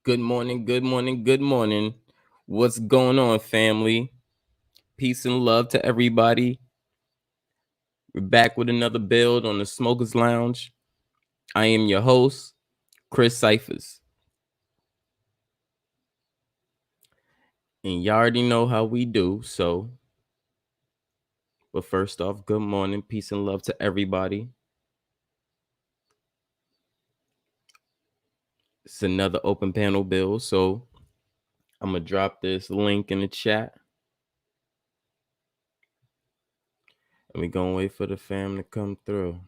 Good morning, good morning, good morning. What's going on, family? Peace and love to everybody. We're back with another build on the Smokers Lounge. I am your host, Chris Cyphers. And you already know how we do, but first off, good morning, peace and love to everybody. It's another open panel build, so I'm going to drop this link in the chat. And we're going to wait for the fam to come through.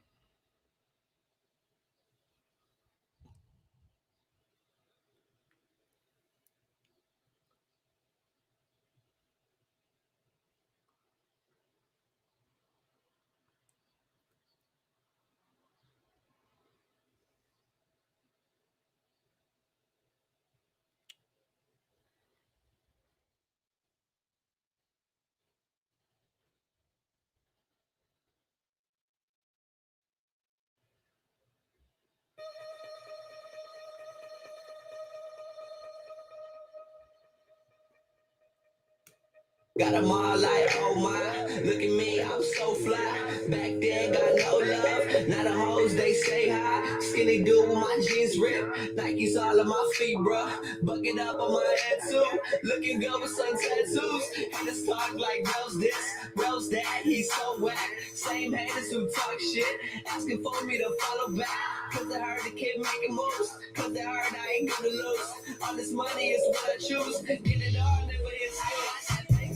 Got them all like, oh my, look at me, I'm so fly. Back then, got no love. Now the hoes, they say hi. Skinny dude with my jeans ripped. Nike's all on my feet, bro. Bucket up on my head too. Looking good with some tattoos. Haters talk like Rose this, Rose that. He's so whack. Same haters who talk shit. Asking for me to follow back. Cause I heard the kid making moves. Cause I heard I ain't gonna lose. All this money is what I choose. Get it all, never excuse.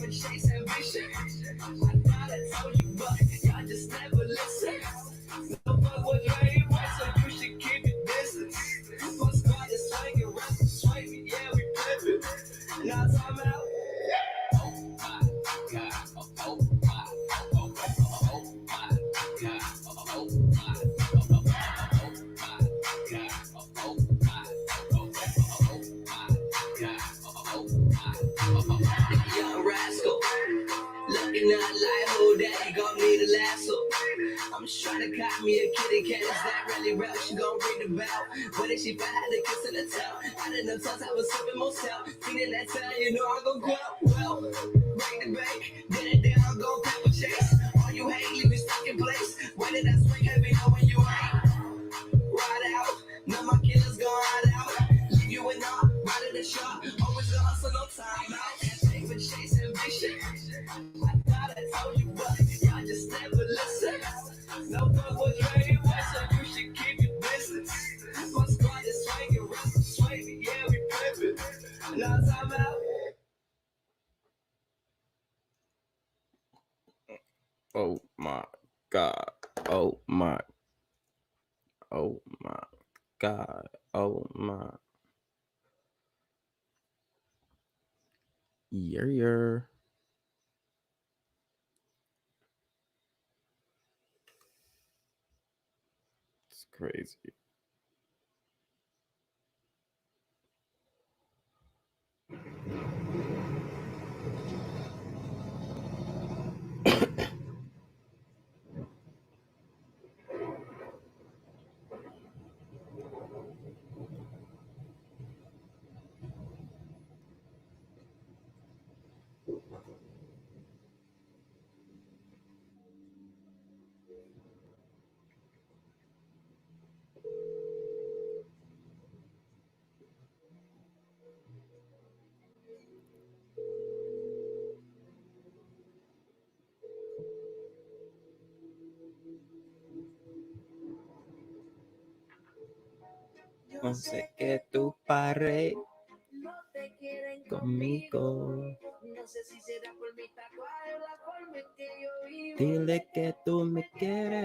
Chase ambition. I thought I told you, but y'all just never listen. No fuck what you ain't right, so you should keep it distance. My squad is swinging, rest is swinging, yeah, we pimpin'. Now time out. Oh my God, oh my, oh my God, oh my, oh my God, oh my, young rascal. Looking out like who daddy gon' need a lasso. I'm just trying to cop me a kitty cat. Is that really real? She gon' ring the bell. What if she found had the kiss in the tail? I didn't know I was sipping motel. Feeding that tail, you know I'm gon' go. Well, break the bank. Then I'm gon' pepper chase. All you hate, leave me stuck in place. Why did I swing heavy knowing you ain't? Ride out. Now my killer's gon' ride out. Leave you in all, riding the shot. Always gonna hustle, no time out. And paper chase ambition. I thought I told you, but y'all just never listen. No fuck was ready, so you should keep your distance. My squad is swinging, rest is swinging, yeah, we pimpin'. Now time out. Oh my God. Oh my. Oh my God. Oh my. Yerrrd. It's crazy. No sé qué tú pares conmigo. No sé si será por mi tatuaje o la forma en que yo vivo. Dile que tú me quieres.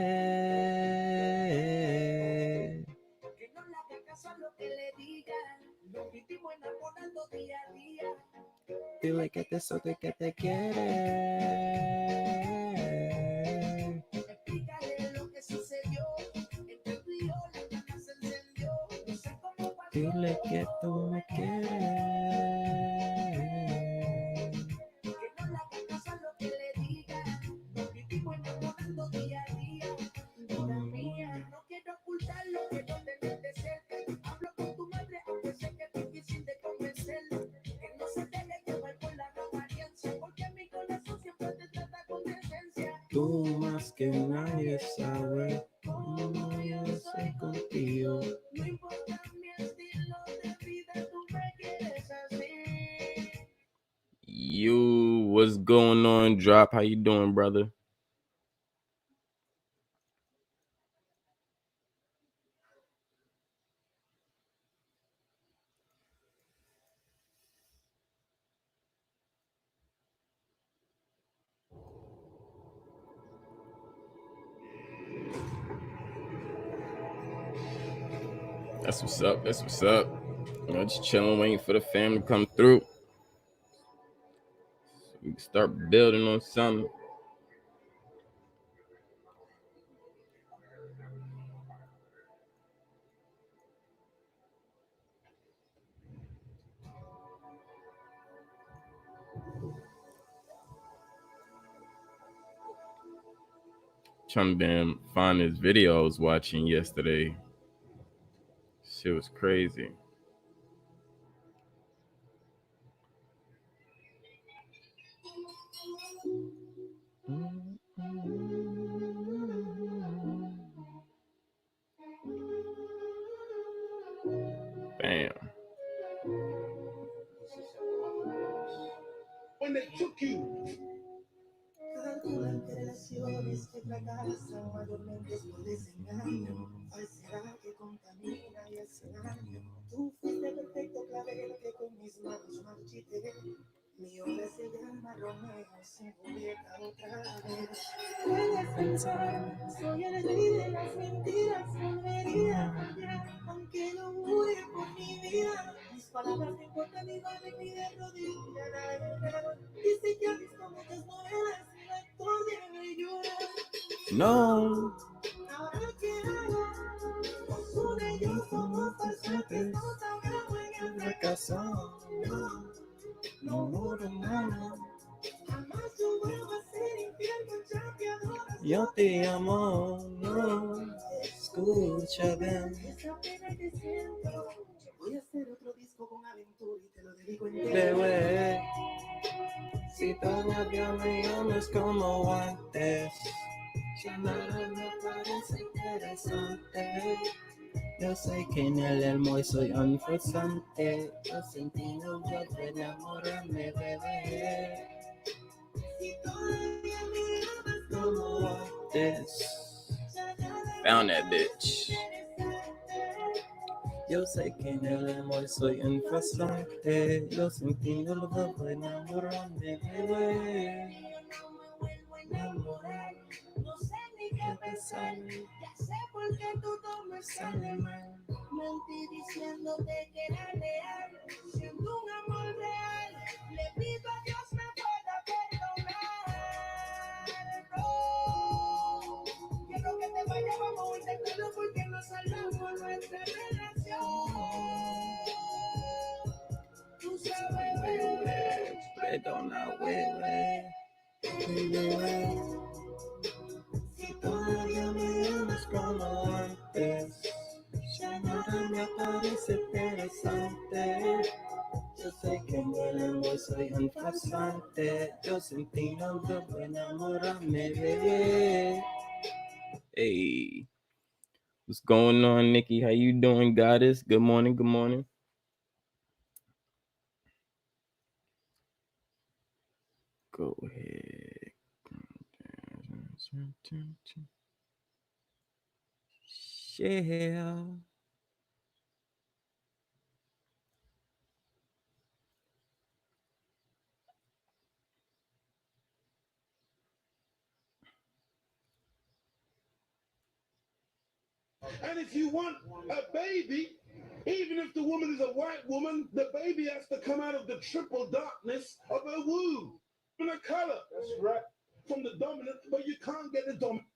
Que no le haga caso a lo que le digan. Nos vivimos enamorando día a día. Dile que te soy que te quiere. Explícale lo que sucedió. Entre tú y yo la llama se encendió. No sé cómo pasó. Dile que tú me quieres. Que no le haga caso a lo que le digan. Nos vivimos enamorando día a día. Vida mía, no quiero ocultar lo que no tenerte cerca. Hablo con tu madre, aunque sé que es difícil de Tú más que nadie sabes cómo yo soy contigo. No importa mi estilo de vida, tú me quieres así. You, what's going on, Drop? How you doing, brother? That's what's up. That's what's up. You know, just chilling, waiting for the family to come through. So we can start building on something. Trying to find this video I was watching yesterday. Shit was crazy. Bam. When they took you. Calculan que relaciones que fracasan mayormente por desengaño. Falsedad que contamina y hace daño. Tú fuiste perfecto clavel que con mis manos marchité. Mi hombre se llama Romeo sin Julieta otra vez. Puedes pensar, soy el rey de las mentiras, volvería a cambiar, aunque no jure por mi vida. Mis palabras no importan ni valen ni de rodillas. Dice que ha visto muchas novelas y el actor debe llorar. No. Ahora que hago, Ozuna y yo somos farsantes, no salgamos en el fracaso. No, hermano. Jamás yo vuelvo a ser infiel con chapeadoras. Yo te amo, no. Escucha bien. Esa pena que siento. Voy a hacer otro disco con aventura y te lo dedico entero. Bebé, si todavía me amas como antes, ya nada me parece interesante. Yo sé que en el amor soy un farsante. Yo sin ti no vuelvo a enamorarme, bebé. Si todavía me amas Como antes. Found that bitch. Yo sé que en el amor soy un farsante. Yo sin ti no vuelvo a enamorarme, bebé. No sé ni qué pensar, ya sé por qué tú todo me sale mal. Mentí diciéndote que era real, siendo un amor real. Le pido a Dios me pueda perdonar. No, quiero que te vayas, vamos a intentarlo porque no salvamos nuestra relación. Tú sabes, bebé, Perdona, bebé. Bebé. Si todavía me amas como antes, ya nada me parece interesante. Yo sé que en el amor soy un farsante. Yo sin ti no vuelvo a enamorarme, bebé. Hey, what's going on, Nikki? How you doing, goddess? Good morning, good morning. Go ahead. Share. And if you want a baby, even if the woman is a white woman, the baby has to come out of the triple darkness of her womb. In a color. That's right. From the dominant, but you can't get the dominant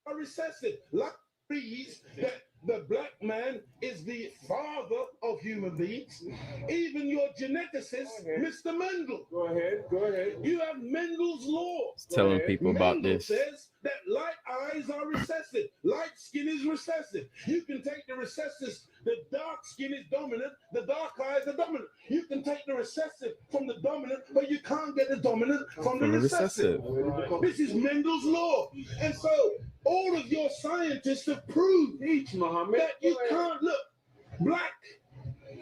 or recessive. Like agrees that the black man is the father of human beings. Even your geneticist, Mr. Mendel. Go ahead. You have Mendel's law. Telling people about Mendel this. says that light eyes are recessive. Light skin is recessive. You can take the recessive, the dark skin is dominant, the dark eyes are dominant. You can take the recessive from the dominant, but you can't get the dominant from the recessive. This is Mendel's law. And so all of your scientists have proved that you can't look. Black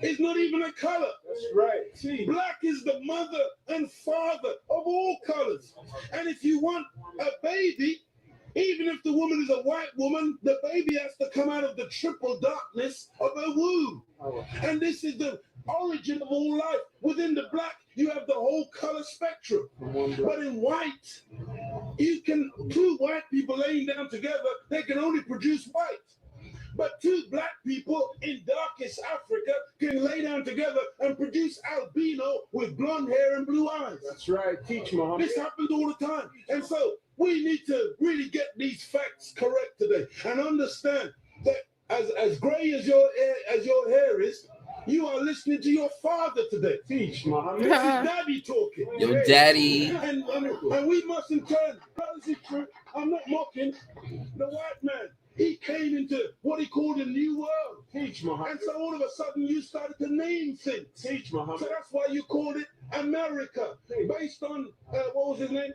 is not even a color. That's right. See, black is the mother and father of all colors. And if you want a baby, even if the woman is a white woman, the baby has to come out of the triple darkness of her womb. And this is the origin of all life. Within the black, you have the whole color spectrum. But in white, you can, two white people laying down together, they can only produce white. But two black people in darkest Africa can lay down together and produce albino with blonde hair and blue eyes. That's right. Teach, Muhammad. This happens all the time. And so we need to really get these facts correct today and understand that as gray as your hair is, you are listening to your father today. Teach, Muhammad. This is daddy talking. Your daddy. And we mustn't turn. This is true. I'm not mocking the white man. He came into what he called a new world. Teach, Muhammad. And so all of a sudden you started to name things. Teach, Muhammad. So that's why you called it America, based on, what was his name?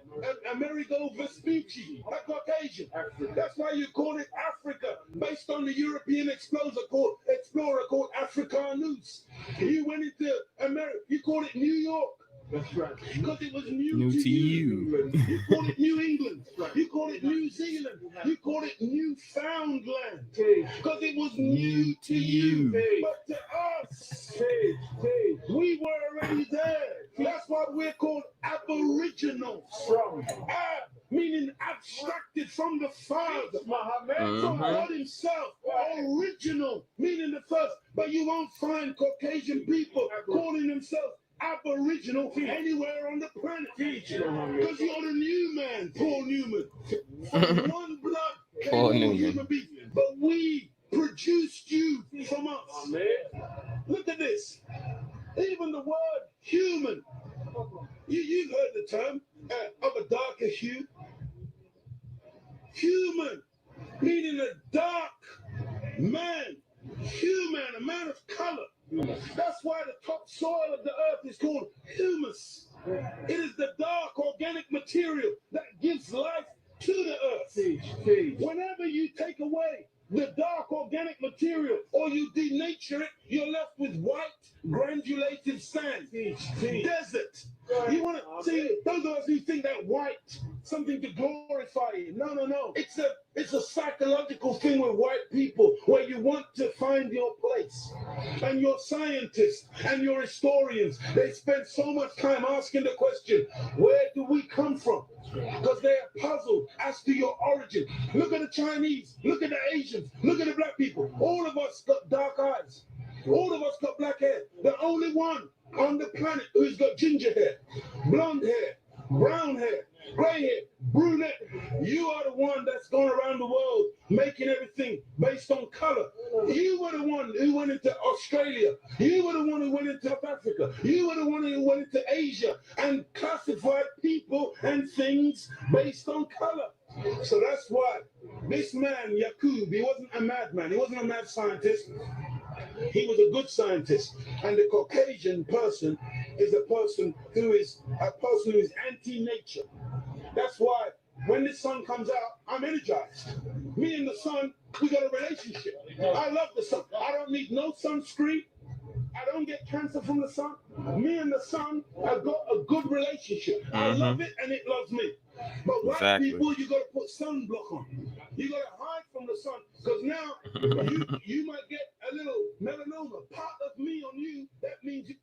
Amerigo Vespucci, a Caucasian. Africa. That's why you called it Africa, based on the European explorer called Africanus. You went into America, you called it New York. That's right. Because it was new to you. You called it New England. You called it New Zealand. You called it Newfoundland. Because it was new to you. But to us, we were already there. That's why we're called aboriginals. From ab, meaning abstracted from the Father. From God himself. Original, meaning the first. But you won't find Caucasian people calling themselves aboriginal anywhere on the planet. Because you're the new man, Paul Newman. From one blood came all human beings. But we produced you from us. Look at this. Even the word human. You've heard the term of a darker hue. Human, meaning a dark man. Human, a man of color. That's why the topsoil of the earth is called humus. It is the dark organic material that gives life to the earth. Whenever you take away the dark organic material or you denature it, you're left with white granulated sand. Desert. You want to see those of us who think that white something to glorify it. No. It's a psychological thing with white people where you want to find your place. And your scientists and your historians, they spend so much time asking the question, where do we come from? Because they are puzzled as to your origin. Look at the Chinese, look at the Asians, look at the black people. All of us got dark eyes. All of us got black hair. The only one on the planet who's got ginger hair, blonde hair, brown hair, gray hair, brunette. You are the one that's gone around the world making everything based on color. You were the one who went into Australia. You were the one who went into South Africa. You were the one who went into Asia and classified people and things based on color. So that's why this man, Yakub, he wasn't a madman. He wasn't a mad scientist. He was a good scientist. And the Caucasian person is a person who is anti-nature. That's why when the sun comes out, I'm energized. Me and the sun, we got a relationship. I love the sun. I don't need no sunscreen. I don't get cancer from the sun. Me and the sun have got a good relationship. I love it and it loves me. But white people, you got to put sunblock on. You got to hide from the sun because now you might get a little melanoma. Part of me on you, that means you.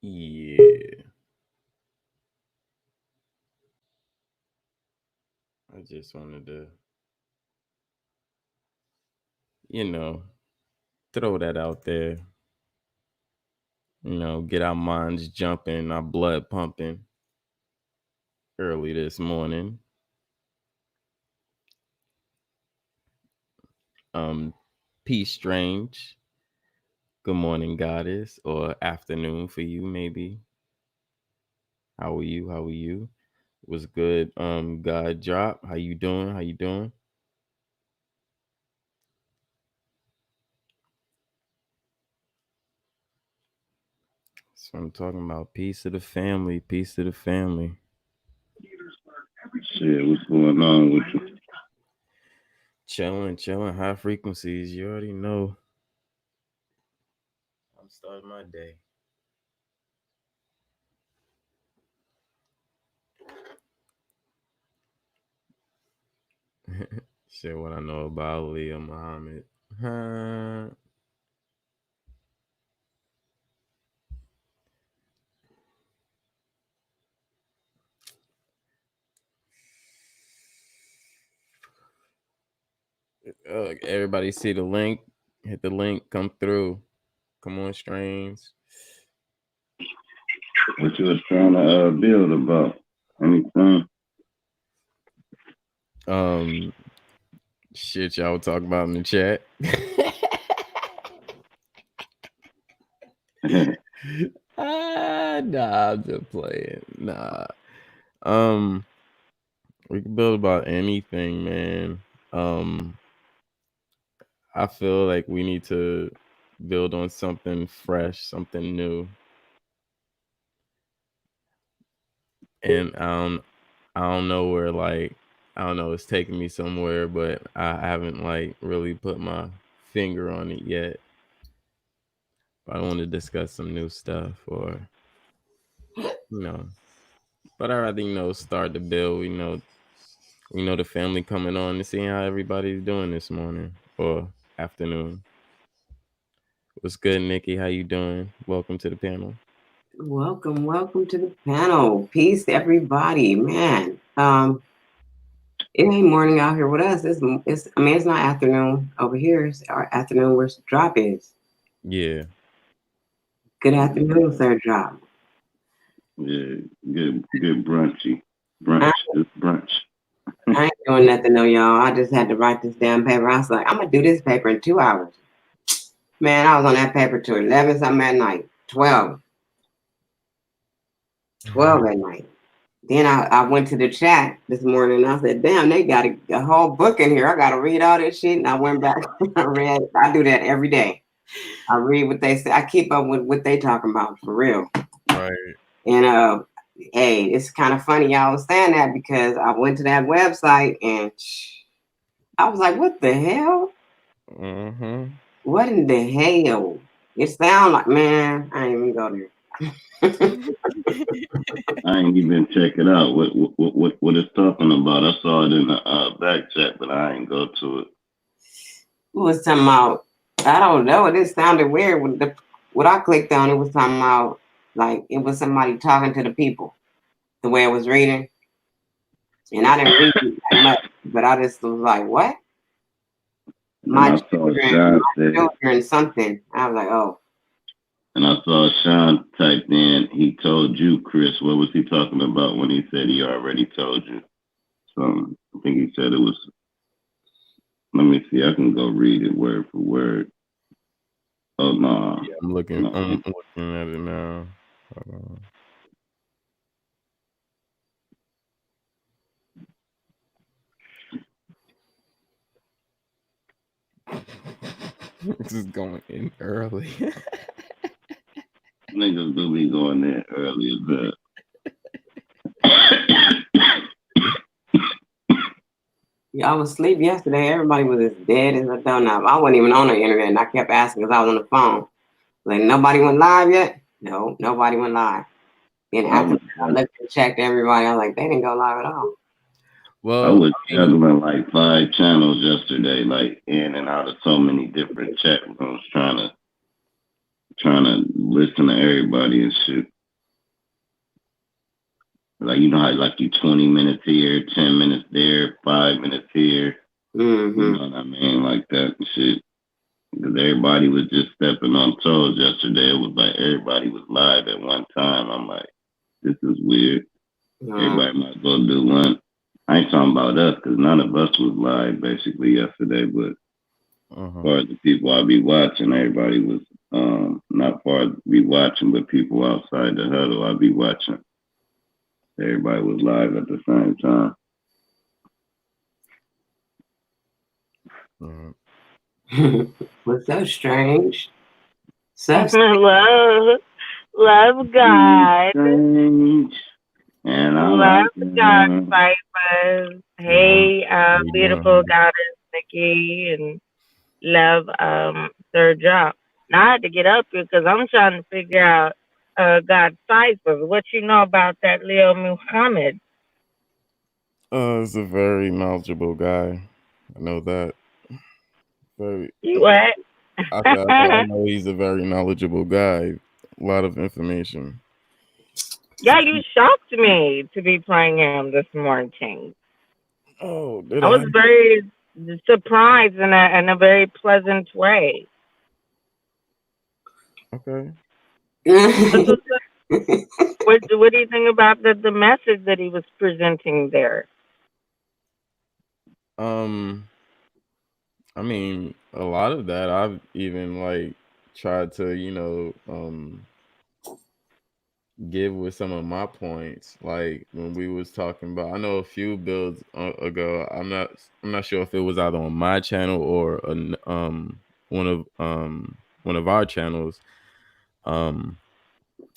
Yeah. I just wanted to, throw that out there. Get our minds jumping, our blood pumping early this morning. Peace Strange. Good morning, goddess, or afternoon for you, maybe. How are you? How are you? What's good? God drop. How you doing? How you doing? So I'm talking about peace of the family, peace of the family. Shit, what's going on with you? Chilling, chilling, high frequencies. You already know. I'm starting my day. Shit, what I know about Leah Muhammad. Huh. Everybody see the link? Hit the link, come through. Come on, strains. What you was trying to build about? Anything? Um, Shit, y'all talk about in the chat. Nah, I'm just playing. Nah. Um, we can build about anything, man. I feel like we need to build on something fresh, something new. And I don't know where like I don't know, it's taking me somewhere, but I haven't like really put my finger on it yet. But I want to discuss some new stuff or you know. But I rather, start the build. We know the family coming on and seeing how everybody's doing this morning or afternoon. What's good, Nikki? How you doing? Welcome to the panel. Welcome to the panel. Peace, everybody. Man, it ain't morning out here with us. It's. I mean, it's not afternoon over here. It's our afternoon where drop is. Yeah. Good afternoon, sir. Drop. Yeah, good brunchy. I, Brunch. It's brunch. I ain't doing nothing, though, y'all. I just had to write this damn paper. I was like, I'm gonna do this paper in 2 hours. Man, I was on that paper till 11 something at night. 12 at night. Then I went to the chat this morning and I said, damn, they got a whole book in here. I got to read all this shit. And I went back and I read. I do that every day. I read what they say. I keep up with what they talking about for real. Right. And hey, it's kind of funny y'all was saying that because I went to that website and I was like, what the hell? Mm-hmm. What in the hell? It sound like, man, I ain't even go there. I ain't even check it out. What it's talking about? I saw it in the back chat, but I ain't go to it. It was talking about, I don't know. It just sounded weird. What I clicked on, it was talking about like it was somebody talking to the people. The way I was reading, and I didn't read it that much, but I just was like, "What? And My I saw children, Sean my said, children, something." I was like, "Oh, and I saw Sean typed in. He told you, Chris. What was he talking about when he said he already told you? So I think he said it was. Let me see. I can go read it word for word. Oh no, Yeah, I'm looking. no. I'm looking at it now. This is going in early. Niggas do be going there early as that. yeah, I was asleep yesterday. Everybody was as dead as a doorknob. I wasn't even on the internet, and I kept asking because I was on the phone. Like, nobody went live yet? No, nobody went live. Then I after was I looked and checked everybody, I was like, they didn't go live at all. I Well, was I mean, juggling like 5 channels yesterday, like in and out of so many different chat rooms, trying to listen to everybody and shit. Like you know how like you 20 minutes here, 10 minutes there, 5 minutes here. You Mm-hmm. know what I mean? Like that and shit. Because everybody was just stepping on toes yesterday. It was like everybody was live at one time. I'm like, this is weird. Everybody might as well do one. I ain't talking about us because none of us was live basically yesterday, but as uh-huh. far as the people I be watching, everybody was not far as be watching, but people outside the huddle I be watching. Everybody was live at the same time. Mhm. What's so strange? Sus. Love It's God. strange, and I Love like God, it. Cyphers. Yeah, Hey, how you doing, beautiful honey? goddess Nikki, and love third drop. Now I had to get up here because I'm trying to figure out God Cyphers. What you know about that Leo Muhammad? He's a very knowledgeable guy. I know that. Very. You what? I know he's a very knowledgeable guy. A lot of information. Yeah, you shocked me to be playing him this morning. Oh, did I was I? very surprised in a very pleasant way. Okay. That's what's what do you think about the message that he was presenting there? Um, I mean, a lot of that I've even like tried to, give with some of my points. Like when we was talking about, I know a few builds ago. I'm not sure if it was either on my channel or one of one of our channels. Um,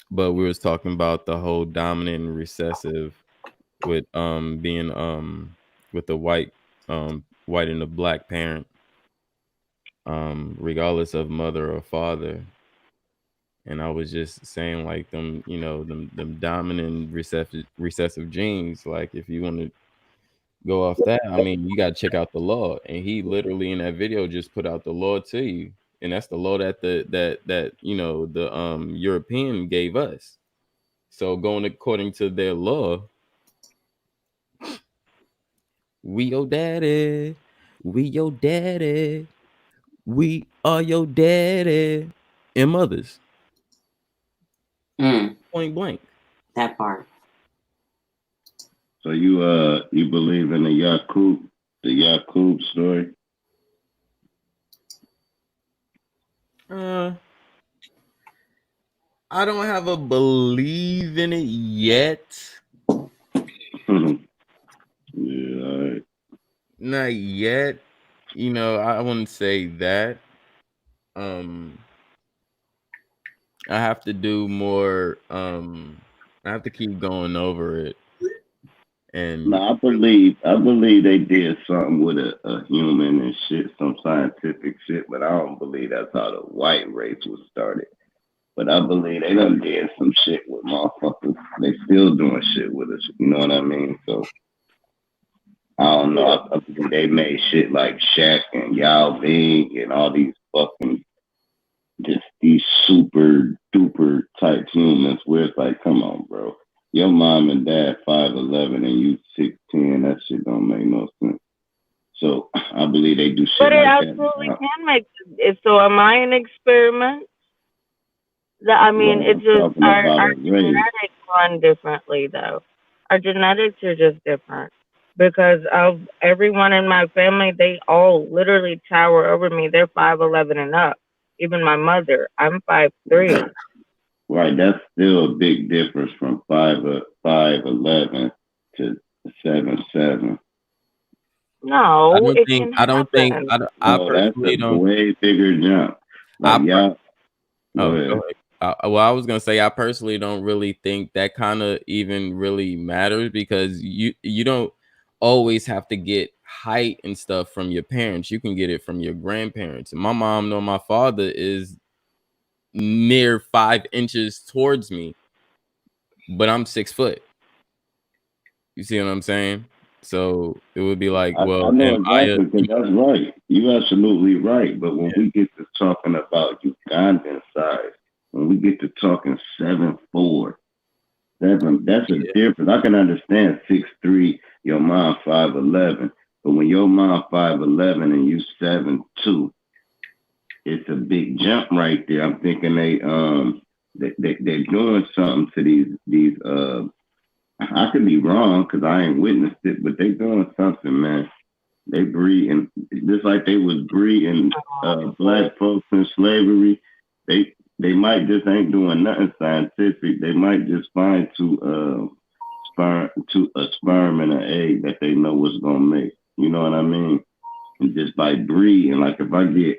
but we was talking about the whole dominant and recessive with being with the white and the black parent, regardless of mother or father. And I was just saying like them, them dominant recessive genes. Like if you want to go off that, I mean, you got to check out the law. And he literally in that video just put out the law to you, and that's the law that the European gave us. So going according to their law, we your daddy, we your daddy, we are your daddy and mothers. Mm, Point blank. that part. So you believe in the Yakub story? Uh, I don't have a believe in it yet. Yeah, all right. Not yet. I wouldn't say that. Um, I have to do more. I have to keep going over it No, and I believe they did something with a human and shit, some scientific shit, but I don't believe that's how the white race was started. But I believe they done did some shit with motherfuckers. They still doing shit with us. You know what I mean? So I don't know. I believe they made shit like Shaq and Yao Ming and all these fucking just these super duper type humans where it's like, come on, bro. Your mom and dad 5'11" and you 6'10", that shit don't make no sense. So I believe they do But shit it like that absolutely now. can make it. So am I an experiment? I mean, Well, it's I'm just talking about our a race. genetics run differently, though. Our genetics are just different because of everyone in my family. They all literally tower over me. They're 5'11" and up. Even my mother. I'm 5'3". Right, that's still a big difference from 5'11" to 7'7". No, it can happen. I No, that's a personally don't. way bigger jump. I Like per- y'all, go oh, go ahead. ahead. Well, I was gonna say I personally don't really think that kind of even really matters because you don't always have to get height and stuff from your parents. You can get it from your grandparents. My mom nor my father is near 5 inches towards me, but I'm 6 foot. You see what I'm saying? So it would be like, I well, know am I exactly because that's right. You're absolutely right. But when yeah, we get to talking about Ugandan size, when we get to talking 7'4", that's a yeah. difference. I can understand 6'3", your mom 5'11", but when your mom 5'11" and you 7'2", it's a big jump right there. I'm thinking they're doing something to these. I could be wrong because I ain't witnessed it, but they doing something, man. They breeding just like they was breeding black folks in slavery. They might just ain't doing nothing scientific. They might just find to sperm and an egg that they know what's gonna make. You know what I mean? And just like breed, and like if I get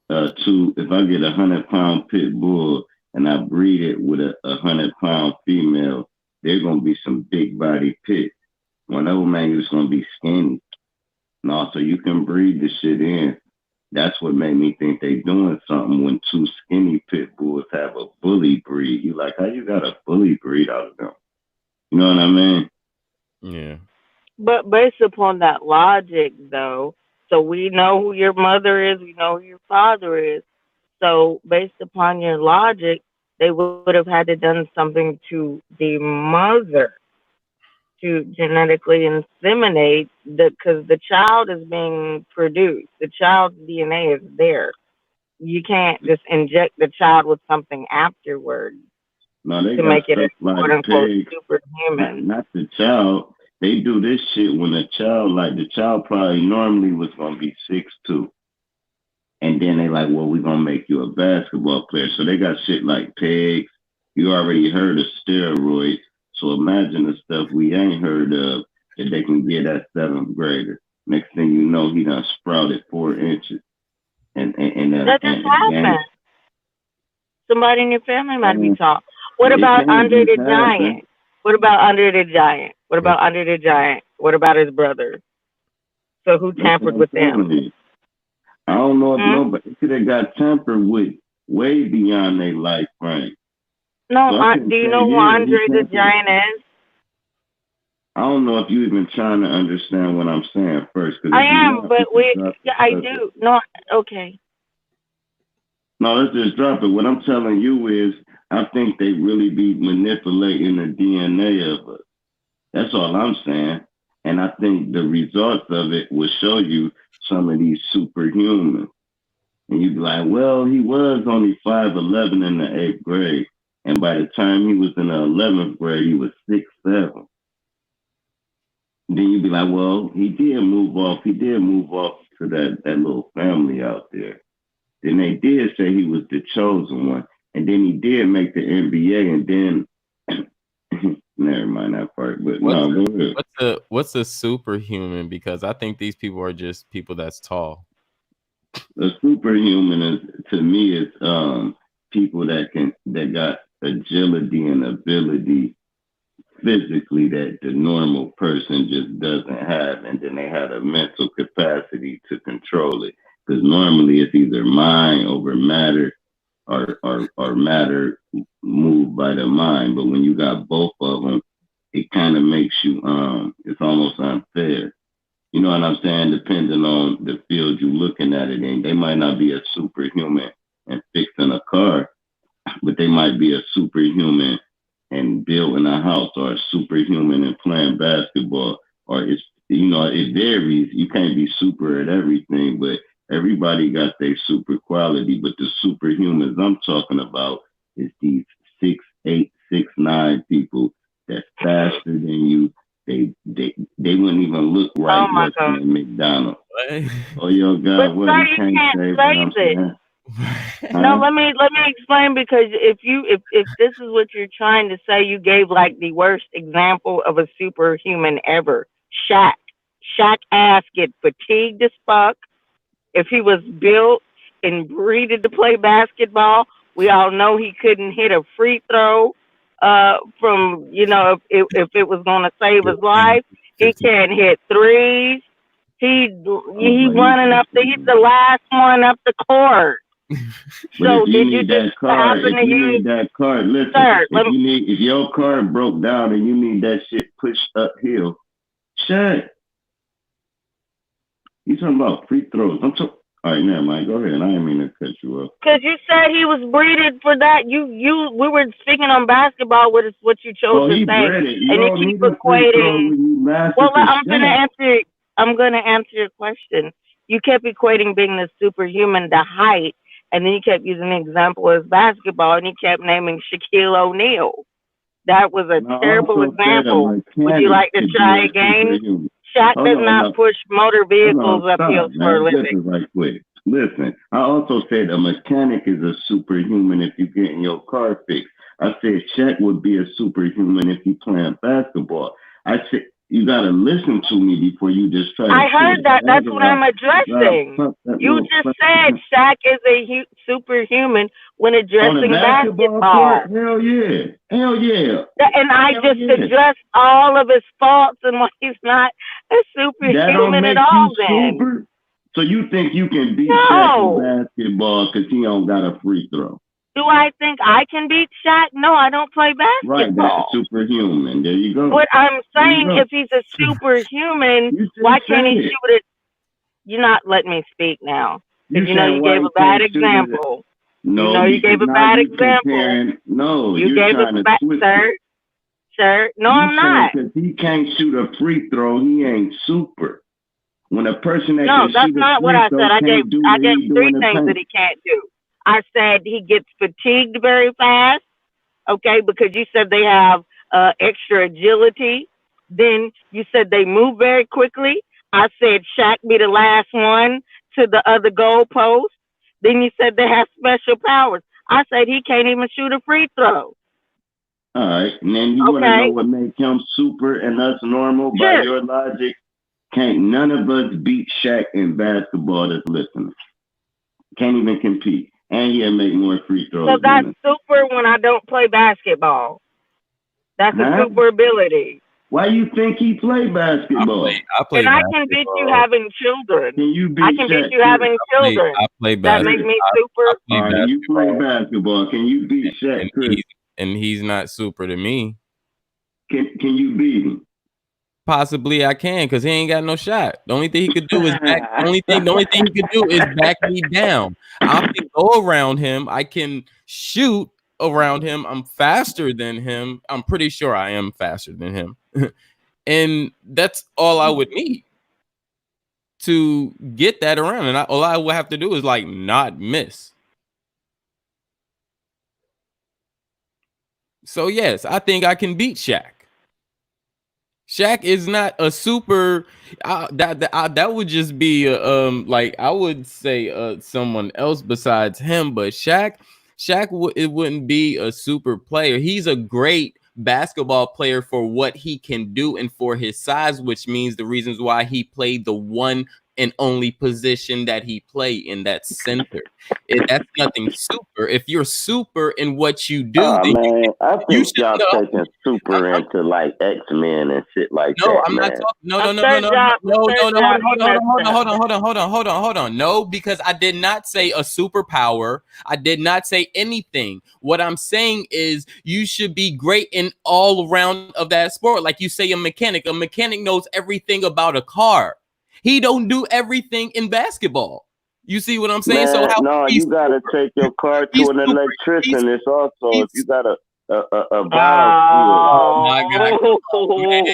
100 pound pit bull and I breed it with a 100 pound female, they're gonna be some big body pit. One old man is gonna be skinny. And also you can breed the shit in. That's what made me think they doing something when two skinny pit bulls have a bully breed. You like how you got a bully breed out of them? You know what I mean? Yeah. But based upon that logic, though, so we know who your mother is, we know who your father is. So based upon your logic, they would have had to done something to the mother to genetically inseminate because the child is being produced. The child's DNA is there. You can't just inject the child with something afterwards No, they to got make it a stuff like quote unquote pigs. Not superhuman. not the child. They do this shit when the child probably normally was gonna be 6'2". And then they like, well, we're gonna make you a basketball player. So they got shit like pigs. You already heard of steroids. So imagine the stuff we ain't heard of that they can get at seventh grader. Next thing you know, he done sprouted 4 inches That just and happened. gained. Somebody in your family might be Man, tall. What it about can't Andre just the happen. Giant? What about Andre the Giant? What It, about Andre the Giant? What about his brother? So who That's what tampered I'm with them? telling you. I don't know if Hmm? nobody could have got tampered with way beyond their life frame. No, So I couldn't do you say, know who yeah, he Andre the tampered. Giant is? I don't know if you even trying to understand what I'm saying first, because I if you're am, not, we but can drop the yeah, I subject. do. No, okay. No, let's just drop it. What I'm telling you is, I think they really be manipulating the DNA of us. That's all I'm saying. And I think the results of it will show you some of these superhumans. And you'd be like, well, he was only 5'11" in the eighth grade. And by the time he was in the 11th grade, he was 6'7". Then you'd be like, well, he did move off. He did move off to that little family out there. Then they did say he was the chosen one. And then he did make the NBA. And then, never mind that part. But what's no, go ahead. what's a superhuman? Because I think these people are just people that's tall. A superhuman is, to me, is people that got agility and ability physically that the normal person just doesn't have, and then they had a mental capacity to control it. Because normally it's either mind over matter, or matter moved by the mind. But when you got both of them, it kind of makes you it's almost unfair. You know what I'm saying? Depending on the field you're looking at it in, they might not be a superhuman and fixing a car, but they might be a superhuman and building a house, or a superhuman and playing basketball. Or it varies. You can't be super at everything, but everybody got their super quality. But the superhumans I'm talking about is these 6'8", 6'9" people that's faster than you. They wouldn't even look Oh right my working God. at McDonald's. What? Oh, yo, But God, what? sir, You you can't can't say what say I'm this. saying, No, huh? let me explain because if this is what you're trying to say, you gave like the worst example of a superhuman ever. Shaq. Shaq ass get fatigued as fuck. If he was built and breeded to play basketball, we all know he couldn't hit a free throw from if it was going to save his life. He can't hit threes. Oh, He but he's running up the he's definitely. the last one up the court. But if So you did you need just that card, happen if to you use need that card, listen. sir? If your card broke down and you need that shit pushed uphill, shut. You talking about free throws? I'm talking. All right, never mind. Go ahead. I didn't mean to cut you off. Because you said he was breeded for that. We were speaking on basketball, what is what you chose Oh, to he say, bred it. You and you don't keep need a free throw equating. when you master Well, the shot. I'm gonna answer your question. You kept equating being the superhuman to height, and then you kept using the example as basketball, and you kept naming Shaquille O'Neal. That was a And I terrible also said a example. Would you mechanic like to could be try a again? superhuman. Shaq Hold does on, not no. push motor Hold on, vehicles up hills stop, for a man. Just living. as right quick. Listen, I also said a mechanic is a superhuman if you getting your car fixed. I said Shaq would be a superhuman if he playing basketball. I said you gotta listen to me before you just try to. I heard that. That's what I'm addressing. You just said Shaq is a superhuman when addressing basketball. Hell yeah, hell yeah. And I just addressed all of his faults and why he's not a superhuman at all. Then. Super? So you think you can beat Shaq in basketball because he don't got a free throw? Do I think I can beat Shaq? No, I don't play basketball. Right, that's superhuman. There you go. But I'm saying if he's a superhuman, why can't he shoot it? You're not letting me speak now. Because you gave a bad example. No, you gave a bad example. No, you gave a bad, sir. No, I'm not. Because he can't shoot a free throw, he ain't super. When a person that no, that's not what I said. I gave 3 things that he can't do. I said he gets fatigued very fast, okay, because you said they have extra agility. Then you said they move very quickly. I said Shaq be the last one to the other goal post. Then you said they have special powers. I said he can't even shoot a free throw. All right, and then you want to know what makes him super and us normal? Sure. By your logic, can't none of us beat Shaq in basketball that's listening. Can't even compete. And he'll make more free throws. So that's super when I don't play basketball. That's a super ability. Why you think he play basketball? I play and basketball. I can beat you having children. Can you beat I can beat you having children. I play basketball. That makes me super. All right, you play basketball. Can you beat Shaq? And he's not super to me. Can you beat him? Possibly I can, because he ain't got no shot. The only thing he could do is back. The only thing he could do is back me down. I can go around him. I can shoot around him. I'm faster than him. I'm pretty sure I am faster than him. And that's all I would need to get that around. And all I would have to do is like not miss. So yes, I think I can beat Shaq. Shaq is not a super. That would just be like I would say someone else besides him. But Shaq it wouldn't be a super player. He's a great basketball player for what he can do and for his size, which means the reasons why he played the one and only position that he played in that center. That's nothing super. If you're super in what you do, then man, I think y'all taking super into like X-Men and shit like that. No, I'm not talking. No. Hold on. No, because I did not say a superpower. I did not say anything. What I'm saying is you should be great in all round of that sport. Like you say, a mechanic. A mechanic knows everything about a car. He don't do everything in basketball. You see what I'm saying? Man, so you gotta take your car to an electrician. It's also if you got a oh my God!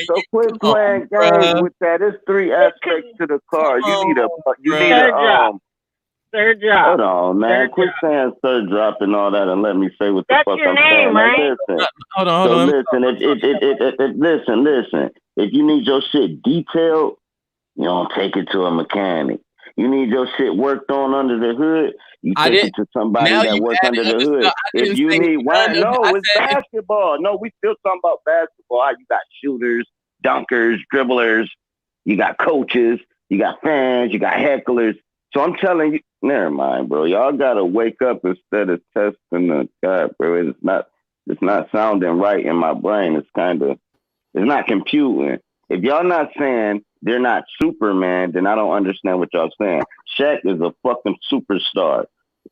So quit playing games with that. There's 3 aspects to the car. You need a third job. Hold on, man. Quit saying third drop and all that, and let me say what the fuck I'm saying. Right? Listen. Hold on. Listen. If you need your shit detailed, you don't take it to a mechanic. You need your shit worked on under the hood, you take it to somebody that works under the hood. If you need it's basketball. No, we still talking about basketball. You got shooters, dunkers, dribblers, you got coaches, you got fans, you got hecklers. So I'm telling you, never mind, bro. Y'all gotta wake up instead of testing the God, bro. It's not sounding right in my brain. It's not computing. If y'all not saying they're not Superman, then I don't understand what y'all saying. Shaq is a fucking superstar.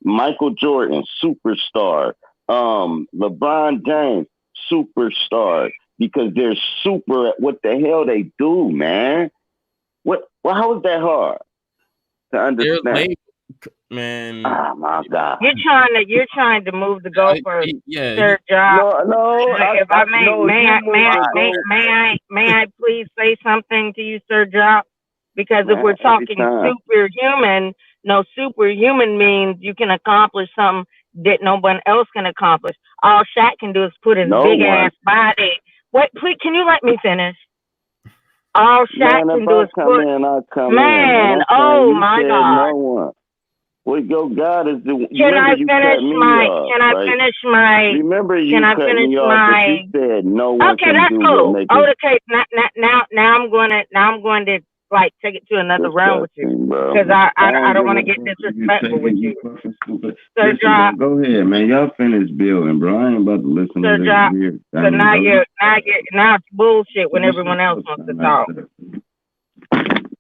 Michael Jordan, superstar. LeBron James, superstar. Because they're super at what the hell they do, man. How is that hard to understand? Man, oh my God! You're trying to move the goalpost. Third job. No. If I may I please say something to you, Sir Job? Because if we're talking superhuman, superhuman means you can accomplish something that no one else can accomplish. All Shaq can do is put his big ass body. Wait, please, can you let me finish? All Shaq can do is put. Man, oh my God. Well, your God is the. You Can remember I you finish cut me my? off, Can I right? finish my? Remember Can you I cut finish me off, but you my? said no one Okay, can that's do what cool. make Oh, it okay. Now I'm going to like take it to another round with you disgusting, bro. because I I don't don't give want a to get fuck if you disrespectful with taking you you. fucking stupid. So Listen, bro, drop. go ahead, man. Y'all finish building, bro. I ain't about to listen So to this drop. weird So sound. Go now it's bullshit when finish everyone else your wants to talk. dumb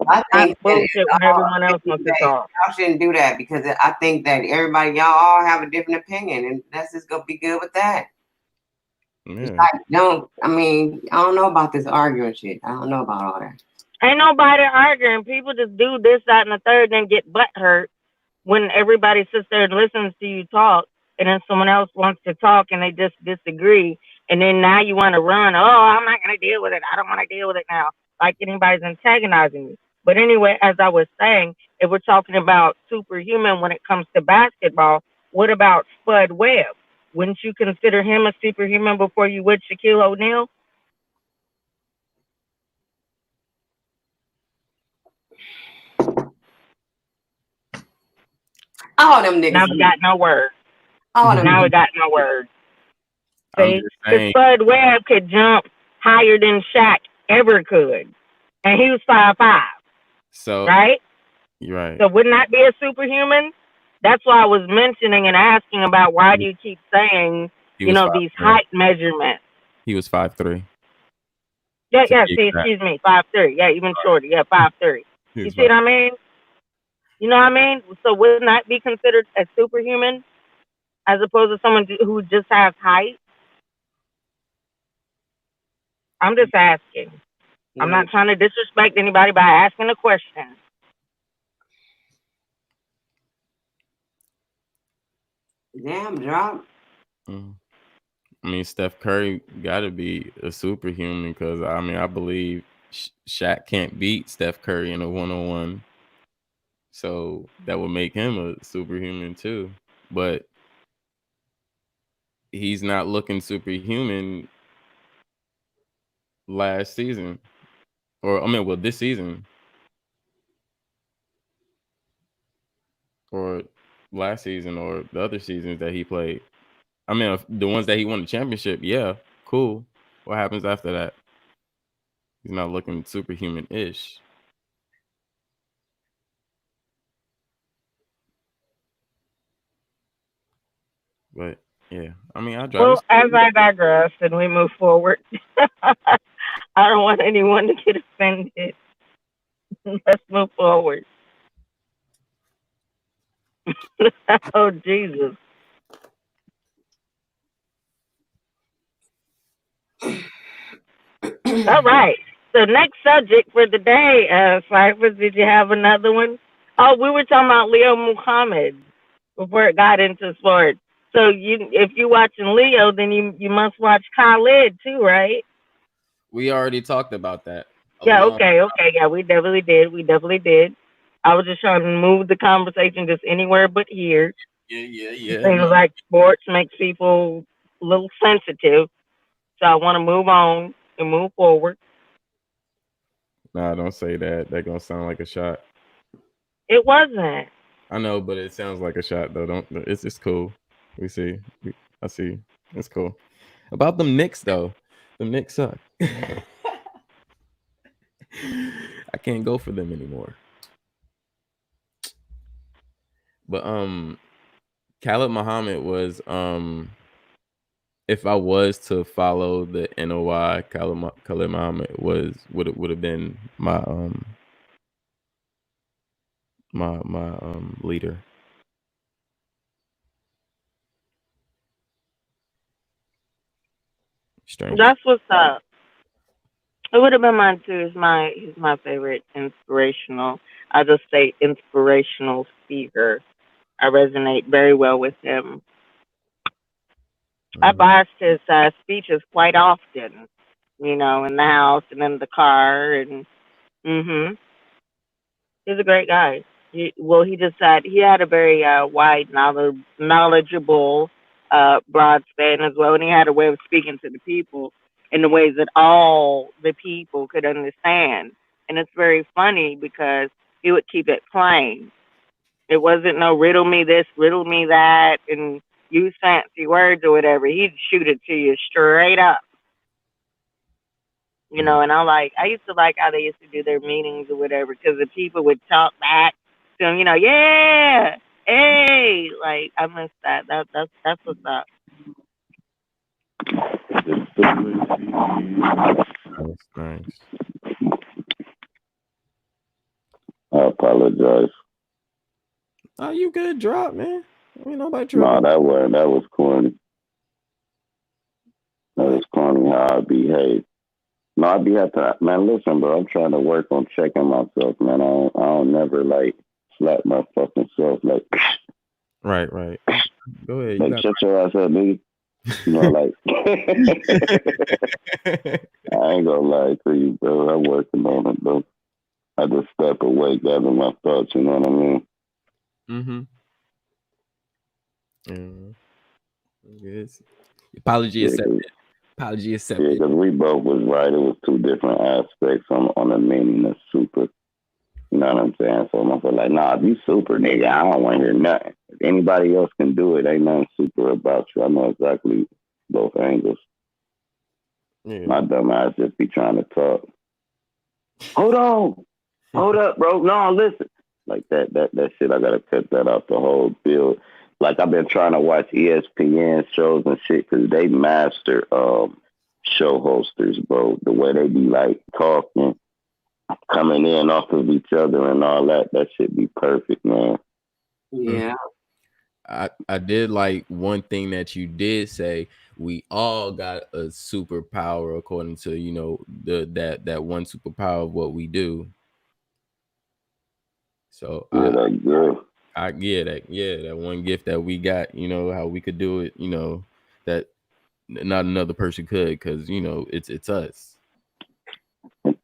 I That's think that bullshit when everyone else wants to talk. y'all shouldn't do that because I think that everybody, y'all all have a different opinion, and that's just gonna be good with that. It's Yeah. like, don't. I mean, I don't know about this arguing shit. I don't know about all that. Ain't nobody arguing. People just do this, that, and the third, then get butt hurt when everybody sits there and listens to you talk, and then someone else wants to talk and they just disagree, and then now you want to run. Oh, I'm not gonna deal with it. I don't want to deal with it now. Like anybody's antagonizing you. But anyway, as I was saying, if we're talking about superhuman when it comes to basketball, what about Spud Webb? Wouldn't you consider him a superhuman before you would Shaquille O'Neal? All them Now niggas we weak. got no word. All them Now we niggas. got no word. I'm See, just because saying. Spud Webb could jump higher than Shaq ever could, and he was 5'5", So right? you're right. So wouldn't that be a superhuman? That's why I was mentioning and asking about why do you keep saying, He was these 5'3". height measurements? He was 5'3". Yeah, To yeah. be See, exact. excuse me, 5'3". Yeah, even shorter. Yeah, 5'3". He You was see what 5. I mean? You know what I mean? So wouldn't that be considered a superhuman as opposed to someone who just has height? I'm just asking. I'm Yeah. not trying to disrespect anybody by asking a question. Damn, drop. Mm. I mean, Steph Curry got to be a superhuman because I mean, I believe Shaq can't beat Steph Curry in a 1-on-1, so that would make him a superhuman too. But he's not looking superhuman last season, or I mean, well, this season or last season or the other seasons that he played. I mean, the ones that he won the championship, yeah, cool. What happens after that? He's not looking superhuman-ish. But yeah, I mean, I drive Well, it. as I digress and we move forward, I don't want anyone to get offended. Let's move forward. Oh, Jesus. All right. So next subject for the day, Cyphers, did you have another one? Oh, we were talking about Leo Muhammad before it got into sports. So if you're watching Leo, then you must watch Khalid too, right? We already talked about that a Yeah, long. okay, yeah, we definitely did. We definitely did. I was just trying to move the conversation just anywhere but here. Yeah. Things No, like sports makes people a little sensitive, so I want to move on and move forward. nah, don't say that. That gonna sound like a shot. It wasn't. I know, but it sounds like a shot though. Don't. It's cool. We see. I see. It's cool. About them Knicks though. The Knicks suck. I can't go for them anymore. But Khalid Muhammad was if I was to follow the NOI, Khalid Muhammad would have been my leader. Strange. That's what's up. It would have been mine too. He's my favorite inspirational. I just say inspirational speaker. I resonate very well with him. I Mhm. watched his speeches quite often. In the house and in the car, and he's a great guy. He just said he had a very wide knowledgeable, broad span as well, and he had a way of speaking to the people in the ways that all the people could understand. And it's very funny because he would keep it plain. It wasn't no riddle me this, riddle me that, and use fancy words or whatever. He'd shoot it to you straight up. You know, and I used to like how they used to do their meetings or whatever, because the people would talk back to him, you know, yeah, hey, like I miss that. That's what's up. Nice, nice. I apologize. Oh, you good? Drop, man. Ain't nobody No, tripping. that was corny. That was corny how I behave. No, I be have to, man. Listen, bro. I'm trying to work on checking myself, man. I don't never like slap my fucking self like, Right, right. Go ahead. You like got. shut your ass up, nigga. You know, like I ain't gonna lie to you, bro. I'm working on it, bro. I just step away, gather my thoughts. You know what I mean? Mm-hmm. Yeah. Yes. Apology Yeah, cause, accepted. Apology yeah, accepted. 'cause we both was right. It was two different aspects on the meaning of super. You know what I'm saying? So I'm like, nah, if you super, nigga, I don't want to hear nothing. If anybody else can do it, ain't nothing super about you. I know exactly both angles. Yeah. My dumb ass just be trying to talk. Hold on. Hold up, bro. No, listen. Like that shit, I gotta cut that out the whole bill. Like I've been trying to watch ESPN shows and shit because they master show hosters, bro. The way they be like talking, coming in off of each other and all that. That should be perfect, man. Yeah. I did like one thing that you did say. We all got a superpower according to that one superpower of what we do. So Yeah, that good. I that one gift that we got. How we could do it. That not another person could, because it's us.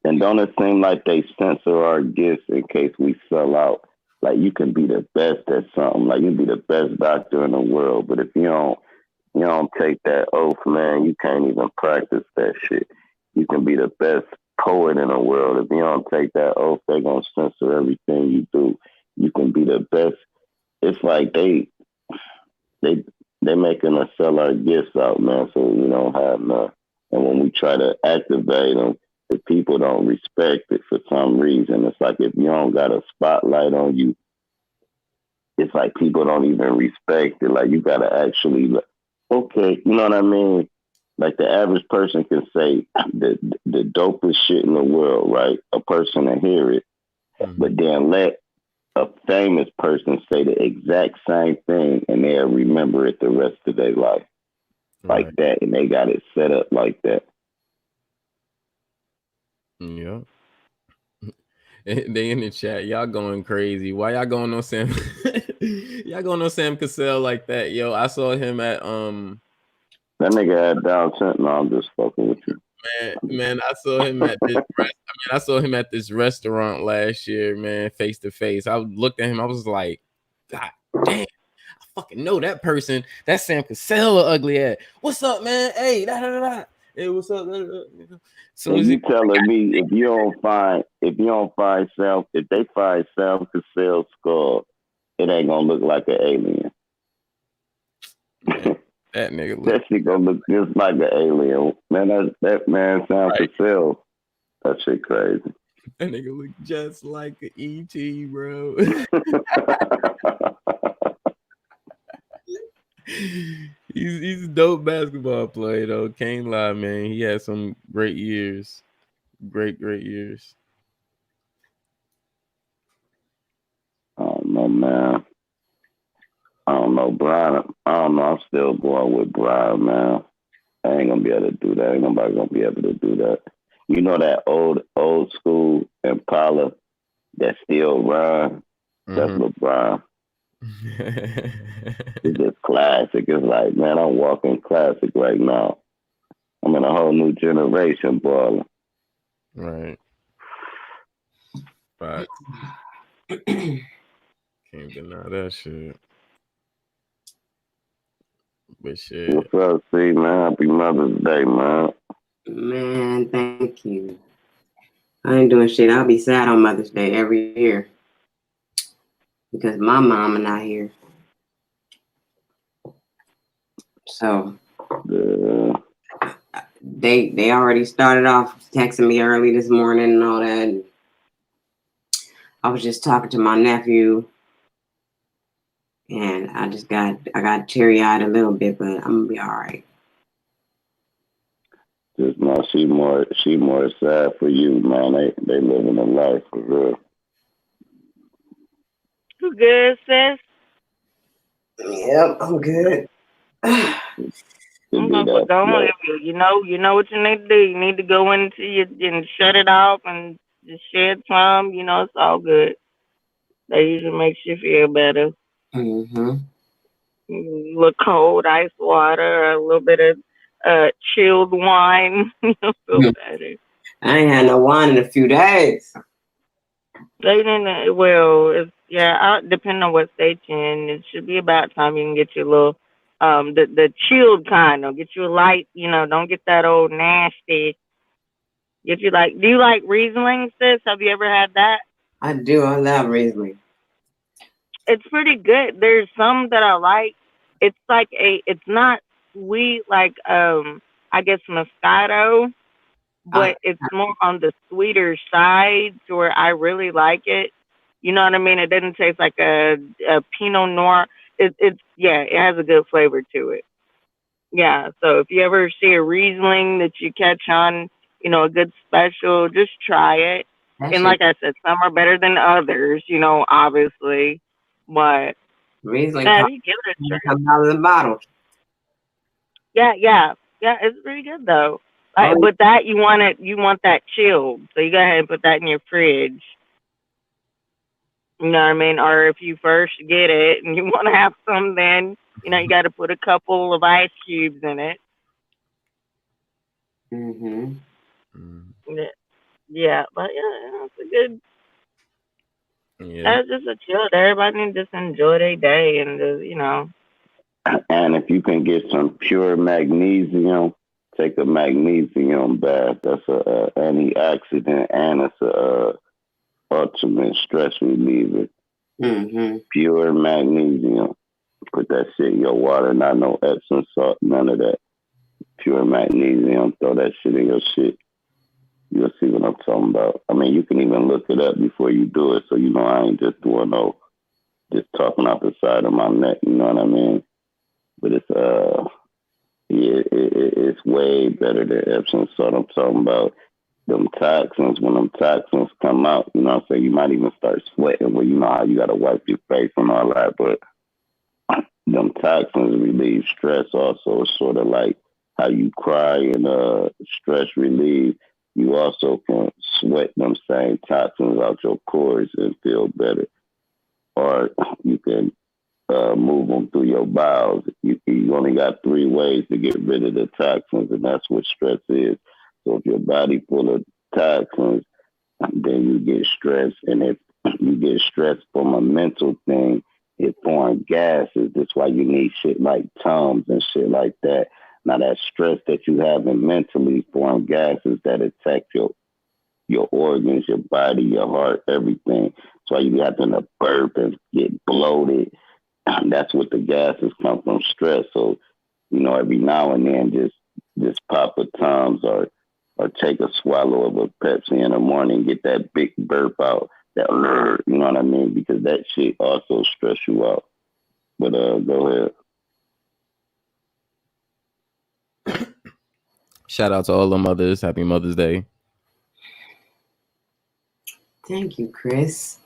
And don't it seem like they censor our gifts in case we sell out? Like you can be the best at something. Like you be the best doctor in the world, but if you don't take that oath, man, you can't even practice that shit. You can be the best poet in the world. If you don't take that oath, they're gonna censor everything you do. You can be the best. It's like they they making us sell our gifts out, man. So we don't have none. And when we try to activate them, if people don't respect it for some reason, it's like if you don't got a spotlight on you, it's like people don't even respect it. Like you gotta actually, okay, you know what I mean? Like the average person can say the dopest shit in the world, right? A person to hear it, Mm-hmm. but then let a famous person say the exact same thing and they'll remember it the rest of their life like Right. that, and they got it set up like that. Yeah. They in the chat, y'all going crazy. Why y'all going on Sam? Y'all going on Sam Cassell like that? Yo, I saw him at That nigga had Down syndrome. No, I'm just fucking with you. man, I saw him at this. I saw him at this restaurant last year, man, face to face. I looked at him. I was like, God damn, I fucking know that person. That's Sam Cassell, ugly ass. What's up, man? Hey, da da da da. Hey, what's up? Soon And as you he, telling me if they find Sam Cassell skull, it ain't gonna look like an alien. man, that nigga look That shit gonna look just like an alien. Man, that man Sam right. Cassell. That shit crazy. That nigga look just like an ET, bro. He's a dope basketball player though. Can't lie, man. He had some great years. Great years. I don't know, man. I don't know, Brian. I don't know. I'm still going with Brian, man. I ain't gonna be able to do that. Ain't nobody gonna be able to do that. You know that old school Impala that still run? That's Mm-hmm. LeBron. It's just classic. It's like, man, I'm walking classic right now. I'm in a whole new generation, boy. Right. But can't deny that shit. But shit. What's up, C, man? Happy Mother's Day, man. Man, thank you. I ain't doing shit. I'll be sad on Mother's Day every year. because my mama not here. So they already started off texting me early this morning and all that. And I was just talking to my nephew, and I got teary-eyed a little bit, but I'm gonna be all right. Just know she more sad for you, man. They living a life for real. You good, sis? Yep, I'm good. To I'm be gonna that put going. flow. You know what you need to do. You need to go into your and shut it off and just shed some. You know, it's all good. That usually makes you feel better. Mm-hmm. A little cold ice water, a little bit of chilled wine. You'll feel better. I ain't had no wine in a few days. They didn't. Well, it's yeah. Depending on what state you're in, it should be about time you can get your little the chilled kind. Or get you a light. You know, don't get that old nasty. Get you like. Do you like Riesling, sis? Have you ever had that? I do. I love Riesling. It's pretty good. There's some that I like. It's like a. It's not sweet like I guess Moscato, I, but it's more on the sweeter side to where I really like it. You know what I mean? It doesn't taste like a Pinot Noir. It's yeah, it has a good flavor to it. Yeah. So if you ever see a Riesling that you catch on, a good special, just try it. that And shit like I said, some are better than others, obviously. But Riesling yeah, costs you give it a try. $10 a bottle. Yeah, yeah, yeah. It's pretty good though. Oh, But that you want that chilled, so you go ahead and put that in your fridge. You know what I mean? Or if you first get it and you want to have some, then you got to put a couple of ice cubes in it. mm-hmm. Mm, Yeah, yeah, but yeah, it's a good. yeah. That's just a chill. Everybody can just enjoy their day and just. And if you can get some pure magnesium, take a magnesium bath. That's a antioxidant and it's a ultimate stress reliever. Mm-hmm. Pure magnesium. Put that shit in your water, not no Epsom salt, none of that. Pure magnesium. Throw that shit in your shit. You'll see what I'm talking about. I mean, you can even look it up before you do it, so you know I ain't just doing no, just talking off the side of my neck. You know what I mean? But it's yeah, it's way better than Epsom salt. I'm talking about them toxins. When them toxins come out, you know what I'm saying? You might even start sweating. Well, you know how you got to wipe your face and all that, but them toxins relieve stress also. It's sort of like how you cry and stress relief. You also can sweat them same toxins out your pores and feel better. Or you can move them through your bowels. You only got 3 ways to get rid of the toxins, and that's what stress is. So if your body full of toxins, then you get stressed. And if you get stressed from a mental thing, it forms gases. That's why you need shit like Tums and shit like that. Now that stress that you have mentally form gases that attack your organs, your body, your heart, everything. That's why you have to burp and get bloated. That's what the gases come from stress. So, every now and then just pop a Tums or take a swallow of a Pepsi in the morning, get that big burp out, that you know what I mean? Because that shit also stress you out. But go ahead. Shout out to all the mothers. Happy Mother's Day. Thank you, Chris.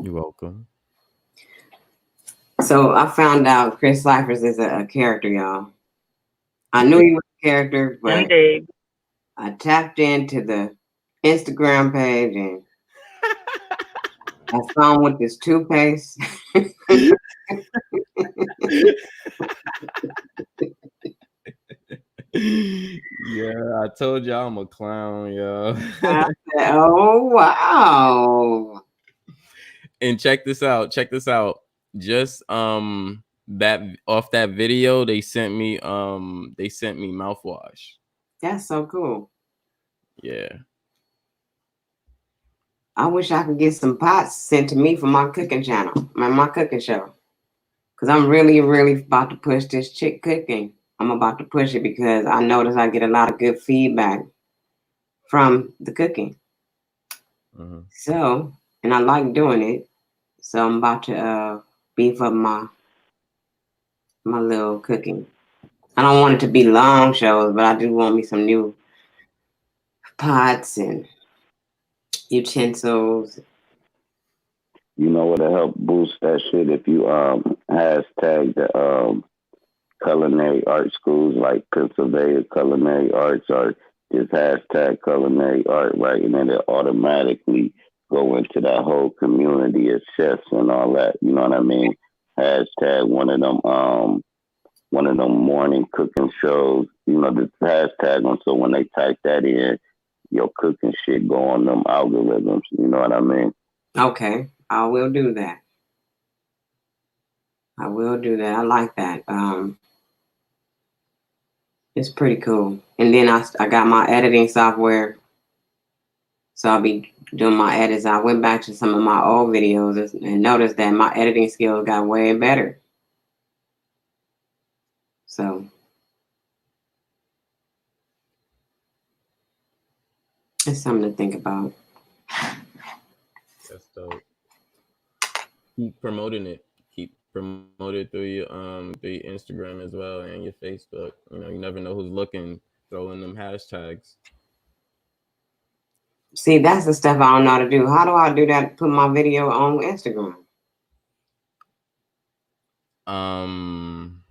You're welcome. So I found out Chris Cyphers is a character, y'all. I knew he was a character, but Indeed. I tapped into the Instagram page and I saw him with this toothpaste. Yeah, I told y'all I'm a clown, yo. I said, oh wow. And check this out. Check this out. Just that off that video, they sent me mouthwash. That's so cool. Yeah. I wish I could get some pots sent to me for my cooking channel, my cooking show. Because I'm really, really about to push this chick cooking. I'm about to push it because I notice I get a lot of good feedback from the cooking. Mm-hmm. So, and I like doing it. So I'm about to beef up my little cooking. I don't want it to be long shows, but I do want me some new pots and utensils. You know what'll help boost that shit if you hashtag the culinary art schools like Pennsylvania culinary arts or just hashtag culinary art, right? And then it automatically go into that whole community of chefs and all that. You know what I mean? Hashtag one of them morning cooking shows. You know, the hashtag them so when they type that in, your cooking shit go on them algorithms. You know what I mean? Okay, I will do that. I will do that. I like that. It's pretty cool. And then I got my editing software, so I'll be doing my edits. I went back to some of my old videos and noticed that my editing skills got way better. So it's something to think about. That's dope. Keep promoting it. Keep promote it through your Instagram as well and your Facebook. You know, you never know who's looking. Throw in them hashtags. See, that's the stuff I don't know how to do. How do I do that? Put my video on Instagram. Um,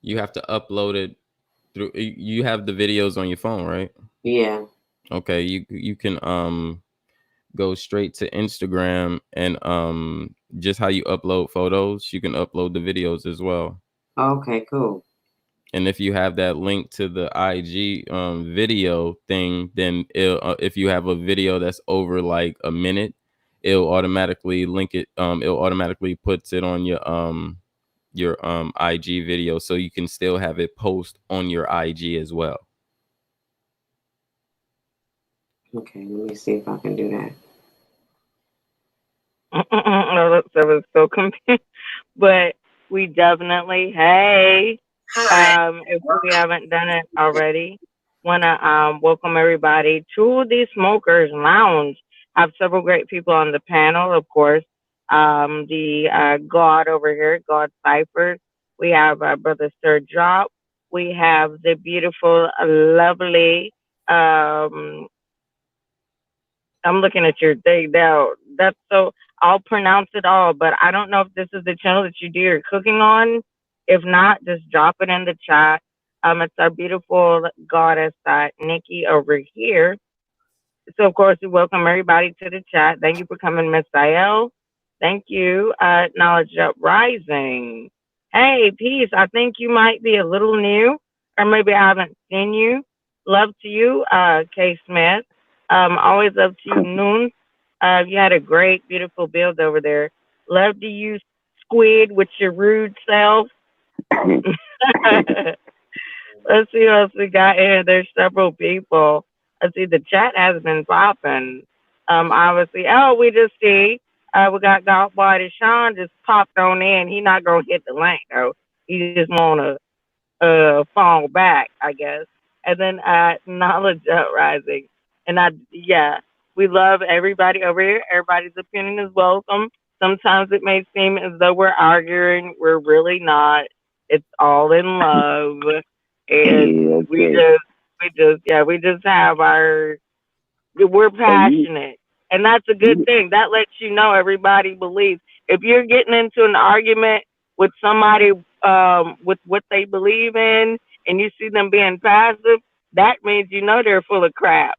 you have to upload it through. You have the videos on your phone, right? Yeah. Okay, you can go straight to Instagram and just how you upload photos, you can upload the videos as well. Okay, cool. And if you have that link to the IG video thing, then if you have a video that's over like a minute, it'll automatically link it. It'll automatically puts it on your IG video, so you can still have it post on your IG as well. Okay, let me see if I can do that. No, that was so confused. But we definitely, hey, Hi. if we haven't done it already, want to welcome everybody to the Smokers Lounge. I have several great people on the panel, of course. The God over here, God Cypher. We have Brother Sir Drop. We have the beautiful, lovely I'm looking at your thing now. That's so I'll pronounce it all, but I don't know if this is the channel that you do your cooking on. If not, just drop it in the chat. It's our beautiful goddess Nikki over here. So of course we welcome everybody to the chat. Thank you for coming, Miss Sayel. Thank you. Knowledge Up Rising. Hey, peace. I think you might be a little new, or maybe I haven't seen you. Love to you, Kay Smith. Always love to you, Noon. You had a great, beautiful build over there. Love to you, Squid, with your rude self. Let's see what else we got here. There's several people. Let's see, the chat has been popping. Obviously, oh, we just see, we got Golf Boy Deshaun just popped on in. He not gonna hit the link though. He just wanna fall back, I guess. And then Knowledge Uprising. And yeah, we love everybody over here. Everybody's opinion is welcome. Sometimes it may seem as though we're arguing. We're really not. It's all in love. And Yeah, we okay. just, we just have our, we're Hey, you, passionate. And that's a good you, thing. That lets you know everybody believes. If you're getting into an argument with somebody with what they believe in and you see them being passive, that means you know they're full of crap.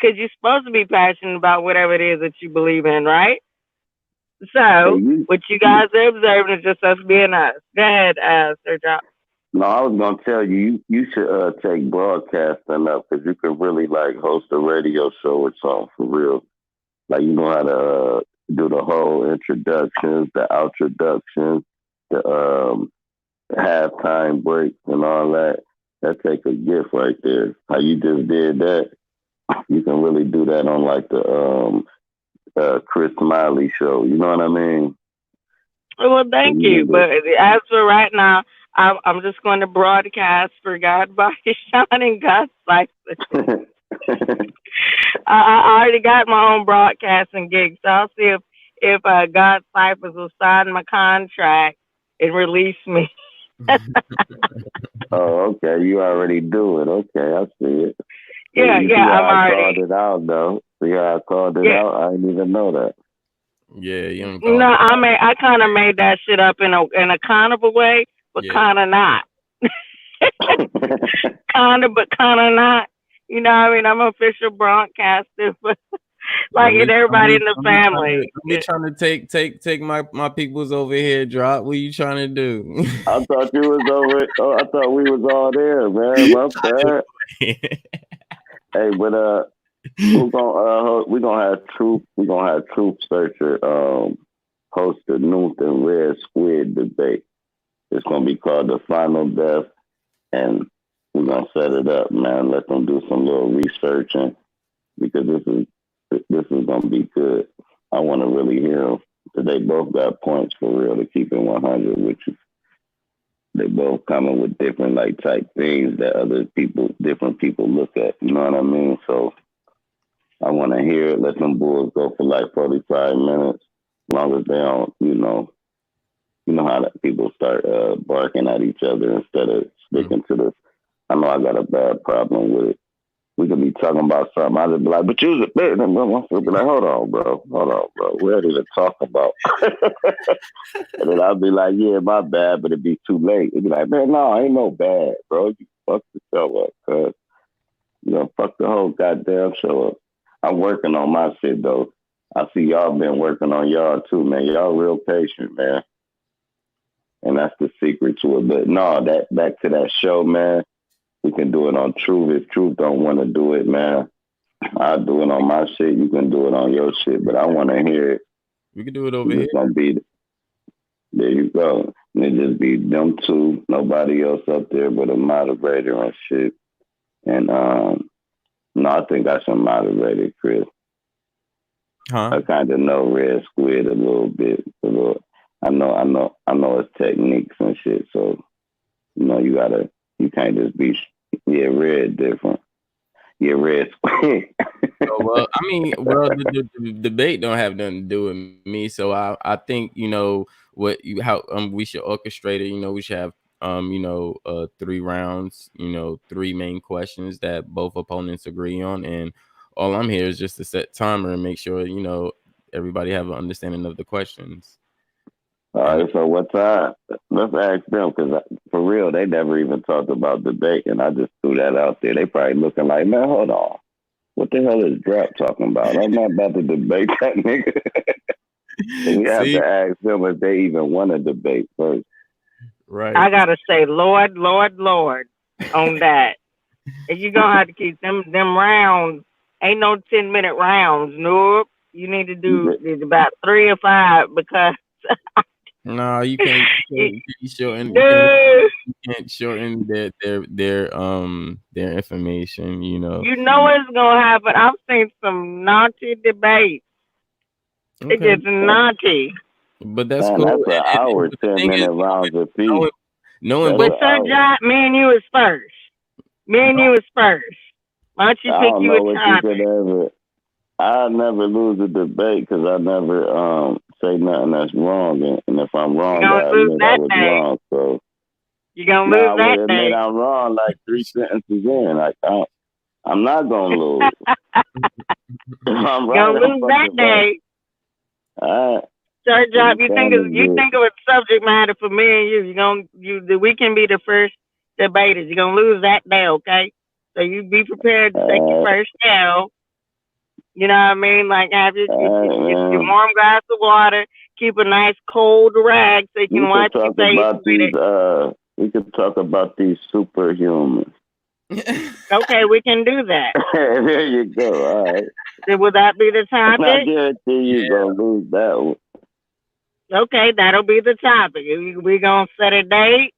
Because you're supposed to be passionate about whatever it is that you believe in, right? hey, So, you, what you you. guys are observing is just us being us. Go ahead, Sir Drop. No, I was gonna tell you, you should take broadcasting up because you could really like host a radio show or something for real. Like you know how to do the whole introductions, the outroductions, the halftime breaks and all that. That take a gift right there. How you just did that. You can really do that on like the Chris Smiley show. You know what I mean? Well, So thank you you. need But as for right now, I'm just going to broadcast for God by Sean and God's life. to. I already got my own broadcasting gig, so I'll see if God Cyphers will sign my contract and release me. Oh, okay. You already do it. Okay, I see it. Yeah, You yeah, see I'm how I already. called it out, though? See how I called it Yeah, out? I didn't even know that. Yeah, you don't no, call it out. I kind of made that shit up in a kind of a way, but Yeah. kind of not. Kind of, but kind of not. You know, what I mean, I'm an official broadcaster, but like Don't and be everybody in the don't family. be trying to take my peoples over here, drop. What you trying to do? I thought you was over. Oh, I thought we was all there, man. My bad. Hey, but who gonna we gonna have truth? We gonna have truth searcher host the Newt and Red Squid debate. It's gonna be called the Final Death, and we're gonna set it up, man. Let them do some little researching because this is gonna be good. I want to really hear them. So they both got points for real to keep it 100, which is they both coming with different like type things that other people, different people look at. You know what I mean? So I want to hear it. Let them bulls go for like 45 minutes, as long as they don't, you know how that people start barking at each other instead of Mm. sticking to the. I know I got a bad problem with it. We could be talking about something. I just be like, but you's a bit. And I'll be like, hold on, bro. We're ready to talk about. And then I'll be like, yeah, my bad, but it'd be too late. It'd be like, man, no, ain't no bad, bro. You fuck the show up, cuz. Fuck the whole goddamn show up. I'm working on my shit, though. I see y'all been working on y'all, too, man. Y'all real patient, man. And that's the secret to it. But no, that back to that show, man. We can do it on Truth. If Truth don't want to do it, man, I'll do it on my shit. You can do it on your shit. But I want to hear it. We can do it over It's here. just gonna be there. You go. And it just be them two, nobody else up there but a moderator and shit. And no, I think I should moderate it, Chris. Huh? I kind of know Red Squid a little bit. A little. I know his techniques and shit. So you gotta. You can't just be. Yeah, Red different. Yeah, Red Squid. Oh, well, I mean, the debate don't have nothing to do with me. So I think what you how we should orchestrate it. We should have 3 rounds. Three main questions that both opponents agree on, and all I'm here is just to set timer and make sure everybody have an understanding of the questions. All And right, so what time? Let's ask them because for real, they never even talked about debate, and I just threw that out there. They probably looking like, man, hold on, what the hell is Drap talking about? I'm not about to debate that nigga. So we have see, to ask them if they even want to debate first. I right? gotta say, Lord, Lord, Lord, on that. And you're gonna have to keep them rounds. Ain't no 10-minute rounds. Nope. You need to You do said, about 3 or 5 because No, you can't. no, You can't shorten their information. you know what's gonna happen. I've seen some naughty debates. It Okay, gets naughty. but that's man, cool. that's an hour, But the thing is, 10-minute rounds apiece. knowing, knowing That's both. an But Sir hour. John, me and you is first. Me and you is first. Why don't you I pick don't you a know what you could topic? ever. I never lose a debate because I never say nothing that's wrong, and if I'm You're wrong, gonna I lose admit I that was day. wrong. So You're gonna now lose I would that admit day. I'm wrong like 3 sentences in. Like I'm not gonna lose. If I'm You're right, gonna I'm lose that fucking right. day. All right, Sir so Job, you saying it's you good. think of a subject matter for me and you. We can be the first debaters. You're gonna lose that day, okay? So you be prepared to take your All right, first L. You know what I mean? Like have all right, your man. warm glass of water. Keep a nice cold rag so you We can could wash your talk face about with these. it. We could talk about these superhumans. Okay, we can do that. There you go. All right. Then would that be the And I topic? guarantee you Yeah, gonna lose that one. Okay, that'll be the topic. We gonna set a date,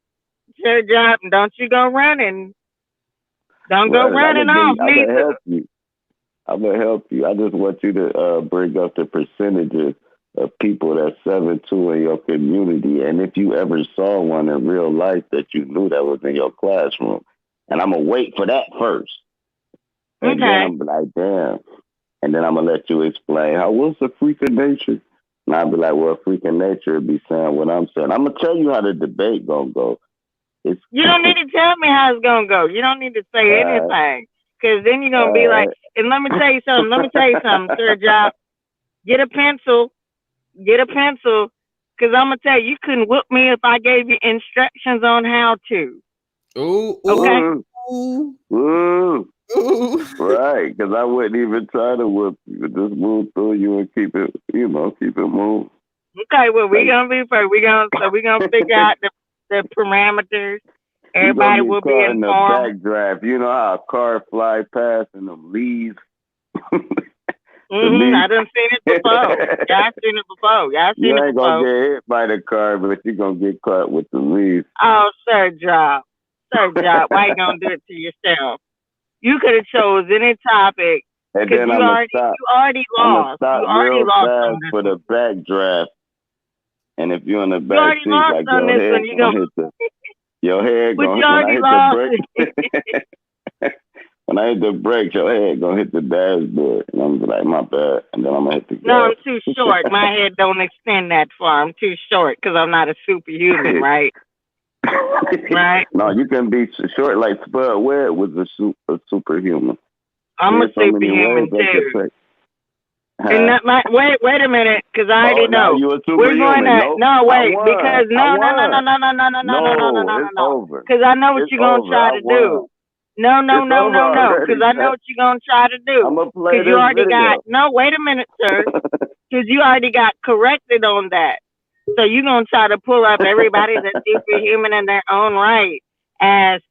Sir Job, and don't you go running. Don't go Well, I running could give off you, I could neither. help you. I'm gonna help you. I just want you to bring up the percentages of people that's 7'2" in your community, and if you ever saw one in real life that you knew that was in your classroom. And I'm gonna wait for that first, and then Okay. I'm like, damn. And then I'm gonna let you explain how what's the freak of nature. And I'll be like, well, freak of nature would be saying what I'm saying. I'm gonna tell you how the debate gonna go. It's You don't need to tell me how it's gonna go. You don't need to say uh, anything, cause then you're gonna be like, uh, and let me tell you something. Let me tell you something, Sir Job. Get a pencil. Get a pencil, cause I'm gonna tell you, you couldn't whoop me if I gave you instructions on how to. Ooh, ooh, Okay. ooh, ooh, ooh. ooh. Right, because I wouldn't even try to whip you. Just move through you and keep it, keep it moving. Okay. Well, we Like gonna be first. We gonna figure out the parameters. you gonna Everybody get will be caught in the informed. backdraft. You know how a car fly past and them leaves, the I leaves. done seen it before. Y'all seen it before. Y'all seen You it ain't gonna before. get hit by the car, but you gonna get caught with the leaves. Oh, Sir Job. Sir Job, why you gonna do it to yourself? You could have chose any topic And because then I'm gonna stop. you already I'm gonna lost. stop You already real lost on fast this for one. the backdraft. And if you're in the You back already seat, lost like on this one. You gonna your head but gonna you when I already hit the lost. brakes. When I hit the brakes, your head gonna hit the dashboard, and I'm gonna be like, my bad, and then I'm gonna hit the No, I'm gas. too short. My head don't extend that far. I'm too short because I'm not a superhuman, right? Right. No, you can be short like Spud Webb was a superhuman. I'm a There's so many ways superhuman they could too. say. And Huh? that wait a minute, because I Oh, already now know. you a We're going superhuman. to Nope. no I wait won. because I no won. no no no no no no no no no No, no it's no over. because I know what It's you're gonna over. try I to won. do. No no It's no over no no because already, I know man. what you're gonna try to do. I'm gonna play Because you this already got video. no. Wait a minute, sir. Because you already got corrected on that. So you're gonna try to pull up everybody's a superhuman in their own right as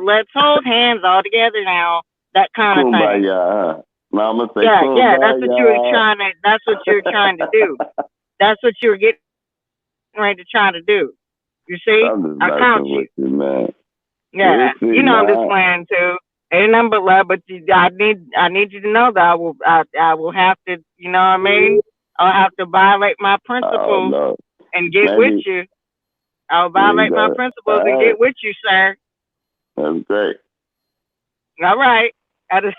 let's hold hands all together now, that kind of thing. Kumbaya. Huh? Now I'm gonna say Yeah, yeah, kumbaya. that's what you were trying to do. That's what you were getting ready to try to do. You see? I'm just I count messing you. with you, man. Yeah. We'll see, You know I'm just man. playing too. Ain't nothing but love, but I need you to know that I will have to, you know what I mean? I'll have to violate my Oh principles no. and get with Maybe you. I'll there you violate my go. principles and All right. get with you, sir. That's great. All right. I just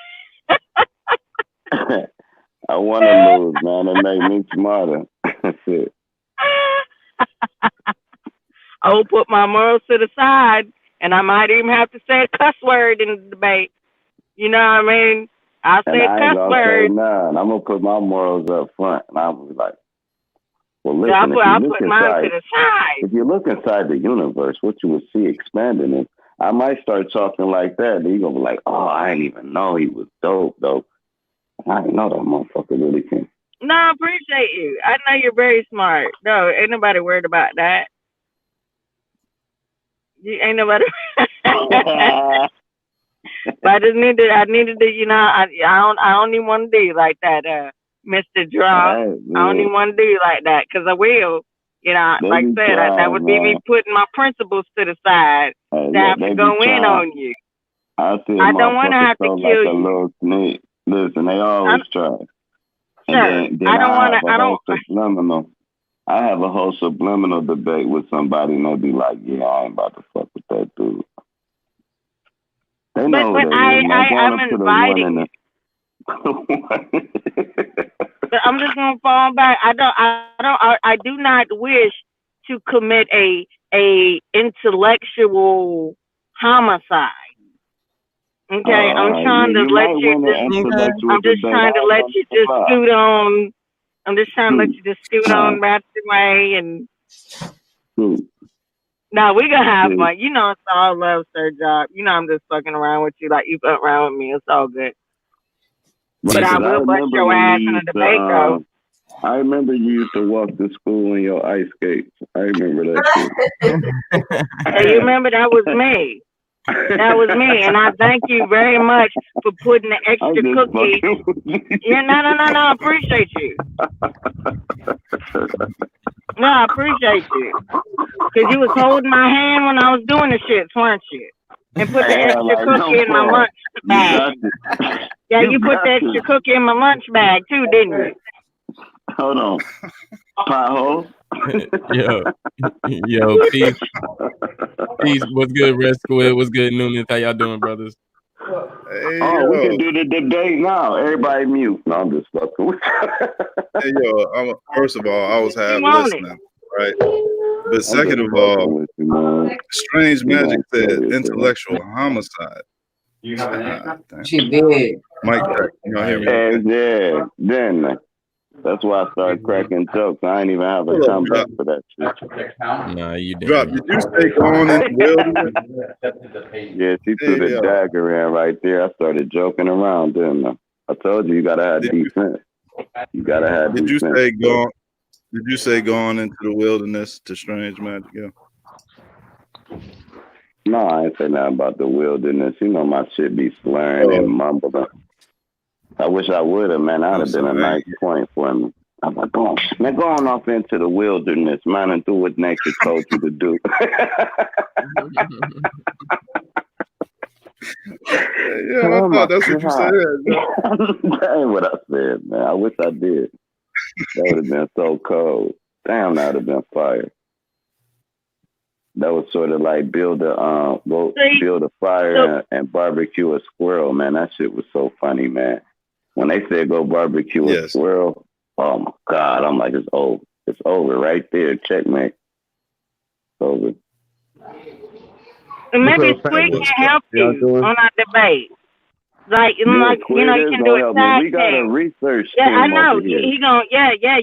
I wanna lose, man. It make me smarter. That's it. I will put my morals to the side, and I might even have to say a cuss word in the debate. You know what I mean? I'll And say a I ain't cuss gonna say word. none. I'm gonna put my morals up front, and I'm be like, well, Yeah, listen. I'll put mine to the side. If you look inside the universe, what you would see expanding is. I might start talking like that, and you're gonna be like, oh, I didn't even know he was dope, though. I didn't know that motherfucker really can. No, I appreciate you. I know you're very smart. No, ain't nobody worried about that. You ain't nobody. But I needed to, I don't even want to do like that, Mr. All Drop. right, I don't man. even want to do like that because I will. They Like be I said, that trying, would be me man. putting my principles to the side Hey, to look, have to they be go in trying. on you. I see a I don't want to motherfucker have to throw like kill a you. little snake. Listen, they I, always try. And sir, then I don't I want have to, a I don't, whole subliminal. I have a whole subliminal debate with somebody, and they be like, "Yeah, I ain't about to fuck with that dude." They know who but they is, man. Go on I'm and put a one inviting in you. the. But I'm just going to fall back. I do not wish to commit a intellectual homicide. Okay, I'm Yeah, trying to you let might you win just. an Okay. intellectual I'm just debate. trying to I ain't let gonna you even just lie. scoot on. I'm just trying to let Shoot, you just scoot on back the way, and shoot, no, we gonna have shit. fun. You know it's all love, Sir Job. You know I'm just fucking around with you like you fuck around with me. It's all good. But Right, I because I will bust remember your when you ass in a used to. debate though. I remember you used to walk to school in your ice skates. I remember that shit. And you remember that was me. That was me, and I thank you very much for putting the I'm extra just cookie. fucking with Yeah, you. no. I appreciate you. No, I appreciate you. Cause you was holding my hand when I was doing the shit, weren't you? and put the Hey, extra like, cookie no in my pause. lunch You bag. got to. Yeah, You you put the got extra to. cookie in my lunch bag too, didn't you? Hold on. Pothole. Yo, yo, peace. What's good, Red Squid? What's good, Newman? How y'all doing, brothers? Hey, Oh, we yo. can do the debate now. Everybody mute. No, I'm just fucking with Hey, yo. First of all, I was half want it. listening, right? But I'm second just of fucking all, with you, man. Strange You Magic gonna said kill it, bro. intellectual homicide. Damn. She did. Mike, y'all hear me? Hey, Okay? yeah. Then that's why I started cracking jokes. I ain't even have a Hold up, comeback Drop. for that shit. Nah, you Drop, didn't. did you say going in the wilderness? Yeah, she threw Hey, the yo. dagger in right there. I started joking around, didn't I? I told you gotta have Did you, defense. You gotta have did you defense. say going? Did you say going into the wilderness to Strange Magic? Yeah. No, I ain't say nothing about the wilderness. You know my shit be slurring and mumbling. I wish I would have, man. That'd have been a nice point for me. I'm like, boom, man, go on off into the wilderness, man, and do what nature told you to do. Yeah, I thought that's what you said. That ain't what I said, man. I wish I did. That would have been so cold. Damn, that would have been fire. That was sort of like build a fire and barbecue a squirrel, man. That shit was so funny, man. When they said go barbecue a squirrel, oh my God, I'm like, it's over. It's over right there. Checkmate. It's over. And maybe Squid can help you on our debate. Like, Yeah, like you know, you can do it tag we got a team. research Yeah, team I know. over here. He gonna,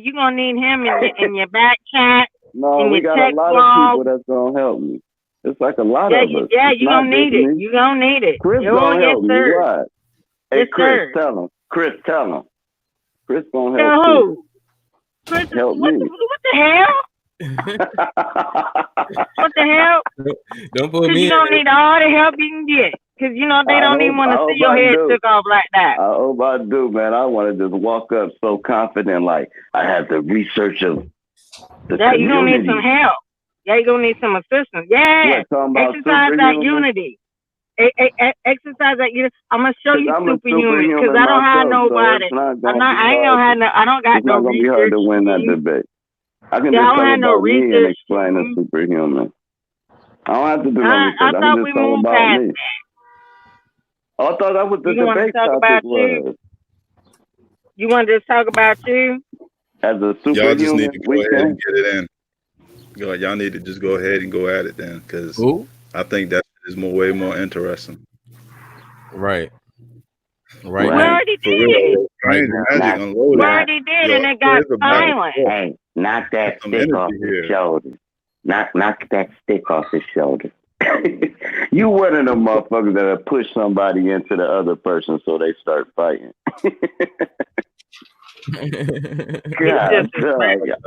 you gonna need him in your back chat. No, we got a lot of people that's gonna help me. It's like a lot of us. Yeah, it's you gonna need it. You gonna need it. Chris gonna help me. Why? Hey, Yes, Chris, sir. tell him. Chris gonna help who? Chris, help what me. What the hell? What the hell? Don't put Because me you don't need all the help you can get. Because, you know, they don't even want to see your head took off like that. I hope I do, man. I want to just walk up so confident, like I have the research of the community. You're going to need some help. Yeah, you're going to need some assistance. Yeah. Exercise that unity. Exercise that unity. I'm going to show you superhuman because I don't have nobody. So I don't got no research. It's not going to be hard to win that debate. I can just talk about me and explain the superhuman. I don't have to do no research. I can just talk about me. Oh, I thought that was the debate topic was. You want to just talk about you? As a superhuman, y'all just need to go ahead and get it in. Y'all need to just go ahead and go at it then, because I think that is way more interesting. Right. We already did. Right. Magic we already did, and it got silent. Hey, knock that stick off his shoulder. Knock that stick off his shoulder. You one of them motherfuckers that push somebody into the other person so they start fighting.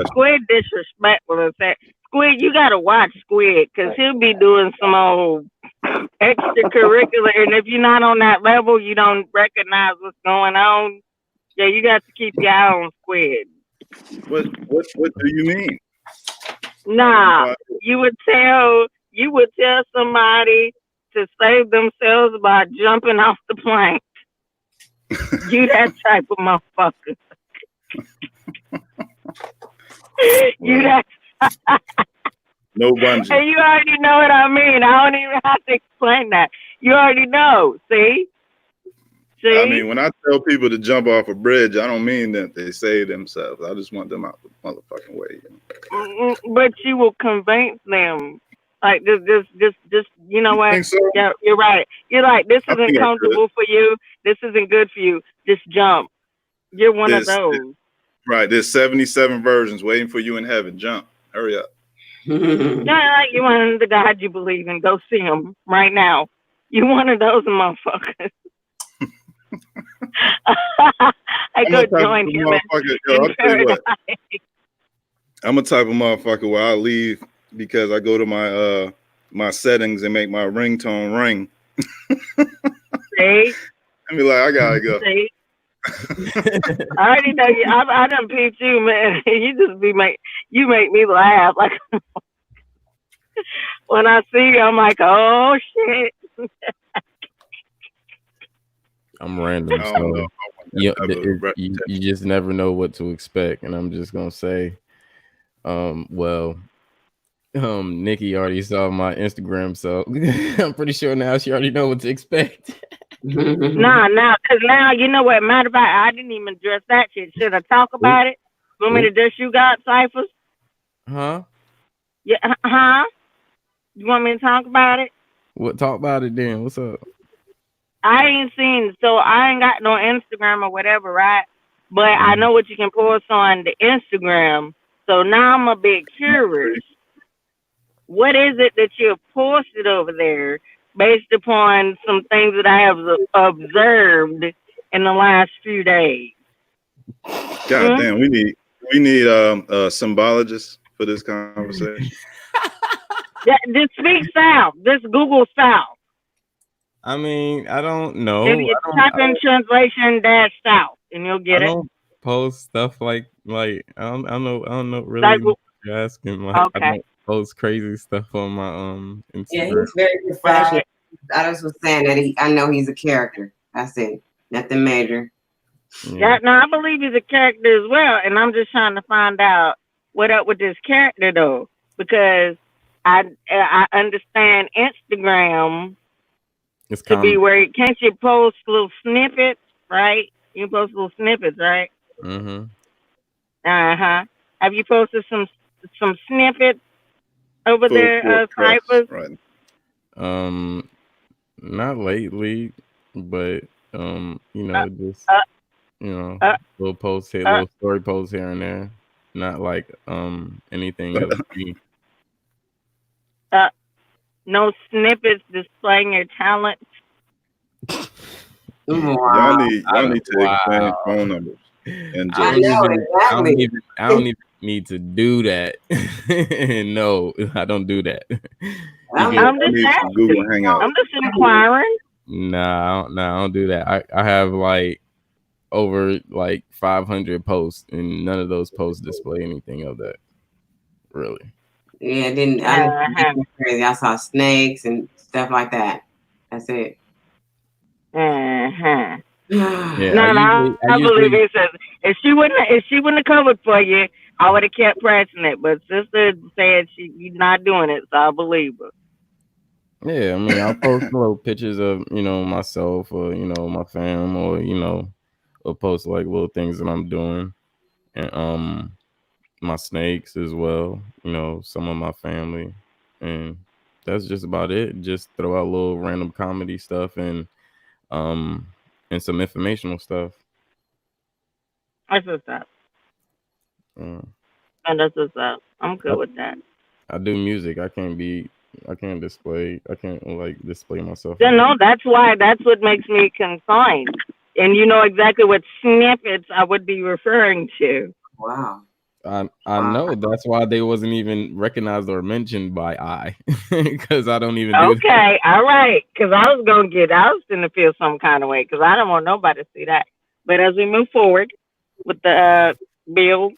Squid disrespectful as that. Squid, you gotta watch Squid because he'll be doing some old extracurricular, and if you're not on that level, you don't recognize what's going on. Yeah, you got to keep your eye on Squid. What do you mean? Nah, you would tell somebody to save themselves by jumping off the plane. You that type of motherfucker. You that. No bungee. And you already know what I mean. I don't even have to explain that. You already know. See? I mean, when I tell people to jump off a bridge, I don't mean that they save themselves. I just want them out the motherfucking way. But you will convince them. Like this. You know what? So? Yeah, you're right. You're like, this isn't comfortable for you. This isn't good for you. Just jump. You're one of those. Right. There's 77 versions waiting for you in heaven. Jump. Hurry up. Yeah, like you one of the God you believe in. Go see him right now. You one of those motherfuckers. I go join him. I'll tell you what. I'm a type of motherfucker where I leave because I go to my my settings and make my ringtone ring. See? I be like, I gotta go. See? I already know you. I done peeped you, man. You make me laugh. Like when I see you, I'm like, oh shit. I'm random, I don't know. so you just never know what to expect, and I'm just gonna say, well, Nikki already saw my Instagram, so I'm pretty sure now she already know what to expect. Nah, cause now you know what. Matter of fact, I didn't even address that shit. Should I talk about it? Want me to address you got ciphers? Huh? Yeah, huh? You want me to talk about it? What? Talk about it then. What's up? I ain't seen, so I ain't got no Instagram or whatever, right? But I know what you can post on the Instagram. So now I'm a bit curious. What is it that you posted over there based upon some things that I have observed in the last few days? God damn, we need a symbologist for this conversation. Yeah, just speak South. Just Google South. I mean, I don't know. If you type in translation dash South, and you'll get I it. don't post stuff like I don't know really Like, what you're asking. Like I okay. don't post crazy stuff on my Yeah, Instagram. he's very professional. I just was saying that I know he's a character. That's it. Nothing major. Yeah, no, I believe he's a character as well, and I'm just trying to find out what up with this character though, because I understand Instagram It's to be where can't you post little snippets, right? You post little snippets, right? Mm-hmm. Have you posted some snippets over Full there, press, Cyphers? right? Not lately, but just little posts here, little story posts here and there. Not like anything else. No snippets displaying your talent. Y'all need to exchange phone numbers. And I don't even need to do that. No, I don't do that. I'm just asking. Google Hangouts. I'm just inquiring. Nah, I don't do that. I have like over like 500 posts, and none of those posts display anything of that. Really. Yeah, I saw snakes and stuff like that. That's it. Yeah, I I usually, believe it says if she wouldn't have covered for you, I would have kept pressing it. But sister said you're not doing it, so I believe her. Yeah, I mean, I'll post little pictures of myself or my fam or or post like little things that I'm doing, and my snakes as well. Some of my family, and that's just about it. Just throw out little random comedy stuff and some informational stuff. That's what's up. And that's what's up. I'm good with that. I do music. I can't display. I can't like display myself. Yeah, no, that's what makes me confined. And you know exactly what snippets I would be referring to. Wow. I know that's why they wasn't even recognized or mentioned by I, because I don't even. Okay, all right. Because I was gonna feel some kind of way because I don't want nobody to see that. But as we move forward with the bill,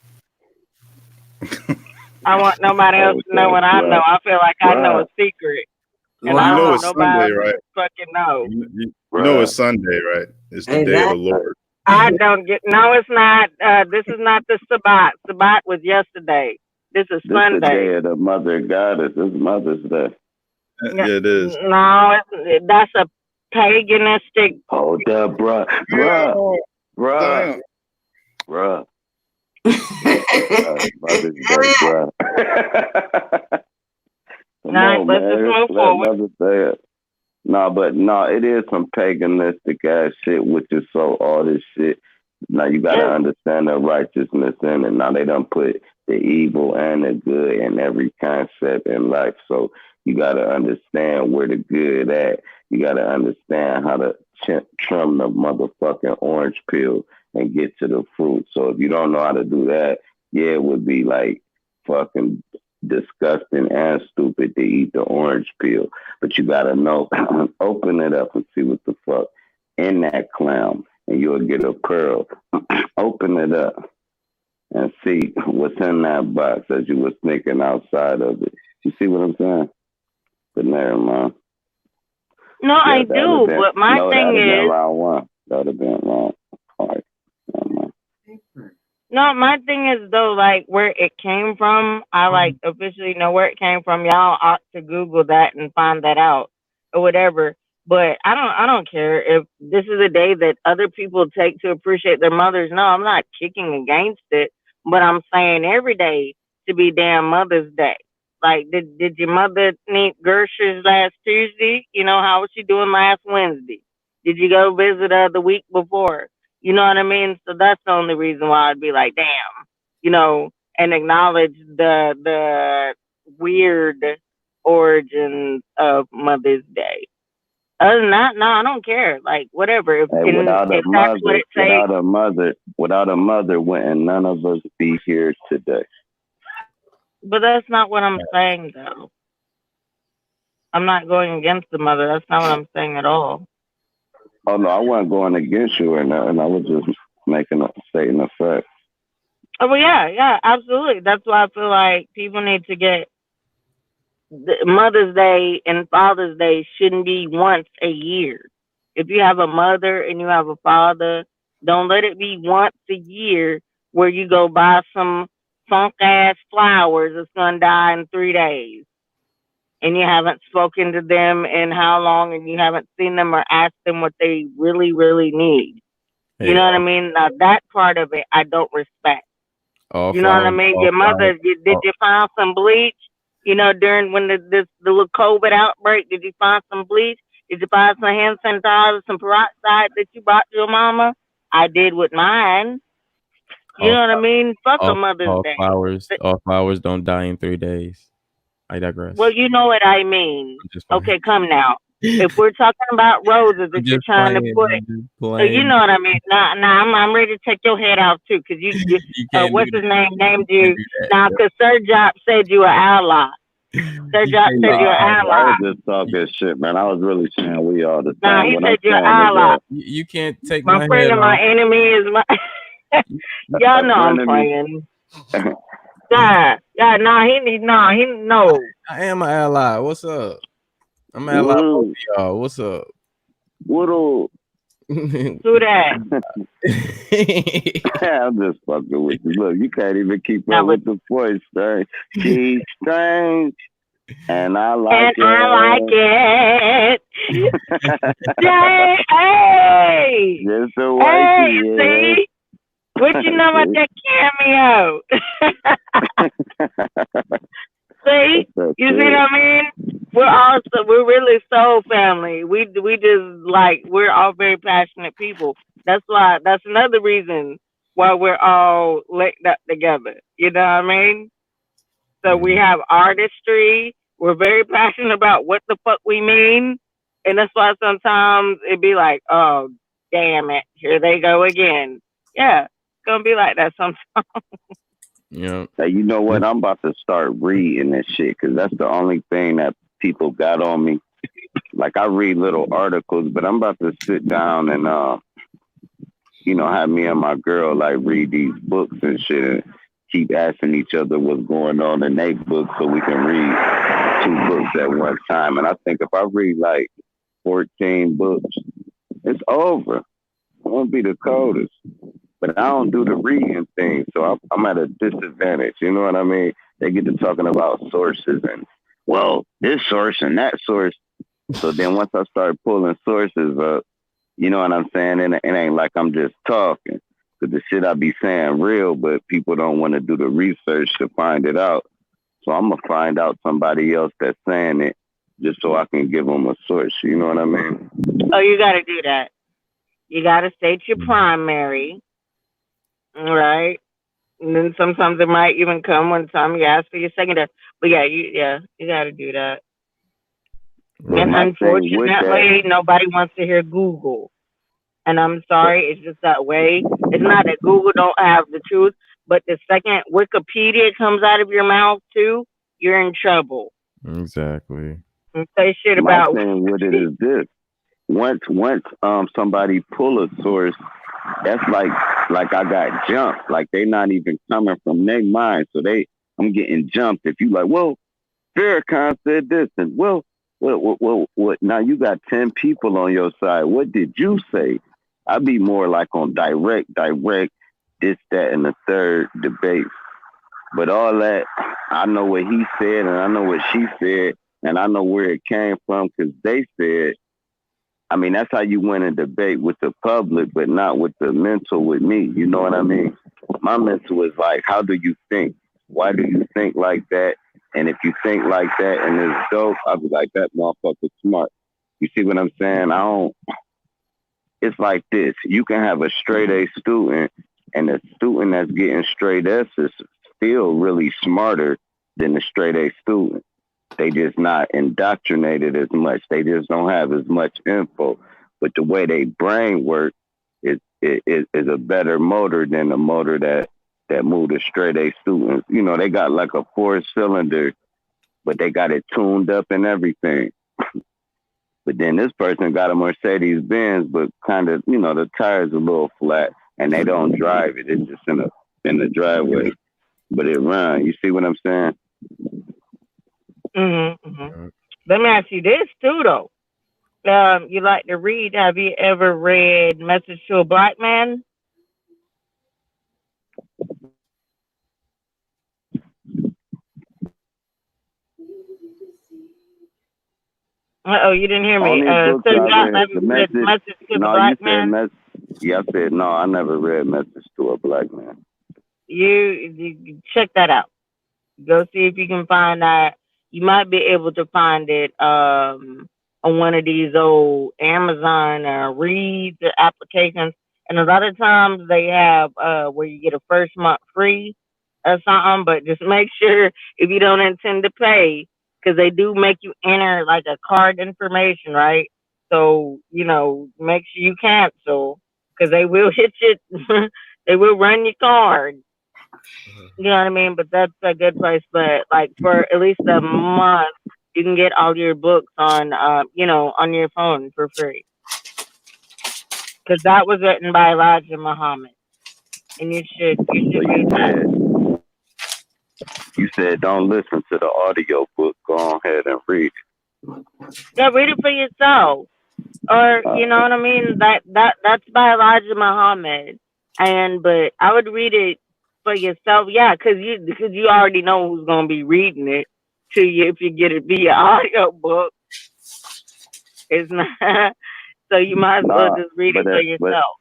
I want nobody else to know what I know. I feel like I know a secret, and I don't want nobody to fucking know. You know it's Sunday, right? It's the day of the Lord. I don't get. No, it's not. This is not the Sabbath. Sabbath was yesterday. This is Sunday. The day of the Mother Goddess. It's Mother's Day. Yeah, it is. No, that's a paganistic. Hold up, bruh. Mother's Day, bruh. Come on, let's just move forward. Mother's Day. No, it is some paganistic ass shit, which is so all this shit. Now you gotta understand the righteousness in it. Now they done put the evil and the good in every concept in life. So you gotta understand where the good at. You gotta understand how to trim the motherfucking orange peel and get to the fruit. So if you don't know how to do that, yeah, it would be like fucking disgusting and stupid to eat the orange peel. But you gotta know, open it up and see what the fuck in that clown, and you'll get a pearl. Open it up and see what's in that box as you were sneaking outside of it. You see what I'm saying? But never mind. No, Yeah, I that would have do, been but my no, that thing would have been is, round one. That would have been round. All right. no, my thing is though, like where it came from. I like officially know where it came from. Y'all ought to Google that and find that out or whatever. But I don't care if this is a day that other people take to appreciate their mothers. No, I'm not kicking against it, but I'm saying every day to be damn Mother's Day. Like, did your mother need groceries last Tuesday? You know, how was she doing last Wednesday? Did you go visit her the week before? You know what I mean? So that's the only reason why I'd be like, damn, you know, and acknowledge the weird origins of Mother's Day. Other than that, no, I don't care. Like whatever. Hey, If that's what it takes, without a mother, wouldn't none of us be here today? but that's not what I'm saying though. I'm not going against the mother. That's not what I'm saying at all. Oh no, I wasn't going against you or nothing. I was just stating a fact. Oh well, yeah, yeah, absolutely. That's why I feel like people need to get Mother's Day and Father's Day shouldn't be once a year. If you have a mother and you have a father, don't let it be once a year where you go buy some funk ass flowers that's gonna die in 3 days and you haven't spoken to them in how long and you haven't seen them or asked them what they really, really need. You Hey, know what I mean? Now that part of it I don't respect. all You know what I flowers, mean? all Your flowers. mother, did All, you find some bleach? You know, during when the little COVID outbreak, did you find some bleach? Did you find some hand sanitizer, some peroxide that you bought your mama? I did with mine. You all, know what I mean? Fuck a all, Mother's Day. all flowers don't die in 3 days. I Well, digress. you know what I mean. I'm just playing. Okay, come now. If we're talking about roses I'm that you're just trying to playing. put, I'm just you playing. know what I mean. Now I'm ready to take your head off too, cause you You can't do what's his that. name named You can't you. do that. Now, cause Sir Job said you were ally. Sir You Job can't said make you're an I ally. was just talking shit, man. I was really saying we all the Now time. he What I'm said you're an saying is ally. that you can't take My my friend head and my off. enemy is my. You, Y'all a know I'm frenemy. playing. Yeah, yeah. He no. I am an ally. What's up? I'm an ally of both Woo, of y'all. What's up? woodle. Do that. I'm just fucking with you. Look, you can't even keep up Now, but with the voice, man. She's strange, and I like and I like it. it. Yay! Hey, Just the way she hey. is. See what you know about that cameo? See, That's you see what it. I mean? We're really soul family. We just like we're all very passionate people. That's another reason why we're all linked up together. You know what I mean? So we Mm, have artistry. We're very passionate about what the fuck we mean, and that's why sometimes it'd be like, oh damn it, here they go again. Yeah, it's gonna be like that sometimes. yeah. Hey, you know what? I'm about to start reading this shit because that's the only thing that people got on me. Like I read little articles, but I'm about to sit down and have me and my girl like read these books and shit and keep asking each other what's going on in their books so we can read two books at one time. And I think if I read like 14 books, it's over. I won't be the coldest. But I don't do the reading thing, so I'm at a disadvantage. You know what I mean? They get to talking about sources and, well, this source and that source. So then once I start pulling sources up, you know what I'm saying? And it ain't like I'm just talking. Because the shit I be saying real, but people don't want to do the research to find it out. So I'm going to find out somebody else that's saying it just so I can give them a source. You know what I mean? Oh, you got to do that. You got to state your primary, right? And then sometimes it might even come one time you ask for your secondary. But you got to do that. But And Right. my thing with that, unfortunately, nobody wants to hear Google. And I'm sorry, it's just that way. It's not that Google don't have the truth, but the second Wikipedia comes out of your mouth too, you're in trouble. Exactly. And say shit my about thing with it is this. Once somebody pull a source, that's like I got jumped. Like they not even coming from their mind. So I'm getting jumped. If you like, well, Farrakhan said this and well, What? Now you got 10 people on your side. What did you say? I'd be more like on direct, this, that, and the third debate. But all that, I know what he said, and I know what she said, and I know where it came from because they said. I mean, that's how you win a debate with the public, but not with the mental with me. You know what I mean? My mental is like, how do you think? Why do you think like that? And if you think like that and it's dope, I'll be like, that motherfucker's smart. You see what I'm saying? I don't, it's like this. You can have a straight A student, and the student that's getting straight S is still really smarter than the straight A student. They just not indoctrinated as much. They just don't have as much info. But the way they brain work is a better motor than the motor that move the straight A students. You know, they got like a 4-cylinder, but they got it tuned up and everything. But then this person got a Mercedes Benz, but kind of, you know, the tires a little flat, and they don't drive it. It's just in the driveway, but it runs. You see what I'm saying? Let me ask you this too, though. You like to read? Have you ever read "Message to a Black Man"? Oh, you didn't hear me. Only books So I you got read, the message. Message to the No, you Black said Man? Yeah, I said no. I never read Message to a Black Man. You check that out. Go see if you can find that. You might be able to find it on one of these old Amazon Read applications. And a lot of times they have where you get a first month free or something. But just make sure if you don't intend to pay, because they do make you enter like a card information, right? So make sure you cancel because they will hit you. They will run your card. You know what I mean? But that's a good place. But like for at least a month, you can get all your books on, on your phone for free. Because that was written by Elijah Muhammad, and you should So read that. you said don't listen to the audio book. Go ahead and read Yeah, read it for yourself. Or it. you know what I mean? That's by Elijah Muhammad. But I would read it for yourself, yeah, because you already know who's gonna be reading it to you if you get it via audio book. It's not so you might as well Nah, just read it but for uh, but yourself.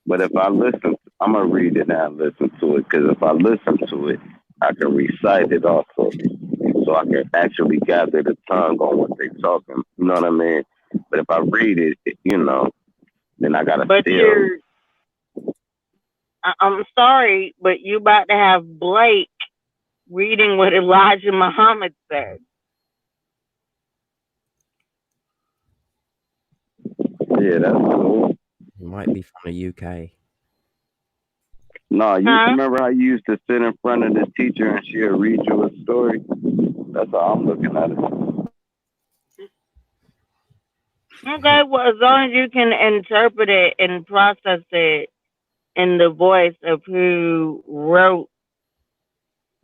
but if I listen, I'm gonna read it and listen to it. Because if I listen to it, I can recite it also, so I can actually gather the tongue on what they're talking. You know what I mean? But if I read it, then I gotta But still. I'm sorry, but you about to have Blake reading what Elijah Muhammad said. Yeah, that's cool. He might be from the UK. No, you Huh? remember how you used to sit in front of the teacher and she'll read you a story? That's how I'm looking at it. Okay, well, as long as you can interpret it and process it in the voice of who wrote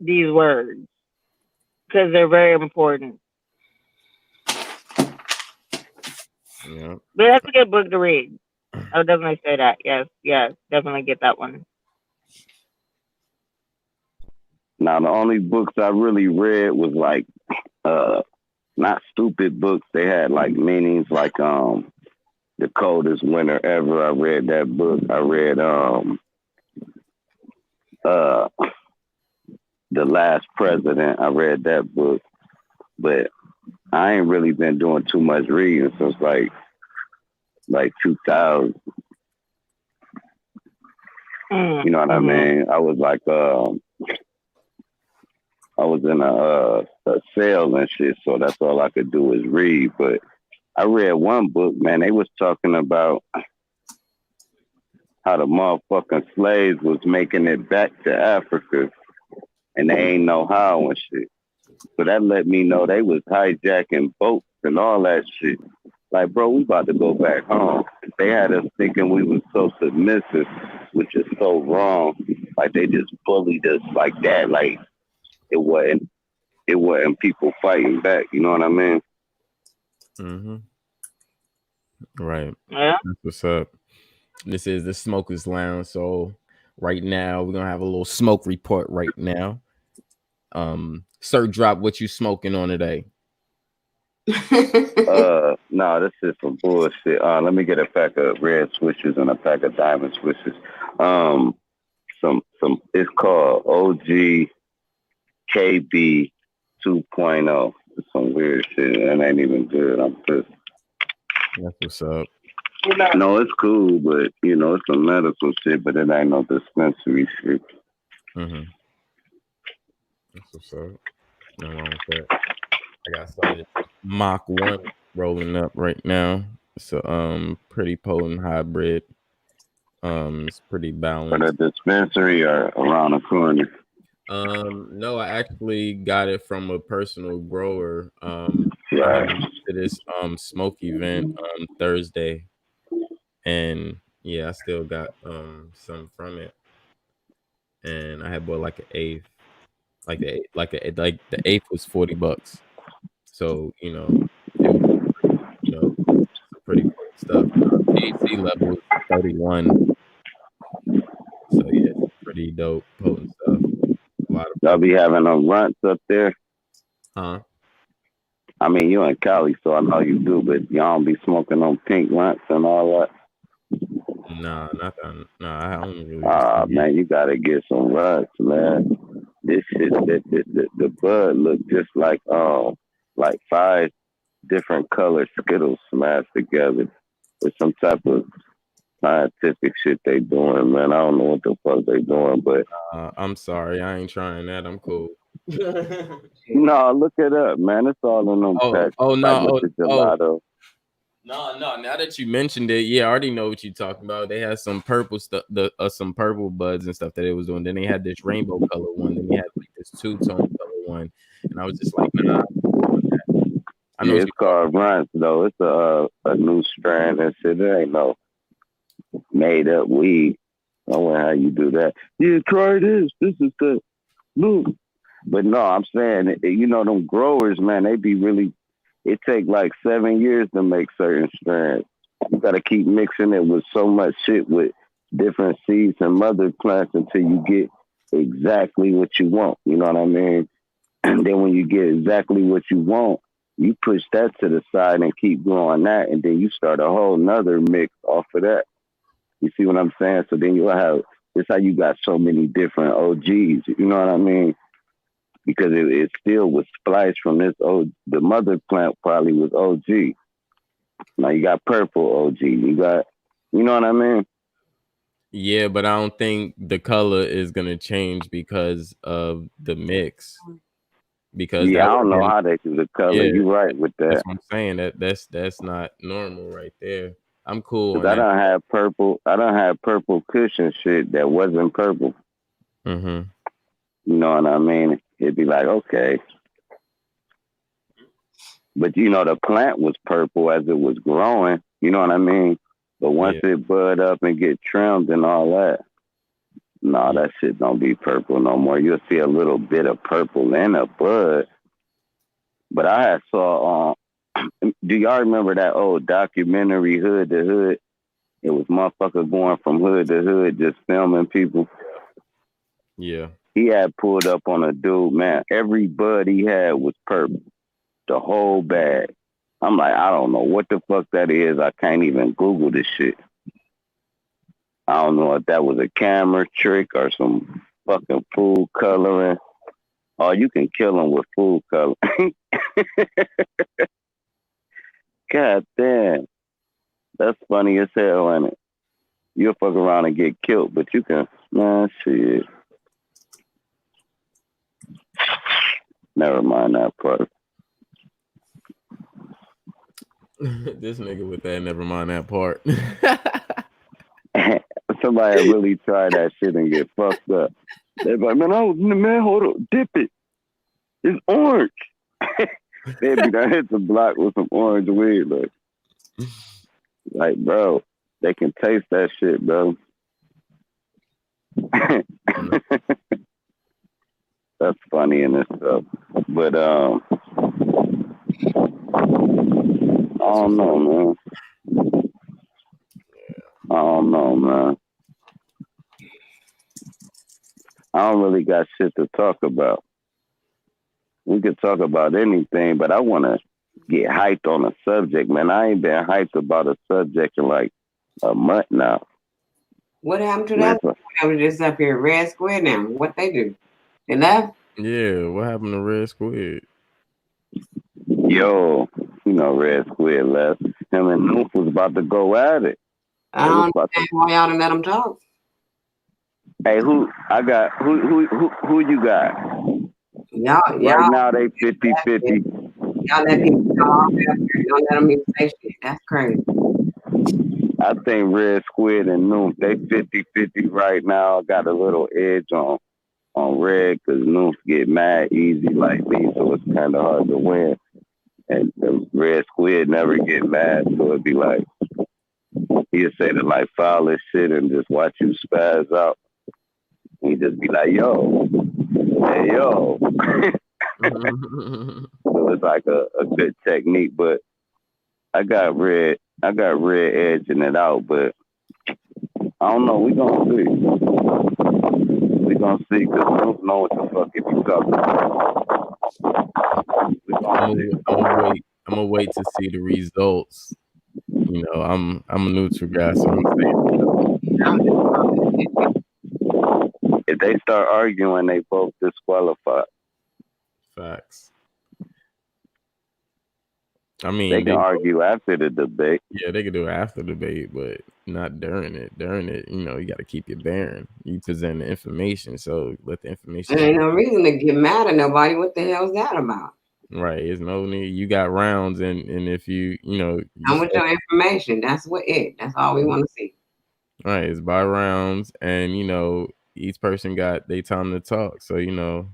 these words, because they're very important. Yeah. But that's a good book to read. I would definitely say that. Yes, definitely get that one. Now, the only books I really read was like, not stupid books. They had like meanings like, The Coldest Winter Ever. I read that book. I read, uh, The Last President. I read that book. But I ain't really been doing too much reading since like 2000. You know what I Mm-hmm. mean? I was like, I was in a sale and shit, so that's all I could do is read. But I read one book, man. They was talking about how the motherfucking slaves was making it back to Africa, and they ain't know how and shit. So that let me know they was hijacking boats and all that shit. Like, bro, we about to go back home. They had us thinking we was so submissive, which is so wrong. Like they just bullied us like that. Like it wasn't people fighting back. You know what I mean? Mm-hmm. Right. Yeah. That's what's up. This is the Smokers Lounge. So right now we're gonna have a little smoke report right now. Sir, drop what you smoking on today. No, this is some bullshit. Let me get a pack of red swishers and a pack of diamond swishers. Some. It's called OG KB 2.0. It's some weird shit. It ain't even good. I'm pissed. That's what's up. No, it's cool, but it's some medical shit, but it ain't no dispensary shit. Mm-hmm. That's what's up. No wrong with that. I got started Mach 1 rolling up right now. It's a pretty potent hybrid. It's pretty For the balanced. dispensary or around the corner. No, I actually got it from a personal grower. I had Right. went to this smoke event Thursday, and yeah, I still got some from it. And I had bought like an eighth, like the eighth was $40. So it was some pretty potent stuff. THC level is 31. So yeah, it's pretty dope, potent stuff. A lot of Y'all purpose. be having them runts up there. Huh? I mean, you in Cali, so I know you do, but y'all don't be smoking on pink runts and all that. Nah, not that. Nah, I don't really be smoking. Man, you gotta get some runts, man. This shit, the bud look just like five different colored Skittles smashed together with some type of scientific shit they doing, man. I don't know what the fuck they doing, but I'm sorry, I ain't trying that. I'm cool. no, look it up, man. It's all in them packs, like with the gelato. No. Now that you mentioned it, yeah, I already know what you're talking about. They had some purple stuff, some purple buds and stuff that they was doing. Then they had this rainbow color one. Then they had like this two-tone color one, and I was just like, nah, I know Yeah, what it's you're talking called Runs though. It's a new strand and shit. It ain't no made up weed. I don't know how you do that. Yeah, try this. This is the look. But no, I'm saying, them growers, man, they be really. It take like 7 years to make certain strands. You got to keep mixing it with so much shit with different seeds and mother plants until you get exactly what you want. You know what I mean? And then when you get exactly what you want, you push that to the side and keep growing that, and then you start a whole nother mix off of that. You see what I'm saying? So then you'll have. It's how you got so many different OGs. You know what I mean? Because it still was spliced from this the mother plant probably was OG. Now you got purple OG. You got, you know what I mean? Yeah, but I don't think the color is gonna change because of the mix. Because Yeah, that I would don't have know been, how they do the color. yeah, You right with that's that. what I'm saying. That's not normal right there. I'm cool Cause on I that. don't have purple. I don't have purple cushion shit that wasn't purple. Mm-hmm. You know what I mean? It'd be like, okay. But the plant was purple as it was growing. You know what I mean? But once Yeah. it bud up and get trimmed and all that, no, Yeah. that shit don't be purple no more. You'll see a little bit of purple in a bud. But I had saw do y'all remember that old documentary Hood to Hood? It was motherfucker going from hood to hood just filming people. Yeah. He had pulled up on a dude, man. Every bud he had was purple. The whole bag. I'm like, I don't know what the fuck that is. I can't even Google this shit. I don't know if that was a camera trick or some fucking food coloring. Oh, you can kill them with food color. God damn. That's funny as hell, ain't it? You'll fuck around and get killed, but you can, man, shit. Never mind that part. This nigga with that, never mind that part. Somebody really try that shit and get fucked up. They're like, man, hold on, dip it. It's orange. They be done hit the block with some orange weed, like, bro, they can taste that shit, bro. That's funny in itself. But don't know, man. I don't know, man. I don't really got shit to talk about. We could talk about anything, but I want to get hyped on a subject, man. I ain't been hyped about a subject in like a month now. What happened to that? I was just up here, Red Squid now. What they do? They left? Yeah, what happened to Red Squid? Yo, you know Red Squid left. Him and Noof was about to go at it. I don't understand why y'all didn't let them talk. Hey, who you got? Y'all right now they 50-50. Y'all let people come off there. Don't let them even say shit. That's crazy. I think Red Squid and Noof, they 50-50 right now. Got a little edge on Red because Noof get mad easy like me, so it's kind of hard to win. And the Red Squid never get mad, so it'd be like, he'll say the like foulest shit and just watch you spaz out. He'd just be like, yo, hey, yo. So it's like a good technique, but I got Red edging it out, but I don't know. We gonna see. We gonna see because I don't know what the fuck if you talking about. I'm gonna wait to see the results. You know, I'm a neutral guy, so I'm saying. If they start arguing, they both disqualified. Facts. I mean, they can argue after the debate. Yeah, they can do it after the debate, but not during it. During it, you know, you got to keep your bearing. You present the information, so let the information. There ain't no reason to get mad at nobody. What the hell is that about? Right, there's no need. You got rounds, and if you know, I'm with your information. That's That's all we want to see. Right, it's by rounds, and you know, each person got their time to talk. So you know,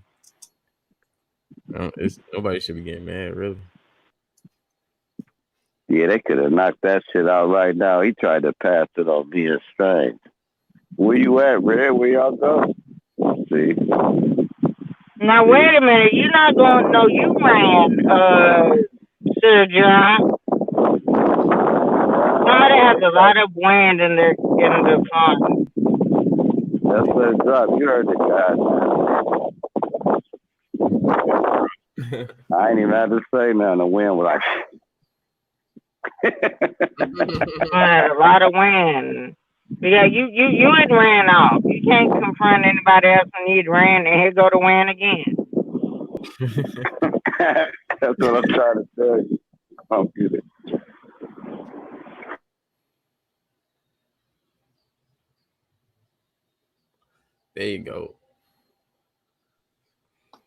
it's nobody should be getting mad, really. Yeah, they could have knocked that shit out right now. He tried to pass it on being strange. Where you at, Red? Where y'all go? See. Now wait a minute. You're not going. No, you ran, Sir John. Somebody has a lot of wind in the phone. That's what it dropped. You heard the guy. I ain't even had to say nothing. The wind was like. A lot of wind. Yeah, you had ran off. You can't confront anybody else and you'd ran, and here go the wind again. That's what I'm trying to tell you. I'm good. There you go.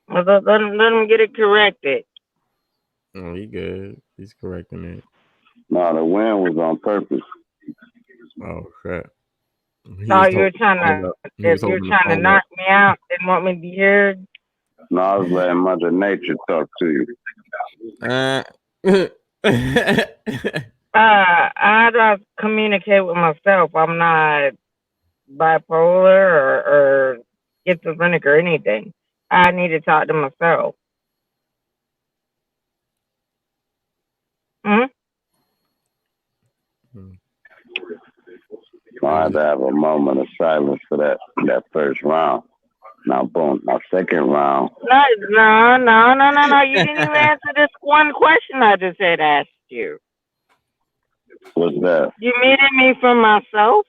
Well, let him get it corrected. Oh, he good. He's correcting it. No, the wind was on purpose. Oh crap! So you're trying to knock me out and want me to be heard? No, I was letting Mother Nature talk to you. I don't communicate with myself. I'm not bipolar or schizophrenic or anything. I need to talk to myself. I had to have a moment of silence for that first round. Now, boom, now second round. No. You didn't even answer this one question I just had asked you. What's that? You muted me from myself?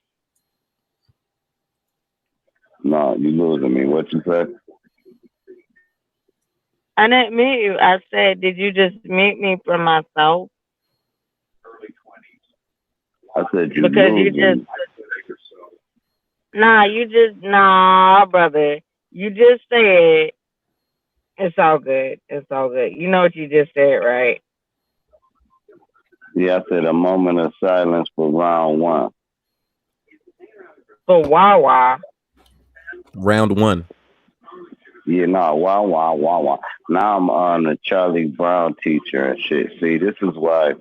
No, you losing me. What you said? I didn't mute you. I said, did you just mute me from myself? I said you because losing. You just brother. You just said it's all good. It's all good. You know what you just said, right? Yeah, I said a moment of silence for round one. For Wawa. Round one. Yeah, no, wow. Now I'm on the Charlie Brown teacher and shit. See, this is why.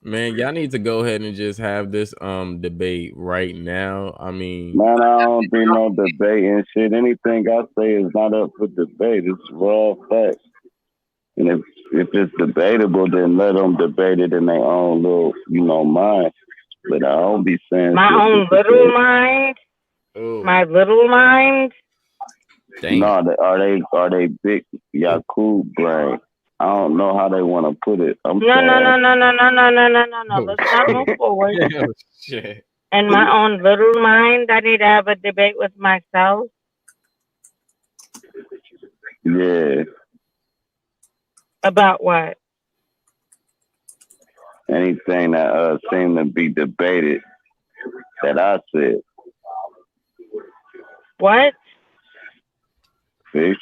Man, y'all need to go ahead and just have this debate right now. I mean, Man, I don't do no debate and shit. Anything I say is not up for debate. It's raw facts. And if it's debatable, then let them debate it in their own little, mind. But I don't be saying My shit own just little because. mind. oh My little mind. damn. No, are they big Yakub brain? I don't know how they want to put it. I'm No, no, saying, no, no, no, no, no, no, no, no, no. Oh Let's not shit. move forward. Oh shit. In my own little mind, I need to have a debate with myself yeah, about what? anything that seem to be debated that I said. What? See?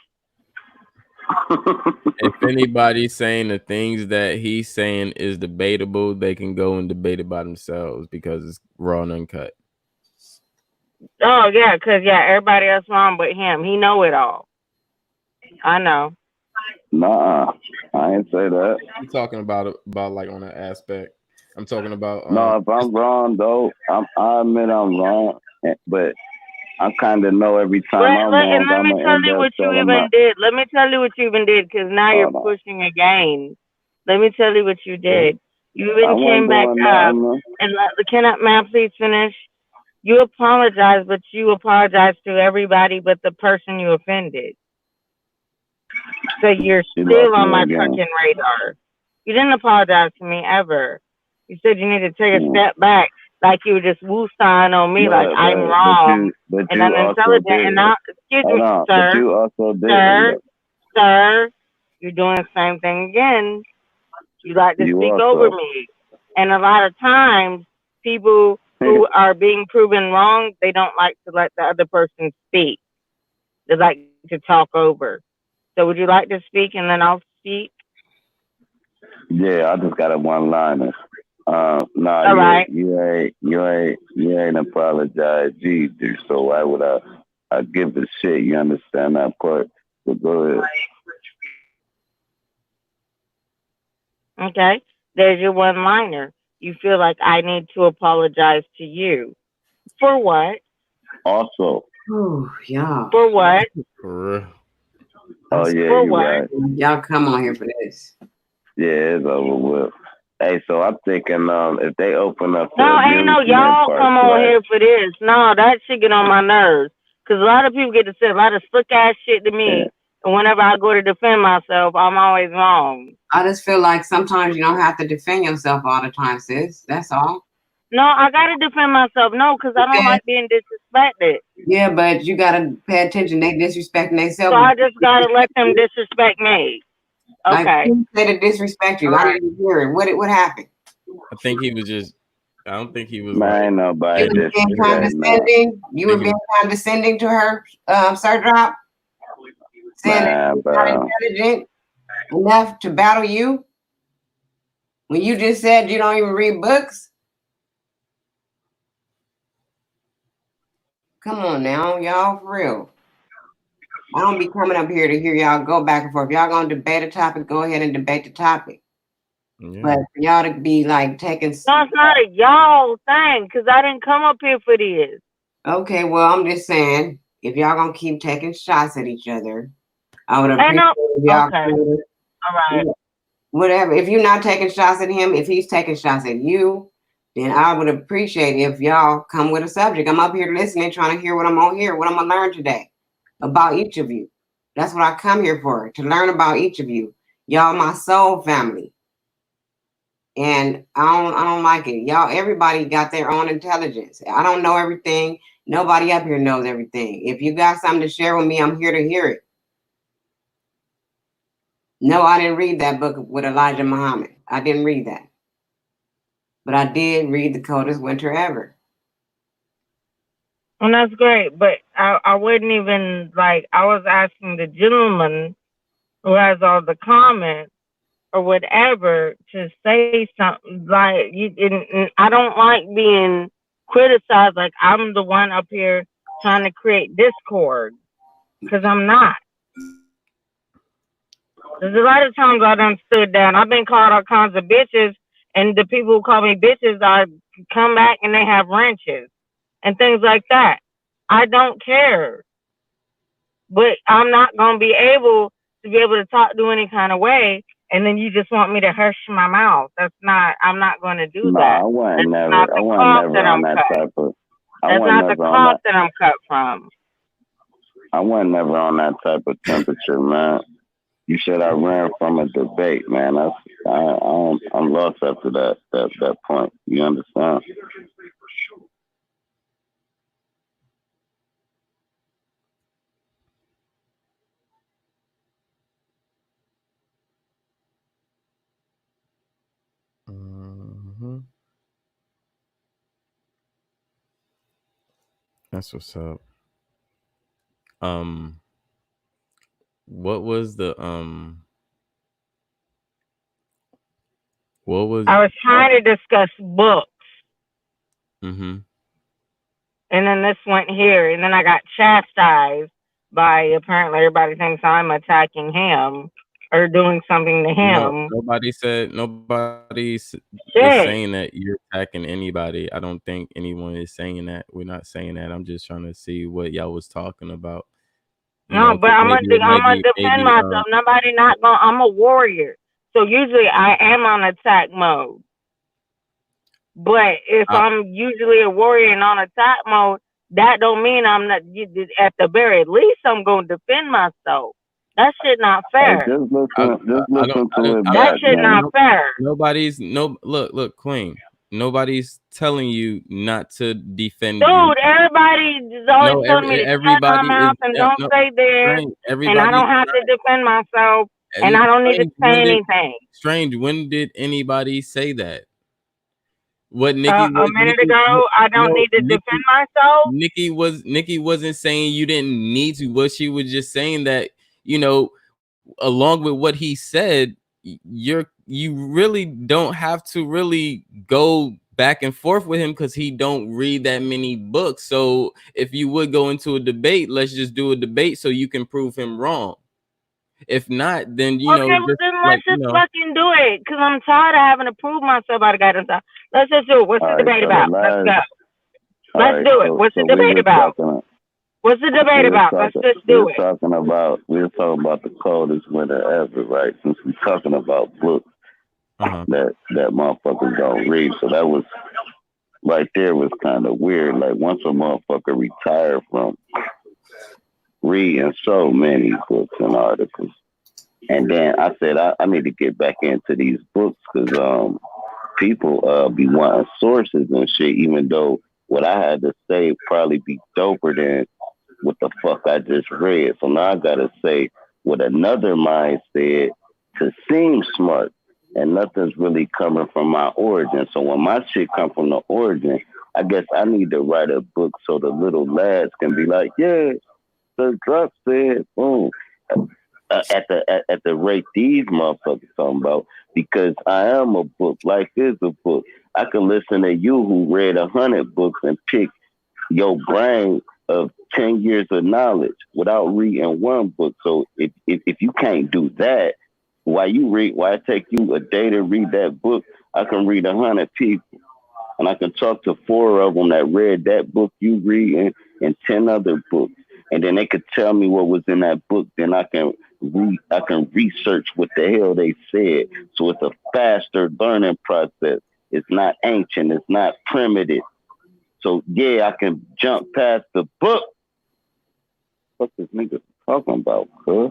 If anybody's saying the things that he's saying is debatable, they can go and debate it by themselves because it's raw and uncut. Oh yeah, 'cause yeah, everybody else wrong but him. He know it all. I know. Nah, I ain't say that. I'm talking about like on an aspect. I'm talking about No, if I'm wrong though, I admit I'm wrong, but I kind of know every time I'm And wrong, let I'm me gonna tell end you up what you telling my. even did. Let me tell you what you even did, 'cause now you're Hold on. pushing a game. Let me tell you what you did. You I even wasn't came back doing up nothing. and can I, ma'am, please finish? You apologize, but you apologize to everybody but the person you offended. So you're She still lost on me my again. fucking radar. You didn't apologize to me ever. You said you need to take a Mm. step back, like you were just woo-sign on me, like But I'm but but wrong you but and you also unintelligent. And did. now, excuse Hold me, on. But sir, you also didn't sir, though. sir, you're doing the same thing again. You like to You speak over also. me. And a lot of times, people who are being proven wrong, they don't like to let the other person speak. They like to talk over. So would you like to speak and then I'll speak? Yeah, I just got a one liner. Nah, All you right. you ain't you ain't you ain't apologized either. So why would I give a shit? You understand that part? So go ahead. Okay. There's your one liner. You feel like I need to apologize to you. For what? Also, Ooh, y'all. For what? For real. oh I'm yeah, For you what? right. Y'all come on here for this. Yeah, it's over with. Hey, so I'm thinking if they open up the No, ain't no amusement y'all parks, come on right? here for this. No, that shit get on my nerves. Because a lot of people get to say a lot of slick ass shit to Yeah. me. And whenever I go to defend myself, I'm always wrong. I just feel like sometimes you don't have to defend yourself all the time, sis. That's all. No, I got to defend myself. No, because I don't Okay. like being disrespected. Yeah, but you gotta pay attention. They disrespecting So themselves. I just got to let them disrespect me. Like Okay. who said to disrespect All you? I right. didn't hear it. What happened? I think he was just. I don't think he was Man, like ain't You nobody was being disrespect now. condescending. You I were think he being was, condescending to her, Sir Drop, saying that Man, she's not bro. intelligent enough to battle you when you just said you don't even read books. Come on now, y'all, for real. I don't be coming up here to hear y'all go back and forth. Y'all gonna debate a topic, go ahead and debate the topic. yeah. But for y'all to be like taking, No, it's not a y'all thing because I didn't come up here for this. okay, well, I'm just saying, if y'all gonna keep taking shots at each other, I would And appreciate no, if y'all okay. could, All right. whatever. If you're not taking shots at him, if he's taking shots at you, then I would appreciate if y'all come with a subject. I'm up here listening, trying to hear what I'm gonna hear, what I'm gonna learn today about each of you. That's what I come here for, to learn about each of you. Y'all my soul family. And I don't like it. Y'all, everybody got their own intelligence. I don't know everything. Nobody up here knows everything. If you got something to share with me, I'm here to hear it. No, I didn't read that book with Elijah Muhammad. I didn't read that. But I did read The Coldest Winter Ever. And that's great. But I wouldn't even like, I was asking the gentleman who has all the comments or whatever to say something like, and I don't like being criticized like I'm the one up here trying to create discord because I'm not. There's a lot of times I done stood down. I've been called all kinds of bitches And the people who call me bitches are come back and they have wrenches and things like that. I don't care. But I'm not gonna be able to talk to any kind of way, and then you just want me to hush my mouth. That's not. I'm not going to do No, that. I wasn't That's never. not I the wasn't cloth never that on I'm that cut. type of. I That's wasn't not the never on cloth that. that I'm cut from. I wasn't never on that type of temperature, man. You said I ran from a debate, man. I'm lost after that point. You understand? Mm-hmm. That's what's up. Um, what was the what was I was trying to discuss books, mm-hmm. and then this went here, and then I got chastised by apparently everybody thinks I'm attacking him or doing something to No, him. nobody's is Shit. saying that you're attacking anybody. I don't think anyone is saying that. We're not saying that. I'm just trying to see what y'all was talking about. You No, know, but because maybe it I'm might gonna be defend myself. Nobody not gonna. I'm a warrior, so usually I am on attack mode. But if I, I'm usually a warrior and on attack mode, that don't mean I'm not. At the very least, I'm gonna defend myself. That shit not Hey, fair. just I don't listen I to don't it I don't That back, shit not man. no, fair. nobody's no look Queen. Nobody's telling you not to defend your. Dude, everybody is always No, telling me to shut my everybody is mouth and don't no say this, strange. and I Everybody is don't have to defend myself, and I don't need to strange. say anything. When did anybody say that? What Nikki A what minute ago, I don't no need to defend myself. Nikki wasn't saying you didn't need to, but she was just saying that, you know, along with what he said, you really don't have to really go back and forth with him because he don't read that many books. So if you would go into a debate, let's just do a debate so you can prove him wrong. If not, then Okay, well just then like let's just fucking do it. Cause I'm tired of having to prove myself by the goddamn time. Let's just do it. What's All the right, debate so the about? Let's last. go. All Let's right, do it. What's the we debate was about? talking. What's the debate about? Let's just We do were it. talking about the coldest winter ever, right? Since we're talking about books that motherfuckers don't read, so that was right there was kind of weird. Like once a motherfucker retired from reading so many books and articles, and then I said I need to get back into these books because people be wanting sources and shit, even though what I had to say probably be doper than what the fuck I just read. So now I gotta say what another mind said to seem smart. And nothing's really coming from my origin. So when my shit come from the origin, I guess I need to write a book so the little lads can be like, yeah, the drug said, boom. At the rate these motherfuckers talking about, because I am a book. Life is a book. I can listen to you who read 100 books and pick your brain of 10 years of knowledge without reading one book. So if you can't do that, why it take you a day to read that book, I can read 100 people and I can talk to 4 of them that read that book you read and 10 other books. And then they could tell me what was in that book. Then I can research what the hell they said. So it's a faster learning process. It's not ancient. It's not primitive. So yeah, I can jump past the book. What this nigga talking about, cuz?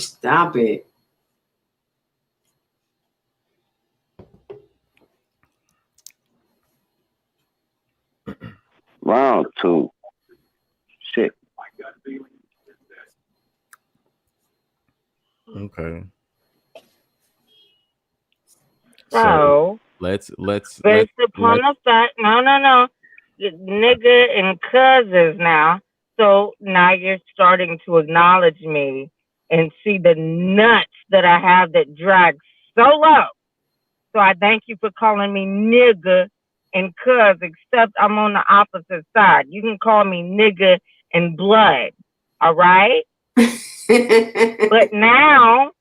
Stop it. Round 2. Shit. okay. So Let's based upon the fact, no, nigga and cousins now. So now you're starting to acknowledge me and see the nuts that I have that drag so low. So I thank you for calling me nigga and cuz, except I'm on the opposite side. You can call me nigga and blood. All right? But now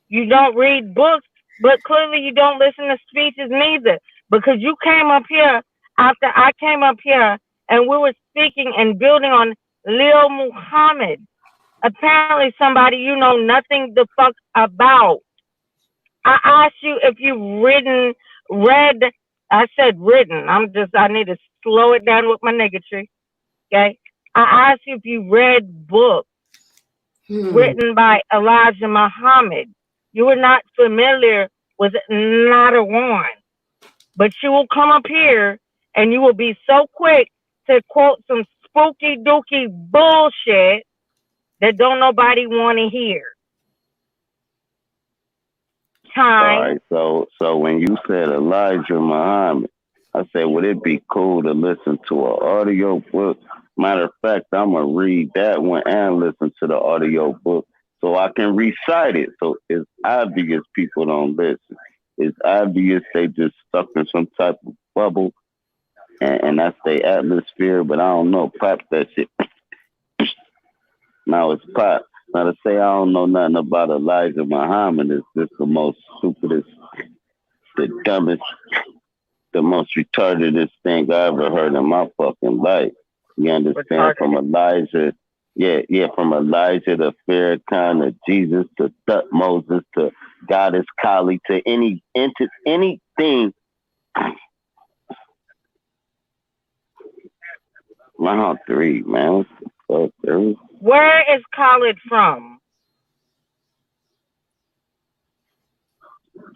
you don't read books But clearly you don't listen to speeches neither. Because you came up here after I came up here and we were speaking and building on Lil Muhammad. Apparently somebody you know nothing the fuck about. I asked you if you've read, I said written. I need to slow it down with my negatory. Okay? I asked you if you read books written by Elijah Muhammad. You were not familiar with not a one. But you will come up here and you will be so quick to quote some spooky dooky bullshit that don't nobody want to hear. All Time. right, so when you said Elijah Muhammad, I said, would it be cool to listen to an audio book? Matter of fact, I'm gonna read that one and listen to the audio book so I can recite it. So it's obvious people don't listen. It's obvious they just stuck in some type of bubble, and that's their atmosphere. But I don't know, pop that shit. Now it's pop. Now to say I don't know nothing about Elijah Muhammad is just the most stupidest, the dumbest, the most retardedest thing I ever heard in my fucking life. You understand? From Elijah, yeah, from Elijah to Farrakhan to Jesus to Moses to Goddess Kali to anything. Round three, man. What's the fuck, dude? Where is Khalid from?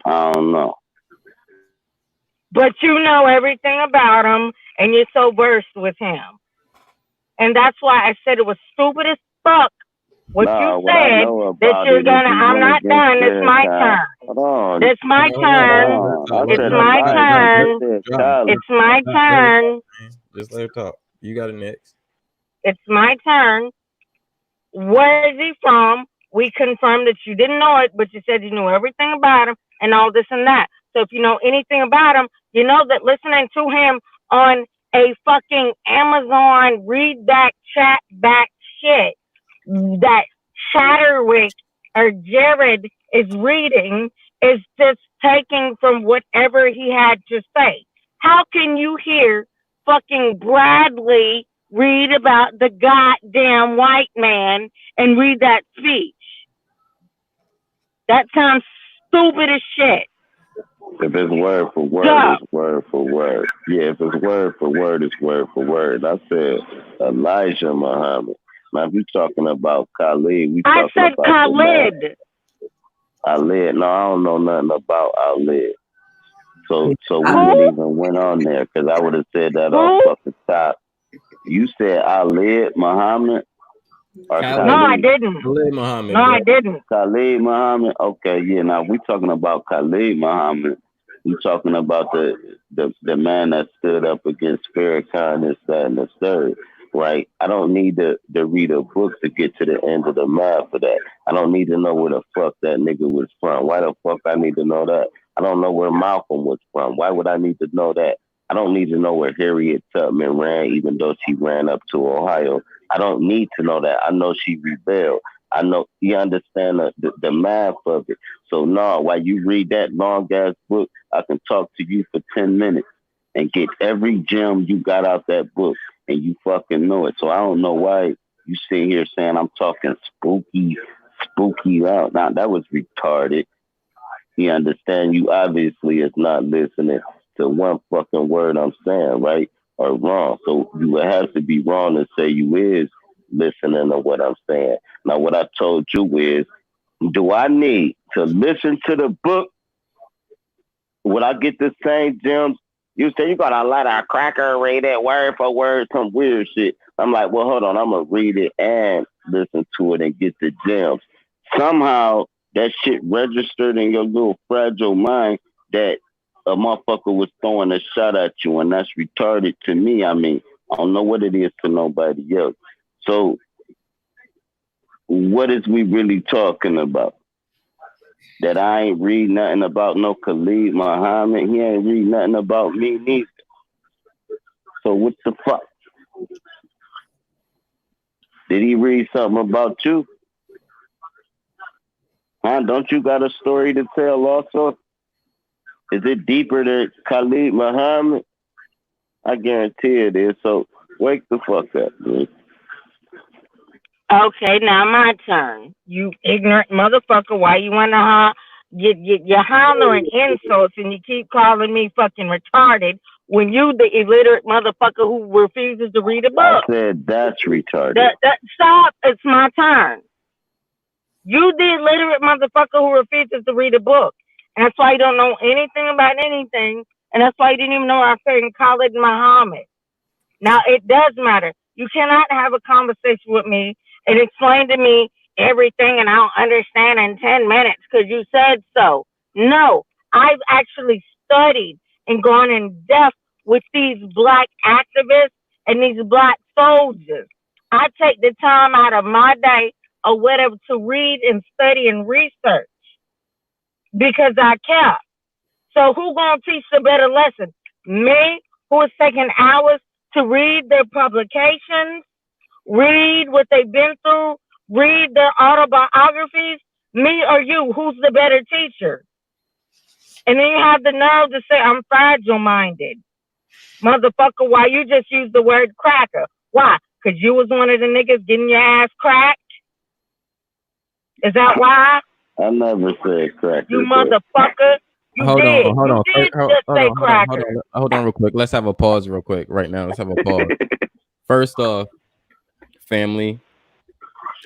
I don't know. But you know everything about him and you're so versed with him. And that's why I said it was stupid as fuck what you What I said know that about you're it is gonna. he I'm went not against done. It's my Farrakhan. turn. Hold on. It's my turn. I It's said my Elijah. turn. You said Kali. It's my turn. Just let her talk. You got it next. It's my turn. Where is he from? We confirmed that you didn't know it, but you said you knew everything about him and all this and that. So if you know anything about him, you know that listening to him on a fucking Amazon read back, chat back shit that Shatterwick or Yerrrd is reading is just taking from whatever he had to say. How can you hear fucking Bradley read about the goddamn white man and read that speech? That sounds stupid as shit. If it's word for word, Go. it's word for word. Yeah, if it's word for word, it's word for word. I said Elijah Muhammad. Now, if you're talking about Khalid, we I talking said about Khalid. Khalid. No, I don't know nothing about Khalid. So we Who? wouldn't even went on there because I would have said that off Who? fucking top. You said Khalid Muhammad or Khalid. No, I Khalid? didn't. Khalid Muhammad, No, bro. I didn't. Khalid Muhammad. Okay, yeah. Now we talking about Khalid Muhammad. We talking about the man that stood up against Farrakhan, this, that, and the third. Right? I don't need to read a book to get to the end of the math for that. I don't need to know where the fuck that nigga was from. Why the fuck I need to know that? I don't know where Malcolm was from. Why would I need to know that? I don't need to know where Harriet Tubman ran, even though she ran up to Ohio. I don't need to know that. I know she rebelled. I know you understand the math of it. So no, while you read that long ass book, I can talk to you for 10 minutes and get every gem you got out that book, and you fucking know it. So I don't know why you sit here saying I'm talking spooky out. Now that was retarded. You understand? You obviously is not listening to one fucking word I'm saying, right or wrong. So you would have to be wrong to say you is listening to what I'm saying. Now, what I told you is, do I need to listen to the book? Would I get the same gems? You say you gotta let a cracker read it word for word, some weird shit. I'm like, well, hold on, I'm gonna read it and listen to it and get the gems. Somehow that shit registered in your little fragile mind that a motherfucker was throwing a shot at you, and that's retarded to me. I mean, I don't know what it is to nobody else. So, what is we really talking about? That I ain't read nothing about no Khalid Muhammad. He ain't read nothing about me neither. So what the fuck? Did he read something about you? Huh? Don't you got a story to tell also? Is it deeper than Khalid Muhammad? I guarantee it is. So wake the fuck up, dude. Okay, now my turn. You ignorant motherfucker. Why you wanna you're hollering insults and you keep calling me fucking retarded when you the illiterate motherfucker who refuses to read a I book. said that's retarded. Stop. It's my turn. You the illiterate motherfucker who refuses to read a book. And that's why you don't know anything about anything. And that's why you didn't even know I fucking Khalid Muhammad. Now, it does matter. You cannot have a conversation with me and explain to me everything and I'll understand in 10 minutes because you said so. No, I've actually studied and gone in depth with these black activists and these black soldiers. I take the time out of my day or whatever to read and study and research because I care. So who gonna teach the better lesson? Me, who is taking hours to read their publications, read what they've been through, read their autobiographies, me or you, who's the better teacher? And then you have the nerve to say I'm fragile minded. Motherfucker, why you just use the word cracker? Why? Because you was one of the niggas getting your ass cracked? Is that why? I never said cracker. You motherfucker. You Hold did. on, hold you on. did just say cracker. Hold on real quick. Let's have a pause real quick right now. Let's have a pause. First off, family,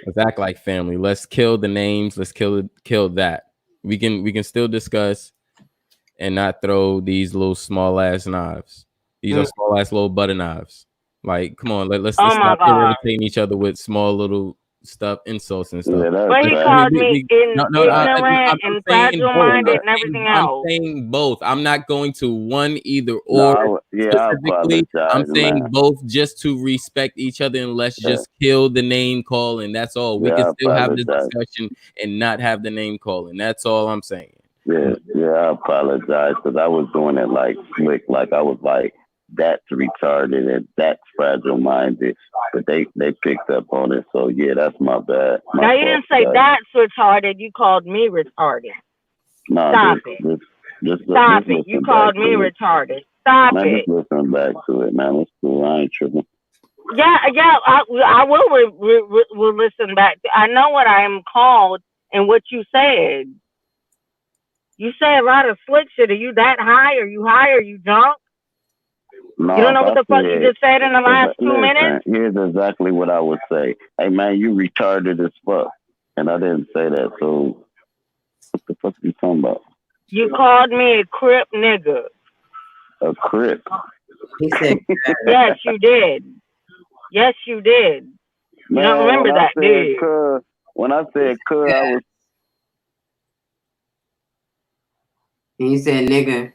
let's act like family. Let's kill the names. Let's kill that. We can still discuss and not throw these little small ass knives. These are small ass little butter knives. Like, come on, let's stop irritating each other with small little stuff, insults and stuff. Yeah, but he called me ignorant and fragile-minded and everything else. I'm saying both. I'm not going to one either or. Specifically, I'm saying both just to respect each other and let's just kill the name calling. That's all. We can still have this discussion and not have the name calling. That's all I'm saying. Yeah, I apologize because I was doing it like slick, like I was like, that's retarded and that's fragile minded, but they picked up on it. So yeah, that's my bad. Now you didn't say that's retarded. You called me retarded. Stop it. Stop it. You called me retarded. Stop it. Just listen back to it, man. It's cool. I ain't tripping. Yeah. I will listen back. I know what I am called and what you said. You say a lot of slick shit. Are you that high? Are you high? Are you drunk? No, you don't know what the fuck you just said in the last 2 minutes? Here's exactly what I would say. Hey, man, you retarded as fuck. And I didn't say that. So what the fuck are you talking about? You called me a crip nigga. A crip? He said, yes, you did. Yes, you did. You man, don't remember that, do you? When I said cuz, I was... He said nigga.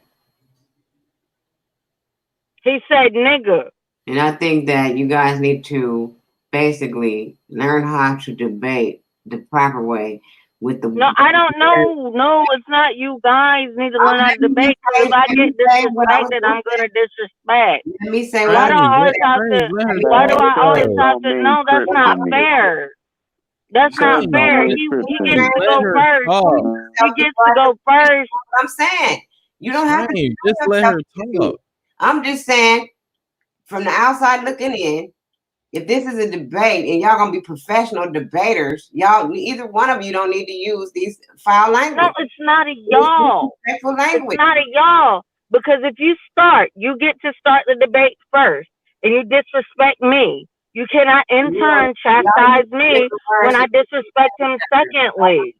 He said nigga. And I think that you guys need to basically learn how to debate the proper way with the... No, I don't know. No, it's not you guys need to learn how to debate. If I get disrespected, I'm going to disrespect. Let me say why do I always have to... No, that's not fair. That's not fair. He gets to go first. He gets to go first. I'm saying. You don't have to... Just let her talk. I'm just saying, from the outside looking in, if this is a debate and y'all gonna be professional debaters, y'all, either one of you don't need to use these foul language. No, it's not a y'all. It's not a y'all. Because if you start, you get to start the debate first, and you disrespect me. You cannot in turn chastise me when I disrespect him secondly.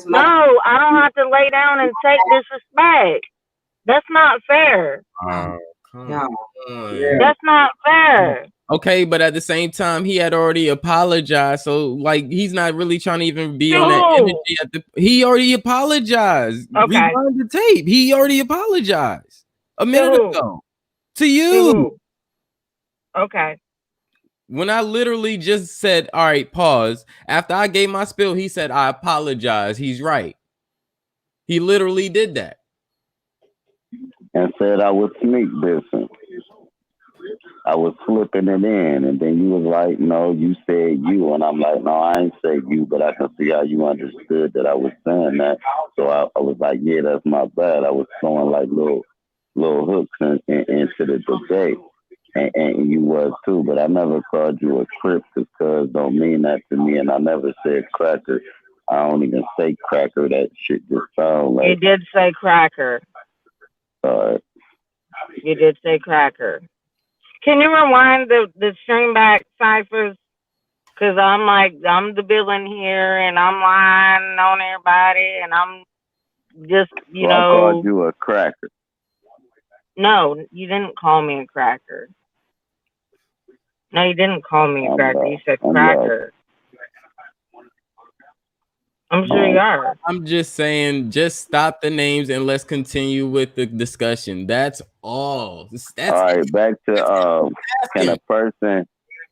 No, I don't have to lay down and take disrespect. That's not fair. Oh, come on. That's not fair. Okay, but at the same time, he had already apologized. So, like, he's not really trying to even be on that energy. He already apologized. Okay. Rewind the tape. He already apologized a minute ago. To you. Okay. When I literally just said, all right, pause. After I gave my spiel, he said, I apologize. He's right. He literally did that. And said I was sneak dissing. I was flipping it in. And then you was like, no, you said you. And I'm like, no, I ain't say you, but I can see how you understood that I was saying that. So I was like, yeah, that's my bad. I was throwing like little hooks into the debate. And you was too, but I never called you a crip because don't mean that to me, and I never said cracker. I don't even say cracker. That shit just sound You like did say cracker. uh, You did say cracker. Can you rewind the string back ciphers? Cause I'm the villain here, and I'm lying on everybody, and I'm just so I called you a cracker. no, you didn't call me a cracker. No, you didn't call me a cracker. You said I'm cracker. I'm sure you are. I'm just saying, just stop the names and let's continue with the discussion. That's all. That's all right. Back to can a person,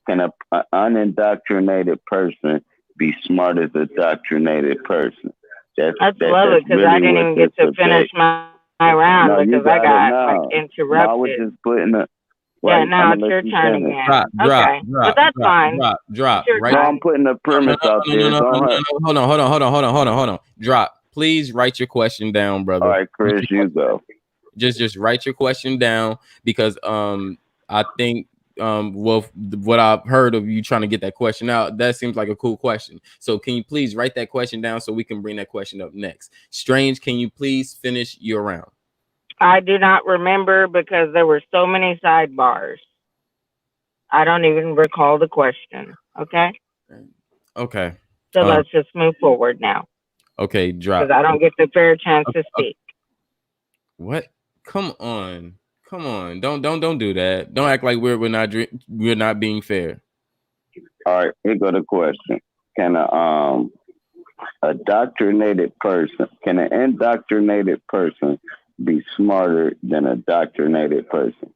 can a unindoctrinated person be smart as a doctrinated person? That's love it because I didn't even get to finish my round no, because I got like interrupted. No, I was just putting a. Yeah, Right, now it's your turn again. Drop, Okay, but that's fine. Drop. Right. No, I'm putting the premise out there. Hold on. Drop. Please write your question down, brother. All right, Chris, you go. Just write your question down because I think well, what I've heard of you trying to get that question out, that seems like a cool question. So can you please write that question down so we can bring that question up next? Strange, can you please finish your round? I do not remember because there were so many sidebars. I don't even recall the question. Okay. Okay. So let's just move forward now. Okay, drop. Because I don't get the fair chance to speak. What? Come on. Don't do that. Don't act like we're not being fair. All right, here go the question. Can an indoctrinated person be smarter than a doctrinated person?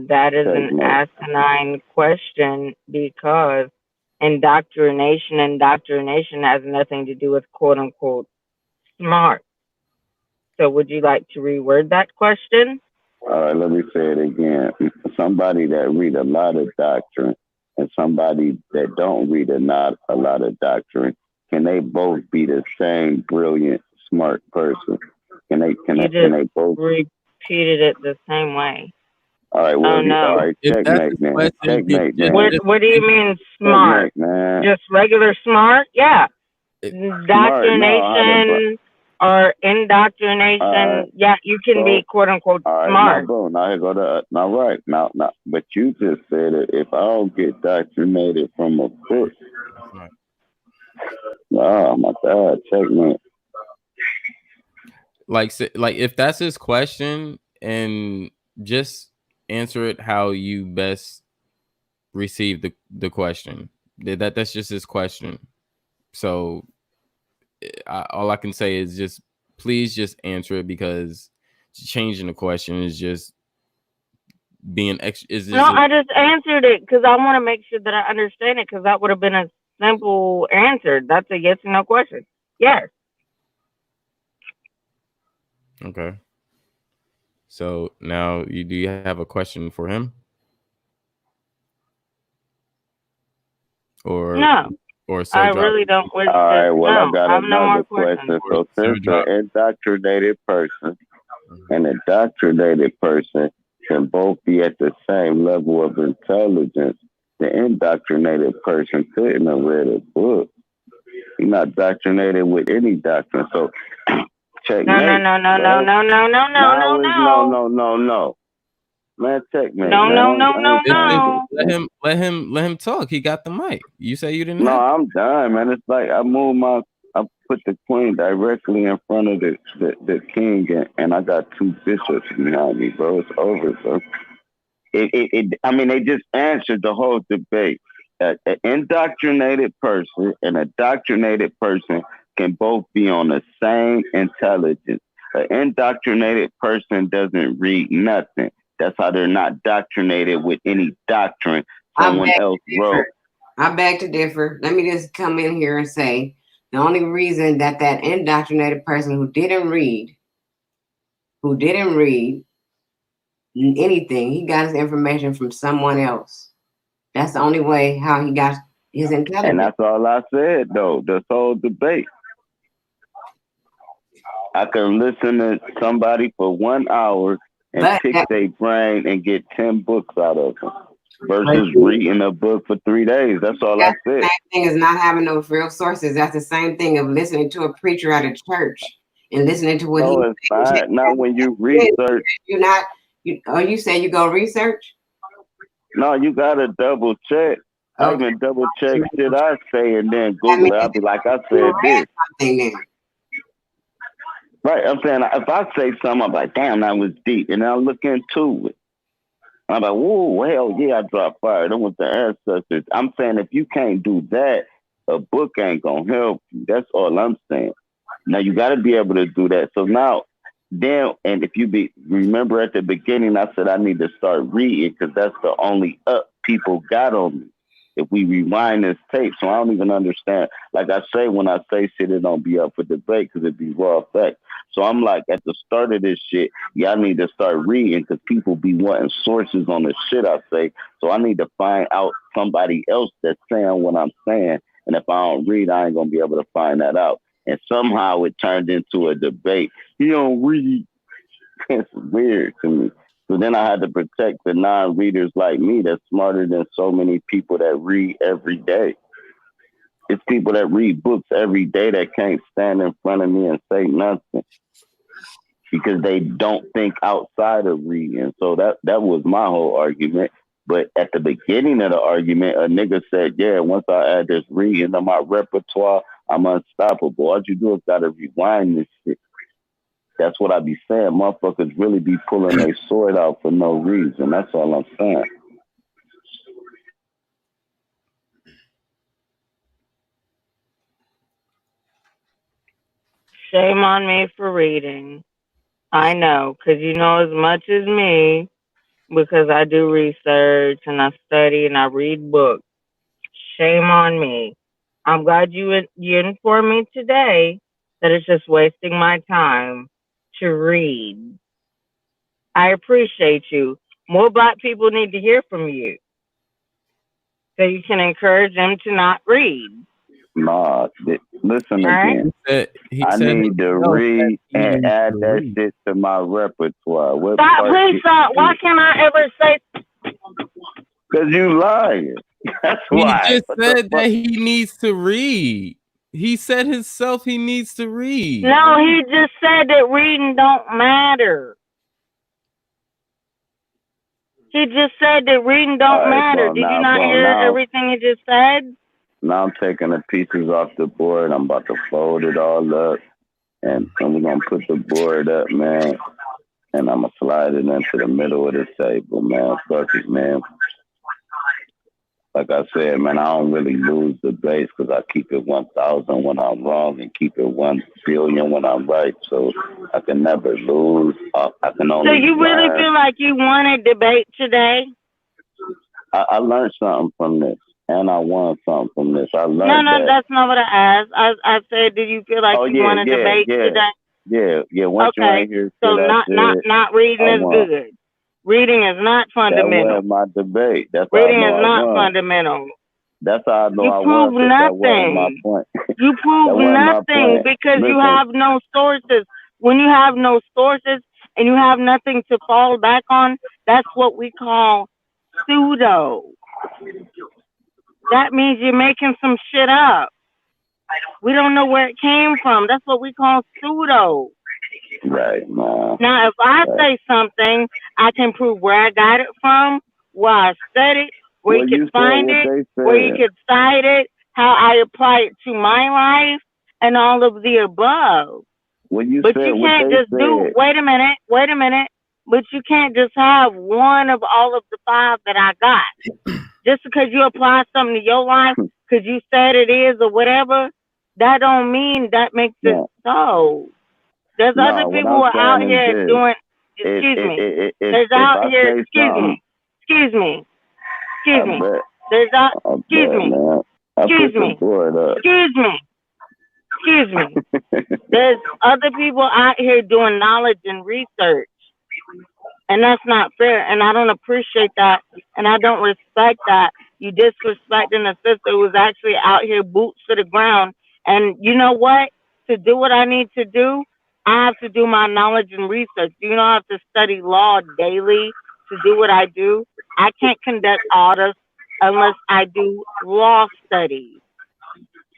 That is an asinine question because indoctrination has nothing to do with quote unquote smart. So would you like to reword that question? All right, let me say it again. Somebody that read a lot of doctrine and somebody that don't read a lot of doctrine, can they both be the same brilliant, smart person? Can they both repeated it the same way? All right, well, all right, checkmate, man. Checkmate, man. What do you mean smart? Checkmate, man. Just regular smart? Yeah. Indoctrination or indoctrination. Yeah, you can be quote unquote smart. Now here go right. Now, but you just said it. If I don't get indoctrinated from a book, oh my God, checkmate. Like if that's his question, and just answer it how you best receive the question. That's just his question. So all I can say is just please just answer it, because changing the question is just being extra. I just answered it because I want to make sure that I understand it, because that would have been a simple answer. That's a yes or no question. Yes. Okay. So now do you have a question for him? No. I really don't wish to. All right, well, no, I got another question. So since an indoctrinated person and a doctrinated person can both be at the same level of intelligence, the indoctrinated person couldn't have read a book. He's not doctrinated with any doctrine. So checkmate. No. Man, checkmate. No. Let him talk. He got the mic. You say you didn't. No, I'm done, man. It's like I put the queen directly in front of the king, and I got two bishops behind me, bro. It's over, bro. I mean, they just answered the whole debate. An indoctrinated person and a doctrinated person can both be on the same intelligence. An indoctrinated person doesn't read nothing. That's how they're not doctrinated with any doctrine someone else wrote. I beg to differ. Let me just come in here and say the only reason that indoctrinated person who didn't read anything, he got his information from someone else. That's the only way how he got He's And intelligent. that's all I said, though. This whole debate. I can listen to somebody for 1 hour and But pick that, their brain and get 10 books out of them but versus see, reading a book for 3 days. That's all I that's the said. same thing as not having those real sources. That's the same thing of listening to a preacher at a church and listening to what No, he it's says. not. Not when you You're research. not. You say you go research? No, you gotta double check. I Okay. even double check shit I say and then That Google means it. I'll be like, I you said read this. something then. Right. I'm saying if I say something, I'm like, damn, that was deep. And I look into it. I'm like, whoa, hell yeah, I dropped fire. Them with the ancestors. I'm saying if you can't do that, a book ain't gonna help you. That's all I'm saying. Now you gotta be able to do that. So now then, and if you remember at the beginning, I said I need to start reading because that's the only up people got on me. If we rewind this tape, so I don't even understand. Like I say, when I say shit, it don't be up for debate because it be raw fact. So I'm like, at the start of this shit, y'all need to start reading because people be wanting sources on the shit I say. So I need to find out somebody else that's saying what I'm saying. And if I don't read, I ain't gonna be able to find that out. And somehow it turned into a debate. You don't read. It's weird to me. So then I had to protect the non-readers like me that's smarter than so many people that read every day. It's people that read books every day that can't stand in front of me and say nothing because they don't think outside of reading. So that was my whole argument. But at the beginning of the argument, a nigga said, yeah, once I add this reading to my repertoire, I'm unstoppable. All you do is gotta rewind this shit. That's what I be saying. Motherfuckers really be pulling their sword out for no reason. That's all I'm saying. Shame on me for reading. I know, because you know as much as me, because I do research and I study and I read books. Shame on me. I'm glad you informed me today that it's just wasting my time to read. I appreciate you. More black people need to hear from you so you can encourage them to not read. Nah, listen All right? again. He I said need to himself that read he and needs add to that read. shit to my repertoire. What Stop, part please did stop. you Why do? can't I ever say Because you lying. That's He why. just What the said fuck? that he needs to read. He said himself he needs to read. no? He just said that reading don't matter. He just said that reading All don't right, matter. Did you not boom. hear everything he just said? Now I'm taking the pieces off the board. I'm about to fold it all up. And we're going to put the board up, man. And I'm going to slide it into the middle of the table, man. Fuck it, man. Like I said, man, I don't really lose the base because I keep it 1,000 when I'm wrong and keep it 1 billion when I'm right. So I can never lose. I can So only you really learn. feel like you won a debate today? I learned something from this, and I won something from this. I No, learned that. that's not what I asked. I said, did you feel like Oh you won a debate today? yeah. Once you Okay, ain't hear so shit I said, not reading I is won. good. Reading is not That fundamental. wasn't my debate. That's how I Reading know is I not won. fundamental. That's how I know You I won prove because that wasn't my nothing. point. You That prove wasn't my nothing point. because you Listen, have no sources. When you have no sources and you have nothing to fall back on, that's what we call pseudo. That means you're making some shit up. We don't know where it came from. That's what we call pseudo. right, man. Now, if I Right. say something, I can prove where I got it from, where I said it, where Well, you could you said find what it, they where you said. could cite it, how I apply it to my life, and all of the above. When you But said you what can't they just do, said, wait a minute, but you can't just have one of all of the five that I got. Just because you apply something to your life, because you said it is or whatever, that don't mean that makes it no, so. There's other no. What people who I'm are out saying is here this: doing, excuse me, there's if out I here, say something, excuse I me, bet, there's out, I excuse bet, me, man. I excuse put the me, board up. excuse me. There's other people out here doing knowledge and research, and that's not fair, and I don't appreciate that, and I don't respect that, You disrespecting a sister who's actually out here boots to the ground. And you know what? To do what I need to do, I have to do my knowledge and research. Do you know I have to study law daily to do what I do? I can't conduct audits unless I do law studies.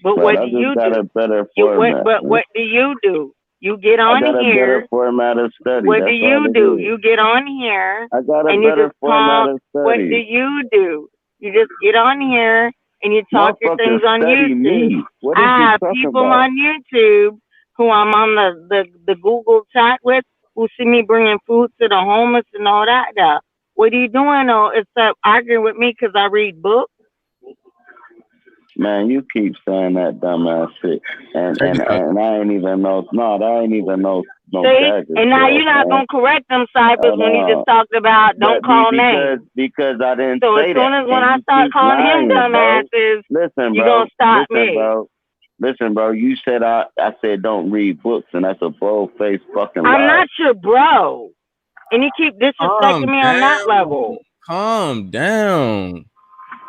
But what I do just you got a do? better You what? format. But what do you do? You get I on got a here. better format of study. What do That's all you it do? is. You get on here I got a and you better just format talk. of What do study. you do? You just get on here and you talk your Motherfuckers things on study YouTube. me. What is you I have talking people about? on YouTube who I'm on the Google chat with who see me bringing food to the homeless and all that stuff. What are you doing though except arguing with me because I read books? Man, you keep saying that dumbass shit, and I ain't even know. No, that ain't even no See? dagger And now shit, you're not man. going to correct them ciphers when he just No, talked about don't call names. because I didn't So as say soon that, as when and I you start keep calling him lying, bro. dumbasses, Listen, you're bro. going to stop me. Listen, bro. You said I said don't read books, and that's a bold faced fucking lie. I'm not your bro. And you keep disrespecting me on that level. Calm down.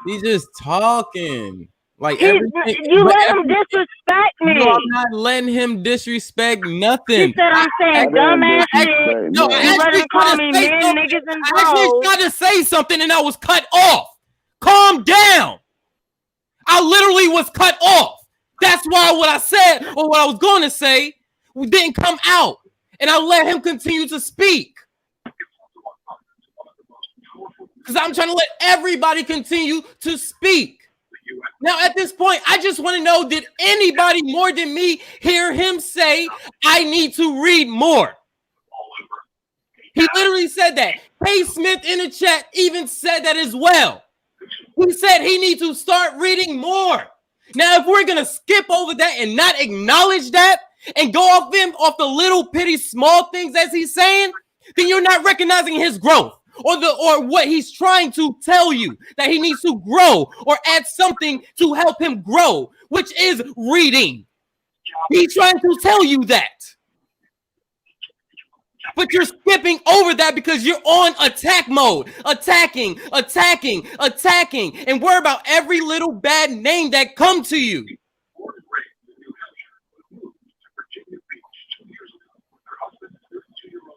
He's just talking. Like You let him disrespect me. No, I'm not letting him disrespect nothing. He said I'm saying dumbass shit. No, You let him call me men, niggas, and bros. I actually tried to say something and I was cut off. Calm down. I literally was cut off. That's why what I said or what I was going to say didn't come out. And I let him continue to speak. Because I'm trying to let everybody continue to speak. Now, at this point, I just want to know, did anybody more than me hear him say, I need to read more? He literally said that. K. Smith in the chat even said that as well. He said he needs to start reading more. Now, if we're going to skip over that and not acknowledge that and go off the little bitty small things as he's saying, then you're not recognizing his growth. Or what he's trying to tell you, that he needs to grow or add something to help him grow, which is reading. He's trying to tell you that. But you're skipping over that because you're on attack mode. Attacking, and worry about every little bad name that come to you.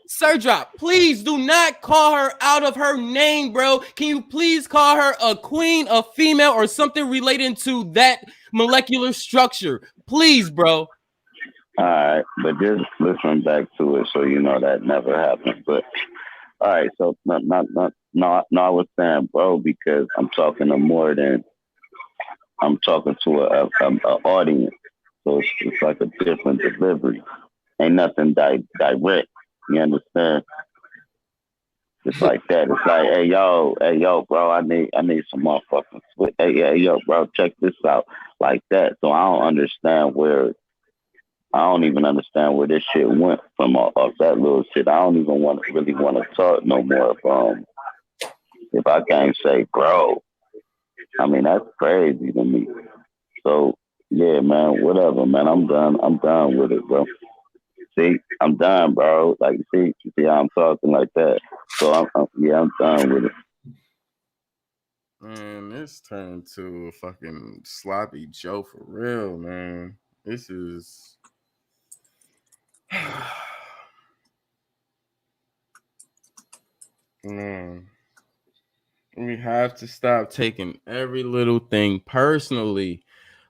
Sir Drop, please do not call her out of her name, bro. Can you please call her a queen, a female, or something relating to that molecular structure? Please, bro. All right, but just listen back to it so you know that never happened. But all right, so no, I was saying, bro, because I'm talking to more than I'm talking to a audience. So it's like a different delivery. Ain't nothing direct. You understand? It's like that. It's like, hey yo, bro, I need some motherfucking switch. Hey yo, bro, check this out. Like that. So I don't even understand where this shit went from off that little shit. I don't even really want to talk no more if I can't say bro. I mean that's crazy to me. So yeah, man, whatever, man. I'm done with it, bro. See, I'm done, bro. Like, see how I'm talking like that. So I'm done with it. Man, this turned to a fucking sloppy Joe for real, man. This is man. We have to stop taking every little thing personally.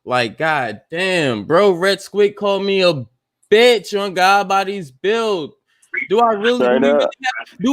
Like, god damn, bro, Red Squid called me a bitch on God Body's build. Do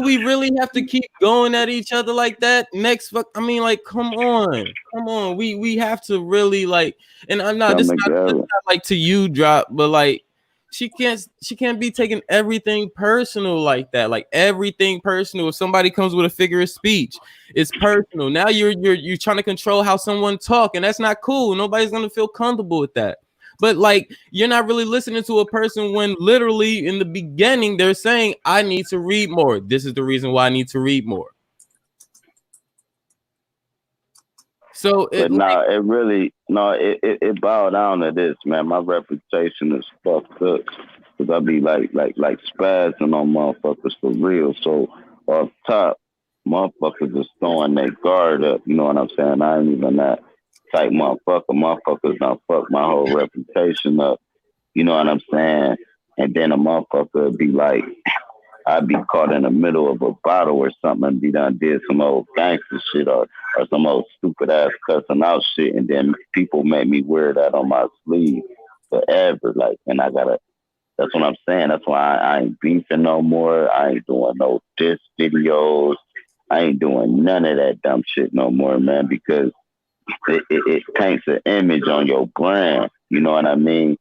we really have to keep going at each other like that? I mean, like, come on. We have to really like, and I'm not this not like to you drop, but like she can't be taking everything personal like that. Like everything personal. If somebody comes with a figure of speech, it's personal. Now you're trying to control how someone talk, and that's not cool. Nobody's gonna feel comfortable with that. But like you're not really listening to a person when literally in the beginning they're saying, I need to read more. This is the reason why I need to read more. So it bowed down to this, man. My reputation is fucked up because I be like spazzing on motherfuckers for real. So off top, motherfuckers is throwing their guard up. You know what I'm saying? I ain't even that type motherfucker. Motherfuckers done fuck my whole reputation up. You know what I'm saying? And then a motherfucker be like, I'd be caught in the middle of a bottle or something and be done did some old gangster shit or some old stupid ass cussing out shit, and then people make me wear that on my sleeve forever. Like, and I gotta. That's what I'm saying. That's why I ain't beefing no more. I ain't doing no diss videos. I ain't doing none of that dumb shit no more, man, because it paints an image on your brand. You know what I mean?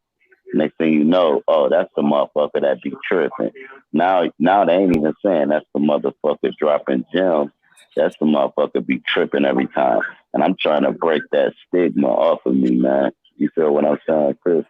Next thing you know, oh, that's the motherfucker that be tripping. Now they ain't even saying that's the motherfucker dropping gems. That's the motherfucker be tripping every time. And I'm trying to break that stigma off of me, man. You feel what I'm saying, Chris?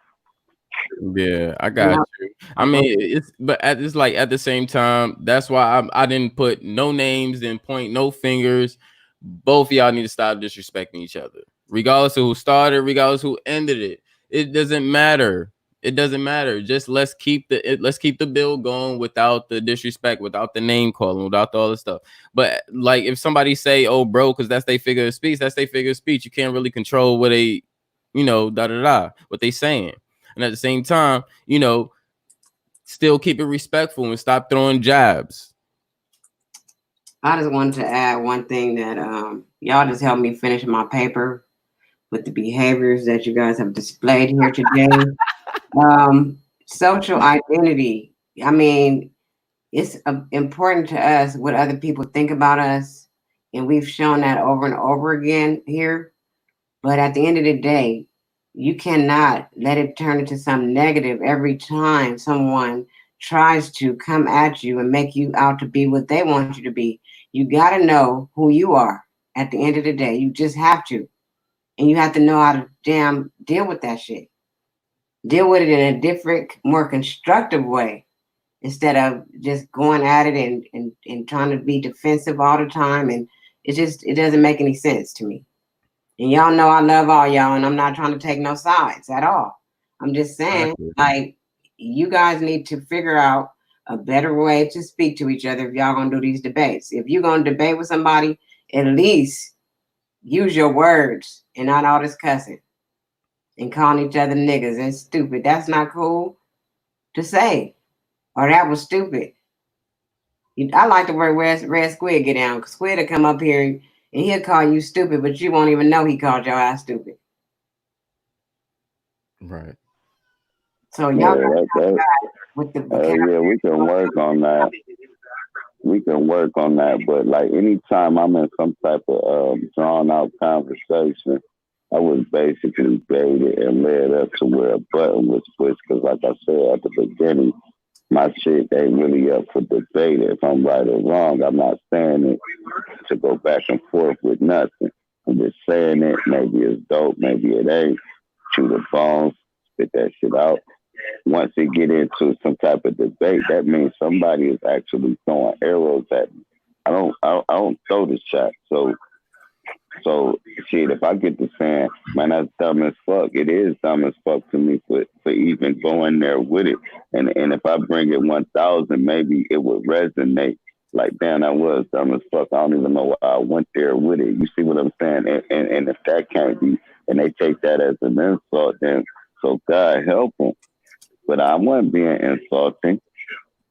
Yeah, I got Yeah, you. I mean, it's like at the same time, that's why I didn't put no names, didn't point no fingers. Both of y'all need to stop disrespecting each other, regardless of who started, regardless of who ended it. It doesn't matter. It doesn't matter. Just let's keep the bill going without the disrespect, without the name calling, without all this stuff. But like, if somebody say, "Oh, bro," because that's their figure of speech, that's their figure of speech. You can't really control what they, da da da, what they saying. And at the same time, still keep it respectful and stop throwing jabs. I just wanted to add one thing that y'all just helped me finish my paper with the behaviors that you guys have displayed here today. Social identity. I mean, it's important to us what other people think about us, and we've shown that over and over again here. But at the end of the day, you cannot let it turn into some negative every time someone tries to come at you and make you out to be what they want you to be. You got to know who you are at the end of the day. You just have to. And you have to know how to damn deal with that shit. Deal with it in a different, more constructive way instead of just going at it and trying to be defensive all the time. And it doesn't make any sense to me. And y'all know I love all y'all, and I'm not trying to take no sides at all. I'm just saying, like, you guys need to figure out a better way to speak to each other if y'all gonna do these debates. If you're gonna debate with somebody, at least use your words and not all this cussing and calling each other niggas and stupid. That's not cool to say. Or that was stupid. I like the word red squid get down, because Squid will come up here and he'll call you stupid, but you won't even know he called your ass stupid. Right. So y'all with the yeah, we can work on that. We can work on that, but like anytime I'm in some type of drawn out conversation, I was basically baited and led up to where a button was pushed. Because, like I said at the beginning, my shit ain't really up for debate. If I'm right or wrong, I'm not saying it to go back and forth with nothing. I'm just saying it. Maybe it's dope, maybe it ain't. Chew the bones, spit that shit out. Once it get into some type of debate, that means somebody is actually throwing arrows at me. I don't throw the shot. So shit, if I get to saying, man, that's dumb as fuck, it is dumb as fuck to me for even going there with it. And if I bring it 1,000, maybe it would resonate. Like, damn, that was dumb as fuck. I don't even know why I went there with it. You see what I'm saying? And if that can't be, and they take that as an insult, then so God help them. But I wasn't being insulting.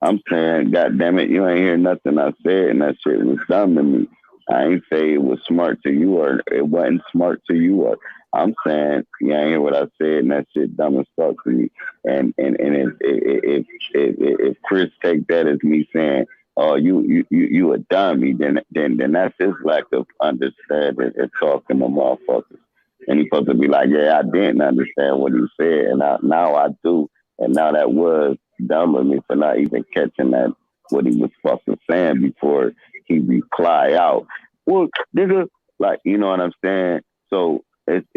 I'm saying, God damn it, you ain't hear nothing I said, and that shit was dumb to me. I ain't say it was smart to you or it wasn't smart to you. Or I'm saying, you ain't hear what I said, and that shit dumb as fuck to me. And if Chris take that as me saying, oh, you a dummy, then that's his lack of understanding and talking to motherfuckers. And he's supposed to be like, yeah, I didn't understand what he said, and now I do. And now that was dumb of me for not even catching that what he was fucking saying before he reply out. Well, nigga, like, you know what I'm saying? So it's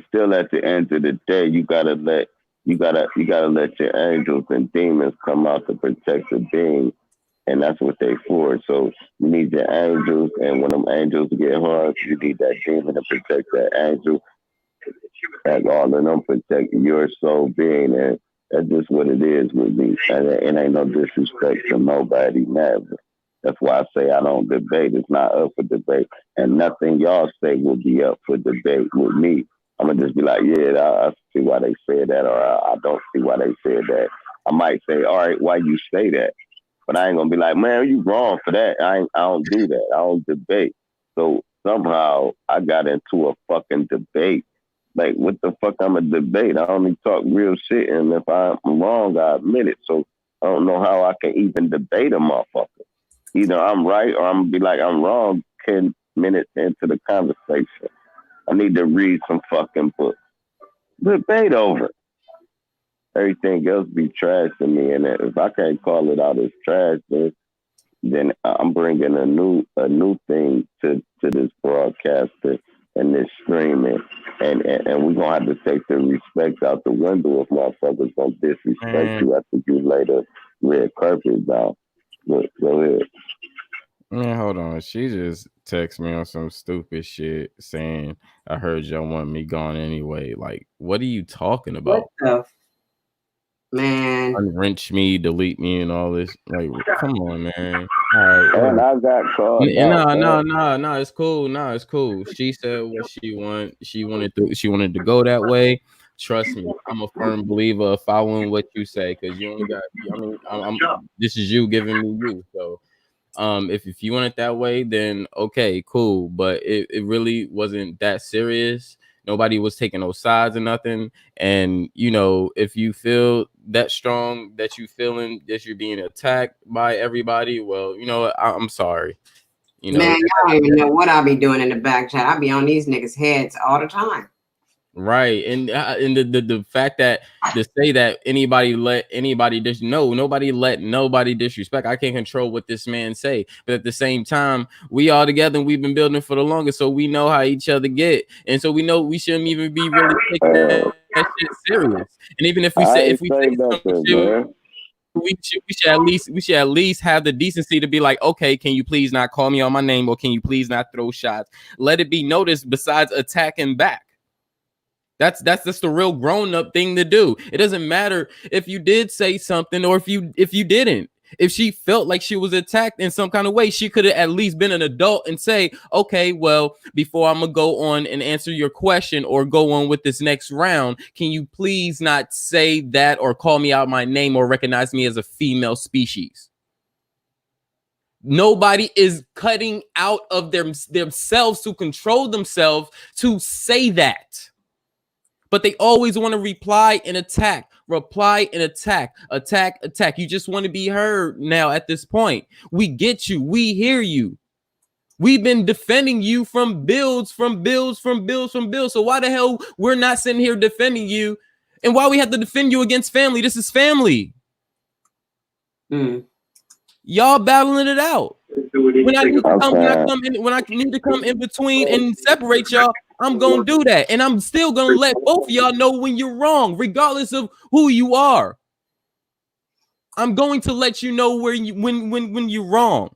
still at the end of the day, you gotta let your angels and demons come out to protect the being, and that's what they for. So you need your angels, and when them angels get hard, you need that demon to protect that angel, and all of them protecting your soul being, and that's just what it is with me. And it ain't no disrespect to nobody, never. That's why I say I don't debate. It's not up for debate. And nothing y'all say will be up for debate with me. I'm going to just be like, yeah, I see why they said that, or I don't see why they said that. I might say, all right, why you say that? But I ain't going to be like, man, you wrong for that. I don't do that. I don't debate. So somehow I got into a fucking debate. Like, what the fuck I'm a debate? I only talk real shit, and if I'm wrong, I admit it. So I don't know how I can even debate a motherfucker. Either I'm right or I'm gonna be like I'm wrong 10 minutes into the conversation. I need to read some fucking books. Debate over. Everything else be trash to me, and if I can't call it out as trash, then I'm bringing a new thing to this broadcaster and this streaming, and we're gonna have to take the respect out the window if motherfuckers gonna disrespect you after you lay the red carpet down. Go ahead. Man, hold on. She just texted me on some stupid shit saying, I heard y'all want me gone anyway. Like, what are you talking about? What the man? Unwrench me, delete me, and all this. Like, come on, man. All right. And I got called out. No, it's cool. No, it's cool. She said what she want. She wanted to go that way. Trust me, I'm a firm believer of following what you say, because you only got. I mean, this is you giving me you. So, if you want it that way, then okay, cool. But it really wasn't that serious. Nobody was taking no sides or nothing. And if you feel that strong that you feeling that you're being attacked by everybody, well, I'm sorry. Man, y'all don't even know what I be doing in the back chat. I be on these niggas' heads all the time. Right. And the fact that to say that nobody let nobody disrespect. I can't control what this man say, but at the same time, we all together and we've been building for the longest, so we know how each other get, and so we know we shouldn't even be really taking that shit serious. And even if we say something shit, we should at least have the decency to be like, okay, can you please not call me on my name, or can you please not throw shots? Let it be noticed. Besides attacking back. That's just the real grown-up thing to do. It doesn't matter if you did say something or if you didn't. If she felt like she was attacked in some kind of way, she could have at least been an adult and say, okay, well, before I'm gonna go on and answer your question or go on with this next round, can you please not say that or call me out my name or recognize me as a female species? Nobody is cutting out of themselves to control themselves to say that. But they always want to reply and attack. Attack. You just want to be heard now at this point. We get you. We hear you. We've been defending you from bills. So why the hell we're not sitting here defending you? And why we have to defend you against family? This is family. Y'all battling it out. When I need to come in between and separate y'all, I'm gonna do that, and I'm still gonna let both of y'all know when you're wrong, regardless of who you are. I'm going to let you know when you're wrong.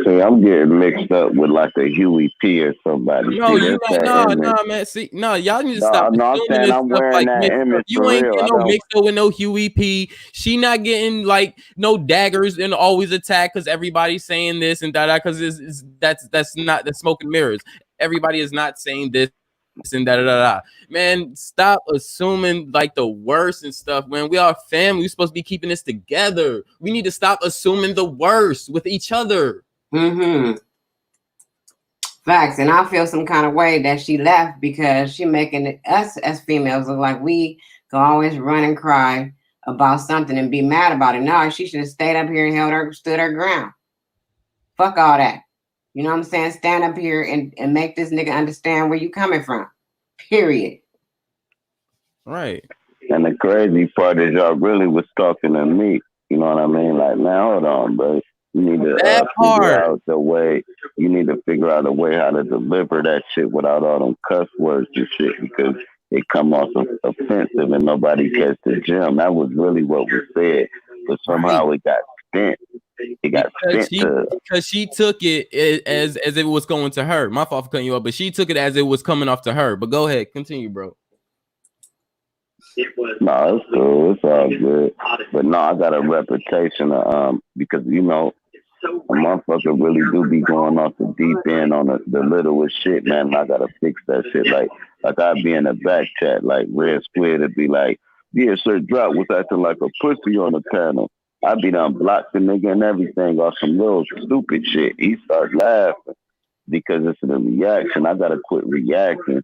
See, I'm getting mixed up with like a Huey P or somebody. No, you're not. No, man. See, no, y'all need to stop assuming this stuff like mixed up. You ain't getting no mixed up with no Huey P. She not getting like no daggers and always attack because everybody's saying this and that because that's smoke and mirrors. Everybody is not saying this and da. Man, stop assuming like the worst and stuff, man. We are family. We're supposed to be keeping this together. We need to stop assuming the worst with each other. Facts. And I feel some kind of way that she left because she making us as females look like we can always run and cry about something and be mad about it. No, she should have stayed up here and stood her ground. Fuck all that. You know what I'm saying? Stand up here and make this nigga understand where you coming from. Period. Right. And the crazy part is y'all really was talking to me. You know what I mean? Like, now hold on, bro. You need to figure out the way. You need to figure out a way how to deliver that shit without all them cuss words and shit, because it come off offensive and nobody gets the gym. That was really what was said, but somehow it got spent. It got spent because she took it as if it was going to her. My fault for cutting you up, but she took it as it was coming off to her. But go ahead, continue, bro. No, it's cool. It's all good. But no, I got a reputation of because you know a motherfucker really do be going off the deep end on the littlest shit, man. And I gotta fix that shit. Like I'd be in the back chat, like Red Squid would be like, yeah, Sir Drop was acting like a pussy on the panel. I'd be done blocked the nigga and everything off some little stupid shit. He starts laughing because it's a reaction. I gotta quit reacting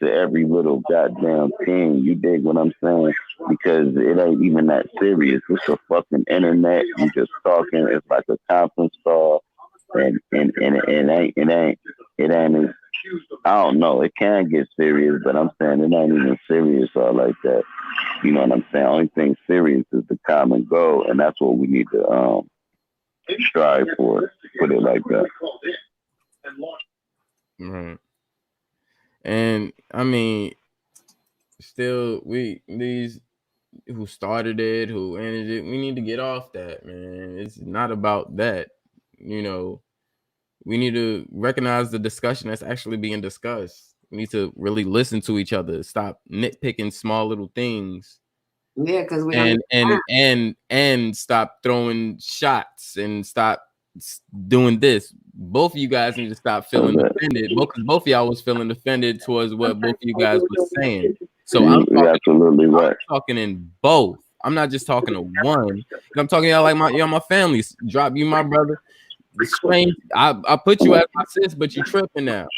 to every little goddamn thing. You dig what I'm saying? Because it ain't even that serious. It's a fucking internet. You just talking. It's like a conference call, and it ain't. I don't know. It can get serious, but I'm saying it ain't even serious or like that. You know what I'm saying? Only thing serious is the common goal, and that's what we need to strive for. Put it like that. Right. And I mean, still, these who started it, who ended it, we need to get off that, man. It's not about that. You know, we need to recognize the discussion that's actually being discussed. We need to really listen to each other. Stop nitpicking small little things. Yeah, because we don't. And stop throwing shots and stop doing this. Both of you guys need to stop feeling offended. Both of y'all was feeling offended towards what both of you guys were saying. So You're absolutely right. I'm talking in both. I'm not just talking to one. I'm talking to y'all like my family. Drop, you my brother. Strange. I put you as my sis, but you tripping now.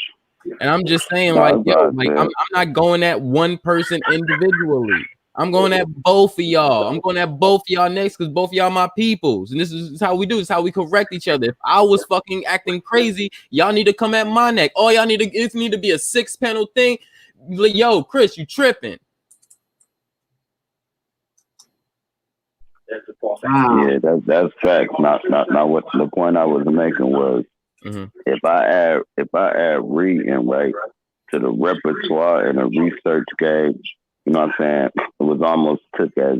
And I'm just saying, like, yo, like I'm not going at one person individually. I'm going at both of y'all. I'm going at both of y'all next because both of y'all my peoples. And this is how we do. This is how we correct each other. If I was fucking acting crazy, y'all need to come at my neck. All y'all need to be a 6-panel thing. Like, yo, Chris, you tripping. Yeah, that's facts. Not what the point I was making was if I add reading right to the repertoire and the research game, you know what I'm saying? It was almost took as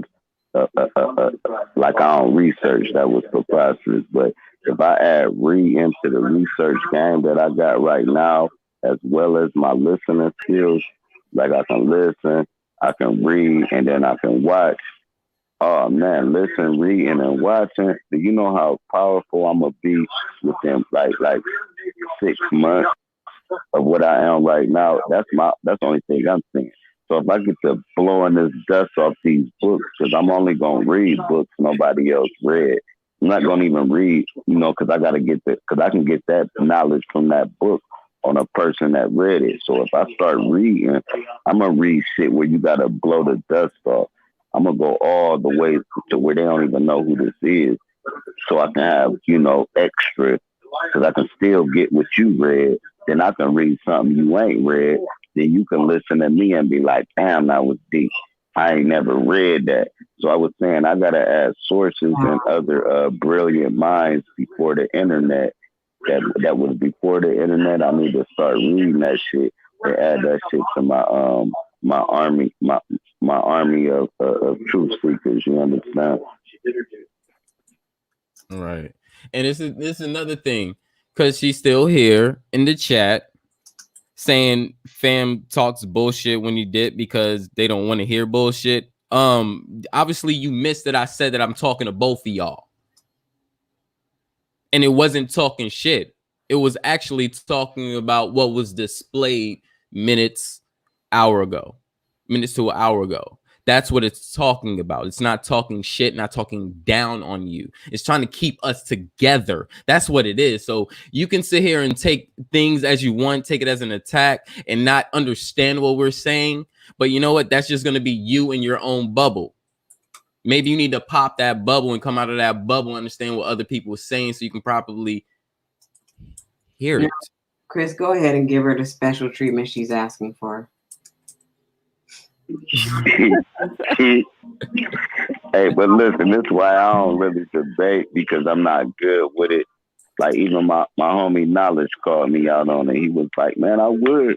like I don't research. That was preposterous. But if I add read into the research game that I got right now, as well as my listening skills, like I can listen, I can read, and then I can watch. Oh man, listen, reading and watching. Do you know how powerful I'm gonna be within like 6 months of what I am right now? That's the only thing I'm saying. So if I get to blowing this dust off these books, because I'm only gonna read books nobody else read. I'm not gonna even read, you know, because I gotta get that, because I can get that knowledge from that book on a person that read it. So if I start reading, I'm gonna read shit where you gotta blow the dust off. I'm gonna go all the way to where they don't even know who this is, so I can have, you know, extra, because I can still get what you read. Then I can read something you ain't read. Then you can listen to me and be like, damn, that was deep. I ain't never read that. So I was saying I gotta add sources and other brilliant minds before the internet. That was before the internet. I need to start reading that shit and add that shit to my army of truth seekers. You understand? Right. And this is another thing, because she's still here in the chat saying fam talks bullshit when you did because they don't want to hear bullshit. Obviously you missed that I said that I'm talking to both of y'all. And it wasn't talking shit. It was actually talking about what was displayed minutes to an hour ago. That's what it's talking about. It's not talking shit, not talking down on you. It's trying to keep us together. That's what it is. So you can sit here and take things as you want, take it as an attack and not understand what we're saying. But you know what? That's just going to be you in your own bubble. Maybe you need to pop that bubble and come out of that bubble and understand what other people are saying so you can properly hear it. Chris, go ahead and give her the special treatment she's asking for. Hey, but listen, this is why I don't really debate, because I'm not good with it. Like even my homie Knowledge called me out on it. He was like, man, I would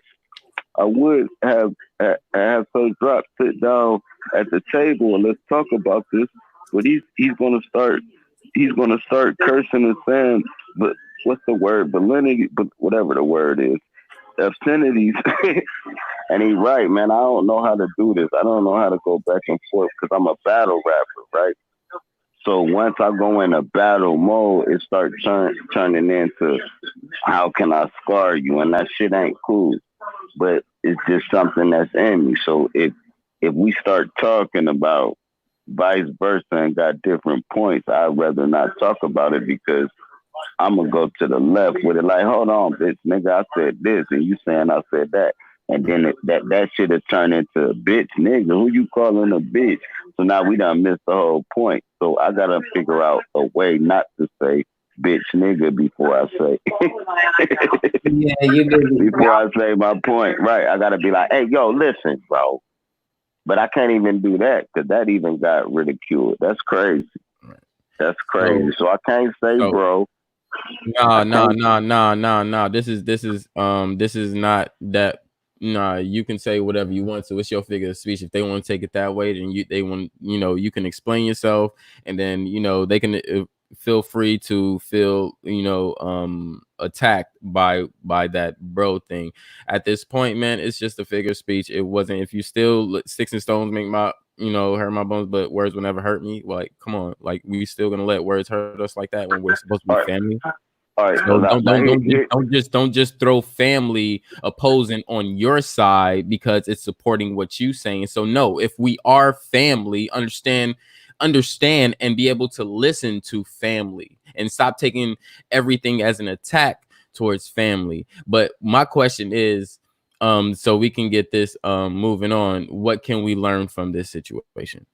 have so Drop sit down at the table and let's talk about this. But he's gonna start cursing and saying, but what's the word? Validity, but whatever the word is, obscenities And he right, man. I don't know how to do this. I don't know how to go back and forth because I'm a battle rapper, right? So once I go in a battle mode, it starts turning into how can I scar you, and that shit ain't cool. But it's just something that's in me. So if we start talking about vice versa and got different points, I'd rather not talk about it because I'm gonna go to the left with it. Like, hold on, bitch, nigga, I said this, and you saying I said that, and then that should have turned into bitch, nigga. Who you calling a bitch? So now we done missed the whole point. So I gotta figure out a way not to say bitch, nigga before I say Yeah, you do. before I say my point. Right? I gotta be like, hey, yo, listen, bro. But I can't even do that because that even got ridiculed. That's crazy. That's crazy. So, So I can't say, so bro. I nah, nah, can't. nah, nah, nah, nah. This is not that. Nah, you can say whatever you want to. It's your figure of speech. If they want to take it that way, then they want, you can explain yourself, and then they can feel free to feel attacked by that bro thing. At this point, man, it's just a figure of speech. It wasn't. If you still sticks and stones make my hurt my bones, but words will never hurt me. Like, come on, like we still gonna let words hurt us like that when we're supposed to be All right, family? all right. So don't Now don't here, don't just, here, don't just throw family opposing on your side because it's supporting what you saying. So no, if we are family, understand and be able to listen to family and stop taking everything as an attack towards family. But my question is, so we can get this moving on, what can we learn from this situation?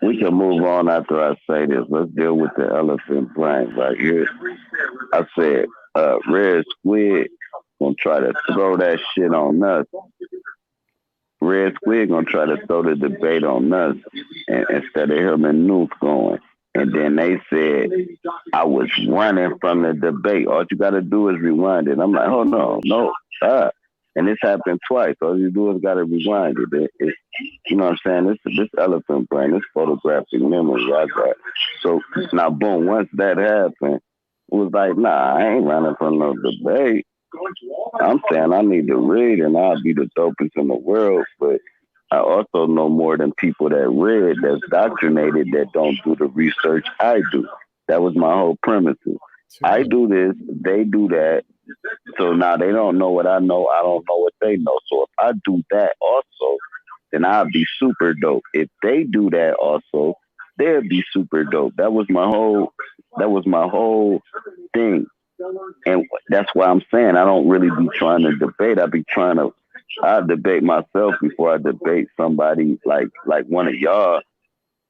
we can move on after I say this. Let's deal with the elephant brain right here. I said, Red Squid gonna try to throw that shit on us. Red Squid gonna try to throw the debate on us instead of him and Nuke going. And then they said I was running from the debate. All you gotta do is rewind it. I'm like, hold on, no, stop. And this happened twice. All you do is gotta rewind it. You know what I'm saying? This elephant brain, this photographic memory I got. So now, boom, once that happened, it was like, nah, I ain't running from no debate. I'm saying I need to read and I'll be the dopest in the world, but I also know more than people that read, that's doctrinated, that don't do the research I do. That was my whole premises. I do this, they do that. So now they don't know what I know. I don't know what they know. So if I do that also, then I'll be super dope. If they do that also, they'll be super dope. That was my whole thing. And that's why I'm saying I don't really be trying to debate. I debate myself before I debate somebody like one of y'all.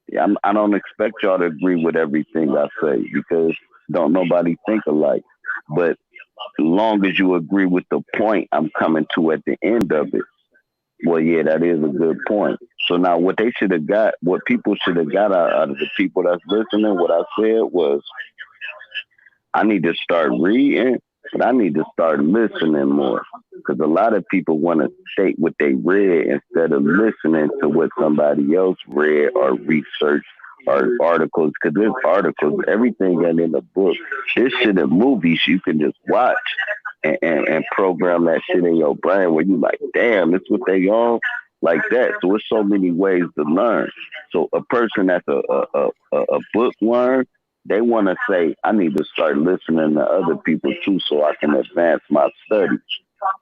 Yeah, I don't expect y'all to agree with everything I say because don't nobody think alike. But long as you agree with the point I'm coming to at the end of it, well, yeah, that is a good point. So now what they should have got, what people should have got out of the people that's listening, what I said was I need to start reading, but I need to start listening more. Because a lot of people want to state what they read instead of listening to what somebody else read or researched or articles. Because there's articles, everything ain't in the book. This shit in movies you can just watch and program that shit in your brain where you like, damn, that's what they on like that. So it's so many ways to learn. So a person that's a bookworm, they want to say, I need to start listening to other people too so I can advance my studies.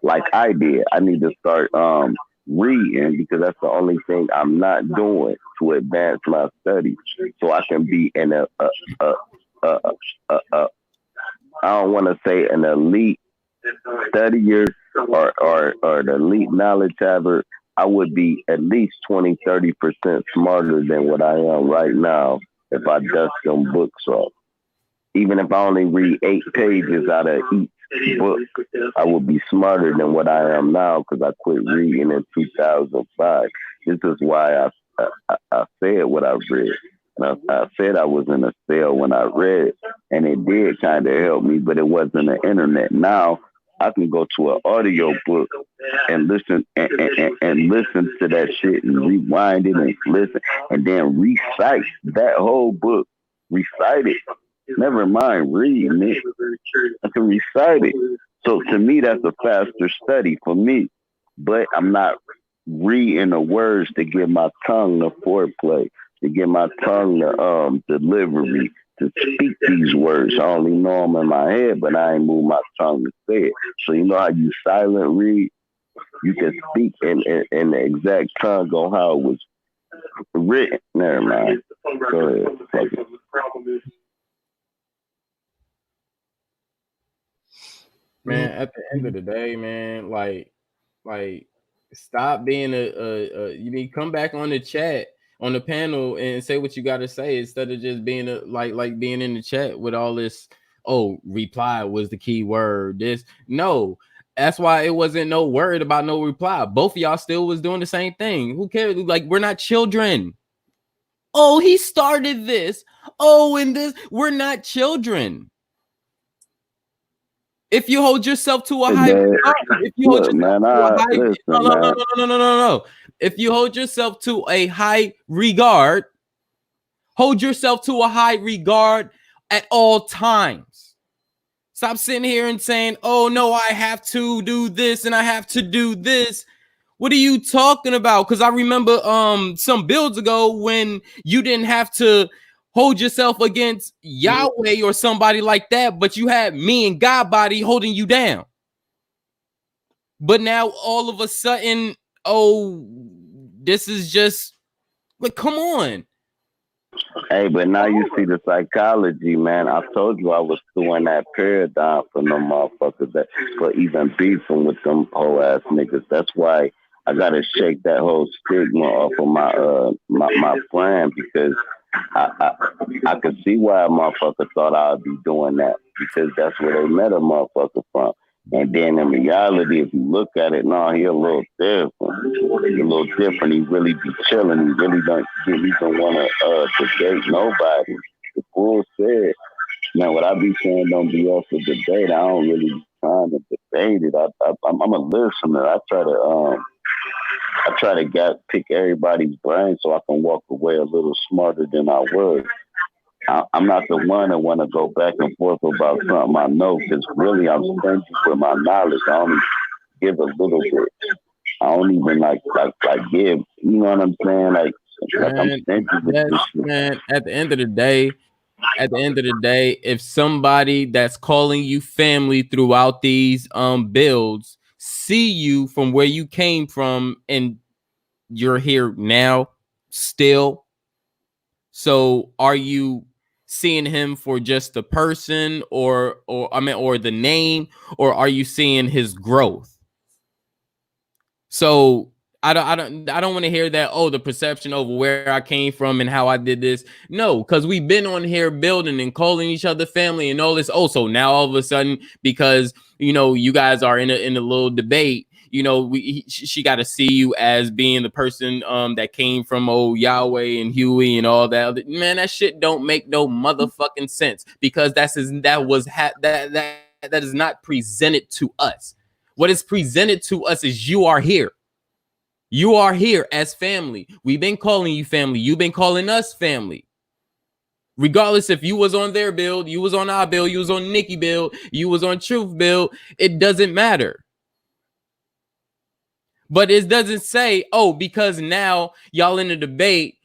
Like I did. I need to start reading because that's the only thing I'm not doing to advance my studies so I can be in a, a, a I don't want to say an elite studier or the elite knowledge haver. I would be at least 20-30% smarter than what I am right now if I dust them books off. Even if I only read 8 pages out of each book, I would be smarter than what I am now because I quit reading in 2005. This is why I said what I read. And I said I was in a cell when I read, and it did kind of help me, but it wasn't the internet. Now I can go to an audio book and listen and listen to that shit and rewind it and listen and then recite that whole book. Recite it. Never mind reading it. I can recite it. So to me, that's a faster study for me. but I'm not reading the words to give my tongue the foreplay, to give my tongue the delivery, to speak these words. I only know them in my head, but I ain't move my tongue to say it. So you know how you silent read? You can speak in the exact tongue on how it was written. Never mind. Go ahead. Fuck it. Man, at the end of the day, man, like stop being you need to come back on the chat on the panel and say what you got to say instead of just being like being in the chat with all this. Oh, reply was the key word. This no, that's why it wasn't no word about no reply. Both of y'all still was doing the same thing. Who cares? Like, we're not children. Oh, he started this. Oh, and this, we're not children. If you hold yourself to a high regard, if you hold Look, yourself man, to a high, listen, no. If you hold yourself to a high regard, hold yourself to a high regard at all times. Stop sitting here and saying, oh no, I have to do this and I have to do this. What are you talking about? Because I remember some builds ago when you didn't have to hold yourself against Yahweh or somebody like that, but you had me and God body holding you down. But now all of a sudden, oh, this is just like, come on. Hey, but now you see the psychology, man. I told you I was doing that paradigm for no motherfuckers that for even beefing with them whole ass niggas. That's why I gotta shake that whole stigma off of my friend because I could see why a motherfucker thought I'd be doing that because that's where they met a motherfucker from. And then in reality, if you look at it, no, he a little different. He a little different. He really be chilling. He really don't want to debate nobody. The fool said, now what I be saying don't be up for debate. I don't really be trying to debate it. I'm a listener. I try to pick everybody's brain so I can walk away a little smarter than I was. I'm not the one that want to go back and forth about something I know because really I'm stingy with my knowledge. I only give a little bit. I don't even like give. You know what I'm saying? Like I'm stingy with this shit. Man, at the end of the day, if somebody that's calling you family throughout these builds see you from where you came from and you're here now still, so are you seeing him for just the person or the name, or are you seeing his growth? So I don't want to hear that, oh, the perception over where I came from and how I did this. No, because we've been on here building and calling each other family and all this. Oh, so now all of a sudden, because you guys are in a little debate, she got to see you as being the person that came from Yahweh and Huey and all that. Man, that shit don't make no motherfucking sense because that is not presented to us. What is presented to us is you are here. You are here as family. We've been calling you family. You've been calling us family. Regardless if you was on their build, you was on our build, you was on Nikki build, you was on Truth build, it doesn't matter. But it doesn't say, oh, because now y'all in a debate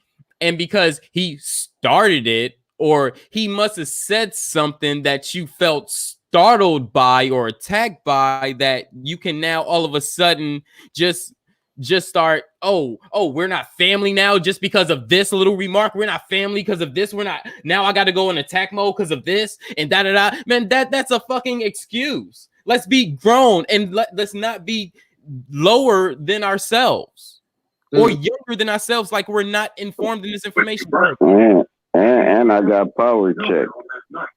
and because he started it, or he must have said something that you felt startled by or attacked by, that you can now all of a sudden just start, oh, we're not family now just because of this little remark. We're not family because of this. We're not, now I got to go in attack mode because of this and da. Man, that's a fucking excuse. Let's be grown and let's not be lower than ourselves or younger than ourselves, like we're not informed in this information. And I got power check.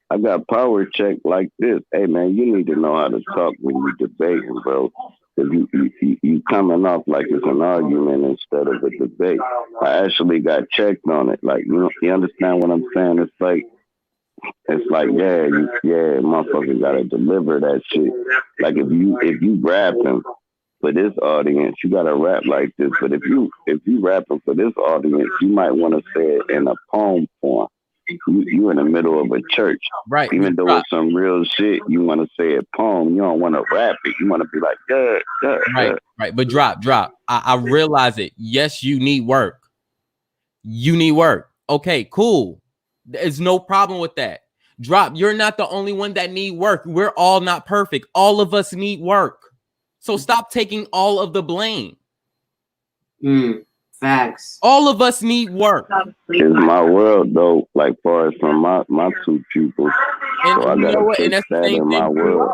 I got power check like this. Hey man, you need to know how to talk when you debating, bro. Cause you coming off like it's an argument instead of a debate. I actually got checked on it. Like you understand what I'm saying? It's like yeah, motherfucker gotta deliver that shit. Like if you rapping for this audience, you gotta rap like this. But if you rapping for this audience, you might want to say it in a poem form. you in the middle of a church. Right. Even though it's some real shit, you want to say a poem. You don't want to rap it. You want to be like, Right. But drop. I realize it. Yes, you need work. You need work. Okay, cool. There's no problem with that. Drop. You're not the only one that need work. We're all not perfect. All of us need work. So stop taking all of the blame. Facts. All of us need work. It's my world though, like far as from my two pupils. And So I you know gotta what? And fix that's the that same in my thing. world.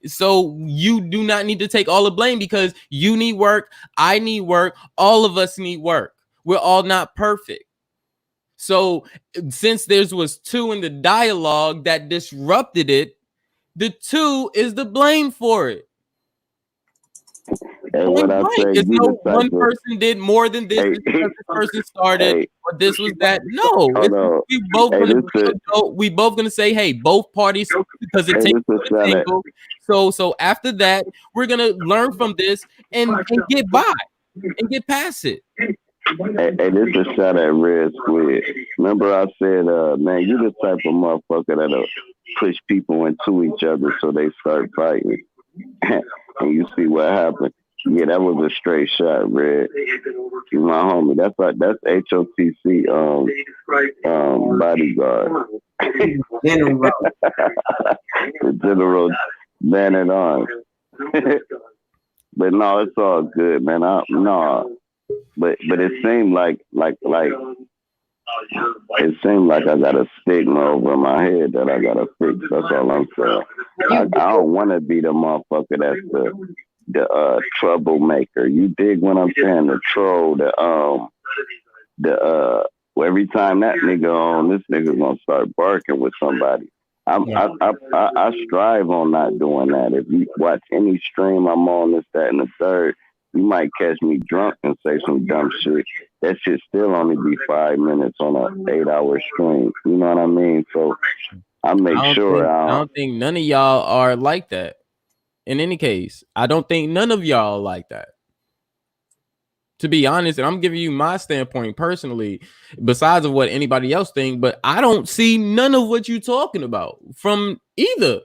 So you do not need to take all the blame because you need work. I need work. All of us need work. We're all not perfect. So since there was two in the dialogue that disrupted it, the two is the blame for it. And what I say, It's you no the one type of person did more than this because this person started or this was that. No, we both gonna say, hey, both parties because it takes two to tango. So after that, we're gonna learn from this and get by and get past it. Hey, this is a shot at Red Squid. Remember I said, man, you the type of motherfucker that'll push people into each other so they start fighting. And you see what happened. Yeah, that was a straight shot, Red. You my homie. That's HOTC bodyguard. General. The general man at arms. But no, it's all good, man. But it seemed like it seemed like I got a stigma over my head that I gotta fix. That's all I'm saying. I don't want to be the motherfucker that's the troublemaker. You dig what I'm saying? The troll, every time that nigga on, this nigga's gonna start barking with somebody. I strive on not doing that. If you watch any stream I'm on, this, that, and the third, you might catch me drunk and say some dumb shit. That shit still only be 5 minutes on an 8-hour stream. You know what I mean? So I don't think none of y'all are like that. In any case, I don't think none of y'all like that. To be honest, and I'm giving you my standpoint personally, besides of what anybody else think, but I don't see none of what you're talking about from either.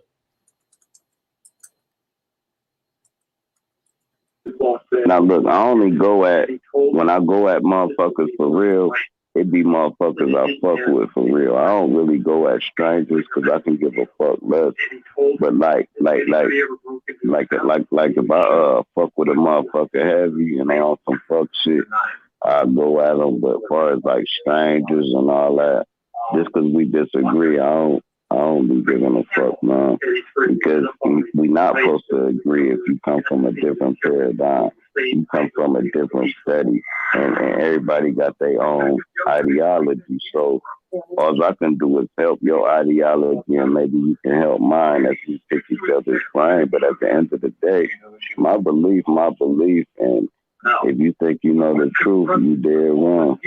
Now look, I only when I go at motherfuckers for real, it be motherfuckers I fuck with for real. I don't really go at strangers because I can give a fuck less. But like if I fuck with a motherfucker heavy and they on some fuck shit, I go at them. But as far as like strangers and all that, just because we disagree, I don't be giving a fuck, man. Because we not supposed to agree if you come from a different paradigm. You come from a different study, and everybody got their own ideology. So all I can do is help your ideology, and maybe you can help mine as we pick each other's brain. But at the end of the day, my belief, and if you think you know the truth, you dead wrong.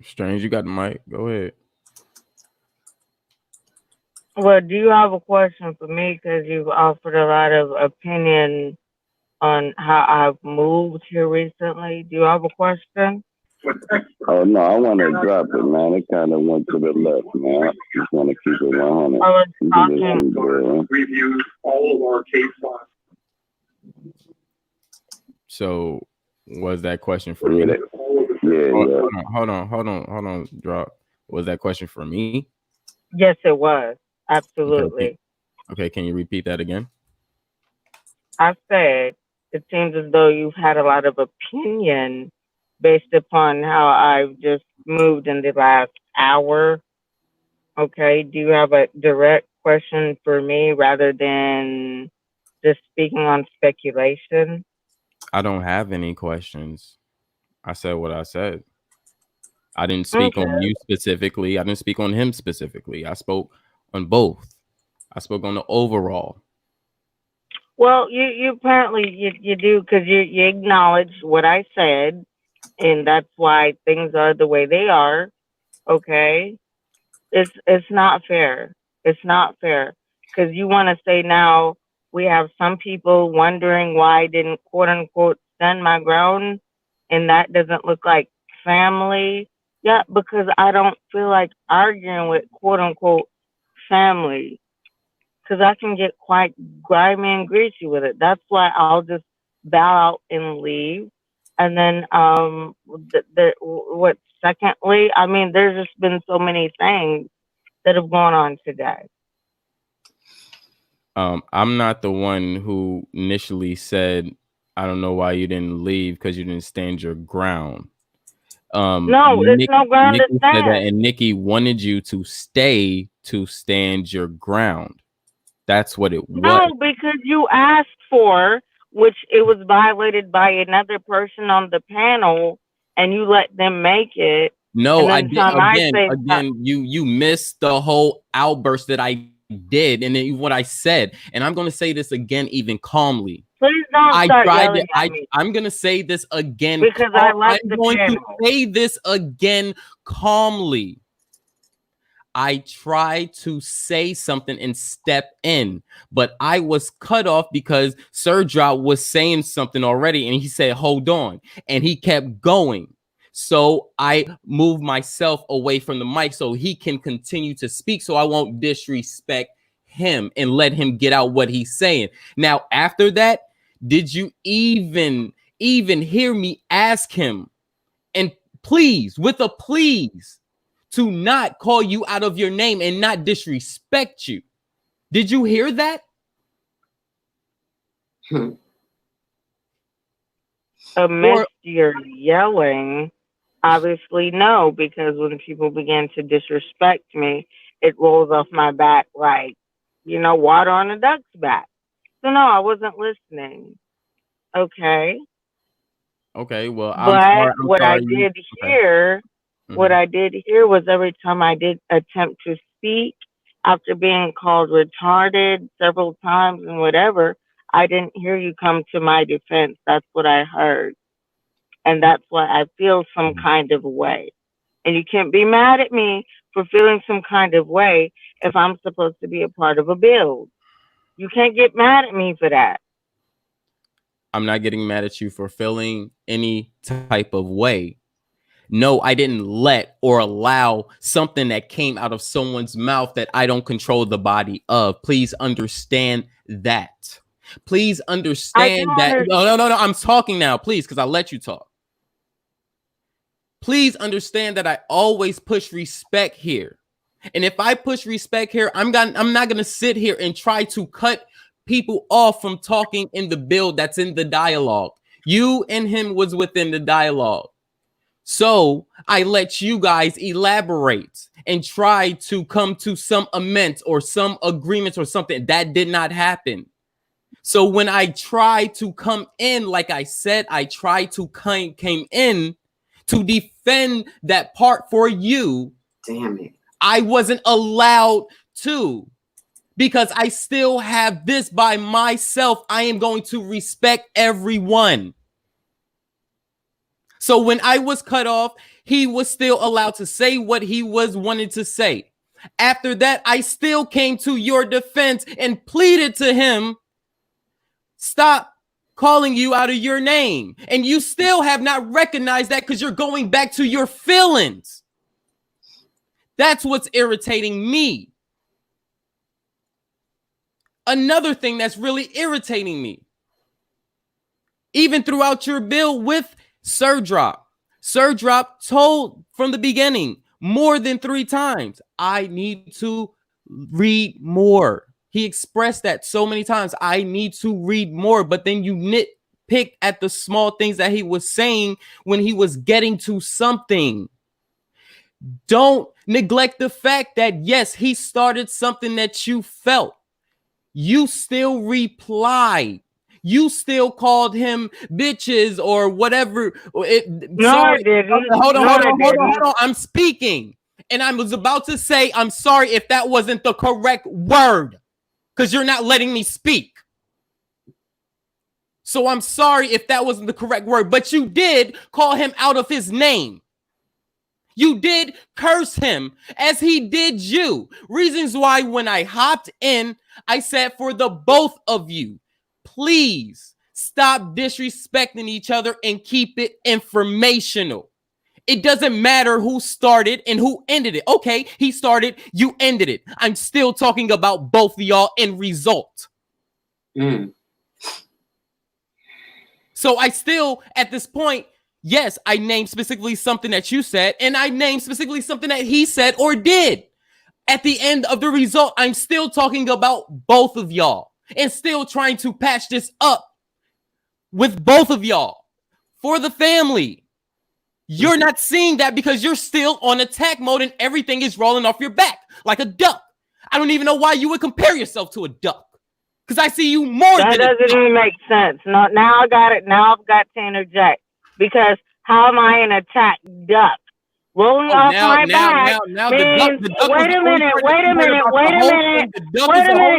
Strange, you got the mic. Go ahead. Well, do you have a question for me? Because you've offered a lot of opinion on how I've moved here recently. Do you have a question? Oh no, I want to drop it, man. It kind of went to the left, man. I just want to keep it 100. I was talking. Reviews all of our case files. So, was that question for me? Yeah. Hold on. Drop. Was that question for me? Yes, it was. Absolutely. Okay, can you repeat that again? I said it seems as though you've had a lot of opinion based upon how I've just moved in the last hour. Okay, do you have a direct question for me rather than just speaking on speculation? I don't have any questions. I said what I said. I didn't speak on you specifically. I didn't speak on him specifically. I spoke on both. I spoke on the overall. Well, you apparently you do because you acknowledge what I said, and that's why things are the way they are. Okay, it's not fair. It's not fair because you want to say now we have some people wondering why I didn't quote unquote stand my ground and that doesn't look like family. Yeah, because I don't feel like arguing with quote unquote family because I can get quite grimy and greasy with it. That's why I'll just bow out and leave. And then, what? Secondly, I mean, there's just been so many things that have gone on today. I'm not the one who initially said, I don't know why you didn't leave because you didn't stand your ground. No, it's no ground to Nikki said that, stand. and Nikki wanted you to stay to stand your ground. That's what it was. No, because you asked for, which it was violated by another person on the panel, and you let them make it. No, And I then did time I say, again. You missed the whole outburst that I did, and then what I said. And I'm going to say this again, even calmly. please don't I start tried yelling to. at me I'm going to say this again. because I left I'm the going to panel. say this again calmly. I tried to say something and step in, but I was cut off because Yerrrd was saying something already, and he said, "Hold on," and he kept going. So I moved myself away from the mic so he can continue to speak, so I won't disrespect him and let him get out what he's saying. Now, after that, did you even hear me ask him? And please, with a please, to not call you out of your name and not disrespect you. Did you hear that? Amidst your yelling, obviously no, because when people begin to disrespect me, it rolls off my back like, water on a duck's back. So no, I wasn't listening. Okay. Okay, well, But I'm sorry. Okay. what I did hear was every time I did attempt to speak after being called retarded several times and whatever, I didn't hear you come to my defense. That's what I heard. And that's why I feel some kind of way. And you can't be mad at me for feeling some kind of way if I'm supposed to be a part of a build. You can't get mad at me for that. I'm not getting mad at you for feeling any type of way. No, I didn't let or allow something that came out of someone's mouth that I don't control the body of. Please understand that. Please understand that. No. I'm talking now, please, because I let you talk. Please understand that I always push respect here. And if I push respect here, I'm not going to sit here and try to cut people off from talking in the build that's in the dialogue. You and him was within the dialogue. So I let you guys elaborate and try to come to some amends or some agreements or something. That did not happen. So when I tried to come in, like I said, I tried to came in to defend that part for you. Damn it. I wasn't allowed to, because I still have this by myself. I am going to respect everyone. So when I was cut off, he was still allowed to say what he was wanting to say. After that, I still came to your defense and pleaded to him, stop calling you out of your name. And you still have not recognized that because you're going back to your feelings. That's what's irritating me. Another thing that's really irritating me, even throughout your bill with Yerrrd told from the beginning more than 3 times, I need to read more. He expressed that so many times, I need to read more. But then you nitpick at the small things that he was saying when he was getting to something. Don't neglect the fact that, yes, he started something that you felt. You still replied. You still called him bitches or whatever. I didn't. Hold on. I'm speaking. And I was about to say, I'm sorry if that wasn't the correct word, because you're not letting me speak. So I'm sorry if that wasn't the correct word, but you did call him out of his name. You did curse him as he did you. Reasons why when I hopped in, I said for the both of you, please Stop disrespecting each other and keep it informational. It doesn't matter who started and who ended it. Okay, he started, you ended it. I'm still talking about both of y'all in result. So I still, at this point, yes, I named specifically something that you said, and I named specifically something that he said or did. At the end of the result, I'm still talking about both of y'all and still trying to patch this up with both of y'all for the family. You're not seeing that because you're still on attack mode and everything is rolling off your back like a duck. I don't even know why you would compare yourself to a duck because I see you more that than a duck. doesn't even make sense. No, now I got it. Now I've got to interject because how am I an attack duck? Rolling off my back means, wait a minute.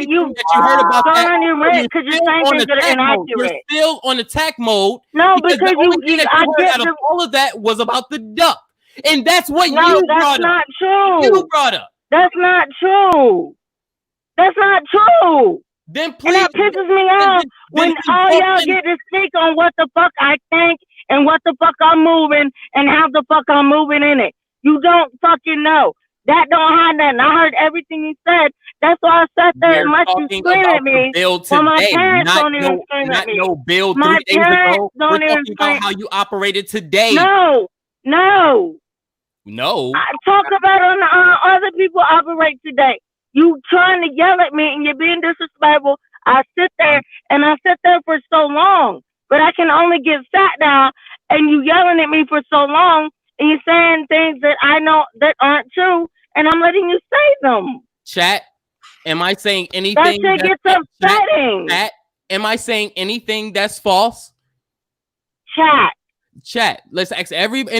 You heard about going that. on your rant because you're saying things that are inaccurate. You're still on attack mode. No, because the only thing that you heard out of all of that was about the duck. And that's what you brought up. No, that's not true. You brought up. That's not true. That's not true. Then please. And that pisses me off when all y'all get to speak on what the fuck I think and what the fuck I'm moving and how the fuck I'm moving in it. You don't fucking know. That don't have nothing. I heard everything you said. That's why I sat there and let you scream at me. When my parents don't even scream at me. No bill 3 My days parents ago. don't We're even talking about how you operated today. No. I talk about how other people operate today. You trying to yell at me and you're being disrespectful. I sit there for so long, but I can only get sat down and you yelling at me for so long and you're saying things that I know that aren't true and I'm letting you say them. Chat, am I saying anything? That shit gets upsetting. Chat, am I saying anything that's false? Chat. Let's ask everybody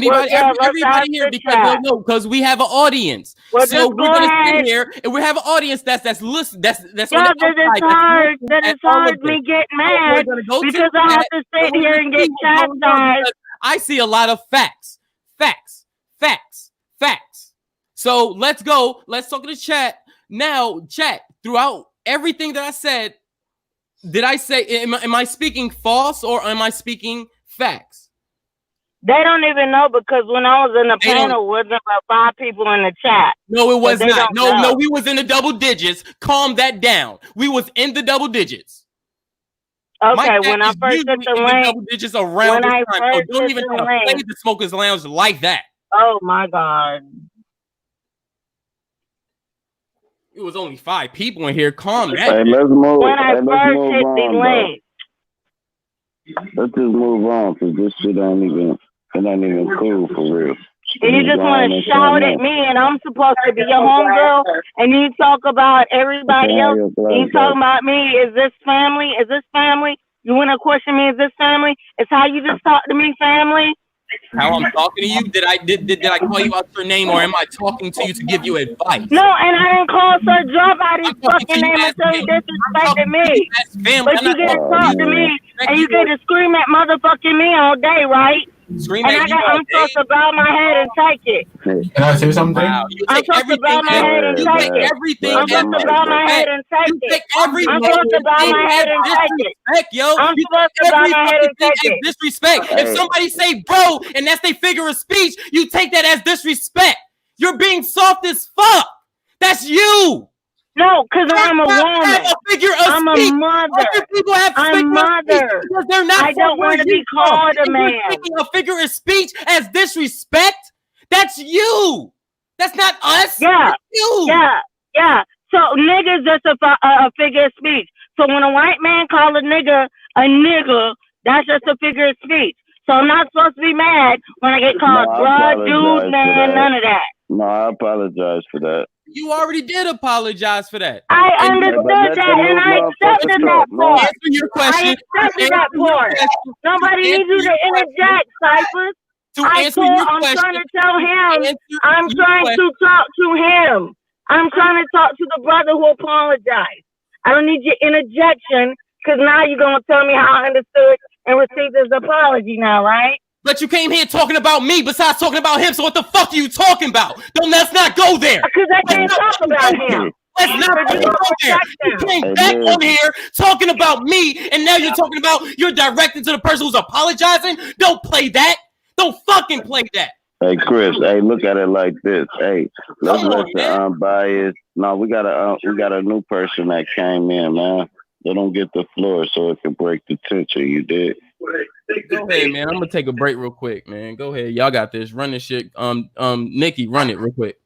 here because we have an audience. Well, so we're gonna sit here and we have an audience that's listening. That's on the outside. That is hard. Me get mad because I have to sit here and get chastised. I see a lot of facts. So let's go. Let's talk to the chat now. Chat. Throughout everything that I said, did I say am I speaking false or am I speaking facts? They don't even know because when I was in the panel, wasn't about 5 people in the chat. No, it was not. No, we was in the double digits. Calm that down. We was in the double digits. Okay, when I first hit the link, double digits around this time. So don't even try to play the Smokers Lounge like that. Oh my God. It was only 5 people in here. Calm down. Hey, let's move. When I first hit the link. Let's just move on because this shit ain't even cool for real. And you just want to shout at me, and I'm supposed to be your homegirl, and you talk about everybody else. And you talk about me. Is this family? Is this family? You want to question me? Is this family? It's how you just talk to me, family. How I'm talking to you? Did I call you out your name, or am I talking to you to give you advice? No, and I didn't call Sir Drop out his fucking name until he disrespected me. But you get to talk to me, and you get to scream at motherfucking me all day, right? Scream and at you I'm supposed to bow my head and take it. Can I say something? Wow. I'm supposed to bow my head and take it. Everything I'm supposed to bow my head and take it. I'm supposed to bow my head and take it. Yo, I'm supposed to bow my head and take it. Disrespect. If somebody say bro and that's their figure of speech, you take that as disrespect. You're being soft as fuck. That's you. No, because I'm a woman. I'm a mother. Other people have I'm mother. Because they're not. I don't want to be called a man. Taking a figure of speech as disrespect. That's you. That's not us. Yeah. That's you. Yeah. So nigga's just a figure of speech. So when a white man calls a nigga, that's just a figure of speech. So I'm not supposed to be mad when I get called bruh, dude, man, none of that. No, I apologize for that. You already did apologize for that. I understood that and I accepted that part. Answer your question. I accepted that part. Nobody needs you to interject, Cyphers. I'm trying to tell him. I'm trying to talk to him. I'm trying to talk to the brother who apologized. I don't need your interjection because now you're going to tell me how I understood and received his apology now, right? But you came here talking about me besides talking about him, so what the fuck are you talking about? Let's not go there. Because I can't talk about him. Let's not But you fucking don't go there. respect You them. came back on here talking about me, and now you're talking about you're directed to the person who's apologizing. Don't play that. Don't fucking play that. Hey Chris, hey, look at it like this. Hey, let's Come let on, the man. unbiased. No, we got a new person that came in, man. They don't get the floor so it can break the tension. You did. Go ahead, man. I'm gonna take a break real quick, man. Go ahead. Y'all got this. Run this shit. Nikki, run it real quick.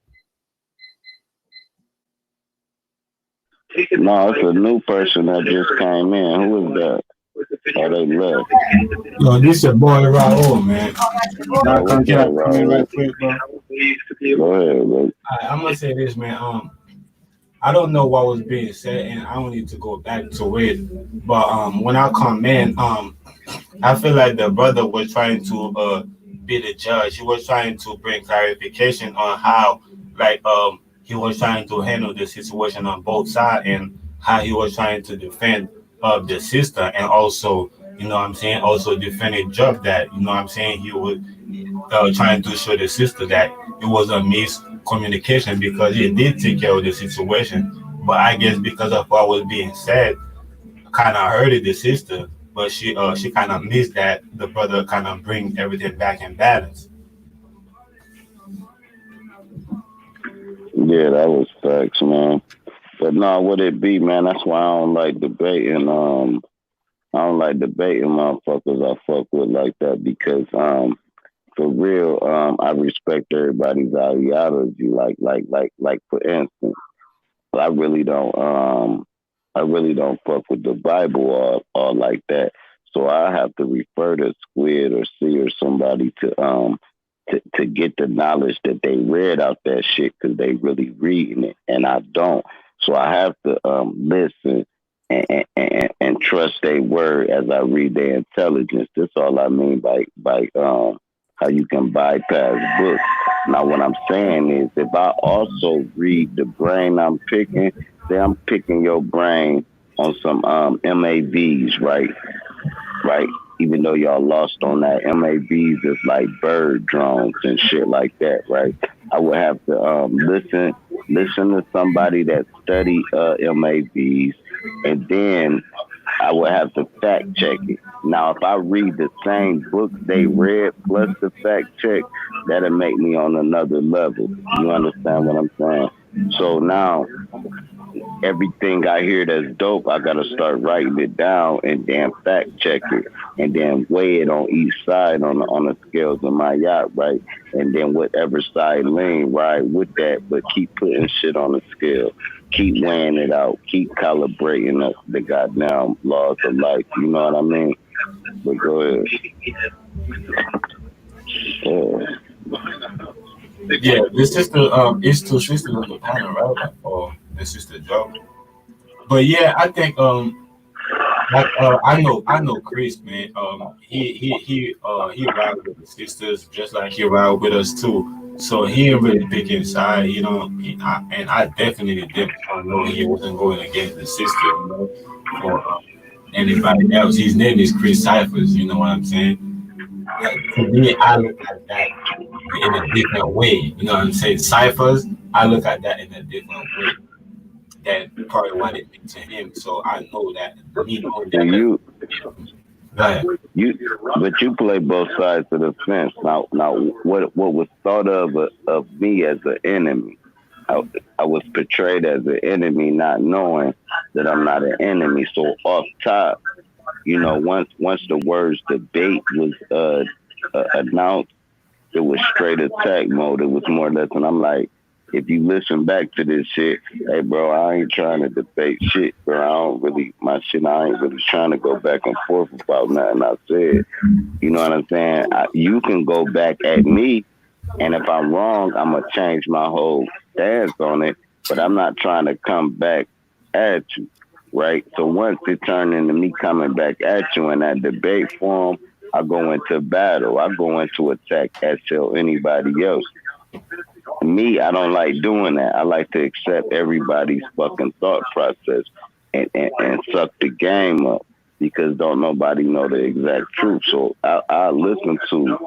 No, it's a new person that just came in. Who is that? Oh, they left. Yo, this your boy Raul, man. Oh, what's Can I up, come in Raul? right quick, bro? Go ahead, bro. I'm gonna say this, man. I don't know what was being said, and I don't need to go back to it. But when I come in, I feel like the brother was trying to be the judge. He was trying to bring clarification on how, like, he was trying to handle the situation on both sides and how he was trying to defend the sister and also, you know what I'm saying, also defending Job that, you know what I'm saying, he was trying to show the sister that it was a miscommunication because he did take care of the situation. But I guess because of what was being said, kind of hurted the sister, but she kind of missed that the brother kind of bring everything back in balance. Yeah, that was facts, man. But no, what it be, man? That's why I don't like debating. I don't like debating motherfuckers I fuck with like that because for real, I respect everybody's ideology. Like for instance, I really don't I really don't fuck with the Bible or like that. So I have to refer to Squid or C or somebody to get the knowledge that they read out that shit because they really reading it and I don't. So I have to listen and trust their word as I read their intelligence. That's all I mean by how you can bypass books. Now what I'm saying is if I also read the brain I'm picking, say I'm picking your brain on some MAVs, right? Right? Even though y'all lost on that, MAVs is like bird drones and shit like that, right? I would have to listen to somebody that study MAVs, and then I would have to fact check it. Now, if I read the same book they read plus the fact check, that'll make me on another level. You understand what I'm saying? So now everything I hear that's dope, I gotta start writing it down and then fact check it and then weigh it on each side on the scales of my yacht, right? And then whatever side lean, right, with that, but keep putting shit on the scale. Keep weighing it out. Keep calibrating the goddamn laws of life. You know what I mean? But go ahead. Yeah, the sister is two sisters on the panel, right? Or the sister Joe. But yeah, I think like I know Chris, man. He ride with the sisters just like he ride with us too. So he ain't really picking side, you know. And I definitely didn't know he wasn't going against the sister, you know, or anybody else. His name is Chris Cyphers. You know what I'm saying? To me, I look at that in a different way. You know what I'm saying? Ciphers, I look at that in a different way. That probably what it meant to him. So I know that me knowing So that. you Go ahead. but you play both sides of the fence. Now, what was thought of me as an enemy? I, I was portrayed as an enemy, not knowing that I'm not an enemy. So off top, you know, once the words debate was announced, it was straight attack mode. It was more or less, and I'm like, if you listen back to this shit, hey bro, I ain't trying to debate shit, bro. I don't really my shit. I ain't really trying to go back and forth about nothing I said. You know what I'm saying? You can go back at me, and if I'm wrong, I'm gonna change my whole stance on it. But I'm not trying to come back at you, right? So once it turned into me coming back at you in that debate form, I go into battle. I go into attack as tell anybody else. Me, I don't like doing that. I like to accept everybody's fucking thought process and suck the game up because don't nobody know the exact truth. So I listen to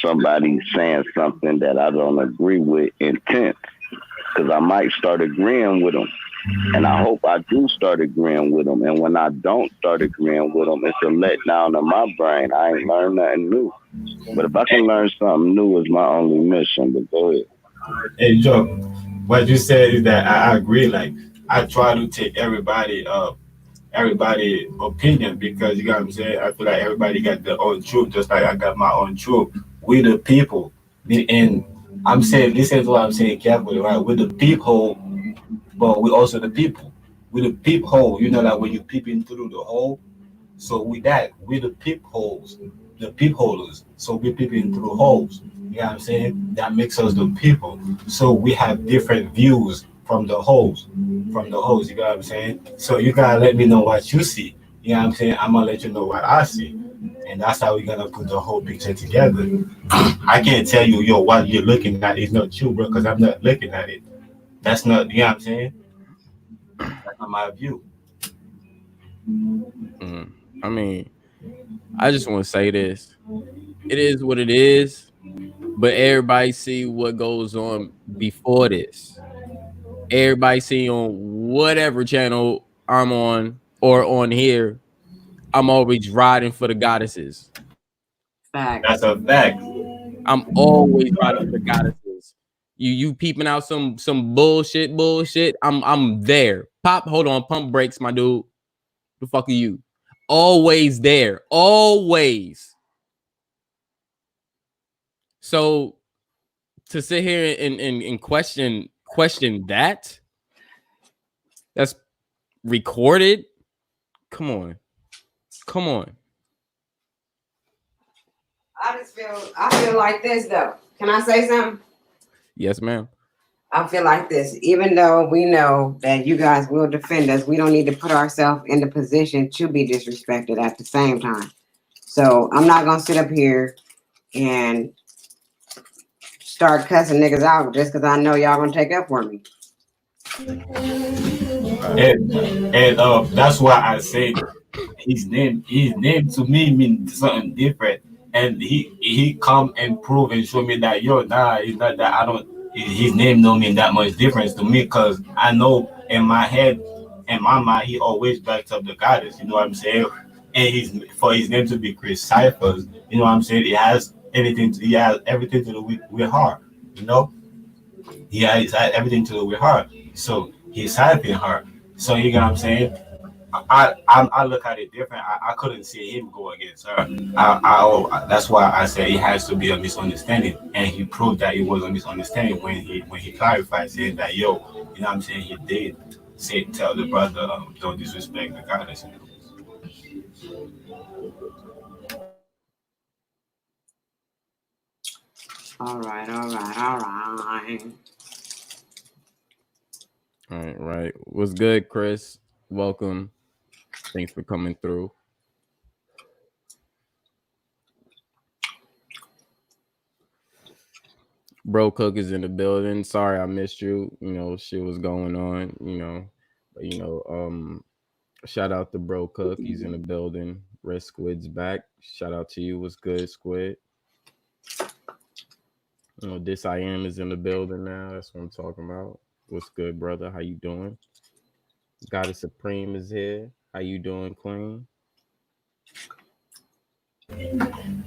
somebody saying something that I don't agree with intent because I might start agreeing with them. And I hope I do start agreeing with them. And when I don't start agreeing with them, it's a letdown in my brain. I ain't learned nothing new. But if I can learn something new, is my only mission. But go ahead. Hey Joe, what you said is that I agree. Like I try to take everybody opinion because you got what I'm saying. I feel like everybody got their own truth, just like I got my own truth. We the people, and I'm saying listen to what I'm saying carefully, right? We're the people, but we also the people. We the peephole. You know, like when you peeping through the hole. So with that, we the peepholes, the peepholers. So we peeping through holes. You know what I'm saying? That makes us the people. So we have different views from the holes, from the holes. You know what I'm saying? So you gotta let me know what you see. You know what I'm saying? I'm gonna let you know what I see, and that's how we're gonna put the whole picture together. I can't tell you, yo, what you're looking at is not true, bro, because I'm not looking at it. That's not, you know what I'm saying? That's not my view. Mm. I mean, I just want to say this. It is what it is, but everybody see what goes on before this. Everybody see on whatever channel I'm on or on here, I'm always riding for the goddesses. That's Facts. a fact. I'm always riding for the goddesses. You peeping out some bullshit. I'm there. Pop, hold on, pump brakes, my dude. The fuck are you? Always there. Always. So to sit here and question that's recorded. Come on. Come on. I feel like this though. Can I say something? Yes, ma'am. I feel like this. Even though we know that you guys will defend us, we don't need to put ourselves in the position to be disrespected at the same time. So I'm not gonna sit up here and start cussing niggas out just because I know y'all gonna take up for me. And that's why I said his name to me means something different. And he come and prove and show me that yo, nah, it's not that I don't. His name don't mean that much difference to me because I know in my head, in my mind, he always backs up the goddess. You know what I'm saying? And he's for his name to be Chris Cyphers. You know what I'm saying? He has everything to do with her. You know, he has everything to do with her. So he's hyping her. So you know what I'm saying? I look at it different. I couldn't see him go against her. That's why I said it has to be a misunderstanding, and he proved that it was a misunderstanding when he clarified, saying that yo, you know what I'm saying, he did say tell the brother don't disrespect the goddess. All right, all right, all right. All right, right. What's good, Chris? Welcome. Thanks for coming through. Bro Cook is in the building. Sorry I missed you. You know, shit was going on, But shout out to Bro Cook. He's in the building. Red Squid's back. Shout out to you. What's good, Squid? This I am is in the building now. That's what I'm talking about. What's good, brother? How you doing? Goddess Supreme is here. How you doing, Queen?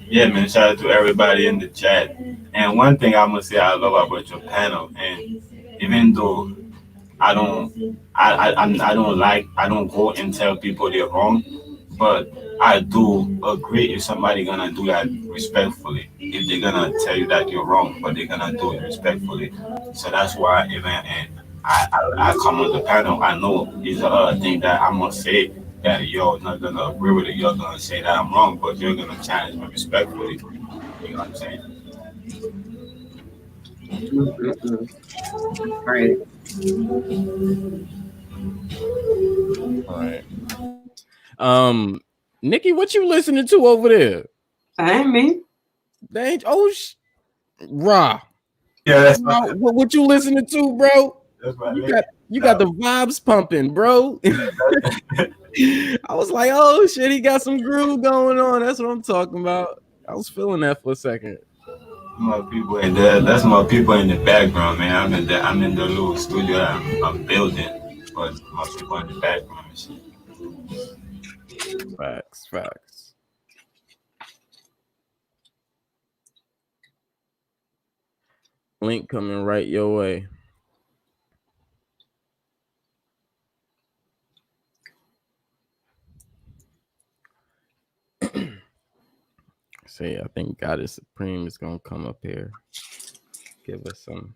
Yeah, man. Shout out to everybody in the chat. And one thing I must say I love about your panel, and even though I don't, I don't go and tell people they're wrong, but I do agree if somebody gonna do that respectfully. If they're gonna tell you that you're wrong, but they're gonna do it respectfully. So that's why even and I come on the panel. I know it's a thing that I must say that you're not gonna agree with it. You're gonna say that I'm wrong, but you're gonna challenge me respectfully. You know what I'm saying? Mm-mm-mm. Right. All right. Nikki, what you listening to over there? That ain't me. They ain't Raw. Yeah, that's my What you listening to, bro? that's my You lady. got you got the vibes pumping, bro. I was like, oh shit, he got some groove going on. That's what I'm talking about. I was feeling that for a second. My people in there. That's my people in the background, man. I'm in the little studio I'm building. but my people in the background and shit. Facts. Link coming right your way. See, I think Goddess Supreme is gonna come up here. Give us some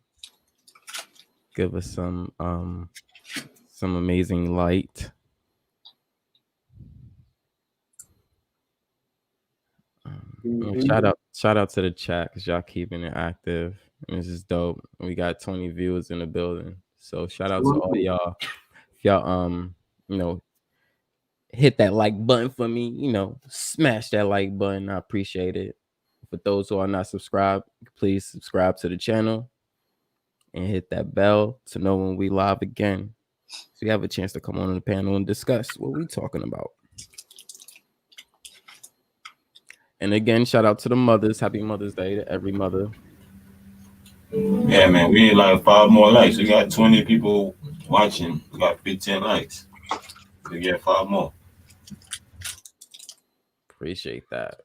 amazing light. Shout out to the chat because y'all keeping it active. And this is dope. We got 20 viewers in the building. So shout out to all y'all. If y'all hit that like button for me, smash that like button. I appreciate it. For those who are not subscribed, please subscribe to the channel and hit that bell to know when we live again. So you have a chance to come on the panel and discuss what we talking about. And again, shout out to the mothers. Happy Mother's Day to every mother. Yeah, man, we need like 5 more likes. We got 20 people watching. We got 15 likes. We get 5 more. Appreciate that.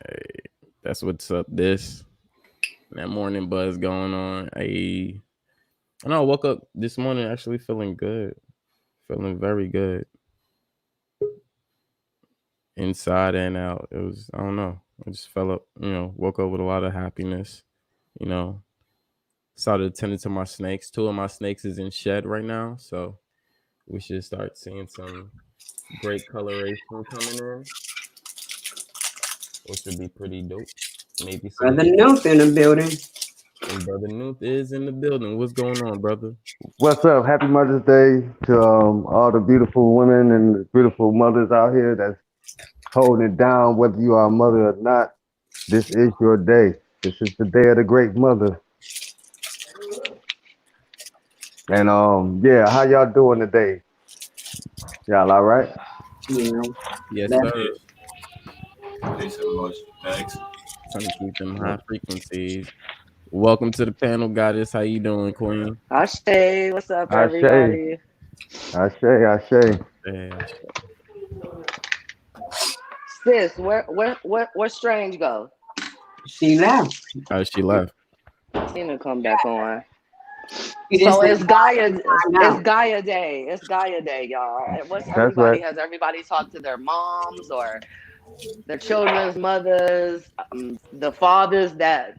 Hey, that's what's up. That morning buzz going on. Hey, and I woke up this morning actually feeling good, feeling very good, inside and out. It was, I don't know. I just felt up, woke up with a lot of happiness. Started tending to my snakes. 2 of my snakes is in shed right now, so we should start seeing some great coloration coming in, which would be pretty dope. Maybe some. Brother Nuke in the building. And Brother Nuth is in the building. What's going on, brother? What's up? Happy Mother's Day to all the beautiful women and the beautiful mothers out here that's holding it down, whether you are a mother or not. This is your day. This is the day of the great mother. And yeah, how y'all doing today? Y'all all right? Yeah. Yes, That, sir. Peace and much. Thanks. Trying to keep them high frequencies. Welcome to the panel, Goddess. How you doing, Queen? Ashe, what's up, Ashe, everybody? Ashe. Yeah. Sis, where Strange go? she left. Oh, she left. Seen her come back on. She just So said, it's Gaia. find It's out. Gaia Day. It's Gaia Day, y'all. And what's That's right. everybody? Has everybody talked to their moms or their children's mothers? The fathers that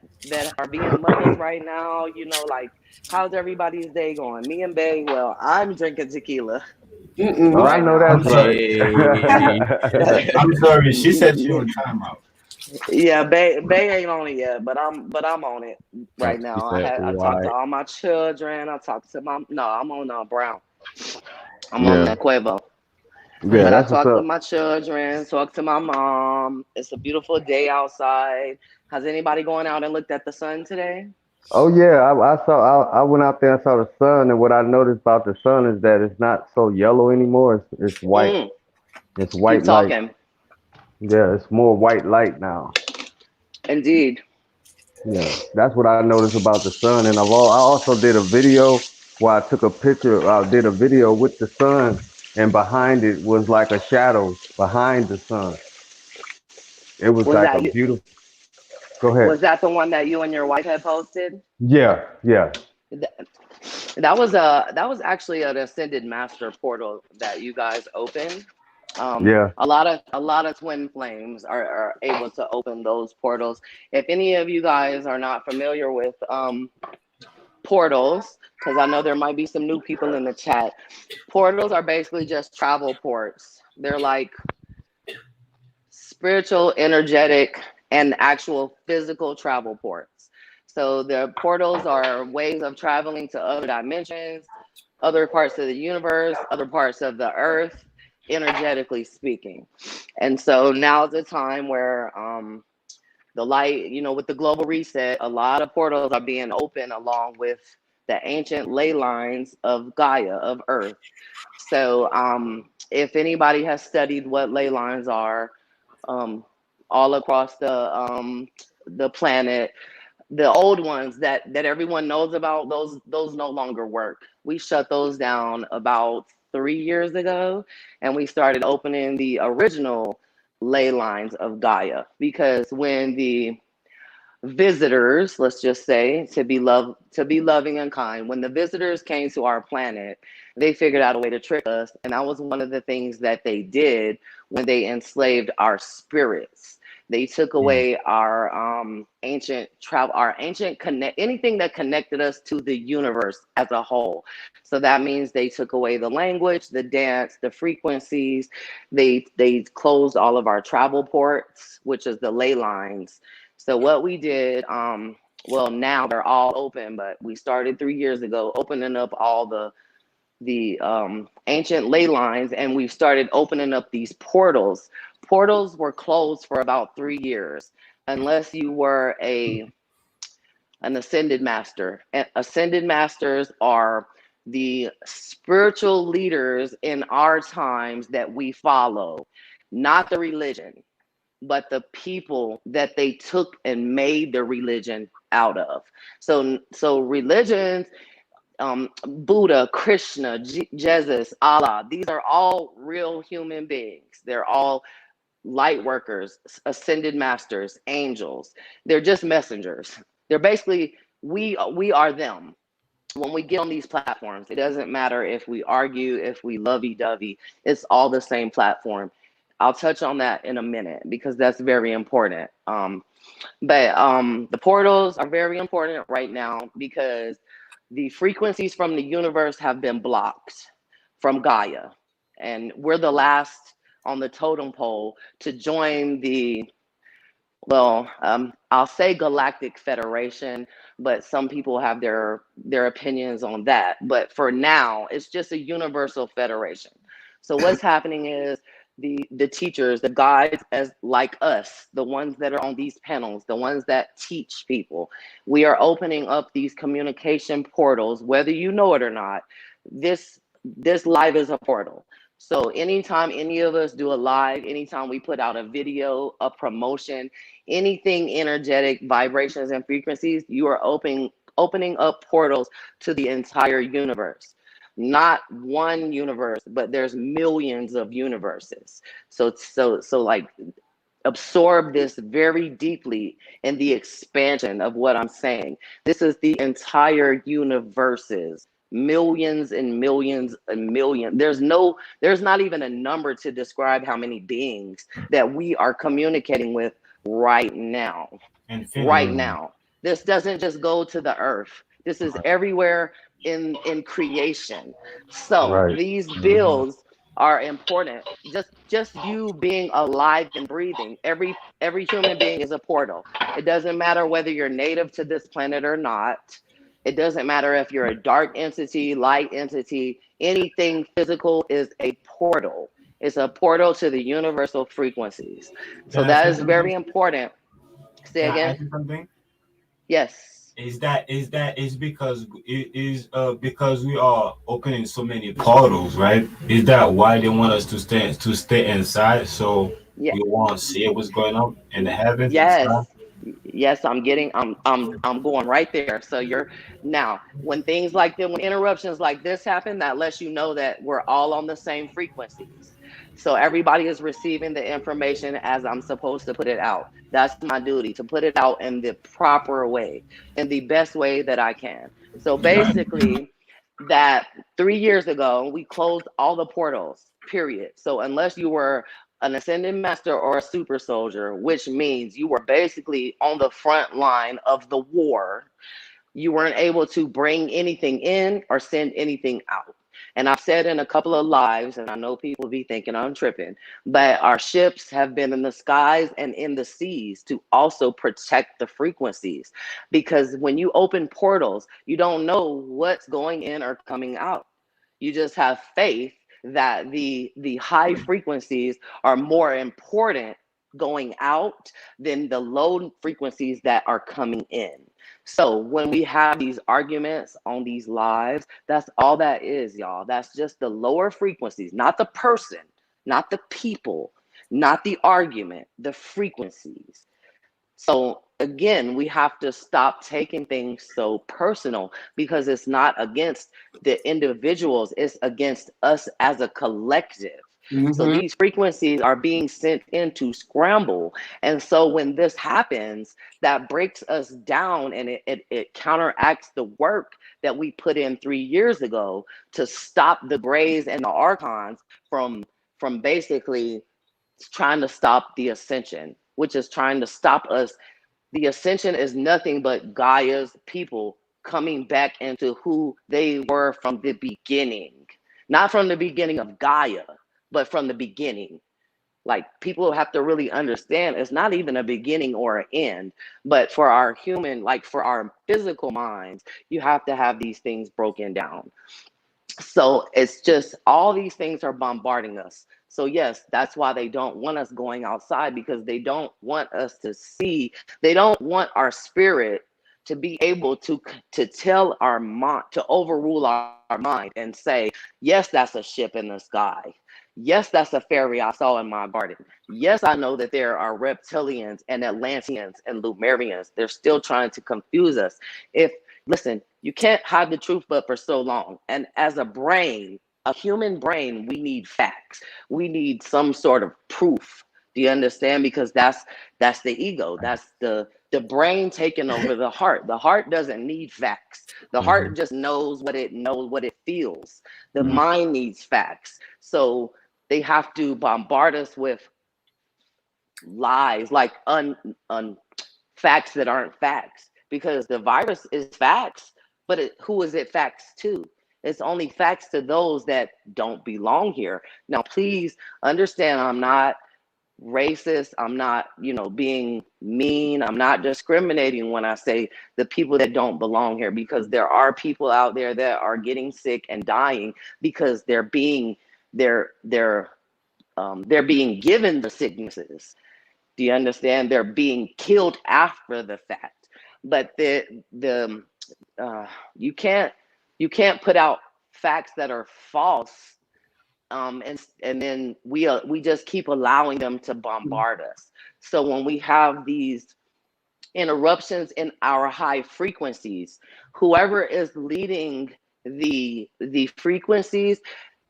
are being mothers right now. Like how's everybody's day going? Me and Bay. Well, I'm drinking tequila Oh, I right know now. I'm that's sorry. right. Hey. I'm sorry. She said she on timeout. Yeah, Bay ain't on it yet, but I'm on it Oh, right she now. said, I talked why? to all my children. I talked to my no, I'm on Brown. I'm on Yeah, that Quavo. yeah, But I that's what's talked to up. my children, talked to my mom. It's a beautiful day outside. Has anybody going out and looked at the sun today? Oh yeah, I went out there and saw the sun, and what I noticed about the sun is that it's not so yellow anymore. It's white. Mm, It's keep white light. talking. Yeah, it's more white light now. Indeed. Yeah, that's what I noticed about the sun. And I also did a video where I took a picture. I did a video with the sun, and behind it was like a shadow behind the sun. It was Was like a that you? beautiful. Go ahead. Was that the one that you and your wife had posted? Yeah, yeah, That was actually an ascended master portal that you guys opened. yeah. A lot of twin flames are able to open those portals. If any of you guys are not familiar with portals, because I know there might be some new people in the chat, portals are basically just travel ports. They're like spiritual, energetic, and actual physical travel ports. So the portals are ways of traveling to other dimensions, other parts of the universe, other parts of the earth, energetically speaking. And so now's the time where the light, with the global reset, a lot of portals are being opened along with the ancient ley lines of Gaia, of Earth. So if anybody has studied what ley lines are, um, all across the planet. The old ones that everyone knows about, those no longer work. We shut those down about 3 years ago, and we started opening the original ley lines of Gaia, because when the visitors, let's just say, to be loving and kind, when the visitors came to our planet, they figured out a way to trick us, and that was one of the things that they did when they enslaved our spirits. They took away our ancient travel, our ancient connect, anything that connected us to the universe as a whole. So that means they took away the language, the dance, the frequencies. They closed all of our travel ports, which is the ley lines. So what we did, well, now they're all open, but we started 3 years ago opening up all the ancient ley lines, and we started opening up these portals. Portals were closed for about 3 years, unless you were an ascended master. And ascended masters are the spiritual leaders in our times that we follow, not the religion, but the people that they took and made the religion out of. So religions, Buddha, Krishna, Jesus, Allah, these are all real human beings. They're all light workers, ascended masters, angels. They're just messengers. They're basically, we are them. When we get on these platforms, it doesn't matter if we argue, if we lovey-dovey, it's all the same platform. I'll touch on that in a minute because that's very important. But the portals are very important right now because the frequencies from the universe have been blocked from Gaia. And we're the last on the totem pole to join the, well, I'll say Galactic Federation, but some people have their opinions on that. But for now, it's just a universal federation. So what's happening is the teachers, the guides, as like us, the ones that are on these panels, the ones that teach people, we are opening up these communication portals, whether you know it or not. This live is a portal. So anytime any of us do a live, anytime we put out a video, a promotion, anything energetic, vibrations and frequencies, you are opening up portals to the entire universe. Not one universe, but there's millions of universes. So like absorb this very deeply in the expansion of what I'm saying. This is the entire universes, millions and millions and millions. There's not even a number to describe how many beings that we are communicating with right now. Right now. This doesn't just go to the earth. This is everywhere in creation. So Right. these bills are important. Just you being alive and breathing. Every human being is a portal. It doesn't matter whether you're native to this planet or not. It doesn't matter if you're a dark entity, light entity, anything physical is a portal. It's a portal to the universal frequencies. So Can I that say is very something? important. Say Can I again? ask you something? Yes. Is because because we are opening so many portals, right? Is that why they want us to stay inside so Yeah. we won't see what's going on in the heavens and Yes. stuff? Yes, I'm going right there. So you're now when things like that, when interruptions like this happen, that lets you know that we're all on the same frequencies. So everybody is receiving the information as I'm supposed to put it out. That's my duty to put it out in the proper way, in the best way that I can. So basically, that 3 years ago, we closed all the portals, period. So unless you were an ascended master or a super soldier, which means you were basically on the front line of the war, you weren't able to bring anything in or send anything out. And I've said in a couple of lives, and I know people be thinking I'm tripping, but our ships have been in the skies and in the seas to also protect the frequencies. Because when you open portals, you don't know what's going in or coming out. You just have faith that the high frequencies are more important going out than the low frequencies that are coming in. So when we have these arguments on these lives, that's all that is, y'all. That's just the lower frequencies, not the person, not the people. not the argument, the frequencies. So again, we have to stop taking things so personal because it's not against the individuals, it's against us as a collective. So Mm-hmm. these frequencies are being sent in to scramble. And so when this happens, that breaks us down and it counteracts the work that we put in 3 years ago to stop the grays and the archons from basically trying to stop the ascension, which is trying to stop us. The ascension is nothing but Gaia's people coming back into who they were from the beginning. Not from the beginning of Gaia, but from the beginning. Like people have to really understand it's not even a beginning or an end, but for our human, like for our physical minds, you have to have these things broken down. So it's just all these things are bombarding us. So yes, that's why they don't want us going outside, because they don't want us to see, they don't want our spirit to be able to tell our mind, to overrule our mind and say, yes, that's a ship in the sky. Yes, that's a fairy I saw in my garden. Yes, I know that there are reptilians and Atlanteans and Lumerians. They're still trying to confuse us. If Listen, you can't hide the truth but for so long. And as a brain, a human brain, we need facts. We need some sort of proof. Do you understand? Because that's the ego. That's the brain taking over the heart. The heart doesn't need facts. The Mm-hmm. heart just knows what it feels. The Mm-hmm. mind needs facts. So they have to bombard us with lies, like un facts that aren't facts, because the virus is facts, but who is it facts to? It's only facts to those that don't belong here. Now, please understand, I'm not racist. I'm not, being mean. I'm not discriminating when I say the people that don't belong here, because there are people out there that are getting sick and dying because they're being given the sicknesses. Do you understand? They're being killed after the fact. But the you can't put out facts that are false, and then we just keep allowing them to bombard us. So when we have these interruptions in our high frequencies, whoever is leading the frequencies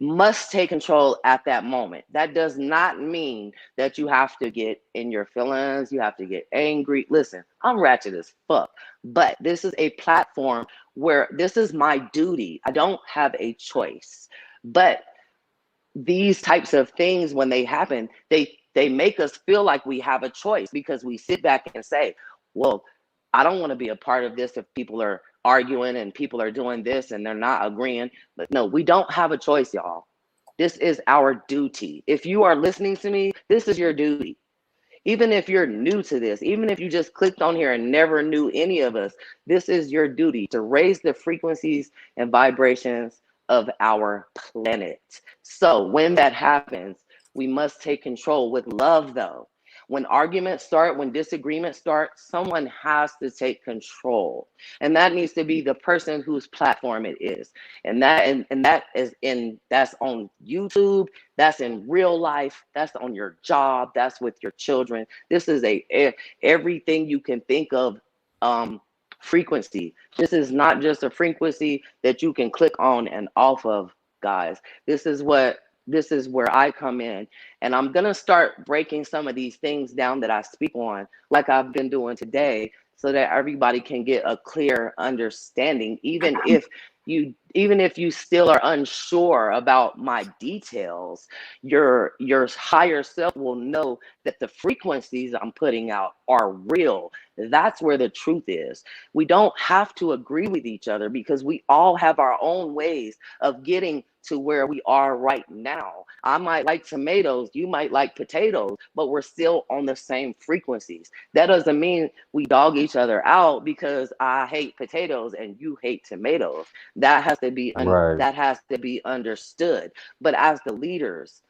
must take control at that moment. That does not mean that you have to get in your feelings, you have to get angry. Listen, I'm ratchet as fuck, but this is a platform where this is my duty. I don't have a choice. But these types of things, when they happen, they make us feel like we have a choice, because we sit back and say, well, I don't want to be a part of this if people are arguing and people are doing this and they're not agreeing. But no, we don't have a choice, y'all. This is our duty. If you are listening to me, this is your duty. Even if you're new to this, even if you just clicked on here and never knew any of us, this is your duty to raise the frequencies and vibrations of our planet. So when that happens, we must take control with love, though. When arguments start, when disagreements start, someone has to take control. And that needs to be the person whose platform it is. That's on YouTube, that's in real life, that's on your job, that's with your children. This is everything you can think of, frequency. This is not just a frequency that you can click on and off of, guys. This is where I come in, and I'm going to start breaking some of these things down that I speak on, like I've been doing today, so that everybody can get a clear understanding, even if you still are unsure about my details. Your higher self will know that the frequencies I'm putting out are real. That's where the truth is. We don't have to agree with each other, because we all have our own ways of getting to where we are right now. I might like tomatoes, you might like potatoes, but we're still on the same frequencies. That doesn't mean we dog each other out because I hate potatoes and you hate tomatoes. That has to be Right. understood. But as the leaders,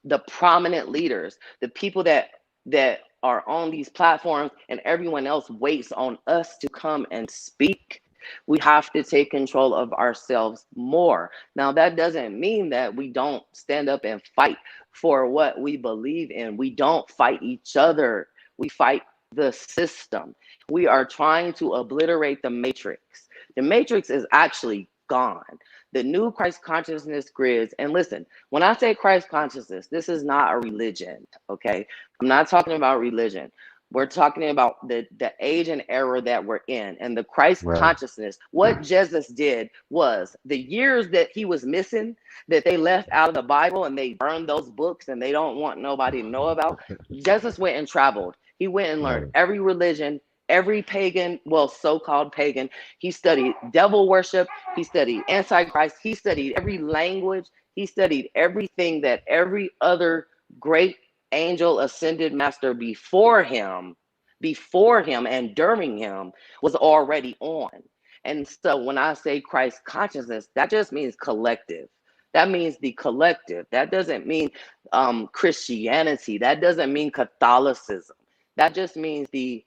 the prominent leaders, the people that are on these platforms, and everyone else waits on us to come and speak. We have to take control of ourselves more. Now, that doesn't mean that we don't stand up and fight for what we believe in. We don't fight each other. We fight the system. We are trying to obliterate the matrix. The matrix is actually gone. The new Christ consciousness grids, and listen, when I say Christ consciousness, this is not a religion, okay? I'm not talking about religion. We're talking about the age and era that we're in, and the Christ Right. consciousnness. What Jesus did was the years that he was missing, that they left out of the Bible and they burned those books and they don't want nobody to know about. Jesus went and traveled. He went and learned Right. every religion, every pagan, well, so-called pagan. He studied devil worship. He studied Antichrist. He studied every language. He studied everything that every other great angel ascended master before him and during him was already on. And so when I say Christ consciousness, that just means collective. That means the collective. That doesn't mean Christianity. That doesn't mean Catholicism. That just means the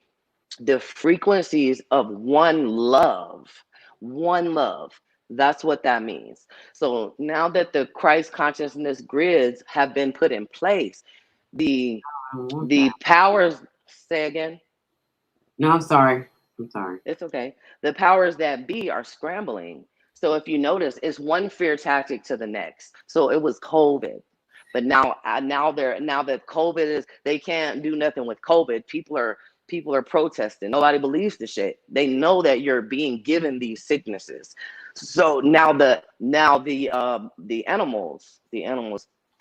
frequencies of one love. One love. That's what that means. So now that the Christ consciousness grids have been put in place, the powers, say again. No, I'm sorry. I'm sorry. It's okay. The powers that be are scrambling. So if you notice, it's one fear tactic to the next. So it was COVID, but now that COVID is, they can't do nothing with COVID. People are protesting. Nobody believes the shit. They know that you're being given these sicknesses. So now the animals,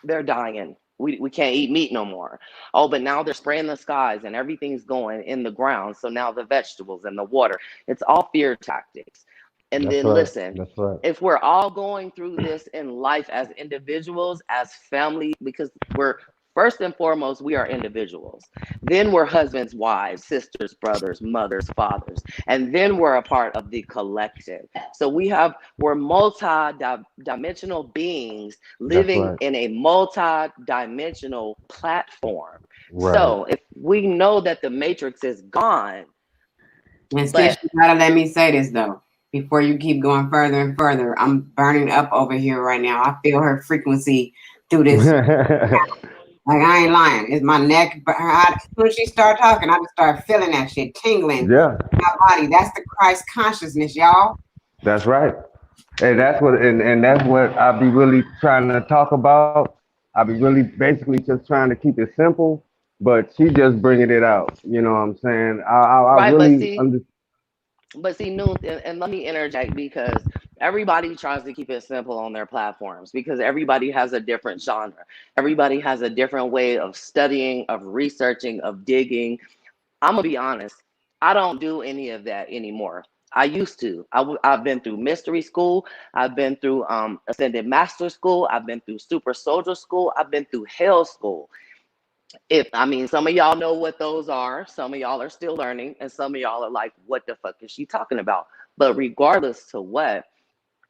they're dying. We can't eat meat no more. Oh, but now they're spraying the skies and everything's going in the ground. So now the vegetables and the water, it's all fear tactics. And That's then right. listen, That's right. if we're all going through this in life as individuals, as family, because we're first and foremost, we are individuals. Then we're husbands, wives, sisters, brothers, mothers, fathers. And then we're a part of the collective. So we're multi-dimensional beings That's living right. in a multi-dimensional platform. Right. So if we know that the matrix is gone, And sis, but you gotta let me say this though. Before you keep going further and further, I'm burning up over here right now. I feel her frequency through this. Like, I ain't lying. It's my neck. But as soon as she start talking, I just start feeling that shit tingling Yeah, in my body. That's the Christ consciousness, y'all. that's right. And that's what I be really trying to talk about. I be really basically just trying to keep it simple, but she just bringing it out. You know what I'm saying? I right, really under. but see, Nuth, and let me interject because everybody tries to keep it simple on their platforms because everybody has a different genre. Everybody has a different way of studying, of researching, of digging. I'm gonna be honest, I don't do any of that anymore. I used to. I've been through mystery school. I've been through ascended master school. I've been through super soldier school. I've been through hell school. Some of y'all know what those are. Some of y'all are still learning, and some of y'all are like, "What the fuck is she talking about?" But regardless to what,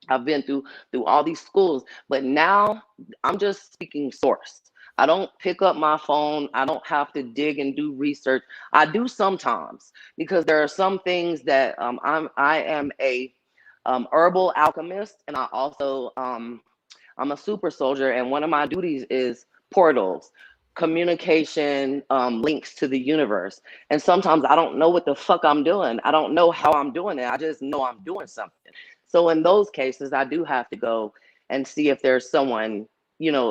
I've been through all these schools, but now I'm just speaking source. I don't pick up my phone. I don't have to dig and do research. I do sometimes because there are some things that I am a herbal alchemist, and I also I'm a super soldier, and one of my duties is portals, communication, links to the universe. And sometimes I don't know what the fuck I'm doing. I don't know how I'm doing it. I just know I'm doing something. So in those cases, I do have to go and see if there's someone,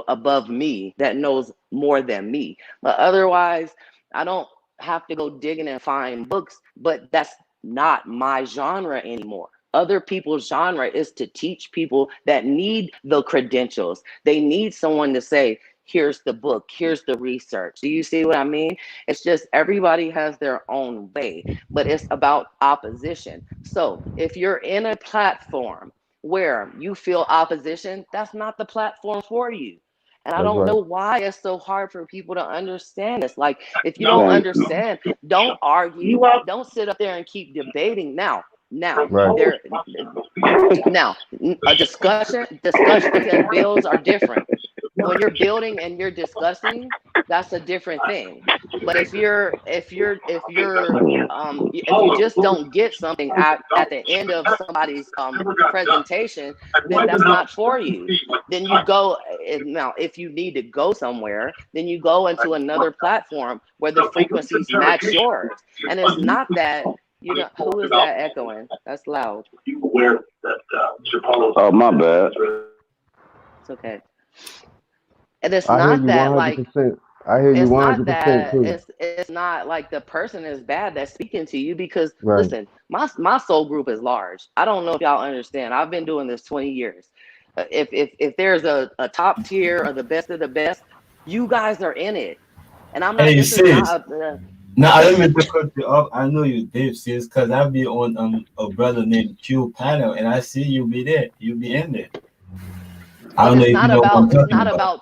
above me that knows more than me. But otherwise, I don't have to go digging and find books, but that's not my genre anymore. Other people's genre is to teach people that need the credentials. They need someone to say, here's the book, here's the research. Do you see what I mean? It's just everybody has their own way, but it's about opposition. So if you're in a platform where you feel opposition, that's not the platform for you. And I That's don't know right. why it's so hard for people to understand this. Like, if you don't No, understand, don't argue. Don't sit up there and keep debating. Now, Right. there, now, discussions and bills are different. when you're building and you're discussing, that's a different thing. But if you just don't get something at the end of somebody's presentation, then that's not for you. Then you go, now if you need to go somewhere, then you go into another platform where the frequencies match yours. And it's not that, who is that echoing? That's loud. Oh, my bad. It's okay. And it's I hear not you that like 100%. I hear you it's not 100% that too. it's not like the person is bad that's speaking to you, because Right. listen, my soul group is large. I don't know if y'all understand. I've been doing this 20 years. If there's a top tier or the best of the best, you guys are in it. And I'm not, Hey, this is sis. not a, Now I didn't mean to cut you off. I know you did, sis, because I be on a brother named Q panel, and I see you be there. You be in there. I but don't know if you know what I'm talking about.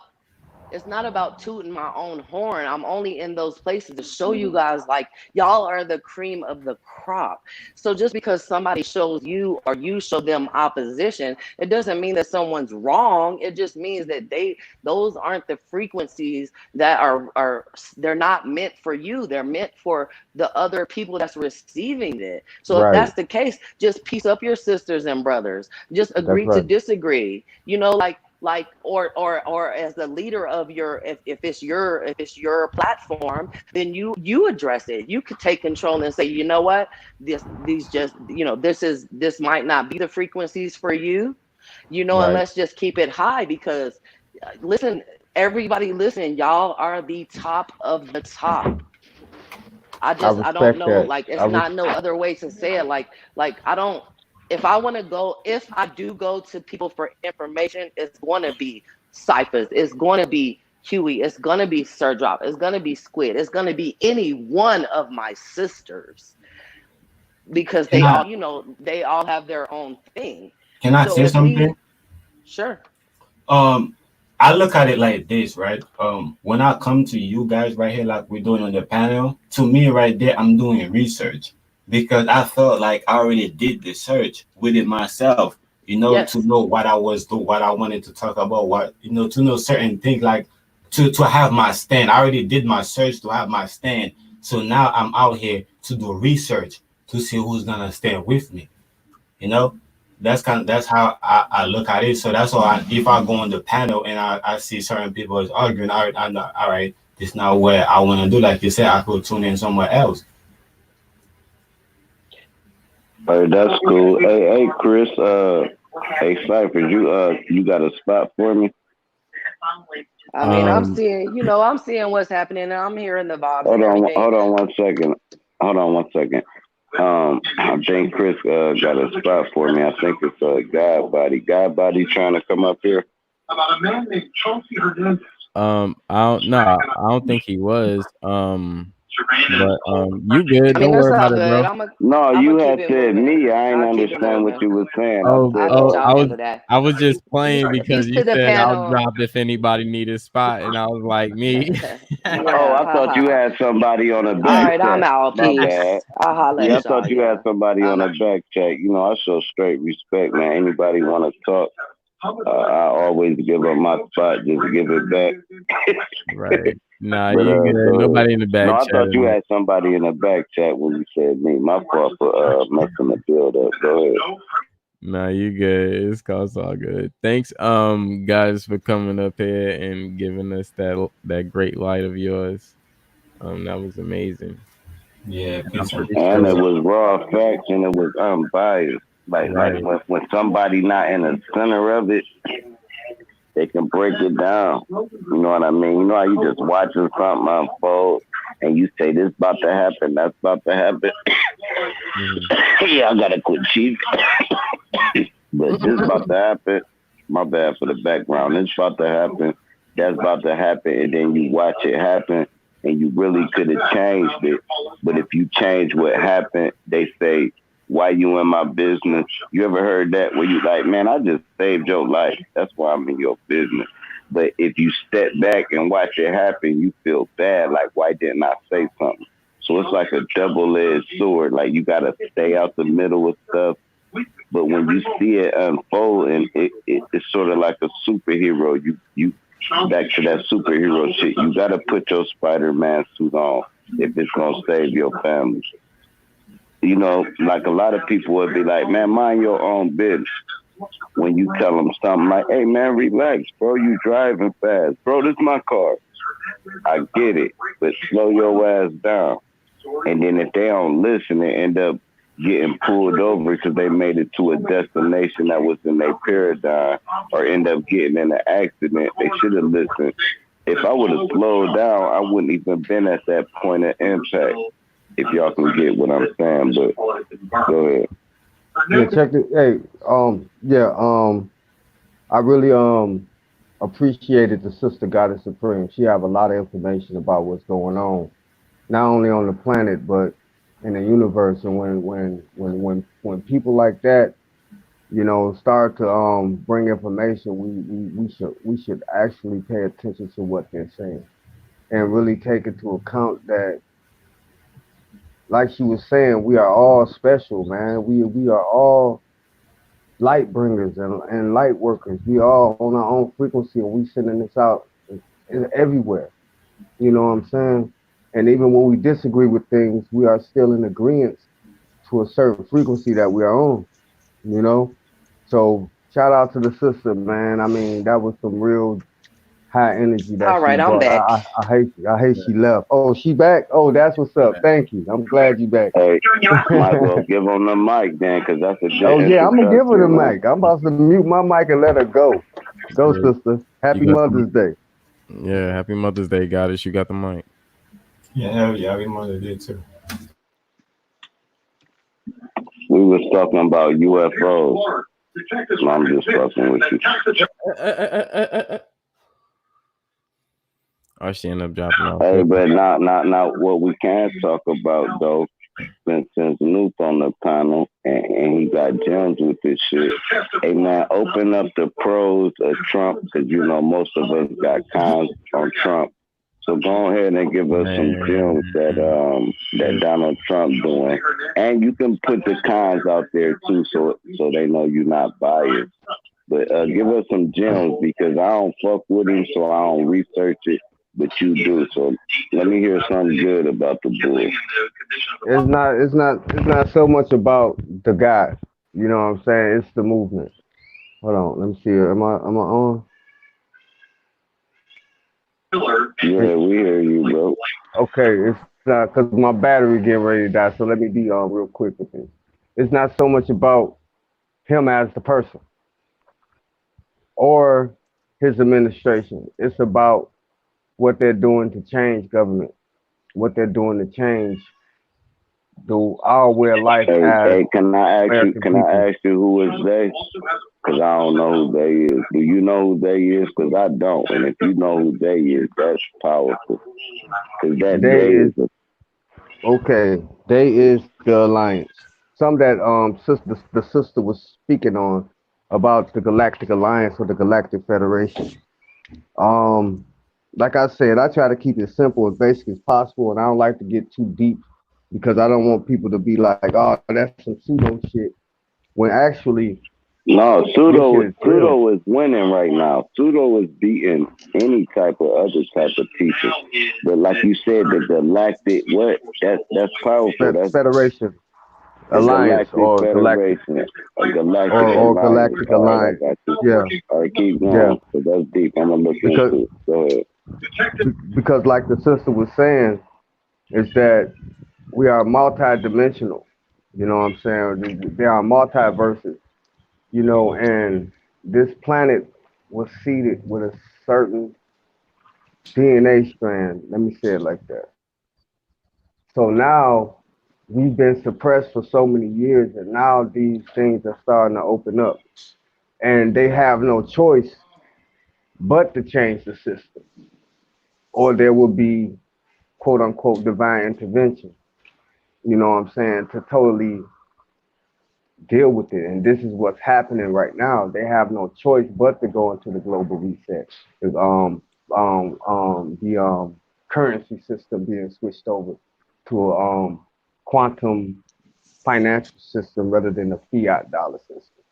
it's not about tooting my own horn. I'm only in those places to show you guys like y'all are the cream of the crop. So just because somebody shows you or you show them opposition, it doesn't mean that someone's wrong. It just means that those aren't the frequencies that are they're not meant for you. They're meant for the other people that's receiving it. So if Right. that's the case, just piece up your sisters and brothers. Just That's agree to right. disagree. Or as the leader of your, if it's your platform, then you address it. You could take control and say, you know what, these just, this might not be the frequencies for you, and Right. let's just keep it high, because listen, everybody listen, y'all are the top of the top. I I don't respect know, that. like, it's not no other way to say it. Like I don't, if I do go to people for information, it's going to be Cyphers, it's going to be Huey, it's going to be Sir Drop, it's going to be Squid, it's going to be any one of my sisters, because Can I they all have their own thing. can I So say if we, something? sure. Um, I look at it like this, right? When I come to you guys right here, like we're doing on the panel, to me right there, I'm doing research because I felt like I already did the search with it myself, to Yes. know what I wanted to talk about, to know certain things, like to have my stand. I already did my search to have my stand. So now I'm out here to do research to see who's gonna stand with me, you know that's how I look at it. So that's why if I go on the panel and I see certain people is arguing, I know, all right, this is not what I want to do. Like you said, I could tune in somewhere else. Hey, that's cool. Hey, Chris. Hey, Cypher, you got a spot for me? I mean, Um, I'm seeing what's happening, and I'm hearing the vibes and everything. Hold on 1 second. Hold on 1 second. I think Chris got a spot for me. I think it's God Body. God Body trying to come up here. I don't think he was. But you good? I mean, Don't that's worry all about it, good. bro. No, I'm you gonna keep had it said moving. me. I ain't I'll keep it understand what moving. you was saying. I Oh, said, I'll let oh. y'all handle that. I was just playing because Peace you to the said I'll panel. drop if anybody need a spot, and I was like, me. Oh, Yeah, I thought you haha. had somebody on the All back right, I'm chat. out. My bad. Peace. I'll holla Yeah, I at thought y'all. you had Yeah. somebody on I'm the out. back chat. I show straight respect, man. Anybody want to talk, I always give up my spot, just give it back. Right. Nah, But you good. go ahead. Nobody in the No, back I thought you chatting. had somebody in the back chat when you said me. My fault for messing the build up. Go ahead. Nah, you good. It's all good. Thanks, guys, for coming up here and giving us that great light of yours. That was amazing. Yeah, And I'm peace and pretty And it sure. was raw facts and it was unbiased. Like Right. when somebody not in the center of it, they can break it down. You know what I mean? You know how you just watching something unfold and you say this about to happen, that's about to happen. Mhm. Yeah, I gotta quit cheating. But this about to happen. My bad for the background. This about to happen. That's about to happen, and then you watch it happen, and you really could have changed it. But if you change what happened, they say, "Why you in my business?" You ever heard that? Where you like, man, I just saved your life. That's why I'm in your business. But if you step back and watch it happen, you feel bad. Like, why didn't I say something? So it's like a double-edged sword. Like you gotta stay out the middle of stuff, but when you see it unfold, and it's sort of like a superhero, you back to that superhero shit. You gotta put your Spider-Man suit on if it's gonna save your family. You know, like a lot of people would be like, man, mind your own business. When you tell them something like, hey man, relax, bro, you driving fast. Bro, this is my car. I get it, but slow your ass down. And then if they don't listen, they end up getting pulled over because they made it to a destination that was in their paradigm, or end up getting in an accident. They should have listened. If I would have slowed down, I wouldn't even been at that point of impact. If y'all can get what I'm saying, but go ahead. Yeah, check it. Hey, yeah, I really appreciated the sister Goddess Supreme. She have a lot of information about what's going on, not only on the planet but in the universe. And when people like that, start to bring information, we should actually pay attention to what they're saying and really take into account that, like she was saying, we are all special, man. We are all light bringers and light workers. We all on our own frequency, and we sending this out everywhere. You know what I'm saying? And even when we disagree with things, we are still in agreement to a certain frequency that we are on. You know, so shout out to the sister, man. I mean, that was some real high energy that All she right, I'm brought. back. I hate she left. Oh, she back. Oh, that's what's up. Thank you. I'm glad you back. Hey, might well give them the mic then, because that's a good Oh yeah, I'm gonna give her the introduction, man. mic. I'm about to mute my mic and let her go. Go, Yeah, sister. you Happy got the Mother's Day. yeah. Happy Mother's Day, Goddess. You got the mic. Yeah, hell yeah, every mother did too. We was talking about UFOs. I'm just fucking with you. Or she end up dropping off. Hey, but not what we can talk about though. Since Nuke on the panel and he got gems with this shit. Hey man, open up the pros of Trump, because you know most of us got cons on Trump. So go ahead and give us some gems that Donald Trump doing, and you can put the cons out there too, so they know you're not biased. But give us some gems, because I don't fuck with him, so I don't research it. But you do, so let me hear something good about the bull. It's not so much about the guy. You know what I'm saying? It's the movement. Hold on, let me see. Am I on? Yeah, we hear you, bro. Okay, it's not because my battery getting ready to die. So let me be real quick with this. It's not so much about him as the person or his administration. It's about what they're doing to change government, what they're doing to change our way of life as Hey, can I ask you? American Can I people. ask you who is they? Because I don't know who they is. Do you know who they is? Because I don't. And if you know who they is, that's powerful. Because that They they is is a okay. They is the alliance. Some that the sister was speaking on about the Galactic Alliance or the Galactic Federation. Um, like I said, I try to keep it simple as basic as possible, and I don't like to get too deep because I don't want people to be like, "Oh, that's some pseudo shit." When actually, no. this shit is real. Pseudo is winning right now. Pseudo is beating any type of other type of teacher. But like you said, the galactic what? That's powerful. That's Federation, the alliance, Galactic or galactic, Federation, a Galactic or Alliance. galactic All right, I alliance. got you. Yeah, All right, keep yeah. going. So that's deep. I'm gonna look Because into it. Go ahead. because like the sister was saying, is that we are multi-dimensional. You know what I'm saying? There are multiverses. And this planet was seeded with a certain DNA strand. Let me say it like that. So now we've been suppressed for so many years, and now these things are starting to open up, and they have no choice but to change the system, or there will be quote unquote divine intervention. You know what I'm saying? To totally deal with it. And this is what's happening right now. They have no choice but to go into the global reset. The currency system being switched over to a quantum financial system rather than a fiat dollar system.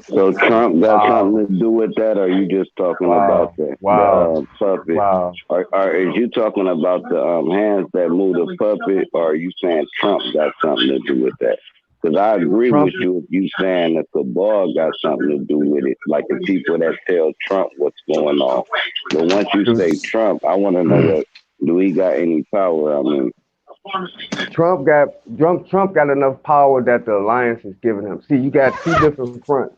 So Trump got Wow, something to do with that, or are you just talking about wow, the wow, puppet? wow. Or is you talking about the hands that move the puppet, or are you saying Trump got something to do with that? Because I agree with Trump, you if you saying the cabal got something to do with it, like the people that tell Trump what's going on. But once you the, say Trump, I want to know what do he got any power? I mean, Trump got enough power that the alliance is giving him. See, you got two different fronts.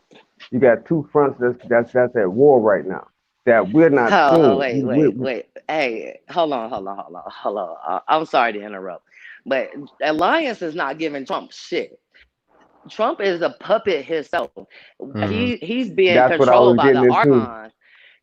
You got two fronts that's at war right now that we're not Oh, seeing. wait, wait, wait. Hey, hold on. I'm sorry to interrupt, but Alliance is not giving Trump shit. Trump is a puppet himself. Mm-hmm. He's being That's what I controlled was by the getting into. archons.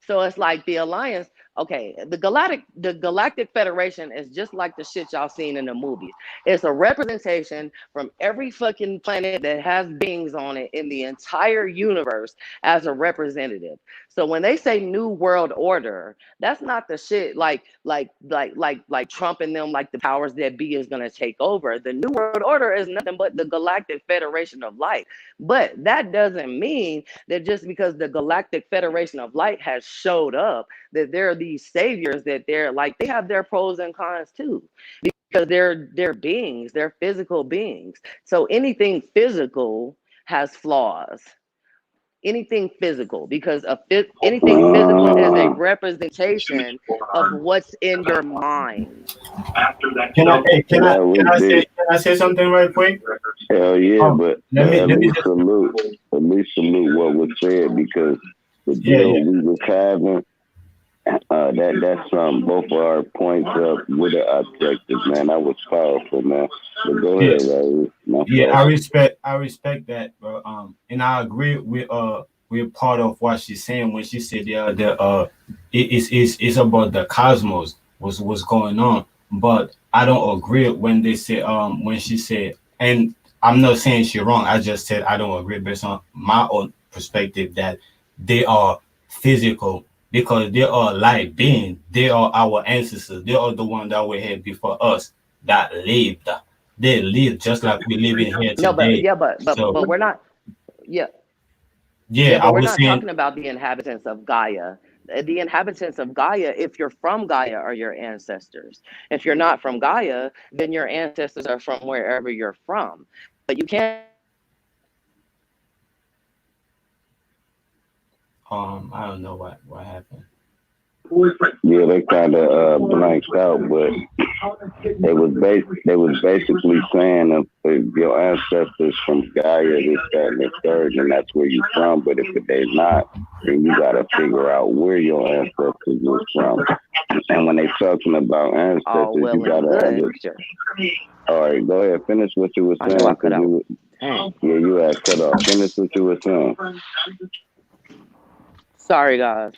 So it's like the alliance. Okay, the Galactic Federation is just like the shit y'all seen in the movies. It's a representation from every fucking planet that has beings on it in the entire universe as a representative. So when they say New World Order, that's not the shit like Trump and them, like the powers that be is gonna take over. The New World Order is nothing but the Galactic Federation of Light. But that doesn't mean that just because the Galactic Federation of Light has showed up, that there are these saviors, that they're like, they have their pros and cons too, because they're beings, they're physical beings. So anything physical has flaws. Anything physical, because anything physical is a uh, representation of what's in your mind. Can I hey, that was deep. can I say something right quick? Hell yeah, Um, but at let me least just salute what was said because the yeah, deal yeah. we was having, that's both of our points up with the objectives, man. That was powerful, man. But go Yeah, ahead, Larry. My yeah, fault. I respect that, bro. And I agree with part of what she's saying when she said it's about the cosmos, what's going on. But I don't agree when they say when she said, and I'm not saying she's wrong. I just said I don't agree based on my own perspective that they are physical because they are light beings. They are our ancestors. They are the one that were here before us that lived. They live just like we live in here No, but today. yeah, but So we're not. Yeah, yeah, yeah, I but we're was not saying, talking about the inhabitants of Gaia. The inhabitants of Gaia, if you're from Gaia, are your ancestors. If you're not from Gaia, then your ancestors are from wherever you're from. But you can't say I don't know what happened. Yeah, they kind of blanked out, but they was basically saying if your ancestors from Gaia, this, that, and the third, and that's where you from. But if they not, then you got to figure out where your ancestors was from. And when they talking about all ancestors, you well got and to good. understand. All right, go ahead. Finish what you were I know I saying, cut cause out. you, Dang. yeah, you had cut off. Finish what you were saying. Sorry, guys.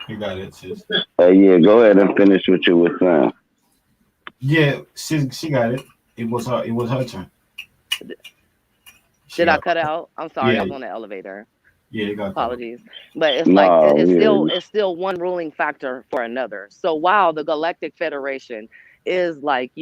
You got it, sis. Yeah, go ahead and No. finish what you were saying. Yeah, she got it. It was her turn. She Did I got cut out? I'm sorry. I yeah, was on the elevator. yeah, it got cut off. Apologies. But it's like No, it's yeah, still one ruling factor for another. So while the Galactic Federation is like,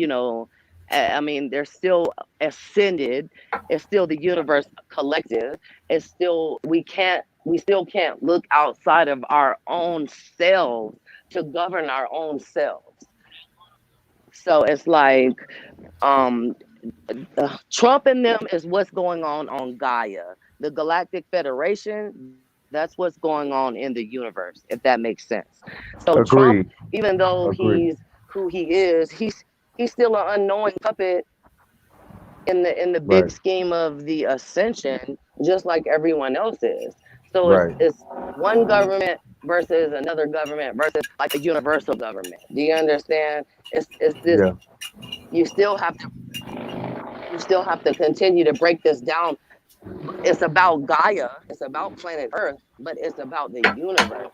I mean, they're still ascended, it's still the universe collective. It's still we still can't look outside of our own selves to govern our own selves. So it's like um Trump and them is what's going on Gaia. The Galactic Federation, that's what's going on in the universe, if that makes sense. So Trump, Agreed. even though Agreed. he's who he is, he's still an unknowing puppet in the big Right. scheme of the ascension, just like everyone else is. So it's Right. it's one government versus another government versus like a universal government. Do you understand? It's this. Yeah. You still have to continue to break this down. It's about Gaia, it's about planet Earth, but it's about the universe.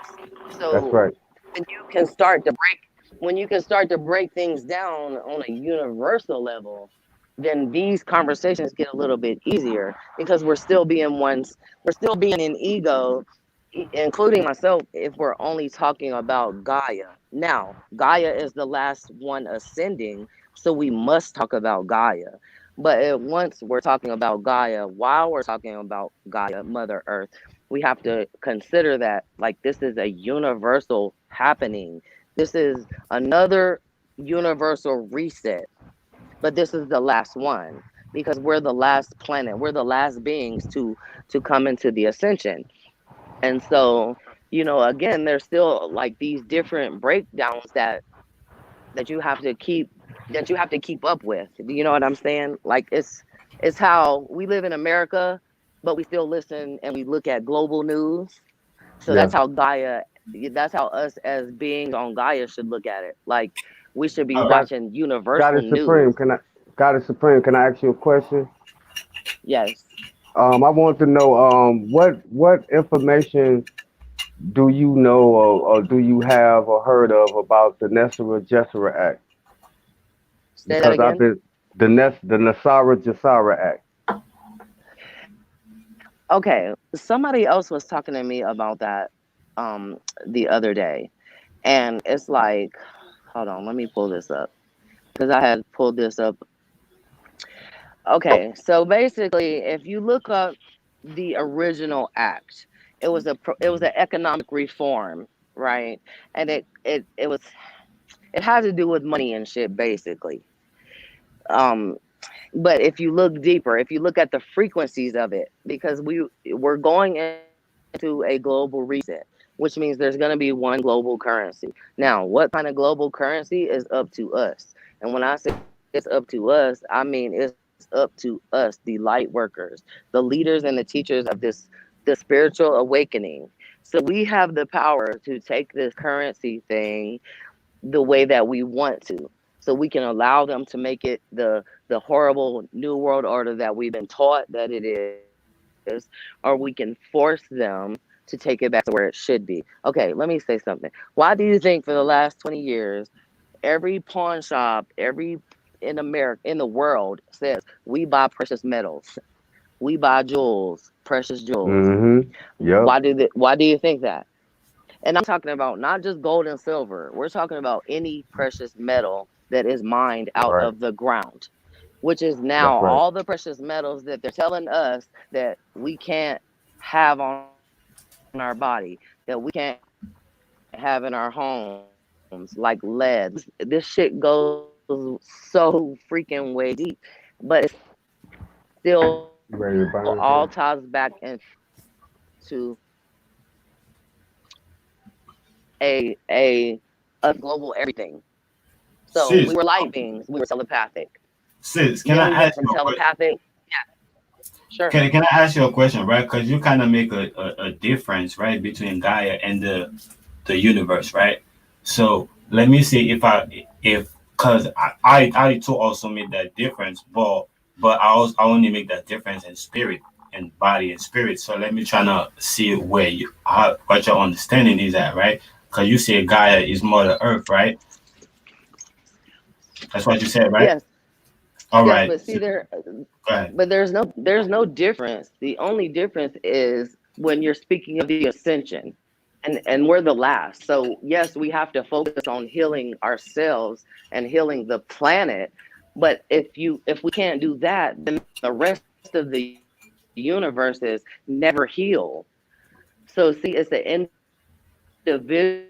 That's So right. when you can start to break when you can start to break things down on a universal level, then these conversations get a little bit easier because we're still being in ego, including myself, if we're only talking about Gaia. Now, Gaia is the last one ascending, so we must talk about Gaia. But once we're talking about Gaia, while we're talking about Gaia, Mother Earth, we have to consider that like this is a universal happening. This is another universal reset, but this is the last one because we're the last planet, we're the last beings to come into the ascension. And so, again, there's still like these different breakdowns that you have to keep that you have to keep up with. Do you know what I'm saying? Like it's how we live in America, but we still listen and we look at global news. So Yeah. that's how us as beings on Gaia should look at it. Like we should be God, watching universal Goddess Supreme, news. Goddess Supreme, can I ask you a question? Yes. I want to know what information do you know or do you have or heard of about the Nessara Jessara Act? Say that Because I've again. been the Nasara Jessara Act. Okay. Somebody else was talking to me about that the other day. And it's like, hold on, let me pull this up. Because I had pulled this up. Okay, so basically, if you look up the original act, it was an economic reform, right? And it had to do with money and shit, basically. Um, but if you look deeper, if you look at the frequencies of it, because we're going into a global reset, which means there's going to be one global currency. Now, what kind of global currency is up to us? And when I say it's up to us, I mean it's up to us, the light workers, the leaders and the teachers of the spiritual awakening. So we have the power to take this currency thing the way that we want to. So we can allow them to make it the horrible new world order that we've been taught that it is, or we can force them to take it back to where it should be. Okay, let me say something. Why do you think for the last 20 years every pawn shop, every in America, in the world says we buy precious metals, we buy jewels, precious jewels? Mm-hmm. Yep. Why do you think that? And I'm talking about not just gold and silver. We're talking about any precious metal that is mined out Right. of the ground, which is That's now right. all the precious metals that they're telling us that we can't have on our body, that we can't have in our homes, like lead. This shit goes so freaking way deep, but it still all ties back into You ready to burn some? a us global everything. So we Sis, were light beings. We were telepathic. sis, can Then I we went ask from you a question? telepathic. Sure. Can I ask you a question, right? Because you kind of make a difference, right, between Gaia and the universe, right? So let me see if because I too also made that difference, but I only make that difference in spirit and body and spirit. So let me try to see where what your understanding is at, right? Because you say Gaia is Mother Earth, right? That's what you said, right? Yes. All Yes, right. but see there, Go ahead. but there's no difference. The only difference is when you're speaking of the ascension, and we're the last. So yes, we have to focus on healing ourselves and healing the planet. But if we can't do that, then the rest of the universes never heal. So see, it's an individual, but it's still the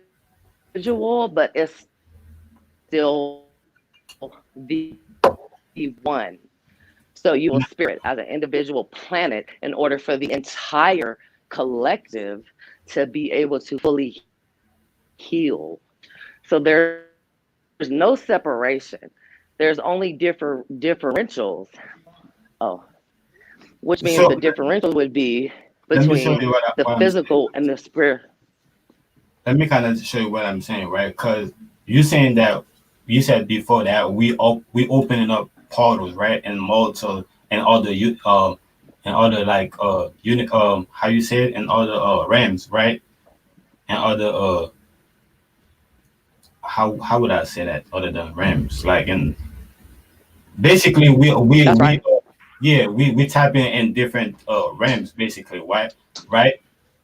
one. So you will spirit as an individual planet in order for the entire collective to be able to fully heal. So there's no separation. There's only differentials, oh, which means the differentials would be between the So physical and the spirit. let me show you what I'm saying. Let me kind of show you what I'm saying, right? Because you saying that you said before that we opening up portals, right? And multiple and other like unit how you say it and other realms, right? And other how would I say that other than realms? Like and basically That's we right. yeah we tap in different realms basically, right? Right?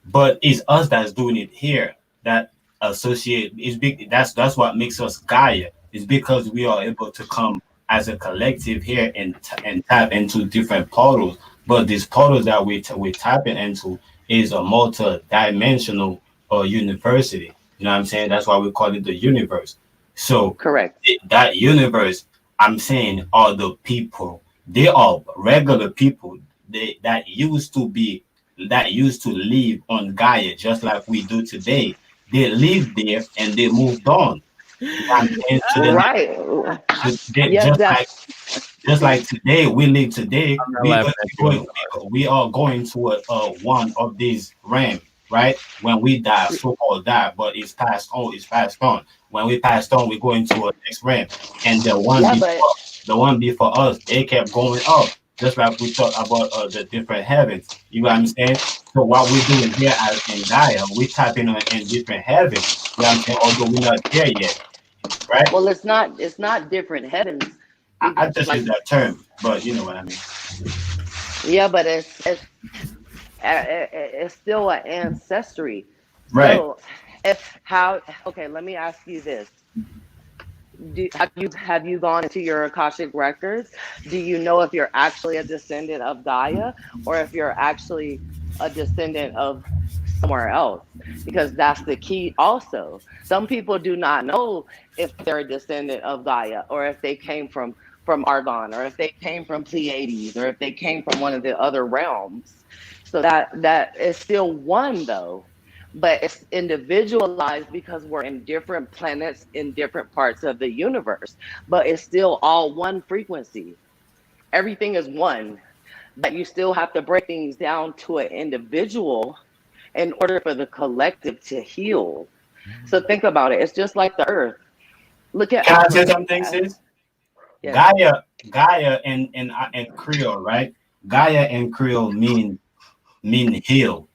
But it's us that's doing it here that associate it's big that's what makes us Gaia. It's because we are able to come as a collective here and tap into different portals. But these portals that we tapping into is a multi-dimensional university. You know what I'm saying? That's why we call it the universe. So Correct. that universe, I'm saying, are the people. They are regular people. That used to be that used to live on Gaia just like we do today. They lived there and they moved on. You know what I'm saying? To the next, Right. Yes, just that like today, we live today. I'm not laughing at you. I'm We are going to one of these realm, right? When we die, so called die, but it's passed on. It's passed on. When we passed on, we go into a next realm, and yeah, but the one before us, they kept going up, just like we talked about the different heavens. You know what I'm saying? So what we're doing here in Gaia, we tapping on in different heavens. You know what I'm saying? Although we're not there yet, right? well, it's not different heavens. I just Like, use that term, but you know what I mean. yeah, but it's still an ancestry. Right. So, if how okay, let me ask you this: have you gone into your Akashic records? Do you know if you're actually a descendant of Gaia or if you're actually a descendant of somewhere else? Because that's the key also. Some people do not know if they're a descendant of Gaia or if they came from Argon or if they came from Pleiades or if they came from one of the other realms. So that is still one though, but it's individualized because we're in different planets in different parts of the universe, but it's still all one frequency. Everything is one, but you still have to break things down to an individual in order for the collective to heal. So think about it. It's just like the earth. Look at Can I say Africa. something, sis? Yes. Gaia and Creole, right? Gaia and Creole mean heal,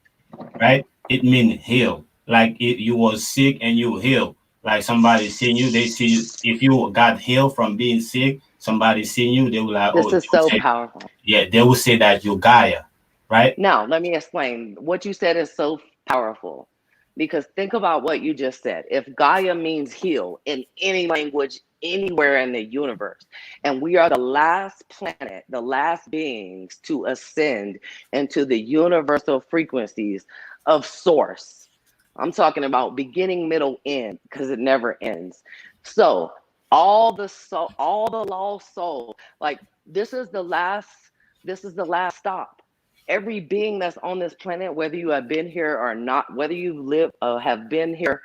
right? It mean heal. Like if you was sick and you heal. Like somebody seeing you, they see you. If you got healed from being sick, somebody seeing you, they will like, oh, This they is will so say, powerful. yeah, they will say that you're Gaia, right? Now, let me explain. What you said is so powerful because think about what you just said. If Gaia means heal in any language, anywhere in the universe, and we are the last planet, the last beings to ascend into the universal frequencies of source. I'm talking about beginning, middle, end because it never ends. So, all the lost soul, like this is the last stop. Every being that's on this planet, whether you have been here or not, whether you live have been here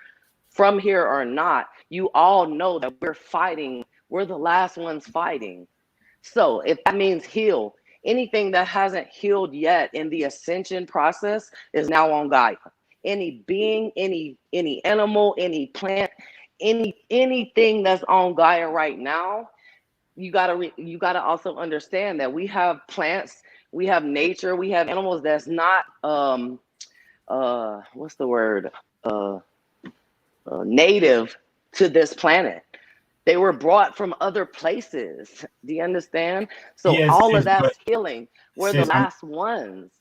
from here or not, you all know that we're fighting. We're the last ones fighting. So if that means heal, anything that hasn't healed yet in the ascension process is now on Gaia. Any being, any animal, any plant, anything that's on Gaia right now, you gotta also understand that we have plants, we have nature, we have animals that's not what's the word uh, native to this planet. They were brought from other places. Do you understand? So Yes, all of sis, but that's healing. We're the sis, last ones.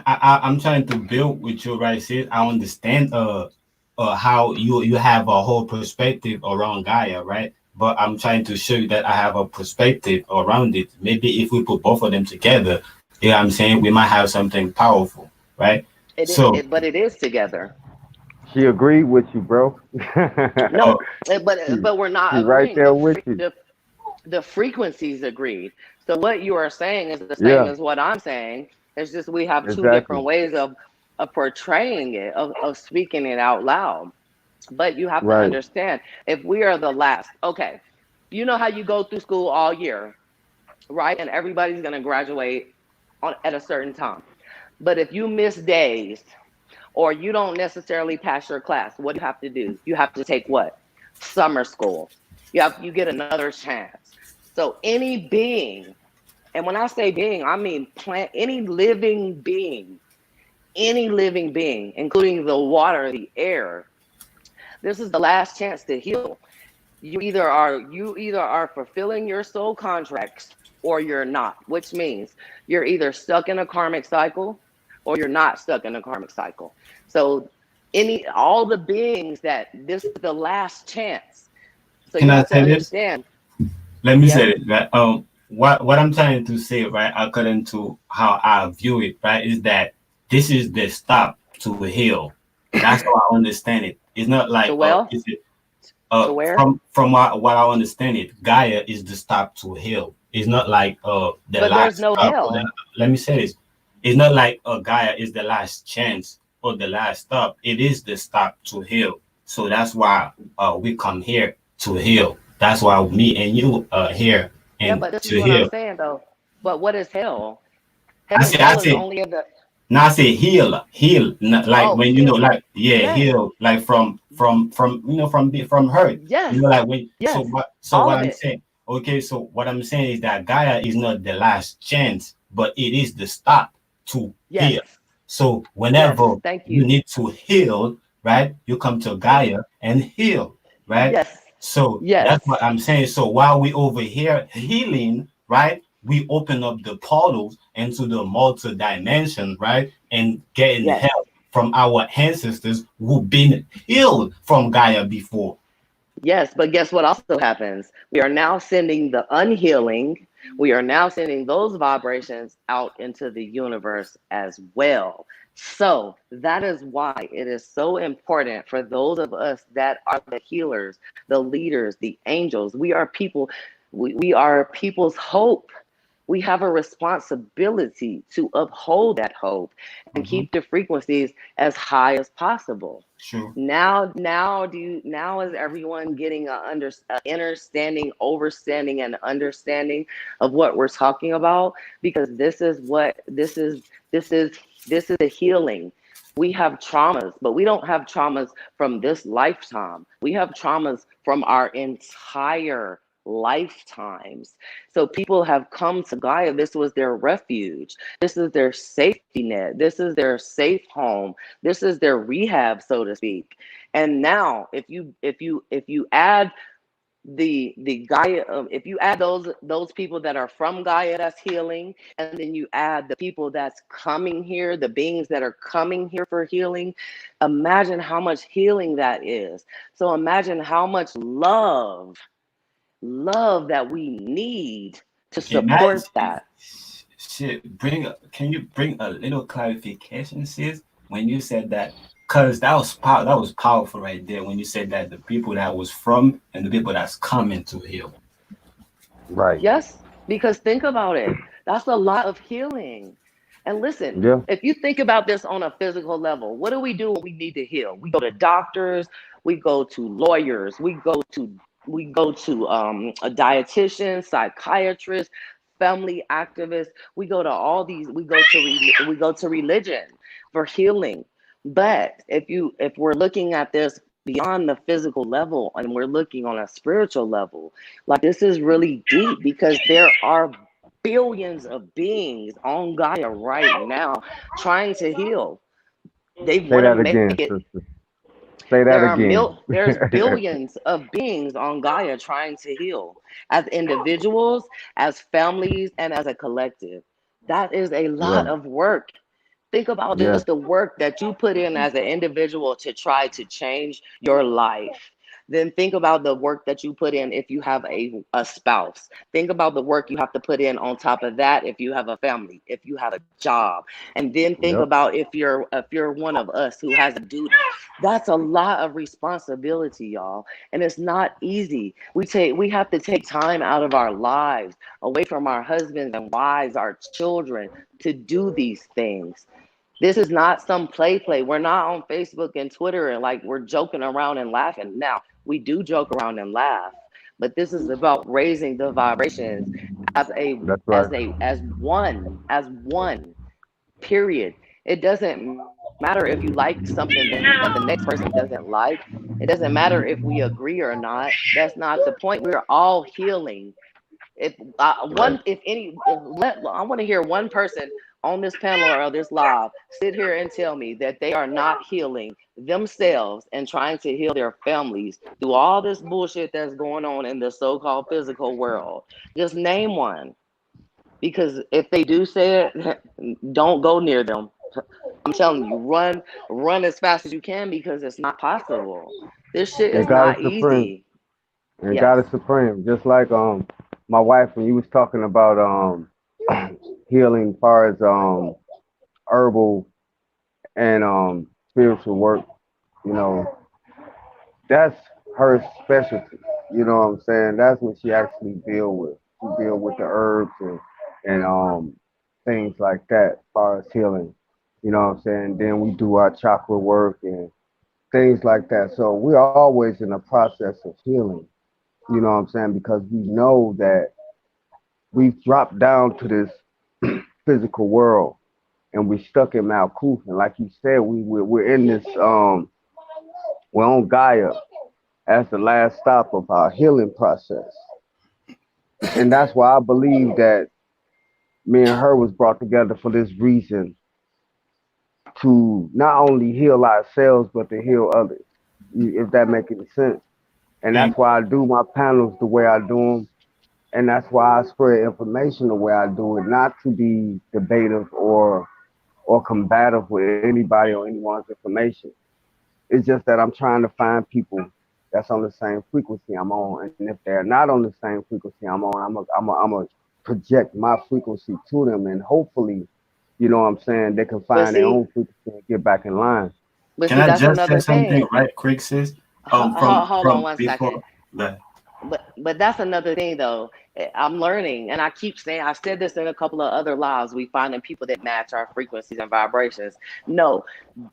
I'm trying to build with you, right? Sis, I understand how you have a whole perspective around Gaia, right? But I'm trying to show you that I have a perspective around it. Maybe if we put both of them together, you know what I'm saying, we might have something powerful, right? So, But it is together. She agreed with you, bro. No, uh, she, but we're not she right agreeing. there with you. The frequencies agreed. So what you are saying is the same Yeah, as what I'm saying. It's just we have two exactly. different ways of portraying it, of speaking it out loud. But you have to Right. understand if we are the last, okay, you know how you go through school all year, right? And everybody's going to graduate at a certain time. But if you miss days or you don't necessarily pass your class, what do you have to do? You have to take what? Summer school. You get another chance. So any being, and when I say being, I mean plant, any living being, including the water, the air. This is the last chance to heal. You either are fulfilling your soul contracts or you're not, which means you're either stuck in a karmic cycle or you're not stuck in a karmic cycle. So all the beings that this is the last chance. So can you I have to say this? understand. let me Yes. say it, right? What I'm trying to say, right, according to how I view it, right, is that this is the stop to heal. That's how I understand it. It's not To like well, is it to where? from what I understand it, Gaia is the stop to heal. It's not like the But there's last no stop. hell. Let me say this. It's not like Gaia is the last chance or the last stop. It is the stop to heal. So that's why we come here to heal. That's why me and you are here Yeah, and but this is to what I'm heal. saying though. But what is hell? I say, I Hell is say, only in the now I say heal, heal, not like oh when you know, heal. like yeah, Yes. heal, like from from hurt. Yes. You know, like when Yes. so All what of I'm it. saying, okay, so what I'm saying is that Gaia is not the last chance, but it is the start to Yes. heal. So Yes. whenever Thank you you. need to heal, right, you come to Thank Gaia and heal, right? yes. So that's Yes. what I'm saying. So while we over here healing, right, we open up the portals into the multi dimension, right, and getting Yes. help from our ancestors who've been healed from Gaia before. Yes, but guess what also happens? We are now sending the unhealing, we are now sending those vibrations out into the universe as well. So that is why it is so important for those of us that are the healers, the leaders, the angels. We are people, we are people's hope. We have a responsibility to uphold that hope and Mhm. keep the frequencies as high as possible. Sure. Now is everyone getting a understanding, overstanding, and understanding of what we're talking about? Because this is the healing. We have traumas, but we don't have traumas from this lifetime. We have traumas from our entire lifetimes. So people have come to Gaia. This was their refuge. This is their safety net. This is their safe home. This is their rehab, so to speak. And now, if you add the Gaia, if you add those people that are from Gaia that's healing, and then you add the people that's coming here, the beings that are coming here for healing, imagine how much healing that is. So imagine how much love that we need to Can I support that. shit can you bring a little clarification, sis, when you said that? Cause that was powerful right there when you said that the people that was from and the people that's coming to heal. Right. Yes, because think about it. That's a lot of healing. And listen, Yeah. if you think about this on a physical level, what do we do when we need to heal? We go to doctors, we go to lawyers, we go to a dietitian, psychiatrist, family activist. We go to all these. We go to religion for healing. But if we're looking at this beyond the physical level and we're looking on a spiritual level, like this is really deep because there are billions of beings on Gaia right now trying to heal. They Say want to that make again, it. sister. Say that again. There's billions of beings on Gaia trying to heal as individuals, as families, and as a collective. That is a Yeah. lot of work. Think about Yeah. just the work that you put in as an individual to try to change your life. Then think about the work that you put in if you have a spouse. Think about the work you have to put in on top of that if you have a family, if you have a job. And then think Yep. about if you're one of us who has a duty. That's a lot of responsibility, y'all. And it's not easy. We have to take time out of our lives, away from our husbands and wives, our children, to do these things. This is not some play. We're not on Facebook and Twitter and like we're joking around and laughing. Now, we do joke around and laugh, but this is about raising the vibrations as a That's right. as one period. It doesn't matter if you like something that the next person doesn't like. It doesn't matter if we agree or not. That's not the point. We're all healing. Right. I want to hear one person on this panel or this live sit here and tell me that they are not healing themselves and trying to heal their families through all this bullshit that's going on in the so-called physical world. Just name one, because if they do say it, don't go near them. I'm telling you, run as fast as you can because it's not possible. This shit And is God is not supreme. easy. And Yes. God is supreme. Just like my wife, when you was talking about healing, as far as herbal and spiritual work, you know, that's her specialty. You know what I'm saying? That's what she actually deal with. She deal with the herbs and things like that, as far as healing. You know what I'm saying? Then we do our chakra work and things like that. So we're always in the process of healing. You know what I'm saying? Because we know that we've dropped down to this physical world and we're stuck in Malkuth. And like you said, we're in this we're on Gaia as the last stop of our healing process. And that's why I believe that me and her was brought together for this reason, to not only heal ourselves but to heal others. If that makes any sense. And And that's why I do my panels the way I do them. And that's why I spread information the way I do it, not to be debative or combative with anybody or anyone's information. It's just that I'm trying to find people that's on the same frequency I'm on, and if they're not on the same frequency I'm on, I'm a project my frequency to them, and hopefully, you know what I'm saying, they can But find their see, own frequency and get back in line. can I that's just say another thing. something right quick, sis? Hold on From one second. before the But that's another thing though. I'm learning, and I keep saying, I've said this in a couple of other lives. We finding people that match our frequencies and vibrations. No,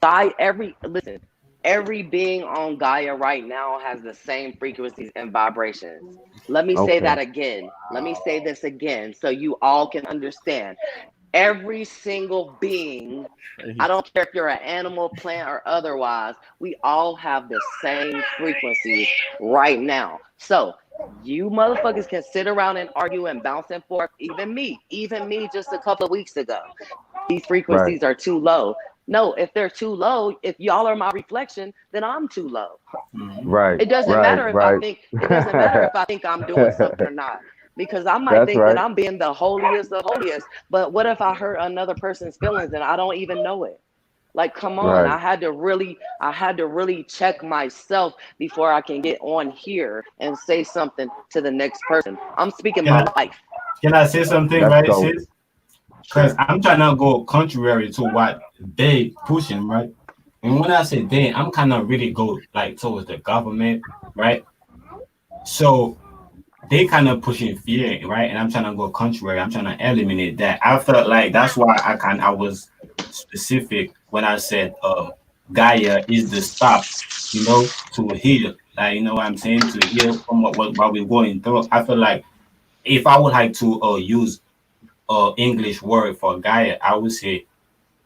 by every listen, every being on Gaia right now has the same frequencies and vibrations. Let me say Okay. that again. Let me say this again so you all can understand. Every single being, I don't care if you're an animal, plant, or otherwise, we all have the same frequencies right now. So you motherfuckers can sit around and argue and bounce and forth. Even me just a couple of weeks ago. These Right. frequencies are too low. No, if they're too low, if y'all are my reflection, then I'm too low. Mhm. Right. It doesn't Right. matter if I Right. think it doesn't matter if I think I'm doing something or not. Because I might That's think that right. I'm being the holiest of holiest, but what if I hurt another person's feelings and I don't even know it? Like, come on, Right. I had to really check myself before I can get on here and say something to the next person. I'm speaking Can my I life. can I say something Let's right, go. sis? Because Sure. I'm trying to go contrary to what they pushing, right? And when I say they, I'm kind of really go like towards the government, right? So they kind of pushing fear, right? And I'm trying to go contrary. I'm trying to eliminate that. I felt like that's why I was specific when I said Gaia is the stop, to heal. Like what I'm saying, to heal from what we're going through. I feel like if I would like to use English word for Gaia, I would say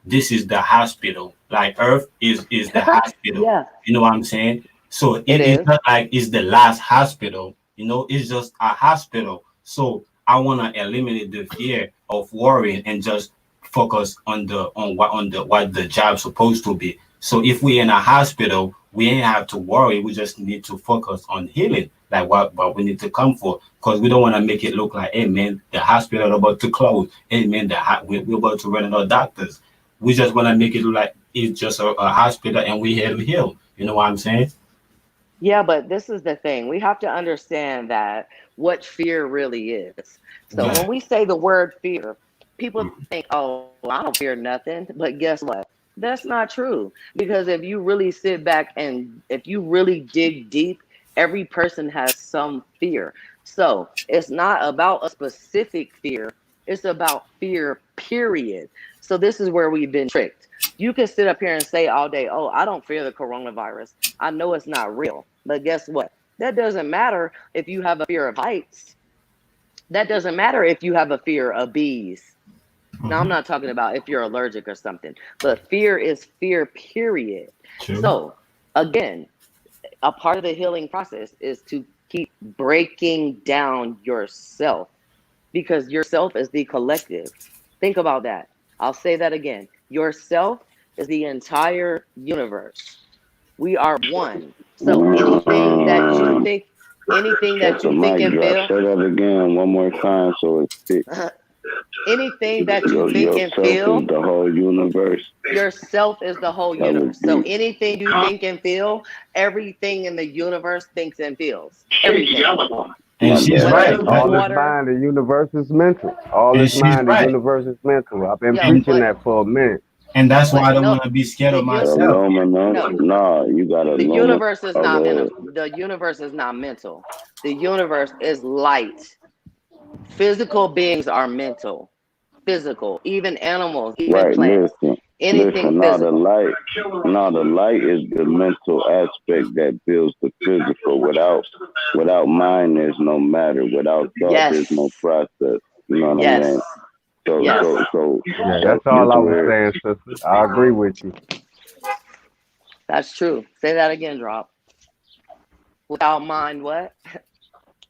this is the hospital. Like Earth is the hospital. Yeah, You know what I'm saying? So it it's is. not like it's the last hospital. It's just a hospital. So I want to eliminate the fear of worrying and just focus on what the job's supposed to be. So if we're in a hospital, we ain't have to worry. We just need to focus on healing, like what we need to come for, because we don't want to make it look like, hey man, the hospital about to close. Hey man, we're about to run out of doctors. We just want to make it look like it's just a hospital and we here to heal. You know what I'm saying? Yeah, but this is the thing. We have to understand that what fear really is. So when Yeah. we say the word fear, people think, oh, I don't fear nothing. But guess what? That's not true. Because if you really sit back and if you really dig deep, every person has some fear. So it's not about a specific fear, it's about fear, period. So this is where we've been tricked. You can sit up here and say all day, oh, I don't fear the coronavirus. I know it's not real. But guess what? That doesn't matter if you have a fear of heights. That doesn't matter if you have a fear of bees. Now, I'm Hmm. not talking about if you're allergic or something, but fear is fear, period. True. So, again, a part of the healing process is to keep breaking down yourself because yourself is the collective. Think about that. I'll say that again. Yourself is the entire universe. We are one. So anything That's that a you think mic and drop. feel, Say that again one more time so it fits. anything that you think and Yourself feel, is the whole universe. yourself is the whole That was universe. So deep. anything you think and feel, everything in the universe thinks and feels. Everything. And she's Whether right. it's That, All this water, mind, the universe is mental. All and this she's mind, the right. universe is mental. I've been yo, And preaching that for a minute. and that's why I don't no, want to be scared the of un, myself. Aluminum. no, No, you got the aluminum. universe is Oh, not go mental. ahead. The universe is not mental. The universe is light. Physical beings are mental. Physical, even animals, even Right. plants, Listen. anything Listen. Now the physical. light. Now the light is the mental aspect that builds the physical. Without mind, there's no matter. Without thought, there's no Yes, process. You know what I mean? yes, yes. So Yeah, that's that's all I was where. saying, sister. I agree with you. That's true. Say that again, drop. Without mind, what?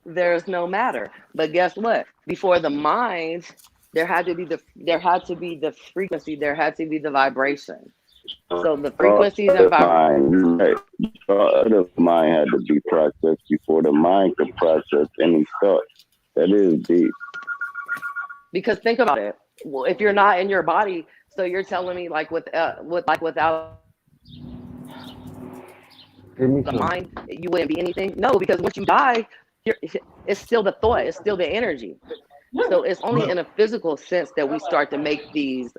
There's no matter. But guess what? Before the mind, there had to be the frequency, there had to be the vibration. So the Thought frequencies and of vib mind, right? Thought of mind had to be processed before the mind could process any thought. That is deep. because think about it. Well, if you're not in your body, so you're telling me like with like without the mind, you wouldn't be anything? No, Give me because some. once you die, you're, it's still the thought, it's still the energy. So it's only in a physical sense that we start to make these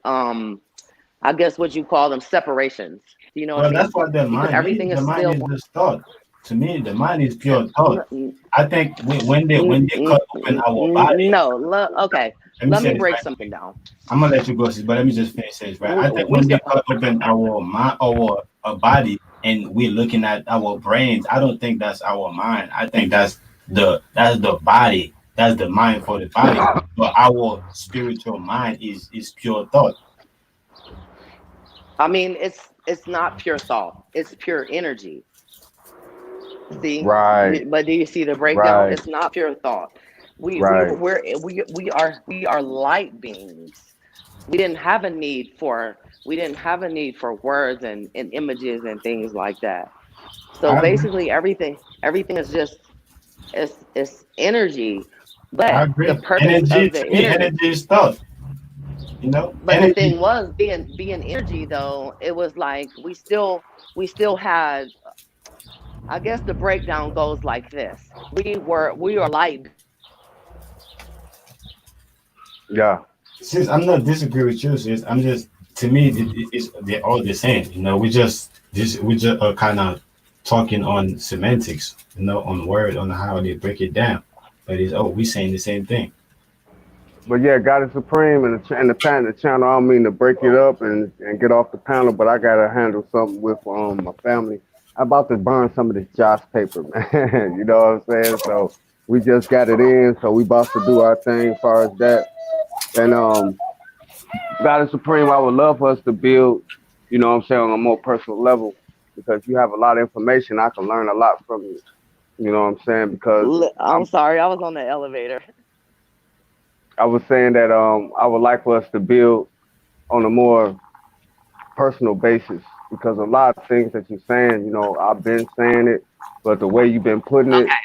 I guess what you call them separations. Do you know what I Well, mean? that's what the Because mind everything is. is The mind still is just thought. To me, the mind is n- pure thought. n- I think when they cut open our body, no. Okay, let me let say me this break right. something down. I'm gonna let you go, sis, but let me just finish this right. I think We when they still cut open our mind, our body, and we're looking at our brains, I don't think that's our mind. I think that's the body. That's the mind for the body. But our spiritual mind is pure thought. I mean, it's not pure thought. It's pure energy. See, Right, but do you see the breakdown? right, It's not pure thought. right. We are light beings. We didn't have a need for we didn't have a need for words and images and things like that. So I agree. basically, everything is just it's energy. I But the agree. purpose Energy of to the me, energy, energy is thought. You know, but the energy. thing was being energy though, it was like we still had, I guess the breakdown goes like this. We are light beings. We are energy. Yeah. Sis, I'm not disagree with you, sis. I'm just to me it's they're all the same. You know, we just are kind of talking on semantics. You know, on word on how they break it down. But it's we saying the same thing. But yeah, God is supreme and the channel. I don't mean to break it up and get off the panel, but I gotta handle something with my family. I'm about to burn some of this Josh paper, man. You know what I'm saying? So we just got it in, so we about to do our thing as far as that. And God is supreme. I would love for us to build, you know what I'm saying, on a more personal level because you have a lot of information. I can learn a lot from you. You know what I'm saying? Because I'm sorry, I was on the elevator. I was saying that I would like for us to build on a more personal basis because a lot of things that you're saying, you know, I've been saying it, but the way you've been putting it, Okay.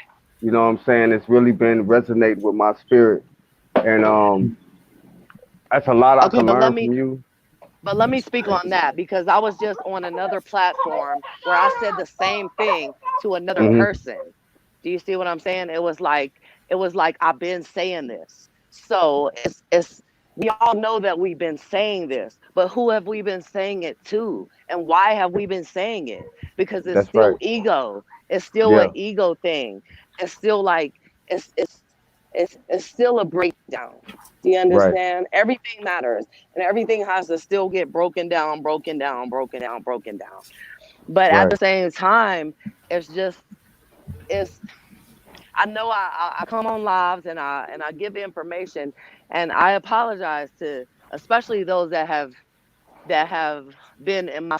you know what I'm saying, it's really been resonating with my spirit. And that's a lot I Okay, can learn from you. but let me speak on that because I was just on another platform where I said the same thing to another Hmm. person. Do you see what I'm saying? It was like I've been saying this. So it's we all know that we've been saying this, but who have we been saying it to? And why have we been saying it? Because it's That's right. still ego. It's still an Yeah. ego thing. It's still like it's still a breakdown. Do you Right. understand? Everything matters, and everything has to still get broken down, broken down, broken down, broken down. But at Right. the same time, it's just it's. I know I come on lives and I give information, and I apologize to especially those that have been in my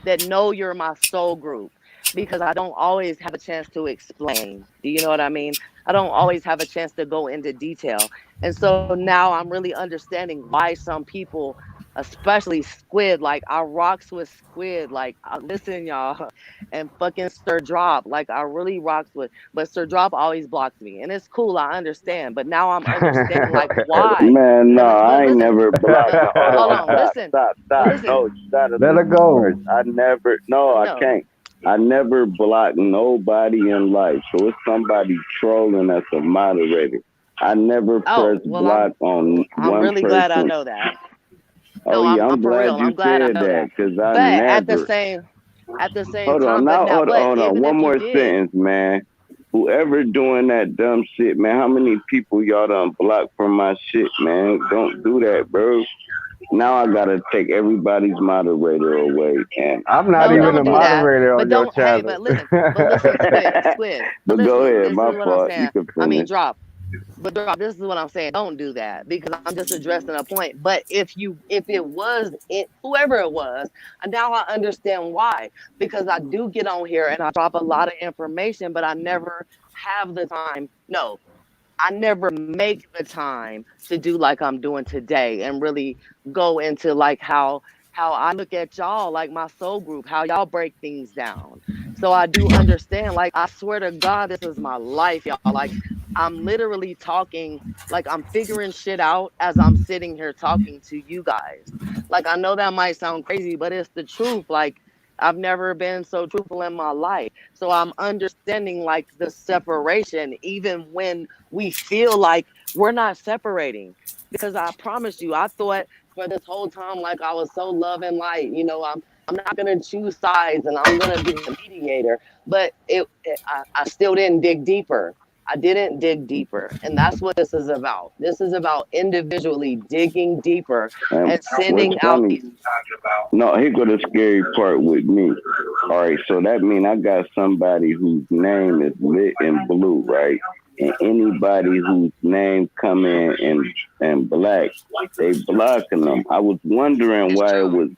that know you're my soul group because I don't always have a chance to explain. Do you know what I mean? I don't always have a chance to go into detail. And so now I'm really understanding why some people, especially Squid, like I rocks with Squid, like listen y'all, and fucking Sir Drop, like I really rocks with, but Sir Drop always blocks me, and it's cool, I understand, but now I'm understanding like why. Man, no, And I ain't listen, never blocked. No, hold hold on, on, stop, listen, stop, stop. listen, No, you gotta Let her listen first. go. I never. No, I no. can't. I never block nobody in life. So it's somebody trolling as a moderator. I never Oh, press well, block on I'm one really glad I person. know that. Oh No, yeah, I'm I'm for glad real. you I'm glad I said know that that. because I But never. at the same Hold on, time, but now now, hold but on, hold on. even One if you more did, sentence, man. Whoever doing that dumb shit, man. How many people y'all done blocked from my shit, man? Don't do that, bro. Now I gotta take everybody's moderator away, and I'm not no, I even gotta a don't do block. that. moderator But on your don't, hey, channel. but listen, squid, but But go listen, ahead, this my is what I'm fault. You saying. can I mean, finish. drop, this is what I'm saying. Don't do that because I'm just addressing a point. But if it was whoever it was, and now I understand why. Because I do get on here and I drop a lot of information, but I never have the time. No, I never make the time to do like I'm doing today and really go into like how I look at y'all, like my soul group, how y'all break things down. So I do understand. Like I swear to God, this is my life, y'all. Like I'm literally talking, like I'm figuring shit out as I'm sitting here talking to you guys. Like I know that might sound crazy, but it's the truth. Like I've never been so truthful in my life. So I'm understanding like the separation, even when we feel like we're not separating. Because I promise you, I thought for this whole time like I was so love and light. I'm not gonna choose sides and I'm gonna be the mediator. But I still didn't dig deeper. I didn't dig deeper, and that's what this is about. This is about individually digging deeper And and what's sending out funny, these. no, here go the scary part with me. All right, so that mean I got somebody whose name is lit in blue, right? And anybody whose name come in black, they blocking them. I was wondering It's why it true, was.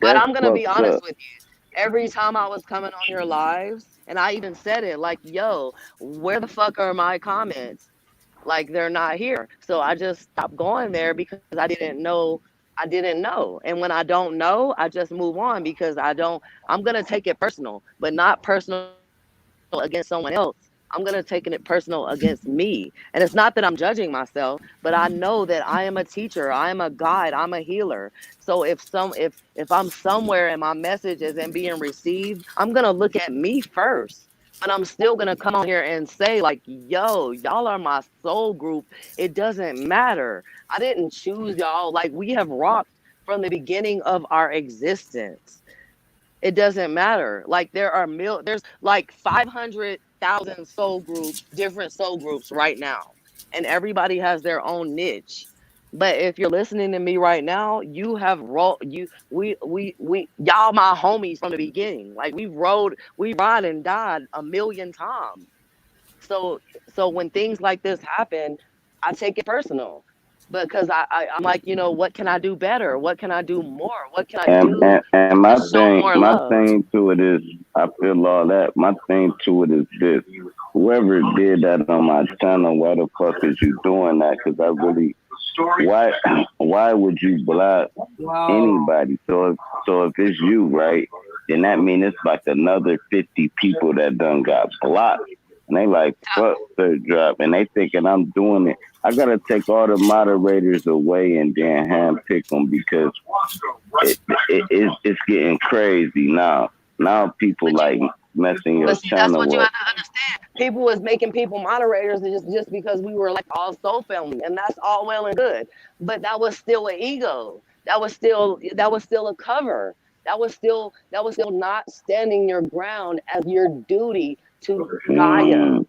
but That's I'm gonna be fucked honest up. with you. Every time I was coming on your lives, and I even said it, like, "Yo, where the fuck are my comments?" Like they're not here. So I just stopped going there because I didn't know. I didn't know. And when I don't know, I just move on because I'm going to take it personal, but not personal against someone else. I'm going to take it personal against me. And it's not that I'm judging myself, but I know that I am a teacher, I am a guide, I'm a healer. So if I'm somewhere and my message isn't being received, I'm going to look at me first. But I'm still gonna come on here and say, like, yo, y'all are my soul group. It doesn't matter. I didn't choose y'all. Like, we have rocked from the beginning of our existence. It doesn't matter. Like, there's like 500,000 soul groups, different soul groups right now. And everybody has their own niche. But if you're listening to me right now, you have rolled you we y'all my homies from the beginning. Like we ride and died a million times. So when things like this happen, I take it personal because I'm like, what can I do better? What can I do more? What can I And, do and and to my show thing, more my love? thing to it is, I feel all that. My thing to it is this: whoever did that on my channel, why the fuck is you doing that? Because I really, why, why would you block anybody? So if it's you, right, then that means it's like another 50 people that done got blocked, and they like fuck third drop, and they thinking I'm doing it. I gotta take all the moderators away and then handpick them because it's getting crazy now. Now people But you like messing your but see, that's what you channel up. have to understand. People was making people moderators just because we were like all soul family, and that's all well and good. But that was still an ego. That was still a cover. That was still not standing your ground as your duty to Gaia. Mm.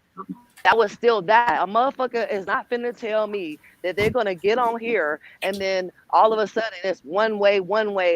That was still that. A motherfucker is not finna tell me that they're gonna get on here and then all of a sudden it's one way,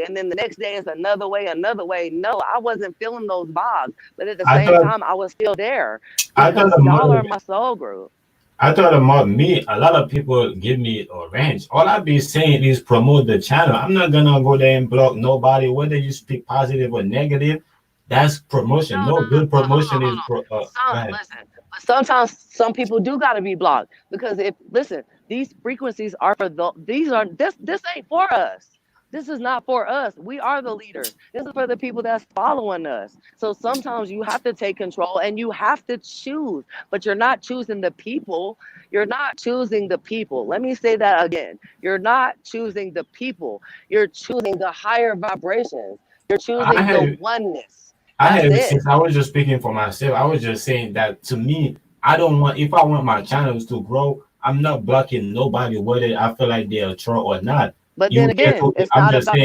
and then the next day it's another way, another way. No, I wasn't feeling those vibes, but at the I same thought time, I was still there I thought because the y'all are mother my soul group. I thought about me. A lot of people give me a range. All I be saying is promote the channel. I'm not gonna go there and block nobody, whether you speak positive or negative. That's promotion. No, No no, no. good But hold promotion on, is hold on. go Some ahead. listen, but sometimes some people do gotta be blocked because if listen, these frequencies are for these are this ain't for us. This is not for us. We are the leaders. This is for the people that's following us. So sometimes you have to take control and you have to choose, but you're not choosing the people. You're not choosing the people. Let me say that again. You're not choosing the people. You're choosing the higher vibrations. You're I choosing the have oneness. I That's had it. since I was just speaking for myself. I was just saying that to me, I don't want if I want my channels to grow, I'm not blocking nobody whether I feel like they're a troll or not. But then You here again, to it's not about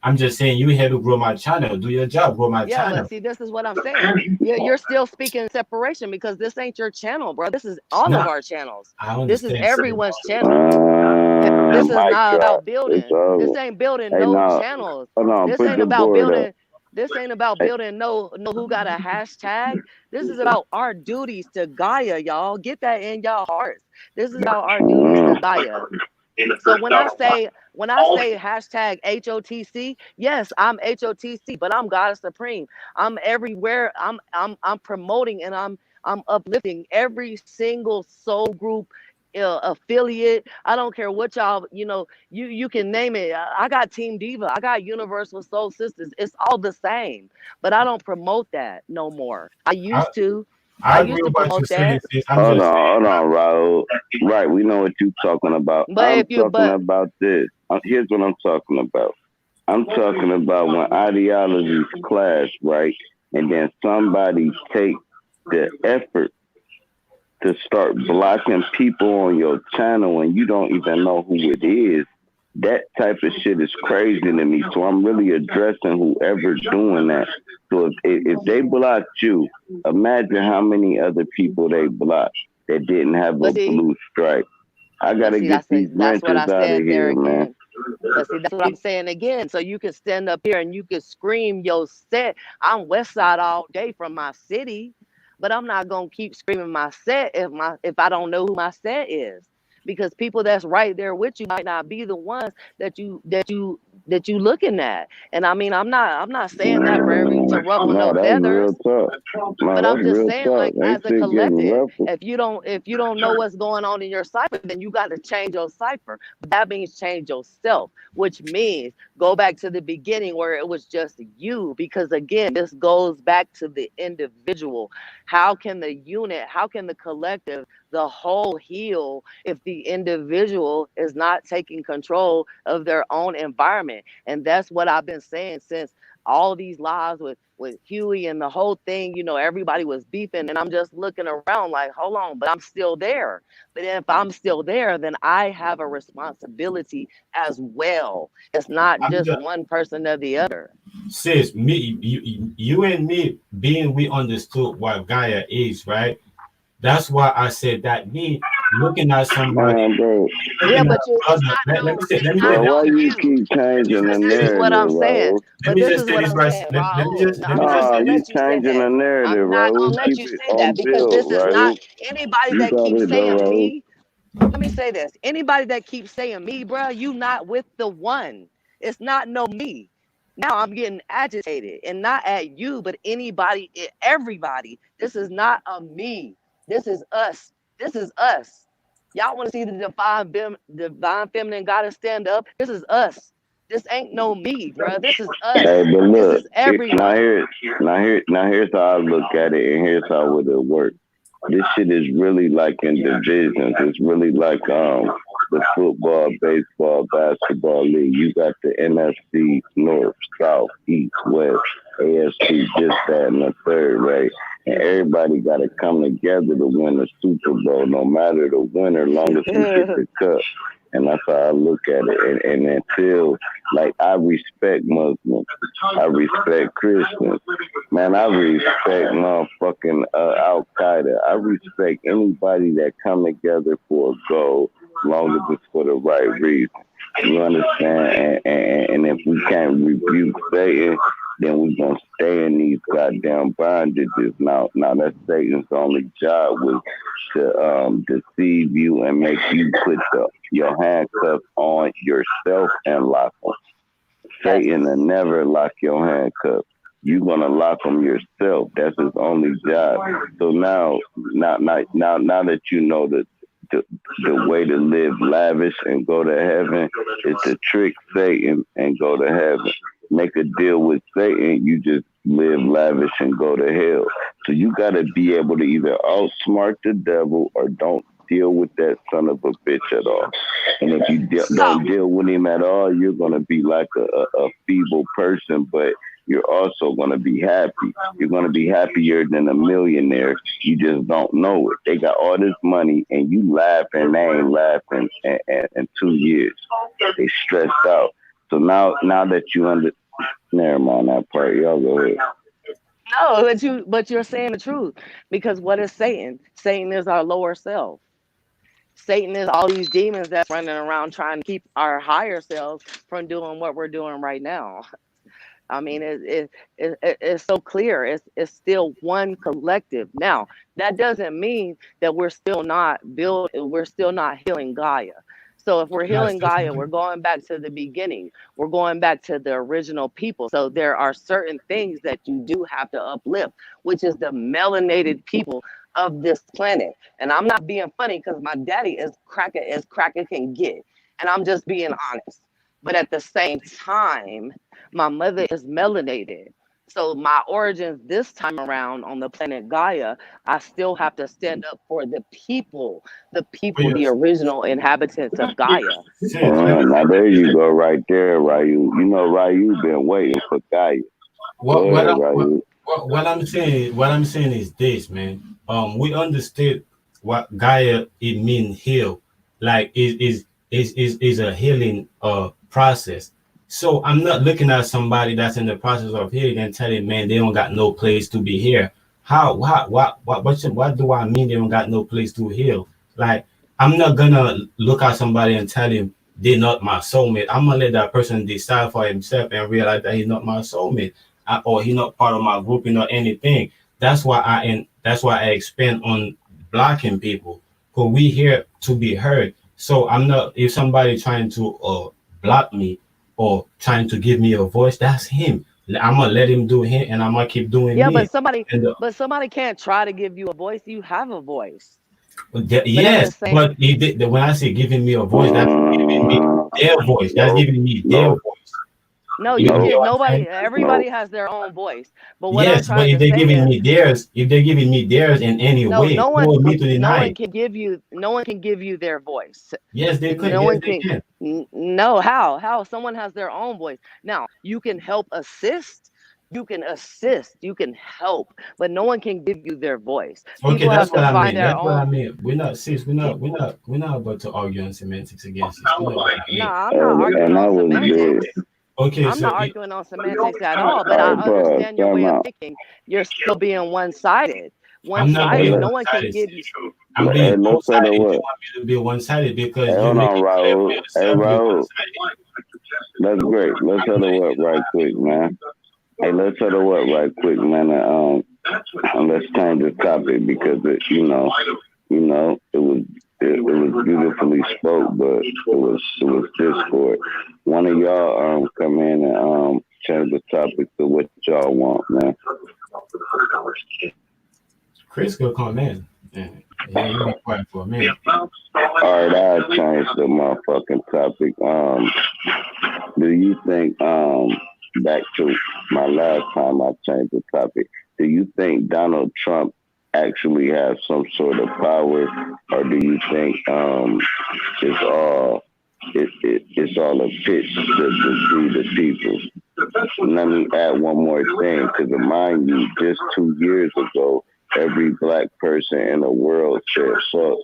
I'm just saying you here to grow my channel. Do your job, grow my yeah, but channel. see, this is what I'm saying. You're still speaking separation because this ain't your channel, bro. This is all of Nah, our channels. I This is understand. Sis. everyone's channel. This is Mic not drop. about It's building. This over. ain't building Hey, no no, channels. hold on. This Put ain't the about board up. building. This ain't about Hey, building no who got a hashtag. This is about our duties to Gaia, y'all. Get that in y'all hearts. This is about our duties to mm, Gaia. So when I say hashtag HOTC, yes, I'm HOTC, but I'm Goddess Supreme. I'm everywhere. I'm promoting and I'm uplifting every single soul group affiliate. I don't care what y'all, you can name it. I got Team Diva. I got Universal Soul Sisters. It's all the same, but I don't promote that no more. I I, used to. I I agree used to with what you're promote saying, that. sis. I'm just hold on, Raul. Right, we know what you're talking about. But I'm if you talking but about this. Here's what I'm talking about. I'm talking about when ideologies clash, right? And then somebody take the effort to start blocking people on your channel and you don't even know who it is. That type of shit is crazy to me. So I'm really addressing whoever's doing that. So if they blocked you, imagine how many other people they blocked that didn't have a but see, blue stripe. I but gotta see, get these that's what renters I out of said there here, man. again. But see, that's what I'm saying again. So you can stand up here and you can scream your set. I'm West Side all day from my city, but I'm not gonna keep screaming my set if I don't know who my set is. Because people that's right there with you might not be the ones that you looking at. And I mean, I'm not saying that for every to ruffle No, no that's real feathers. talk. No, But I'm that's just real saying, talk. like Ain't as a shit getting collective, ruffled. if you don't know what's going on in your cipher, then you got to change your cipher. But that means change yourself, which means go back to the beginning where it was just you. Because again, this goes back to the individual. How can the unit, how can the collective, the whole heal if the individual is not taking control of their own environment? And that's what I've been saying since all these lives with Huey and the whole thing, everybody was beefing, and I'm just looking around like, hold on, but I'm still there. But if I'm still there, then I have a responsibility as well. It's not I'm just just one person or the other. sis, you and me being we understood what Gaia is, right? That's why I said that me looking at somebody, Man, bro. Yeah, looking at but a it's brother. not Let no, me say, it's Bro, not why no you you. keep changing the But this is what I'm narrative, saying. Raul? let But me this just is say what this I'm right. saying, Let me Raul. let me I'm not just Nah, gonna you let you say changing that. the narrative, I'm not Raul. gonna let Keep you it say on that because bill, this is not Raul. anybody You that got keeps it though, saying Raul. me. Let me say this. Anybody that keeps saying me, bro, you not with the one. It's not no me. Now I'm getting agitated and not at you, but anybody, everybody. This is not a me. This is us. This is us. Y'all want to see the divine feminine gotta stand up? This is us. This ain't no me, bro. This is Hey, us. but This look, is everyone. now here's how I look at it, and here's how it would work. This shit is really like in divisions. It's really like the football, baseball, basketball league. You got the NFC North, South, East, West, AFC, this, that, and the third, right? And everybody got to come together to win the Super Bowl, no matter the winner, long as we get the cup. And that's how I look at it. And until, like, I respect Muslims, I respect Christians, man, I respect motherfucking Al Qaeda. I respect anybody that come together for a goal, long as it's for the right reason. You understand? And if we can't rebuke Satan, then we gonna stay in these goddamn bondages. Now that's Satan's only job was to deceive you and make you put your handcuffs on yourself and lock them. Yes. Satan will never lock your handcuffs. You're gonna lock them yourself. That's his only job. So now that you know the the way to live lavish and go to heaven is to trick Satan and go to heaven. Make a deal with Satan, you just live lavish and go to hell. So you gotta be able to either outsmart the devil or don't deal with that son of a bitch at all. And if you So don't deal with him at all, you're gonna be like a feeble person. But you're also going to be happy. You're going to be happier than a millionaire. You just don't know it. They got all this money and you laughing, they ain't laughing in 2 years. They stressed out. So now that you never mind that part. Y'all go ahead. No, but you're saying the truth because what is Satan? Satan is our lower self. Satan is all these demons that's running around trying to keep our higher selves from doing what we're doing right now. I mean, it's so clear. It's still one collective. Now, that doesn't mean that we're still not we're still not healing Gaia. So if we're healing Gaia, we're going back to the beginning. We're going back to the original people. So there are certain things that you do have to uplift, which is the melanated people of this planet. And I'm not being funny because my daddy is as cracker can get. And I'm just being honest. But at the same time, my mother is melanated. So my origins this time around on the planet Gaia, I still have to stand up for the people, the original inhabitants of Gaia. Now there you go, right there, Ryu. You know, Ryu been waiting for Gaia. What Go what ahead, I'm Ryu. what I'm saying is this, man. We understood what Gaia it mean heal, like is a healing process. So I'm not looking at somebody that's in the process of healing and telling man they don't got no place to be here. How what do I mean they don't got no place to heal? Like I'm not gonna look at somebody and tell him they're not my soulmate. I'm gonna let that person decide for himself and realize that he's not my soulmate or he's not part of my group, you know, anything. That's why I expand on blocking people who we here to be heard. So I'm not if somebody trying to block me or trying to give me a voice, that's him. I'm gonna let him do him and I'm gonna keep doing Yeah, me. And but somebody can't try to give you a voice. You have a voice. But at the yes, same, but when I say giving me a voice, that's giving me Uh, their voice. That's nope, giving me their nope, voice. no, you You nope, get can. what I'm Nobody, saying? nope. everybody has their own voice. But what I'm Yes, but trying if to they're say giving is, me theirs, if they're giving me theirs in any no, way, who are me to no deny one it? can give you, no one can give you their voice. Yes, they could. No Yes, one they can. can. No, how? Someone has their own voice. Now you can help assist. You can help, but no one can give you their voice. Okay, People that's have to what I find mean. their That's what I own. mean. We're not sis. We're not about to argue on semantics against this. We're not about to do No, it. I'm not arguing And on that was semantics. big. Okay, I'm so not arguing on semantics at all, but All I right, pause. understand your Time way of out. thinking. You're still being one-sided. I'm not Hey, being One-sided. let, No one can one-sided, give you. sis. I'm hey, being let's say the both-sided if you what? want me to be one-sided Hey, because you're hold on, making clear for Raul. Hey, yourself you're Raul. one-sided. That's great. Let's I'm settle letting up you know right that. quick, man. Hey, let's settle up right quick, man. And let's change the topic because it was beautifully spoke, but it was discord. One of y'all come in and change the topic to what y'all want, man. Chris could come in. Yeah, he'll be quiet for a minute. All right, I'll change the motherfucking topic. Do you think back to my last time I changed the topic? Do you think Donald Trump actually has some sort of power, or do you think it's all it's all a pitch to deceive the people? Let me add one more thing, because remind you, just 2 years ago, every black person in the world said fuck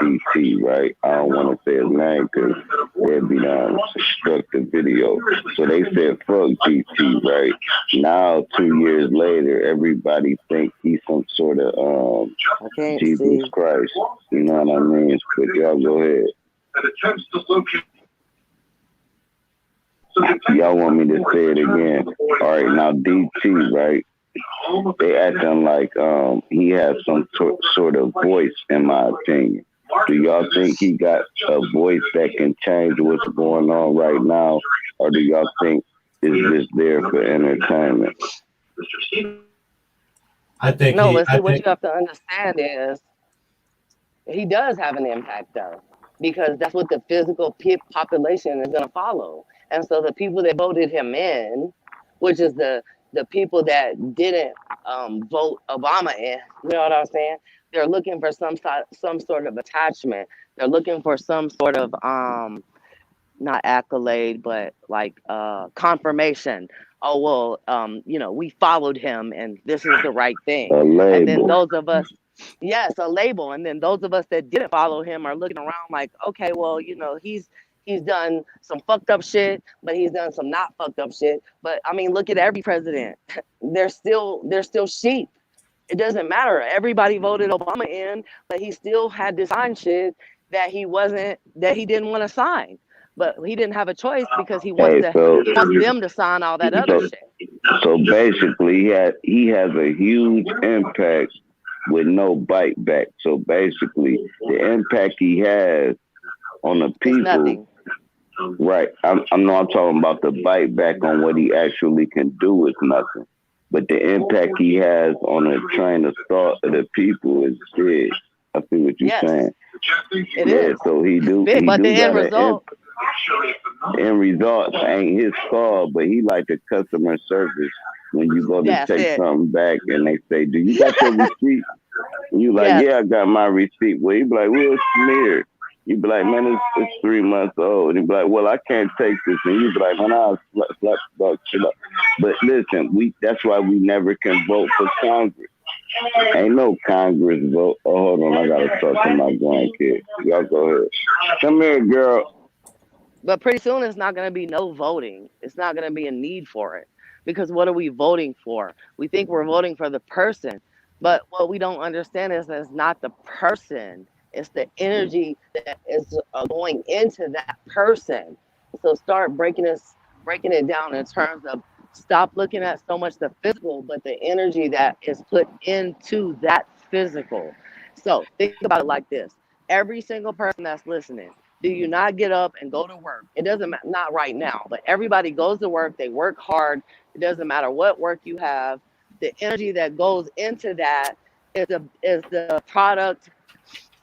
DT, right? I don't want to say his name because they'd be struck the video. So they said fuck DT, right? Now, 2 years later, everybody thinks he's some sort of I can't Jesus see. Christ. You know what I mean? But y'all go ahead. Y'all want me to say it again? All right, now DT, right? They acting like he has some sort of voice, in my opinion. Do y'all think he got a voice that can change what's going on right now, or do y'all think it's just there for entertainment? I think No, he. but I see, what you think have to understand is he does have an impact, though, because that's what the physical population is going to follow. And so the people that voted him in, which is the people that didn't vote Obama in, you know what I'm saying? They're looking for some sort of attachment. They're looking for some sort of not accolade, but like confirmation. oh well, we followed him and this is the right thing. A And then label. those of us, yes, a label. And then those of us that didn't follow him are looking around like, okay, well, he's done some fucked up shit, but he's done some not fucked up shit. But I mean, look at every president. They're still sheep. It doesn't matter. Everybody voted Obama in, but he still had to sign shit that he didn't want to sign. But he didn't have a choice because Hey, he wants them to sign all that other so shit. so basically, he has a huge impact with no bite back. So basically, the impact he has on the It's people, nothing. right? I'm talking about the bite back on what he actually can do is nothing. But the impact he has on the train of thought of the people is big. I see what you're Yes, saying. it Yeah, is. so he It's do big, he but the do end got an result, end results ain't his call, but he like the customer service when you go to that's take it. something back and they say, "Do you got your receipt?" And you like, Yes, "Yeah, I got my receipt." Well, you be like, "Well, it's smeared." You be like, "Man, it's 3 months old." And you be like, "Well, I can't take this." And you be like, "Man, I'll slap dog shit up." But listen, that's why we never can vote for Congress. Ain't no Congress vote. Oh, hold on, I gotta talk to my grandkid. Y'all go ahead. Come here, girl. but pretty soon it's not going to be no voting. It's not going to be a need for it because what are we voting for? We think we're voting for the person, but what we don't understand is that it's not the person. It's the energy that is going into that person. So start breaking it down in terms of stop looking at so much the physical, but the energy that is put into that physical. So think about it like this: every single person that's listening, do you not get up and go to work? It doesn't matter, not right now, but everybody goes to work. They work hard. It doesn't matter what work you have. The energy that goes into that is the product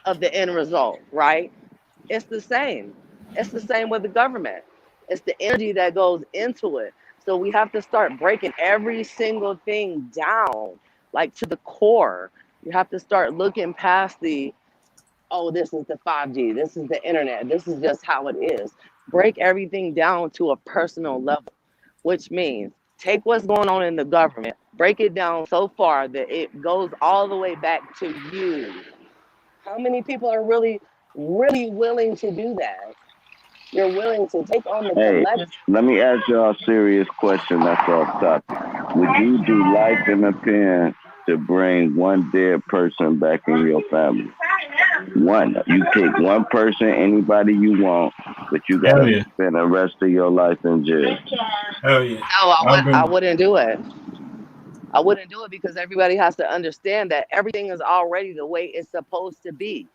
of the end result, right? It's the same. It's the same with the government. It's the energy that goes into it. So we have to start breaking every single thing down, like to the core. You have to start looking past oh, this is the 5G, this is the internet, this is just how it is. Break everything down to a personal level, which means take what's going on in the government, break it down so far that it goes all the way back to you. How many people are really, really willing to do that? You're willing to take on the Hey, collective. let me ask y'all a serious question that's off topic. Would you do life in a pen to bring one dead person back in your family? One. You pick one person, anybody you want, but you Hell gotta yeah. spend the rest of your life in jail. Hell yeah. No, I'll I bring. wouldn't do it. I wouldn't do it because everybody has to understand that everything is already the way it's supposed to be.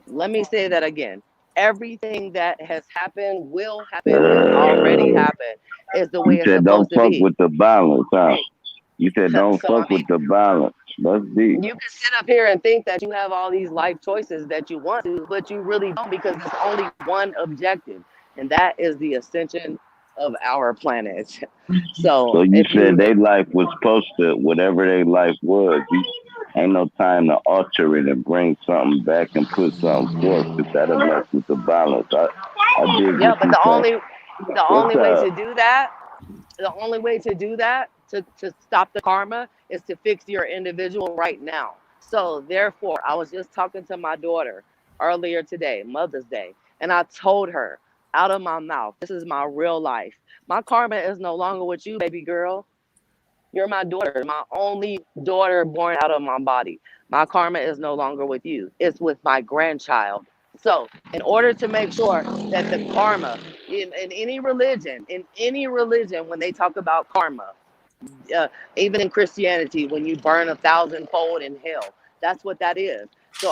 Let me say that again. Everything that has happened, will happen, has already Uh, happened, is the you way it's said don't supposed to fuck be. with the violence, huh? You said don't So, I fuck with the violence. That's deep. mean, you can sit up here and think that you have all these life choices that you want to, but you really don't because there's only one objective, and that is the ascension of our planet. So So, you if said you, their life was supposed to, whatever their life was, you ain't no time to alter it and bring something back and put something forth because that'll mess with the balance. I did yeah, what but you saying. the What's only way up? to do that to stop the karma is to fix your individual right now. So therefore, I was just talking to my daughter earlier today, Mother's Day, and I told her out of my mouth, this is my real life. My karma is no longer with you, baby girl. You're my daughter, my only daughter born out of my body. My karma is no longer with you. It's with my grandchild. So, in order to make sure that the karma in any religion, when they talk about karma, uh, even in Christianity, when you burn 1,000-fold in hell, that's what that is. So,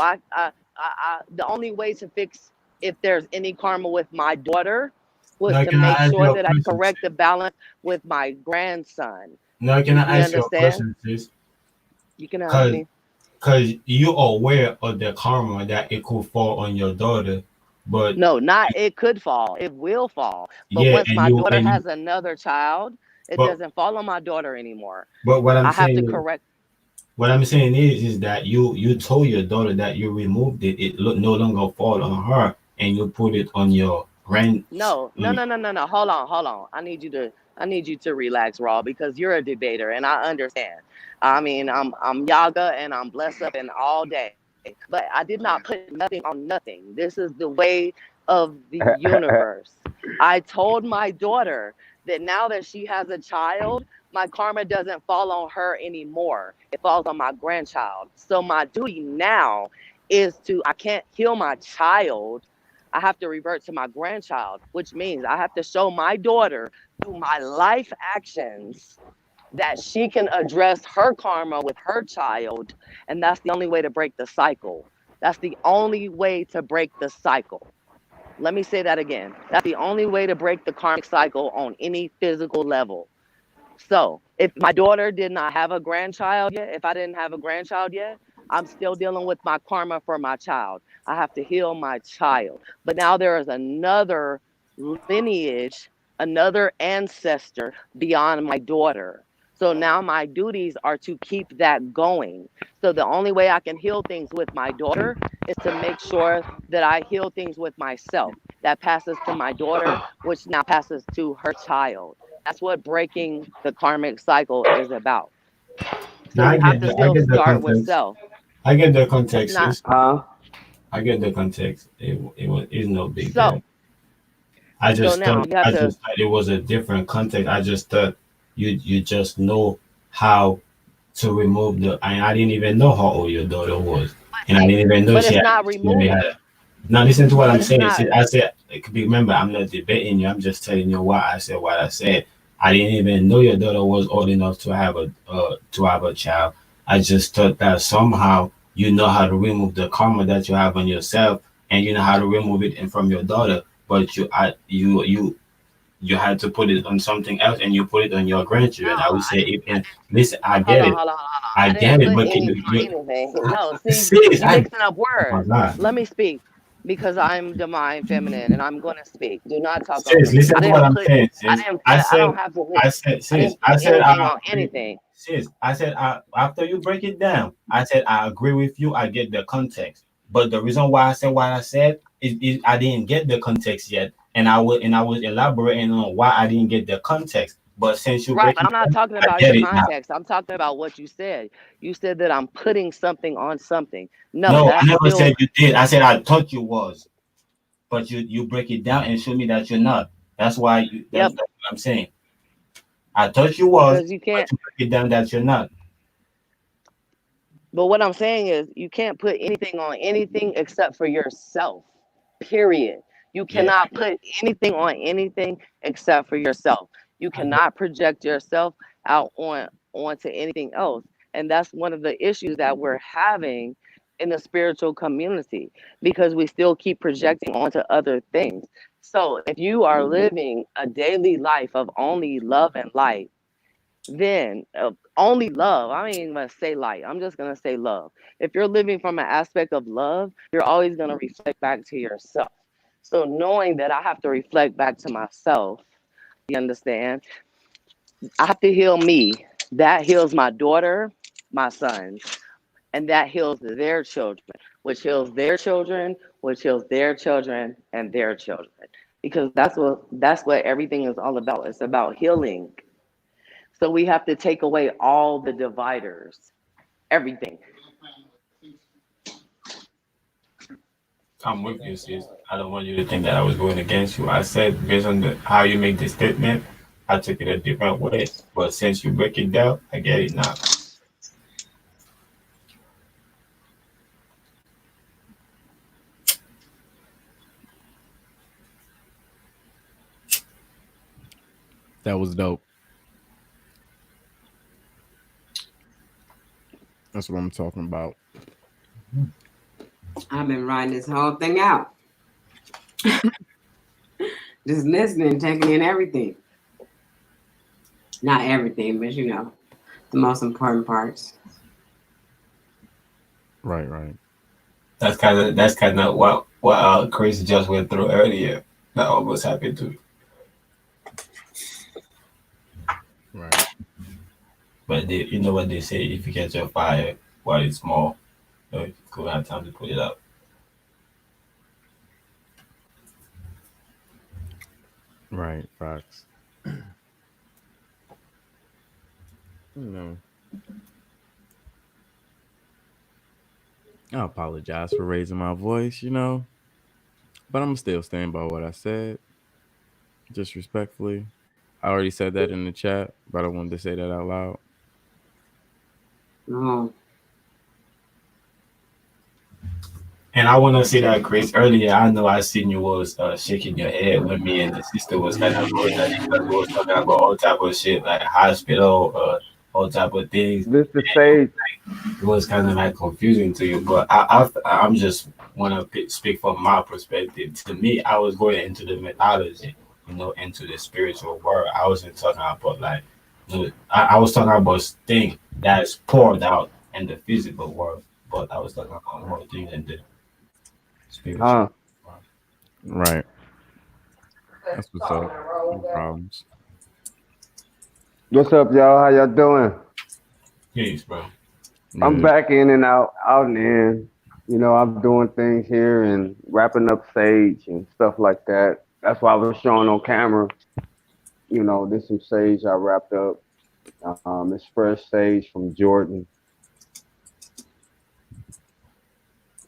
the only way to fix if there's any karma with my daughter was Now to can I make ask sure you a that I question? correct the balance with my grandson. Now can I You ask you a understand? question, please? You can ask Cause, me. cause you are aware of the karma that it could fall on your daughter, but No, not it could fall. It will fall. But yeah, once and my you daughter and you, has another child, it but doesn't fall on my daughter anymore. what I'm I have to saying is, correct. that you told your daughter that you removed it. It no longer fall on her, and you put it on your grand. No, On no, your, no, no, no, no. Hold on, hold on. I need you to relax, Raw, because you're a debater, and I understand. I mean, I'm Yaga, and I'm blessed up and all day, but I did not put nothing on nothing. This is the way of the universe. I told my daughter that now that she has a child, my karma doesn't fall on her anymore. It falls on my grandchild. So my duty now is to, I can't heal my child. I have to revert to my grandchild, which means I have to show my daughter through my life actions that she can address her karma with her child. And that's the only way to break the cycle. That's the only way to break the cycle. Let me say that again. That's the only way to break the karmic cycle on any physical level. So if my daughter did not have a grandchild yet, if I didn't have a grandchild yet, I'm still dealing with my karma for my child. I have to heal my child. But now there is another lineage, another ancestor beyond my daughter. So now my duties are to keep that going. So the only way I can heal things with my daughter is to make sure that I heal things with myself. That passes to my daughter, which now passes to her child. That's what breaking the karmic cycle is about. So Now you have to I still get the start with context. self. I get the It's context. not I get the context. It's no big so. deal. I So just now thought you have to. it was a different context. I just thought you just know how to remove the. I didn't even know how old your daughter was, and I didn't even know But it's not she already had. removing. Now listen to what I'm But it's saying. not. See, I said, like, remember, I'm not debating you. I'm just telling you why I said what I said. I didn't even know your daughter was old enough to have a child. I just thought that somehow you know how to remove the karma that you have on yourself, and you know how to remove it from your daughter. But you had to put it on something else, and you put it on your No, grandchildren. I would I say, didn't. if and listen, I Hold get on, it, hold on, hold on, hold on. I I didn't get it. put But can anything you on anything. No, see, sis, you mixing up oh my words. god. Let me speak because I'm divine feminine and I'm going to speak. Do not talk over Sis, me. listen to what I'm saying, sis. I don't have to. I Sis, didn't put I said, anything I on agree. anything. Sis, I said, after you break it down, I said, I agree with you. I get the context. But the reason why I said what I said is I didn't get the context yet. And I was elaborating on why I didn't get the context. But since you Right, break but it I'm not down, talking I about get your it now. context. I'm talking about what you said. You said that I'm putting something on something. No, No, I that's never still said you did. I said I thought you was. But you break it down and show me that you're not. yep, That's what I'm saying. I thought you was, because you but can't. you break it down that you're not. But what I'm saying is, you can't put anything on anything except for yourself. Period. You Yeah, cannot put anything on anything except for yourself. You I get cannot project yourself out onto anything else. And that's one of the issues that we're having in the spiritual community because we still keep projecting onto other things. So if you are living a daily life of only love and light, then only love. I ain't even gonna say light. I'm just gonna say love. If you're living from an aspect of love, you're always gonna reflect back to yourself. So knowing that I have to reflect back to myself, you understand? I have to heal me. That heals my daughter, my sons, and that heals their children, which heals their children, which heals their children and their children. Because that's what everything is all about. It's about healing. So we have to take away all the dividers, everything. I'm with you, sis. I don't want you to think that I was going against you. I said based on how you make the statement, I took it a different way. But since you break it down, I get it now. That was dope. That's what I'm talking about. I've been writing this whole thing out, just listening, taking in everything. Not everything, but the most important parts. Right, right, That's kind of what Chris just went through earlier. That almost happened to. right. But you know what they say: if you catch a fire while it's small, you could have time to put it out. Right, facts. You know, I apologize for raising my voice, but I'm still stand by what I said, just respectfully. I already said that in the chat, but I wanted to say that out loud. No, And I want to say that, Chris. Earlier, I know I seen you was shaking your head when me and the sister was kind of going at it because we was talking about all type of shit like hospital, all type of things. This the sage. It was kind of like confusing to you, but I'm just want to speak from my perspective. To me, I was going into the mythology, into the spiritual world. I wasn't talking about like, I was talking about things that's poured out in the physical world, but I was talking about more things in the spiritual Huh? world. Right. That's what's up. No problems. What's up, y'all? How y'all doing? Peace, bro. I'm Good. back in and out, out and in. I'm doing things here and wrapping up sage and stuff like that. That's why I was showing on camera. This some sage I wrapped up. It's fresh sage from Jordan.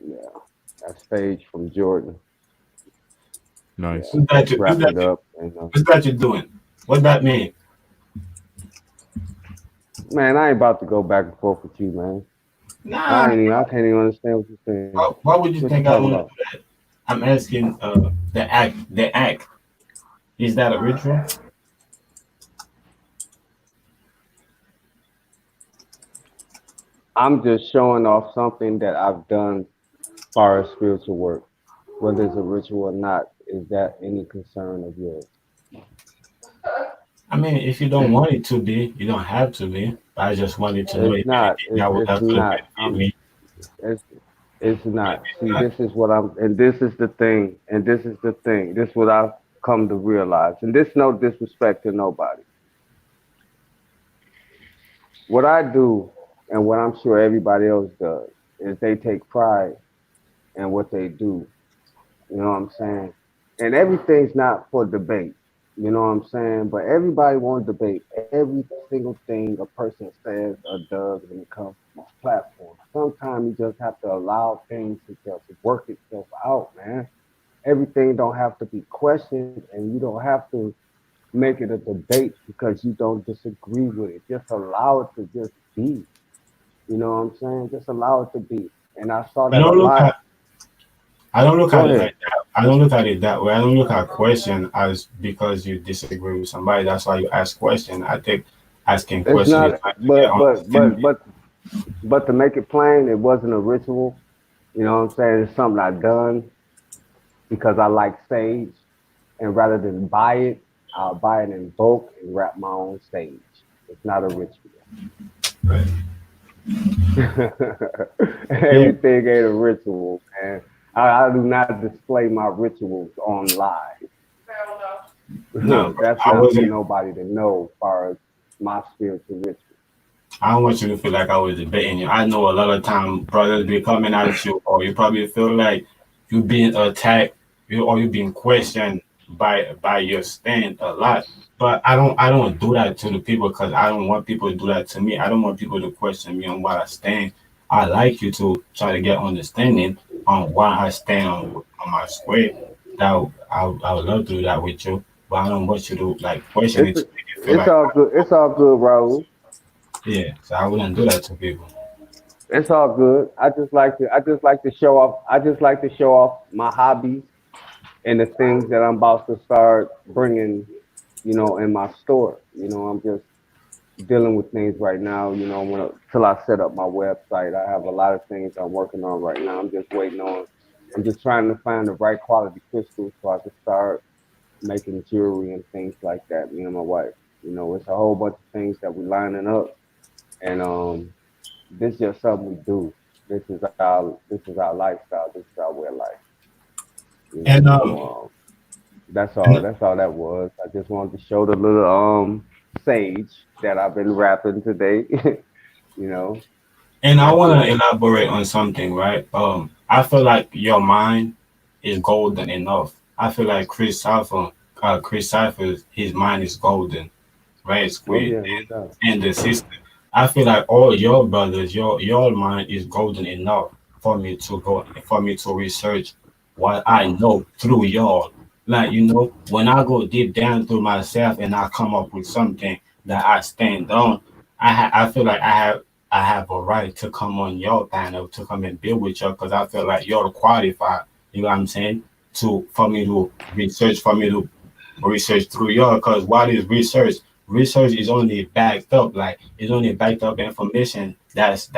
Yeah, that's sage from Jordan. Nice. Yeah, What's that? just wrapped it up. And What's that you doing? What that mean? man, I ain't about to go back and forth with you, man. Nah. I can't even understand what you're saying. Why would you What you think I talking want to about? do that? I'm asking. The act. The act. Is that a ritual? I'm just showing off something that I've done far as spiritual work. Whether it's a ritual or not, is that any concern of yours? I mean, if you don't want it to be, you don't have to be. But I just wanted to know It's if not. anything that would It's have to not. benefit me. It's it's not. See, Not. this is what I'm, and this is the thing, and this is the thing. This is what I've come to realize, and this no disrespect to nobody. What I do, and what I'm sure everybody else does, is they take pride in what they do. You know what I'm saying? And everything's not for debate. You know what I'm saying? But everybody wants to debate every single thing a person says or does when it comes from a platform. Sometimes you just have to allow things to just work itself out, man. Everything don't have to be questioned, and you don't have to make it a debate because you don't disagree with it. Just allow it to just be. You know what I'm saying? Just allow it to be. And I saw I that a don't look lot. at. I don't look Go at it ahead. like that. I don't look at it that way. I don't look at question as because you disagree with somebody. That's why you ask question. I think asking It's question is not, trying to get understanding. but to make it plain, it wasn't a ritual. You know what I'm saying? It's something I done because I like sage, and rather than buy it, I'll buy it in bulk and wrap my own sage. It's not a ritual. Right. Yeah. Everything ain't a ritual, man. I do not display my rituals on live. No, bro. That's I not for wasn't. nobody to know as far as my spiritual ritual. I don't want you to feel like I was debating you. I know a lot of time brothers be coming at you, or you probably feel like you being attacked, or you being questioned by your stand a lot. But I don't do that to the people because I don't want people to do that to me. I don't want people to question me on what I stand. I like you to try to get understanding on why I stand on my square. I would love to do that with you, but I don't want you to like question It's it to make you feel it's like all good. It's all good, Raul. yeah. So I wouldn't do that to people. It's all good. I just like to show off. I just like to show off my hobbies and the things that I'm about to start bringing, in my store. I'm just dealing with things right now. Till I set up my website, I have a lot of things I'm working on right now. I'm just waiting on. I'm just trying to find the right quality crystals so I can start making jewelry and things like that. Me and my wife. It's a whole bunch of things that we're lining up, and this is just something we do. This is our lifestyle. This is our way of life. And So that's all. and, That's all that was. I just wanted to show the little sage that I've been rapping today. you know, and I that's want to it. elaborate on something, right? I feel like your mind is golden enough. I feel like Chris Cypher, his mind is golden, right? Oh Squid yeah, no doubt. and the system. I feel like all your brothers, your mind is golden enough for me to research what I know through y'all. Like when I go deep down through myself and I come up with something that I stand on, I feel like I have a right to come on your panel to come and build with you because I feel like you're qualified. You know what I'm saying? To for me to research, for me to research through y'all. Because what is research? Research is only backed up, like it's only backed up information that's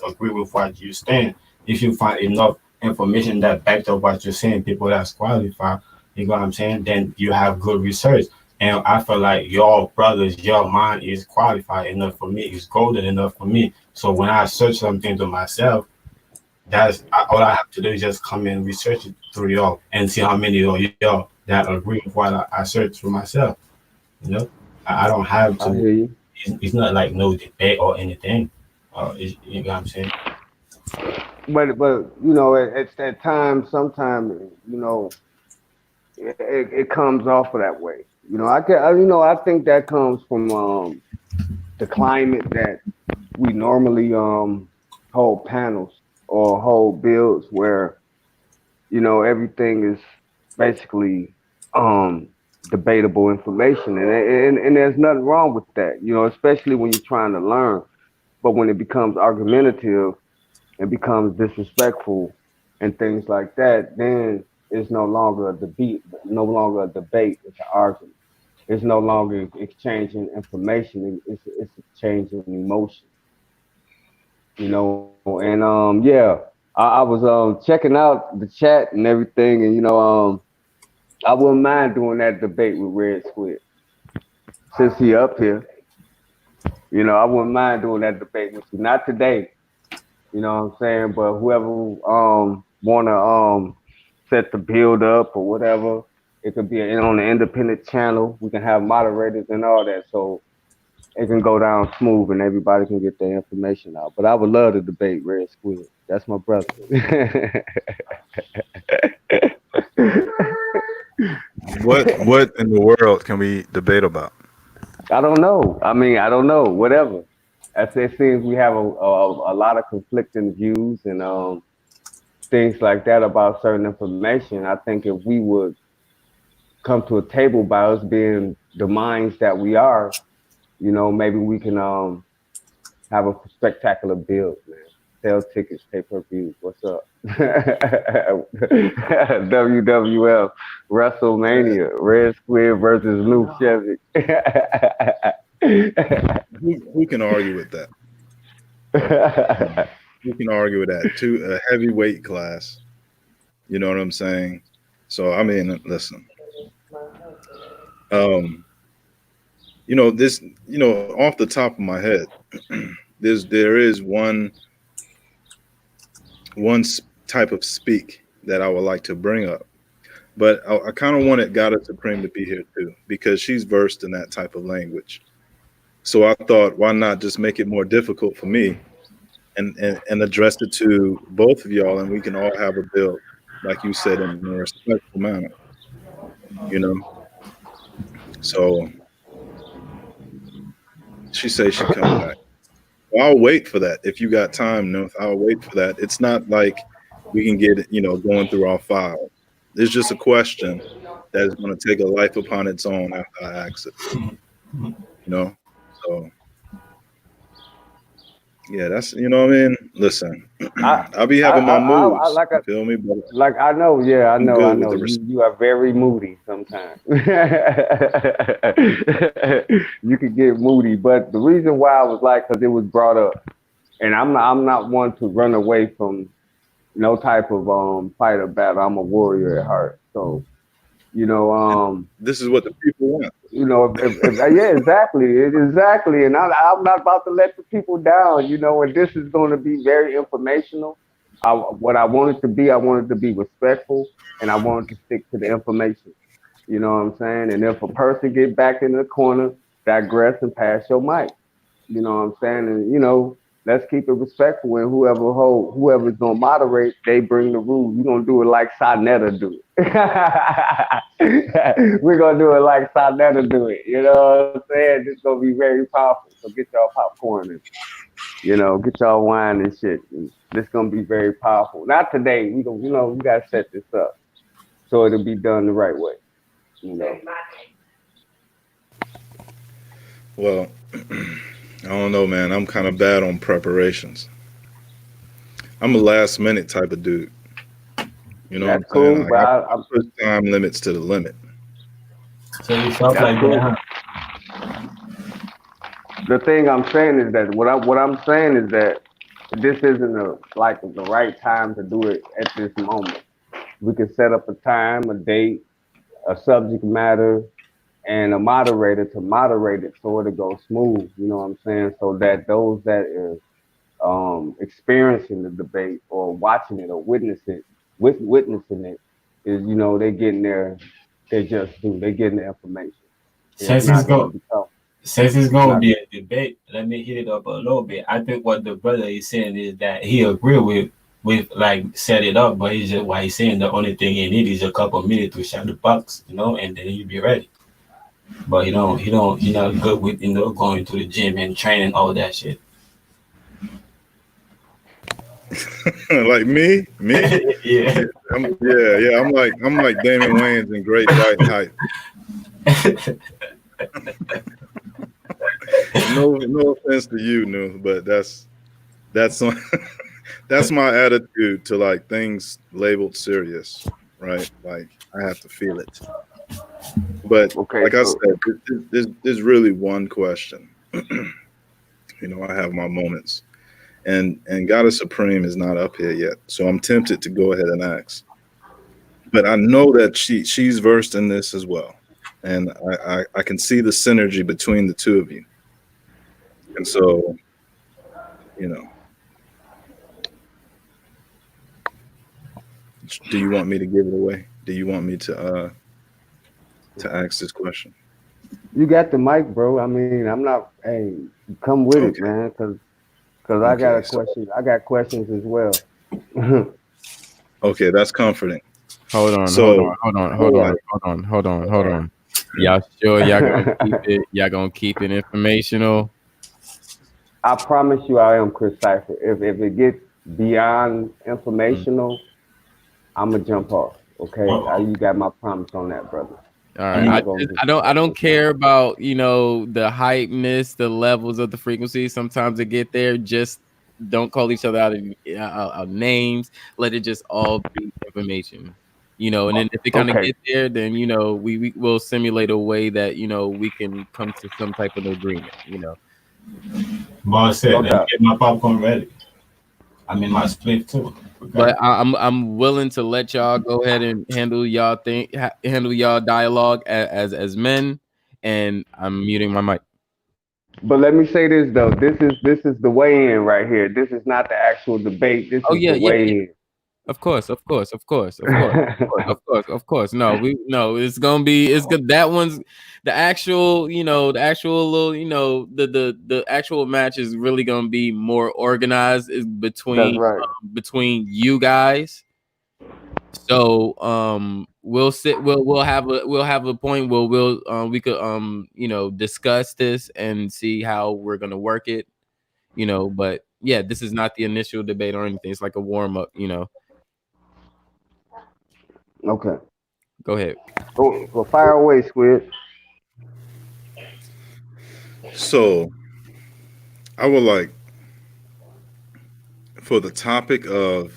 agree with what you stand. If you find enough information that backed up what you're saying, people that's qualified, you know what I'm saying, then you have good research. And I feel like your brothers, your mind is qualified enough for me, is golden enough for me. So when I search something to myself, all I have to do is just come and research it through y'all and see how many of y'all that agree with what I search through myself. You know, I don't have I to. hear you. It's not like no debate or anything. You know what I'm saying? But at times, sometimes it comes off of that way. I think that comes from the climate that we normally hold panels or hold builds where everything is basically um debatable information, and there's nothing wrong with that, especially when you're trying to learn. But when it becomes argumentative and becomes disrespectful and things like that, then it's no longer a debate, no longer a debate, it's an argument. It's no longer exchanging information, it's exchanging emotion, and yeah, I was checking out the chat and everything, and I wouldn't mind doing that debate with Red Squid since he up here. I wouldn't mind doing that debate with you. Not today, you know what I'm saying? But whoever wanna set the build up or whatever, it could be on the independent channel. We can have moderators and all that, so it can go down smooth and everybody can get their information out. But I would love to debate Red Squid. That's my brother. What in the world can we debate about? I don't know. I mean, I don't know. Whatever. As it seems, we have a lot of conflicting views and things like that about certain information. I think if we would come to a table by us being the minds that we are, maybe we can have a spectacular build, man. Sell tickets, pay per views. What's up? WWF WrestleMania, Red Squid versus Luke Chevy. Who can argue with that? Who can argue with that? To a heavyweight class. You know what I'm saying? So I mean, listen. Um, this. Off the top of my head, there is one type of speak that I would like to bring up, but I kind of wanted Goddess Supreme to be here too because she's versed in that type of language. So I thought, why not just make it more difficult for me and address it to both of y'all, and we can all have a build, like you said, in a respectful manner. You know. So she says she come back. Well, I'll wait for that. If you got time, no, I'll wait for that. It's not like we can get going through our file. It's just a question that is going to take a life upon its own after I ask it. So yeah, that's what I mean. Listen, I, I'll be having my I moods. like You feel me? But I know, yeah, I I'm know, I good with know. the You are very moody sometimes. You could get moody, but the reason why I was like, because it was brought up, and I'm not one to run away from no type of fight or battle. I'm a warrior at heart, so you know and um this is what the people want. yeah, exactly, and I'm not about to let the people down, and this is going to be very informational. What I wanted to be respectful, and I wanted to stick to the information. You know what I'm saying? And if a person get back in the corner, digress and pass your mic. You know what I'm saying? And let's keep it respectful, and whoever's gonna moderate, they bring the rules. We're gonna do it like Sonetta do it. We're gonna do it like Sonetta do it. You know what I'm saying? It's gonna be very powerful. So get y'all popcorn and get y'all wine and shit. This gonna be very powerful. Not today. We gotta set this up so it'll be done the right way. You know. Well, I don't know, man. I'm kind of bad on preparations. I'm a last minute type of dude. You know what I'm That's saying? cool, Like but I push time limits to the limit. So you felt that's like that, cool. huh? The thing I'm saying is that what I'm saying is that this isn't the right time to do it at this moment. We can set up a time, a date, a subject matter, and a moderator to moderate it so it'll go smooth. You know what I'm saying? So that those that are experiencing the debate or watching it or witnessing it is they getting they just do they getting the information. So it's Since it's not gonna go become since it's it's gonna not be a debate, let me hit it up a little bit. I think what the brother is saying is that he agree with like set it up, but he's just why he's saying the only thing he need is a couple minutes to shot the box, and then you be ready. But he not good with going to the gym and training all that shit. Like me. Yeah. Yeah, yeah. I'm like Damon Wayans in Great White Height. No offense to you, no, but that's that's my attitude to like things labeled serious, right? Like I have to feel it. But okay. like I So said, there's really one question. I have my moments, and Goddess Supreme is not up here yet, so I'm tempted to go ahead and ask. But I know that she's versed in this as well, and I can see the synergy between the two of you. And so, you know, do you want me to give it away? Do you want me to ask this question? you got the mic, bro. I mean, I'm not. Hey, come with it, Okay, man, because I got a okay, so question. I got questions as well. okay, that's comforting. Hold on, hold So on, hold I on, hold would on, like, hold on, hold on, hold on. Y'all sure y'all gonna keep it? Y'all gonna keep it informational? I promise you, I am Chris Cipher. If it gets beyond Mm. informational, I'm gonna jump off. Okay, Oh, you got my promise on that, brother. All I right. I'm mean, not gonna just. I don't It's not. care about, the hypeness, the levels of the frequency. Sometimes to get there, just don't call each other out names. Let it just all be information. And then if it kind of Okay. get there, then we will simulate a way that we can come to some type of agreement. boss No said, let me doubt. get my popcorn ready. I mean, my split too. Okay. But I'm willing to let y'all go ahead and handle y'all dialogue as men, and I'm muting my mic. But let me say this though. This is the weigh in right here. This is not the actual debate. This Oh is the yeah, yeah, yeah. weigh Of course, of course, of course, of course, of course, in. of course, of course. No, it's gonna be it's good. That one's the actual little, the actual match is really gonna be more organized is That's between right. between you guys. So we'll have a point where we could discuss this and see how we're gonna work it. But yeah, this is not the initial debate or anything. It's like a warm up. Okay. Go ahead. Go fire away, Squid. so I would like for the topic of,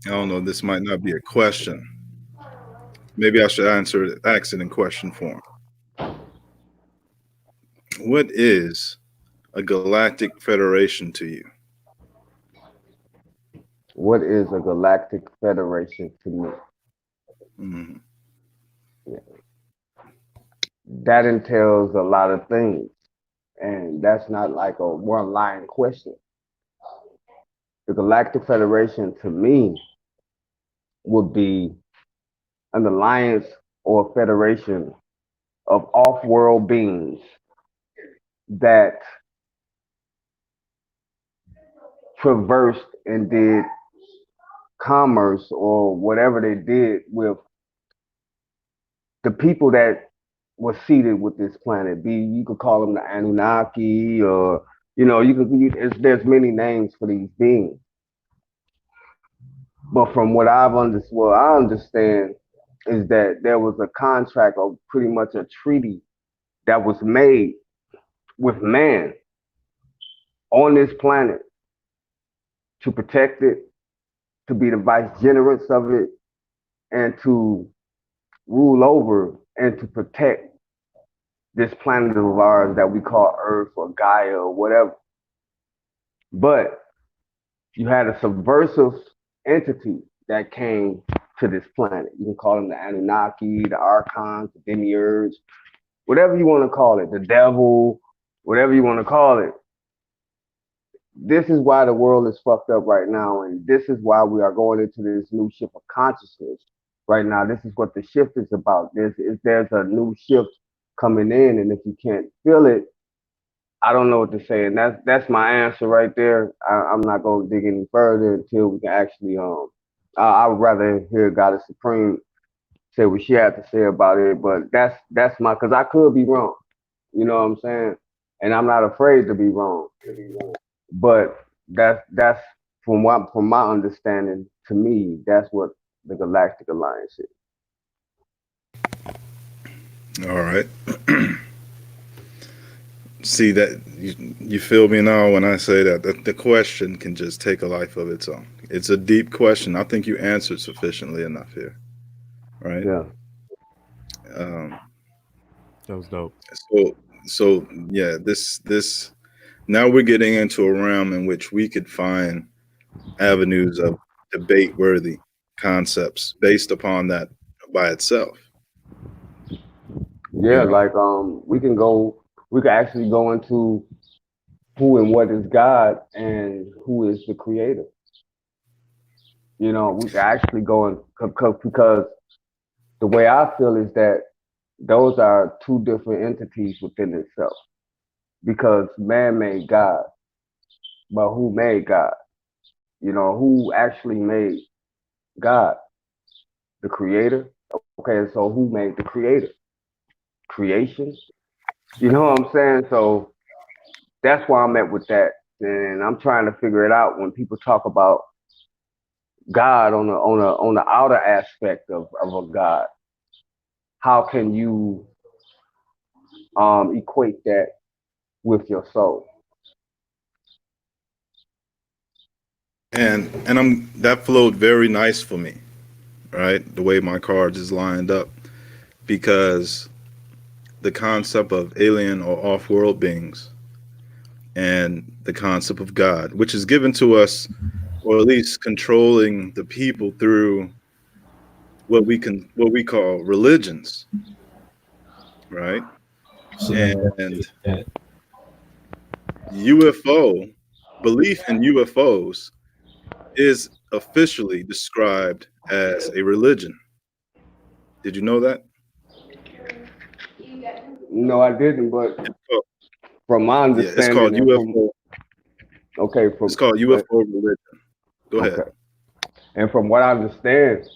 I don't know, this might not be a question. Maybe I should ask it in question form. What is a galactic federation to you? What is a galactic federation to me? Hmm. That entails a lot of things, and that's not like a one line question. The galactic federation to me would be an alliance or a federation of off world beings that traversed and did commerce or whatever they did with the people that were seated with this planet. Be you could call them the Anunnaki, or there's many names for these beings. But from what I understand is that there was a contract or pretty much a treaty that was made with man on this planet to protect it, to be the vicegerents of it, and to rule over and to protect this planet of ours that we call Earth or Gaia or whatever. But you had a subversive entity that came to this planet. You can call them the Anunnaki, the Archons, the Demiurge, whatever you want to call it, the devil, whatever you want to call it. This is why the world is fucked up right now, and this is why we are going into this new shift of consciousness right now. This is what the shift is about. There's a new shift coming in, and if you can't feel it, I don't know what to say, and that's my answer right there. I'm not gonna dig any further until we can actually I would rather hear Goddess Supreme say what she had to say about it, but that's my because I could be wrong. You know what I'm saying? And I'm not afraid to be wrong. But that's from my understanding, to me, that's what the Galactic Alliance is. All right. See that you feel me now when I say that the question can just take a life of its own. It's a deep question. I think you answered sufficiently enough here, right? Yeah. Um, That was dope. so yeah, this now we're getting into a realm in which we could find avenues of debate worthy concepts based upon that by itself. Yeah, You know, like we can actually go into who and what is God and who is the creator. We can actually go in because the way I feel is that those are two different entities within itself. Because man made God, but who made God? Who actually made God? The creator? Okay, so who made the creator? Creation? You know what I'm saying? So that's why I'm at with that. And I'm trying to figure it out when people talk about God on the outer aspect of a God. How can you equate that with your soul? and I'm that flowed very nice for me, right? The way my cards is lined up, because the concept of alien or off-world beings and the concept of God, which is given to us, or at least controlling the people through what we call religions, right? So let me And say that. UFO belief in UFOs is officially described as a religion. Did you know that? No, I didn't, but Oh, from my yeah, it's called understanding and from UFO. okay, It's called but UFO religion. Go ahead. okay. And from what I understand,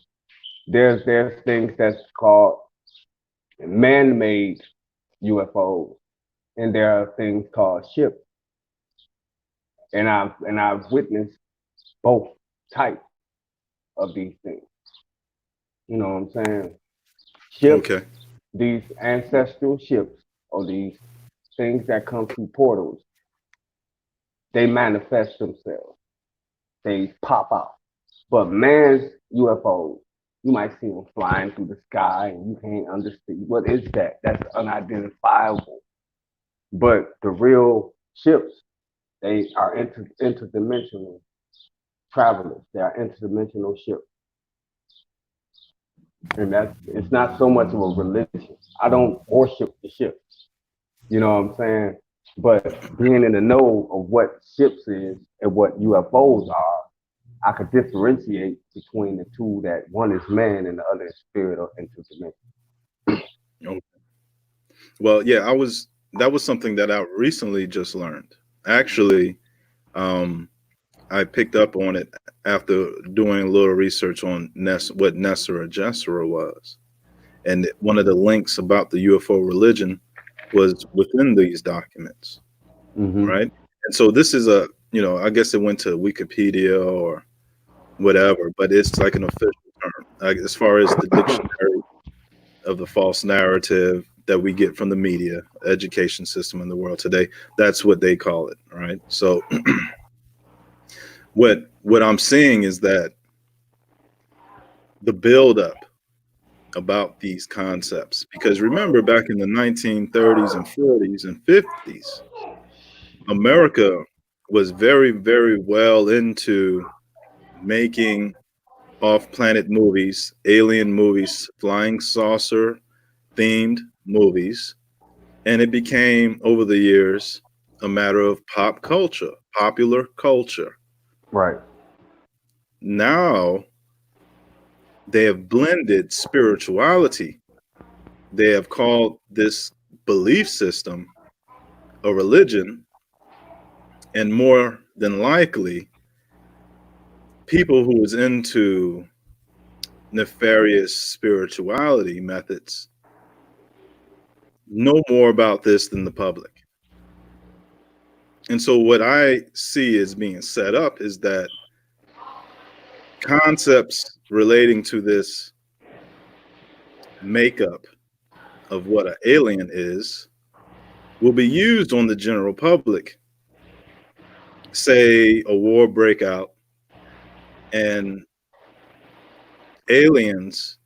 there's things that's called man-made UFOs, and there are things called ships. And I've witnessed both types of these things. You know what I'm saying? Ships, Okay. these ancestral ships, or these things that come through portals, they manifest themselves. They pop out. But man's UFOs, you might see them flying through the sky and you can't understand what is that? That's unidentifiable. But the real ships, they are interdimensional travelers. They are interdimensional ships. And it's not so much of a religion. I don't worship the ships. You know what I'm saying? But being in the know of what ships is and what UFOs are, I could differentiate between the two, that one is man and the other is spirit or interdimension. Oh, well, yeah, that was something that I recently just learned. Actually, um, I picked up on it after doing a little research on what Nesser or Jessera was. And one of the links about the UFO religion was within these documents, Mm-hmm. right? And so this is I guess it went to Wikipedia or whatever, but it's like an official term. Like as far as the dictionary of the false narrative that we get from the media, education system in the world today, that's what they call it, right? So what I'm seeing is that the buildup about these concepts, because remember back in the 1930s and 40s and 50s, America was very, very well into making off-planet movies, alien movies, flying saucer themed movies, and it became over the years a matter of pop culture, popular culture. Right. Now they have blended spirituality. They have called this belief system a religion, and more than likely, people who is into nefarious spirituality methods know more about this than the public. And so what I see as being set up is that concepts relating to this makeup of what an alien is will be used on the general public. Say a war break out and aliens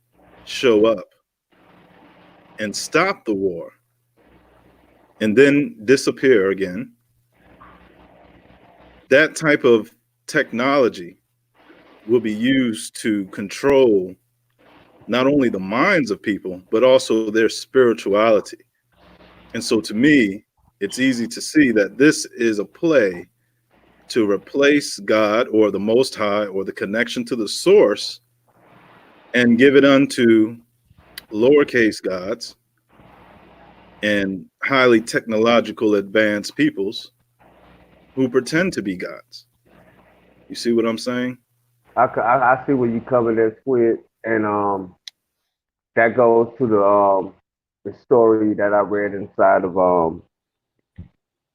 show up and stop the war and then disappear again. That type of technology will be used to control not only the minds of people, but also their spirituality. And so to me, it's easy to see that this is a play to replace God or the Most High or the connection to the source and give it unto lowercase gods and highly technological advanced peoples who pretend to be gods. You see what I'm saying? I see where you cover that, Squid, and that goes to the story that I read inside of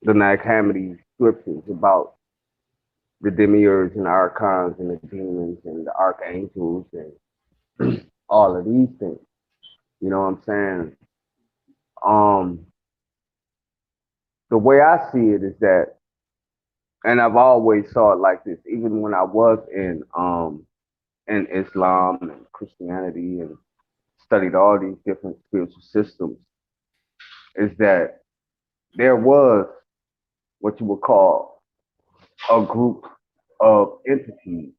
the Nag Hammadi scriptures about the demiurge and the archons and the demons and the archangels and all of these things. You know what I'm saying? Um, the way I see it is that, and I've always saw it like this, even when I was in Islam and Christianity and studied all these different spiritual systems, is that there was what you would call a group of entities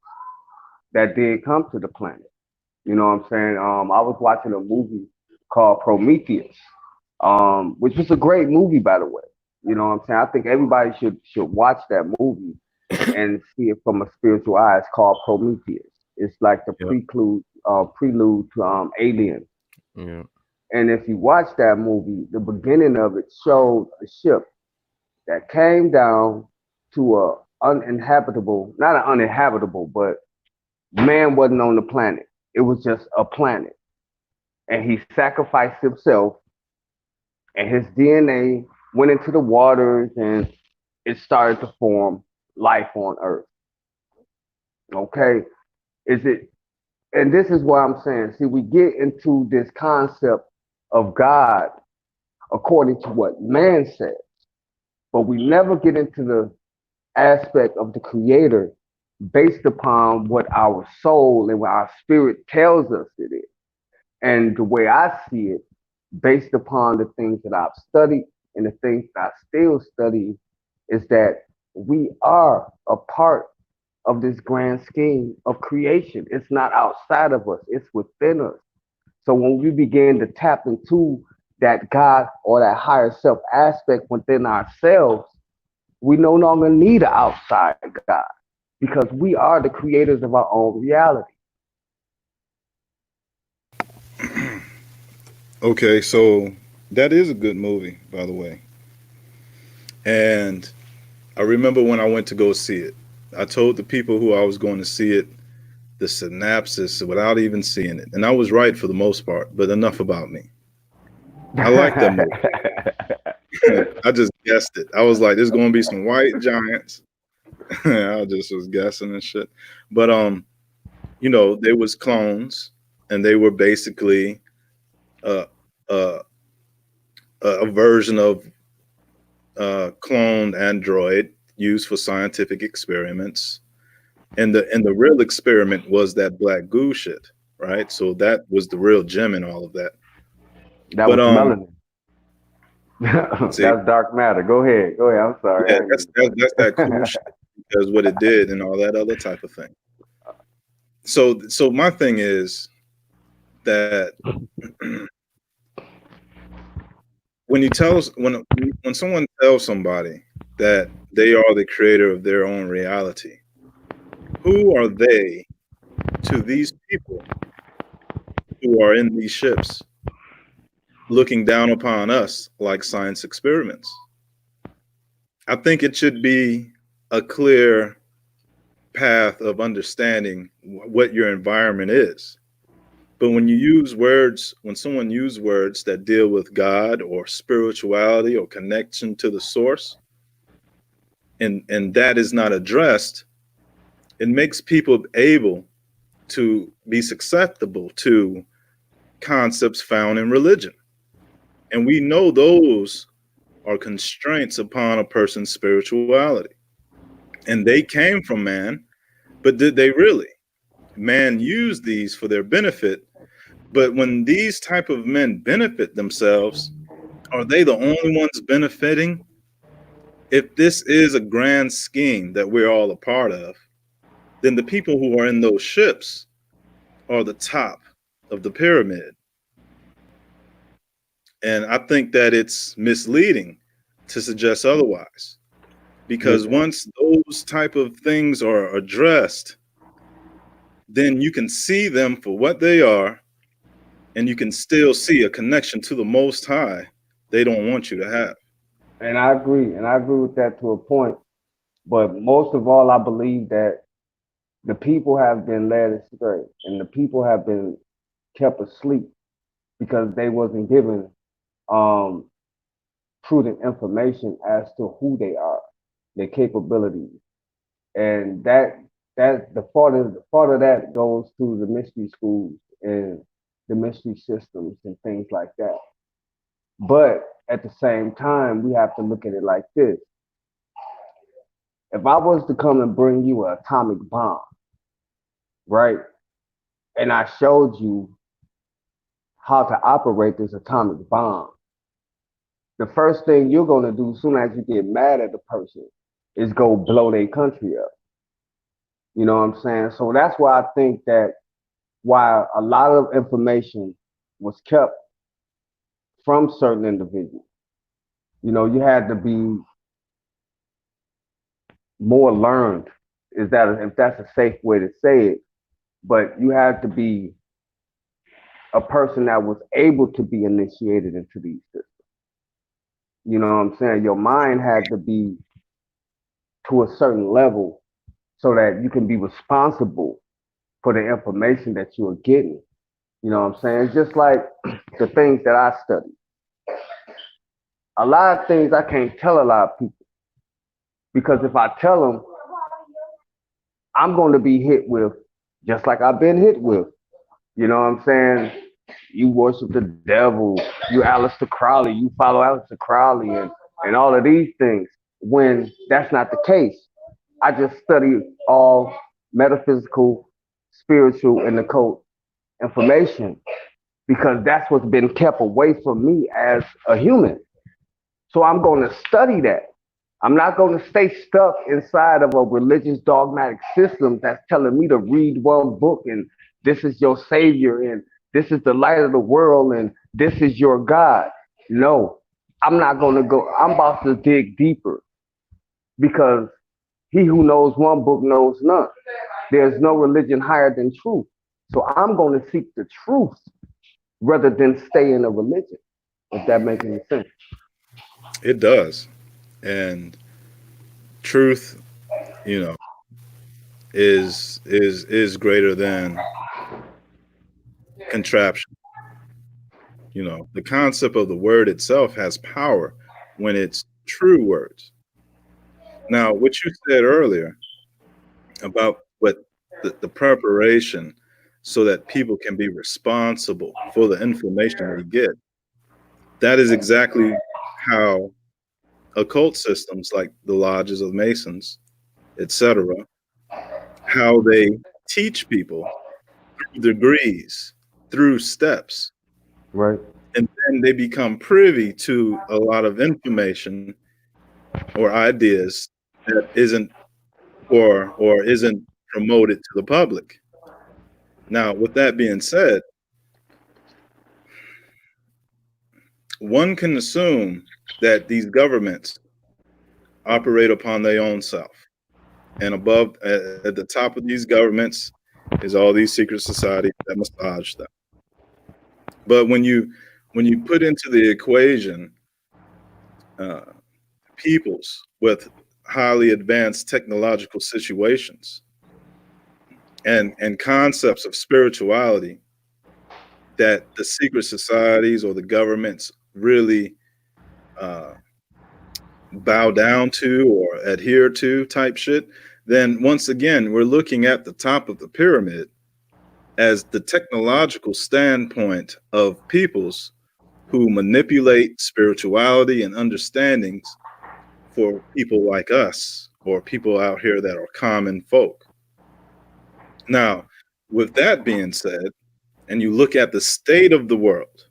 that did come to the planet. You know what I'm saying? I was watching a movie called Prometheus, which was a great movie, by the way. You know what I'm saying? I think everybody should watch that movie and see it from a spiritual eye. It's called Prometheus. It's like the Yep. prelude to Alien. Yeah. And if you watch that movie, the beginning of it showed a ship that came down to a uninhabitable, not an uninhabitable, but man wasn't on the planet. It was just a planet. And he sacrificed himself and his DNA went into the waters and it started to form life on Earth. Okay. Is it, and this is what I'm saying. See, we get into this concept of God according to what man said, but we never get into the aspect of the creator based upon what our soul and what our spirit tells us it is. And the way I see it, based upon the things that I've studied and the things that I still study, is that we are a part of this grand scheme of creation. It's not outside of us, it's within us. So when we begin to tap into that God or that higher self aspect within ourselves, we no longer need an outside God because we are the creators of our own reality. Okay, so that is a good movie, by the way. And I remember when I went to go see it. I told the people who I was going to see it, the synopsis without even seeing it. And I was right for the most part, but enough about me. I like that movie. I just guessed it. I was like, there's going to be some white giants. I just was guessing and shit. But they was clones, and they were basically uh, uh, a version of cloned android used for scientific experiments. And the real experiment was that black goo shit, right? So that was the real gem in all of that. That But was melanin. see, That's dark matter. Go ahead. Go ahead. I'm sorry. yeah, I didn't that's that cool shit because what it did and all that other type of thing. So my thing is that when you tell us when someone tells somebody that they are the creator of their own reality, who are they to these people who are in these ships looking down upon us like science experiments? I think it should be a clear path of understanding what your environment is. But when someone uses words that deal with God or spirituality or connection to the source, and that is not addressed, it makes people able to be susceptible to concepts found in religion. And we know those are constraints upon a person's spirituality. And they came from man, but did they really? Man used these for their benefit. But when these type of men benefit themselves, are they the only ones benefiting? If this is a grand scheme that we're all a part of, then the people who are in those ships are the top of the pyramid. And I think that it's misleading to suggest otherwise. Because once those type of things are addressed, then you can see them for what they are, and you can still see a connection to the Most High they don't want you to have. And I agree. And I agree with that to a point. But most of all, I believe that the people have been led astray and the people have been kept asleep because they wasn't given um, prudent information as to who they are, their capabilities. And that the part of that goes to the mystery schools and the mystery systems and things like that. But at the same time, we have to look at it like this. If I was to come and bring you an atomic bomb, right? And I showed you how to operate this atomic bomb, the first thing you're gonna do as soon as you get mad at the person is go blow their country up. You know what I'm saying? So that's why I think that while a lot of information was kept from certain individuals, you had to be more learned. Is that if that's a safe way to say it? But you had to be a person that was able to be initiated into these systems. You know what I'm saying? Your mind had to be to a certain level so that you can be responsible for the information that you are getting. You know what I'm saying? Just like the things that I study. A lot of things I can't tell a lot of people because if I tell them, I'm going to be hit with just like I've been hit with. You know what I'm saying? You worship the devil, you Aleister Crowley, you follow Aleister Crowley and all of these things when that's not the case. I just study all metaphysical, spiritual, and occult information because that's what's been kept away from me as a human. So I'm going to study that. I'm not going to stay stuck inside of a religious dogmatic system that's telling me to read one book and this is your savior and this is the light of the world and this is your God. No, I'm not going to go. I'm about to dig deeper because he who knows one book knows none. There's no religion higher than truth. So I'm going to seek the truth rather than stay in a religion, if that makes any sense. It does. And truth, you know, is greater than contraption. You know, the concept of the word itself has power when it's true words. Now, what you said earlier about what the preparation so that people can be responsible for the information they get, that is exactly how occult systems like the lodges of Masons, etc., how they teach people through degrees, through steps, Right. and then they become privy to a lot of information or ideas that isn't or isn't promoted to the public. Now, with that being said, one can assume that these governments operate upon their own self. And above, at the top of these governments, is all these secret societies that massage them. But when you put into the equation uh, peoples with highly advanced technological situations and concepts of spirituality that the secret societies or the governments really uh, bow down to or adhere to type shit, then once again, we're looking at the top of the pyramid as the technological standpoint of peoples who manipulate spirituality and understandings for people like us or people out here that are common folk. Now, with that being said, and you look at the state of the world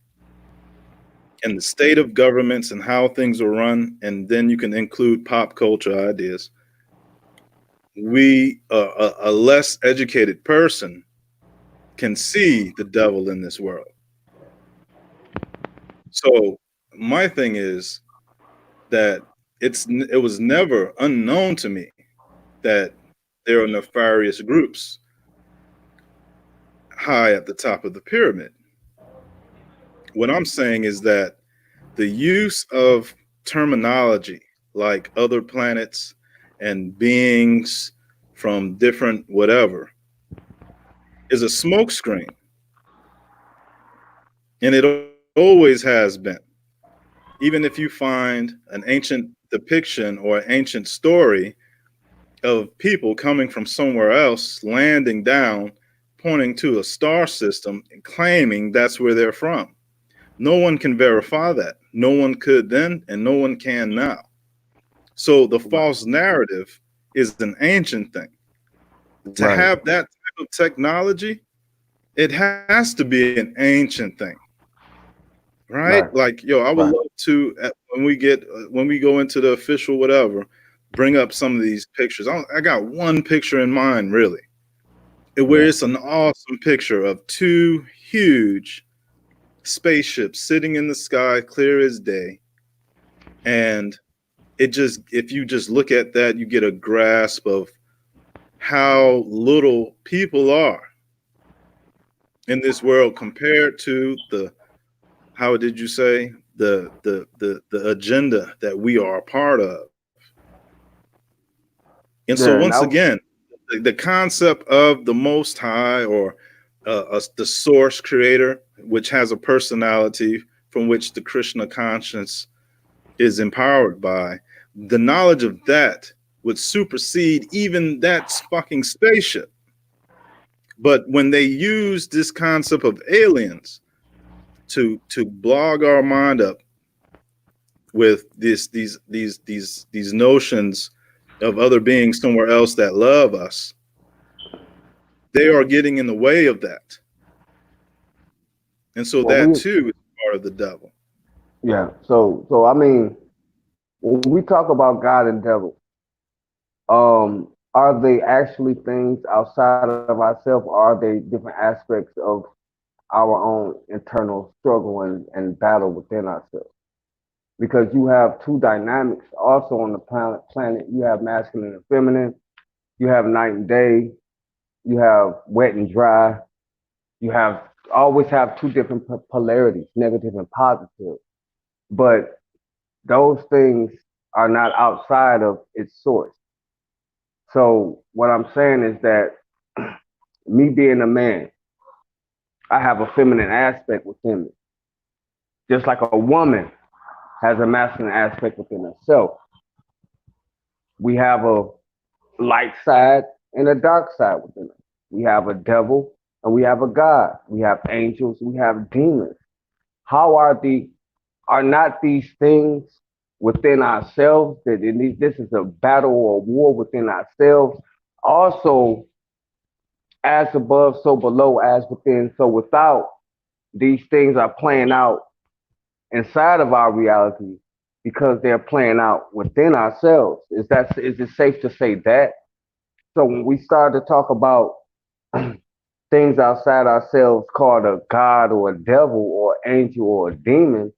and the state of governments and how things are run, and then you can include pop culture ideas, a less educated person can see the devil in this world. So my thing is that it was never unknown to me that there are nefarious groups high at the top of the pyramid. What I'm saying is that the use of terminology like other planets and beings from different whatever is a smokescreen, and it always has been. Even if you find an ancient depiction or an ancient story of people coming from somewhere else, landing down, pointing to a star system, and claiming that's where they're from. No one can verify that. No one could then, and no one can now. So the Right. false narrative is an ancient thing. To Right. have that type of technology, it has to be an ancient thing, right? Right. Like, yo, I would Right. love to when we go into the official whatever, bring up some of these pictures. I got one picture in mind, really, where Yeah. it's an awesome picture of two huge spaceships sitting in the sky, clear as day, and it just if you just look at that, you get a grasp of how little people are in this world compared to the how did you say the agenda that we are a part of. And so Yeah. And once I. again, the concept of the most high or the source creator, which has a personality from which the Krishna conscience is empowered by, the knowledge of that would supersede even that fucking spaceship. But when they use this concept of aliens to blog our mind up with these notions of other beings somewhere else that love us, they are getting in the way of that. And so Well, that we. too is part of the devil. Yeah. So I mean, when we talk about God and devil, are they actually things outside of ourselves, or are they different aspects of our own internal struggle and battle within ourselves? Because you have two dynamics also on the planet. You have masculine and feminine. You have night and day. You have wet and dry. You have always have two different polarities, negative and positive. But those things are not outside of its source. So what I'm saying is that me being a man, I have a feminine aspect within me, just like a woman has a masculine aspect within herself. We have a light side and a dark side within us. We have a devil and we have a God. We have angels, we have demons. How are not these things within ourselves that this is a battle or war within ourselves? Also, as above, so below, as within, so without. These things are playing out inside of our reality because they're playing out within ourselves. Is it safe to say that? So when we start to talk about things outside ourselves called a god or a devil or angel or a demon,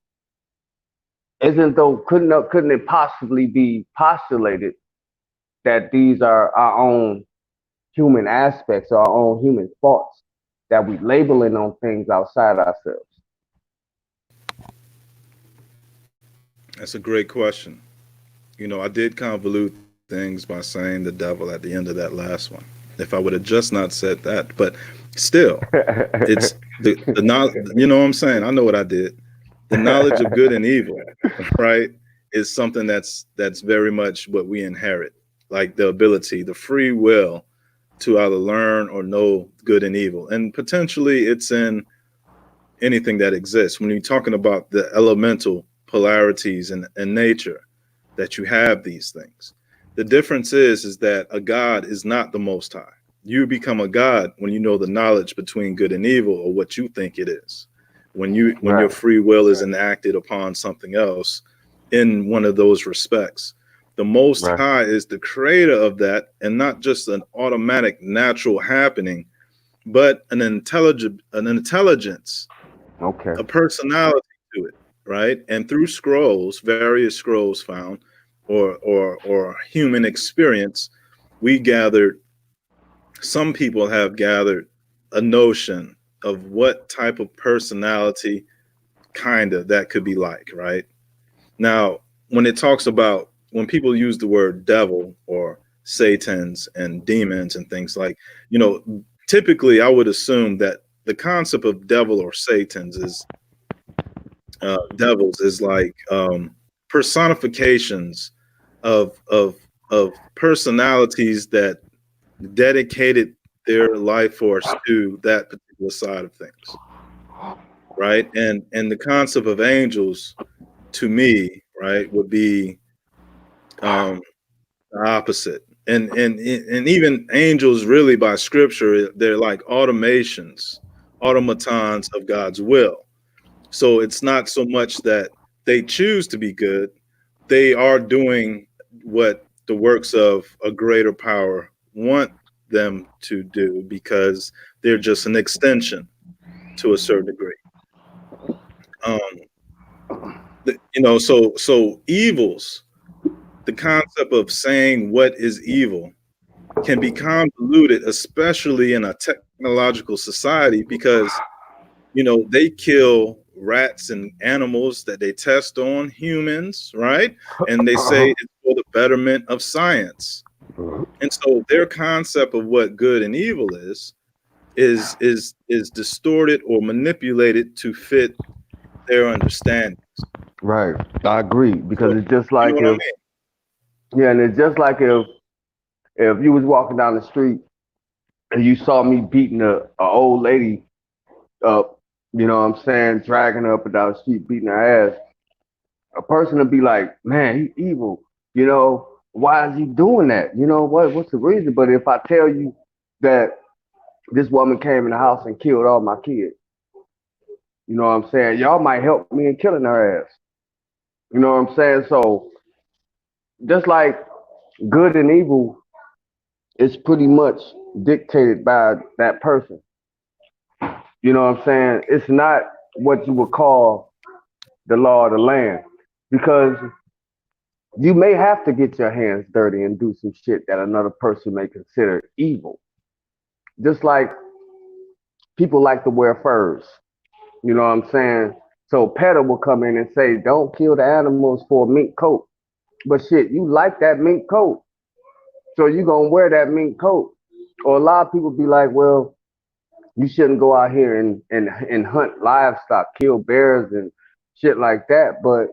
isn't though couldn't it possibly be postulated that these are our own human aspects, our own human thoughts that we labeling on things outside ourselves? That's a great question. I did convolute things by saying the devil at the end of that last one. If I would have just not said that, but still, it's the knowledge. You know what I'm saying? I know what I did. The knowledge of good and evil, right, is something that's very much what we inherit, like the ability, the free will to either learn or know good and evil, and potentially it's in anything that exists. When you're talking about the elemental polarities and nature, that you have these things. The difference is that a God is not the most high. You become a God when you know the knowledge between good and evil, or what you think it is. When your Right, free will is enacted upon something else in one of those respects. The most right. high is the creator of that, and not just an automatic natural happening, but an intelligence, Okay. a personality to it, right? And through scrolls, various scrolls found, or human experience, we gathered. Some people have gathered a notion of what type of personality, kind of, that could be like, right? Now, when people use the word devil or satans and demons and things like, you know, typically I would assume that the concept of devil or satans is devils is like personifications of of personalities that dedicated their life force to that particular side of things, right? And the concept of angels, to me, right, would be um, the opposite. And even angels, really, by scripture, they're like automatons of God's will. So it's not so much that they choose to be good, they are doing what the works of a greater power want them to do, because they're just an extension to a certain degree. Um, so evils, the concept of saying what is evil can be convoluted, especially in a technological society, because they kill rats and animals that they test on humans, right? And they say it's for the betterment of science. And so their concept of what good and evil is distorted or manipulated to fit their understandings. Right. I agree So because it's just you know like what I if yeah, and it's just like if you was walking down the street and you saw me beating a old lady up, you know what I'm saying, dragging her up and down the street, beating her ass, a person would be like, man, he evil. Why is he doing that? What's the reason? But if I tell you that this woman came in the house and killed all my kids, you know what I'm saying? Y'all might help me in killing her ass. You know what I'm saying? So just like good and evil is pretty much dictated by that person. You know what I'm saying? It's not what you would call the law of the land, because you may have to get your hands dirty and do some shit that another person may consider evil. Just like people like to wear furs. You know what I'm saying? So PETA will come in and say, don't kill the animals for a mink coat. But shit, you like that mink coat. So you gonna wear that mink coat. Or a lot of people be like, well, you shouldn't go out here and hunt livestock, kill bears and shit like that. But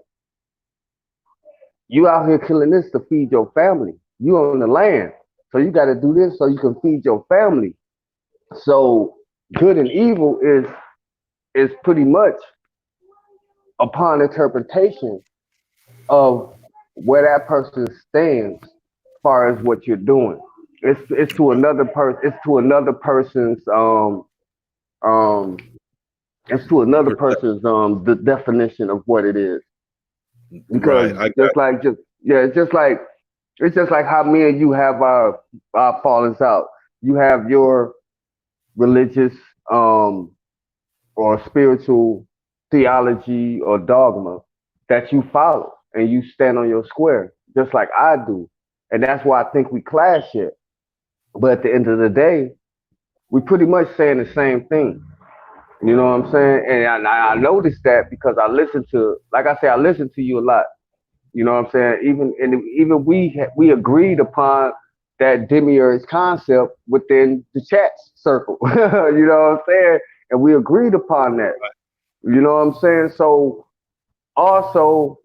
you out here killing this to feed your family. You on the land. So you gotta do this so you can feed your family. So good and evil is pretty much upon interpretation of where that person stands as far as what you're doing. It's to another person. It's to another person's um it's to another person's the definition of what it is. Because Right. I got just like just yeah, it's just like how me and you have our fallings out. You have your religious um or spiritual theology or dogma that you follow and you stand on your square, just like I do. And that's why I think we clash here. But at the end of the day, we pretty much saying the same thing. You know what I'm saying? And I noticed that because I listen to, like I say, I listen to you a lot. You know what I'm saying? Even we agreed upon that demiurge concept within the chat circle. You know what I'm saying? And we agreed upon that. You know what I'm saying? So also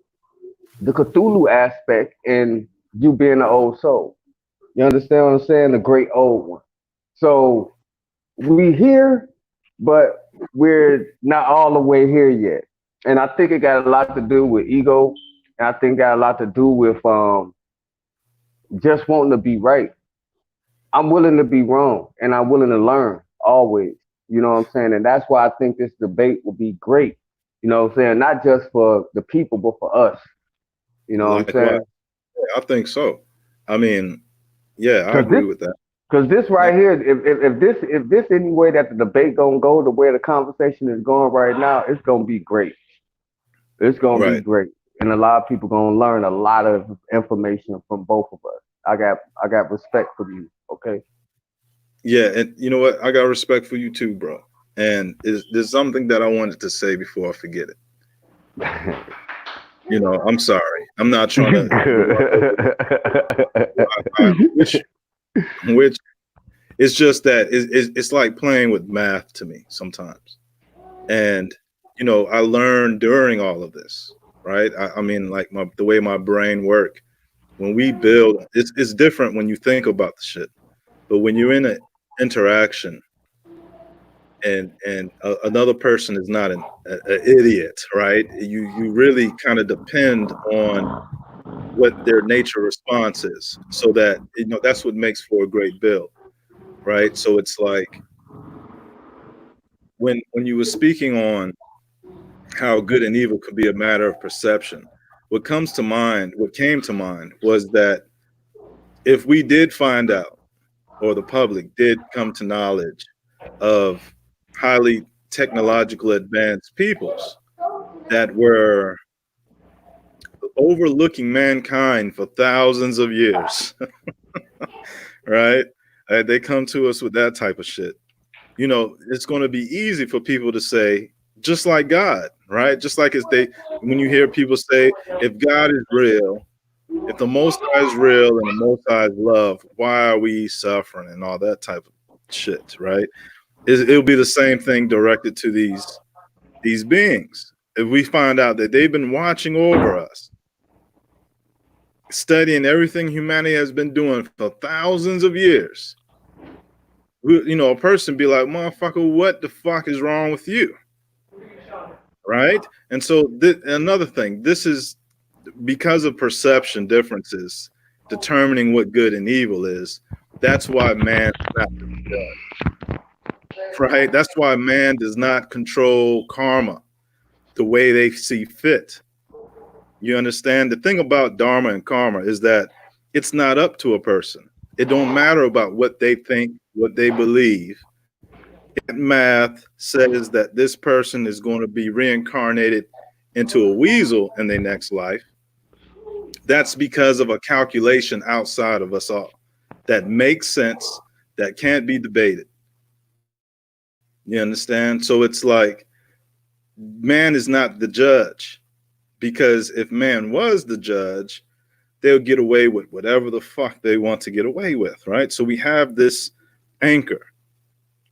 the Cthulhu aspect and you being an old soul. You understand what I'm saying? The great old one. So we here, but we're not all the way here yet. And I think it got a lot to do with ego. And I think it got a lot to do with just wanting to be right. I'm willing to be wrong and I'm willing to learn always. You know what I'm saying? And that's why I think this debate will be great. You know what I'm saying? Not just for the people, but for us. You know what I'm likewise. saying? I think so. I mean, yeah, I Because agree with that. this Yeah. right here, if this any way that the debate gonna go, the way the conversation is going right now, it's gonna be great. It's gonna be Right. great, and a lot of people gonna learn a lot of information from both of us. I got respect for you. Okay. Yeah, and you know what? I got respect for you too, bro. And there's something that I wanted to say before I forget it. I'm sorry. I'm not trying to run over which which it's just that it's like playing with math to me sometimes. And I learned during all of this, right? I mean, like the way my brain work when we build, it's different when you think about the shit. But when you're in an interaction and another person is not an idiot, right? You really kind of depend on what their nature response is, so that that's what makes for a great build, right? So it's like when you were speaking on how good and evil could be a matter of perception, what came to mind was that if we did find out, or the public did come to knowledge of highly technological advanced peoples that were overlooking mankind for thousands of years, right? They come to us with that type of shit. It's going to be easy for people to say, just like God, right? Just like when you hear people say, if God is real, if the Most High is real and the Most High is love, why are we suffering and all that type of shit, right? It'll be the same thing directed to these beings. If we find out that they've been watching over us, studying everything humanity has been doing for thousands of years, a person be like, motherfucker, what the fuck is wrong with you? Right? And so another thing, this is because of perception differences determining what good and evil is. That's why man is not the judge, right? That's why man does not control karma the way they see fit. You understand? The thing about dharma and karma is that it's not up to a person. It don't matter about what they think, what they believe. If math says that this person is going to be reincarnated into a weasel in their next life, that's because of a calculation outside of us all that makes sense, that can't be debated. You understand? So it's like man is not the judge, because if man was the judge, they'll get away with whatever the fuck they want to get away with, right? So we have this anchor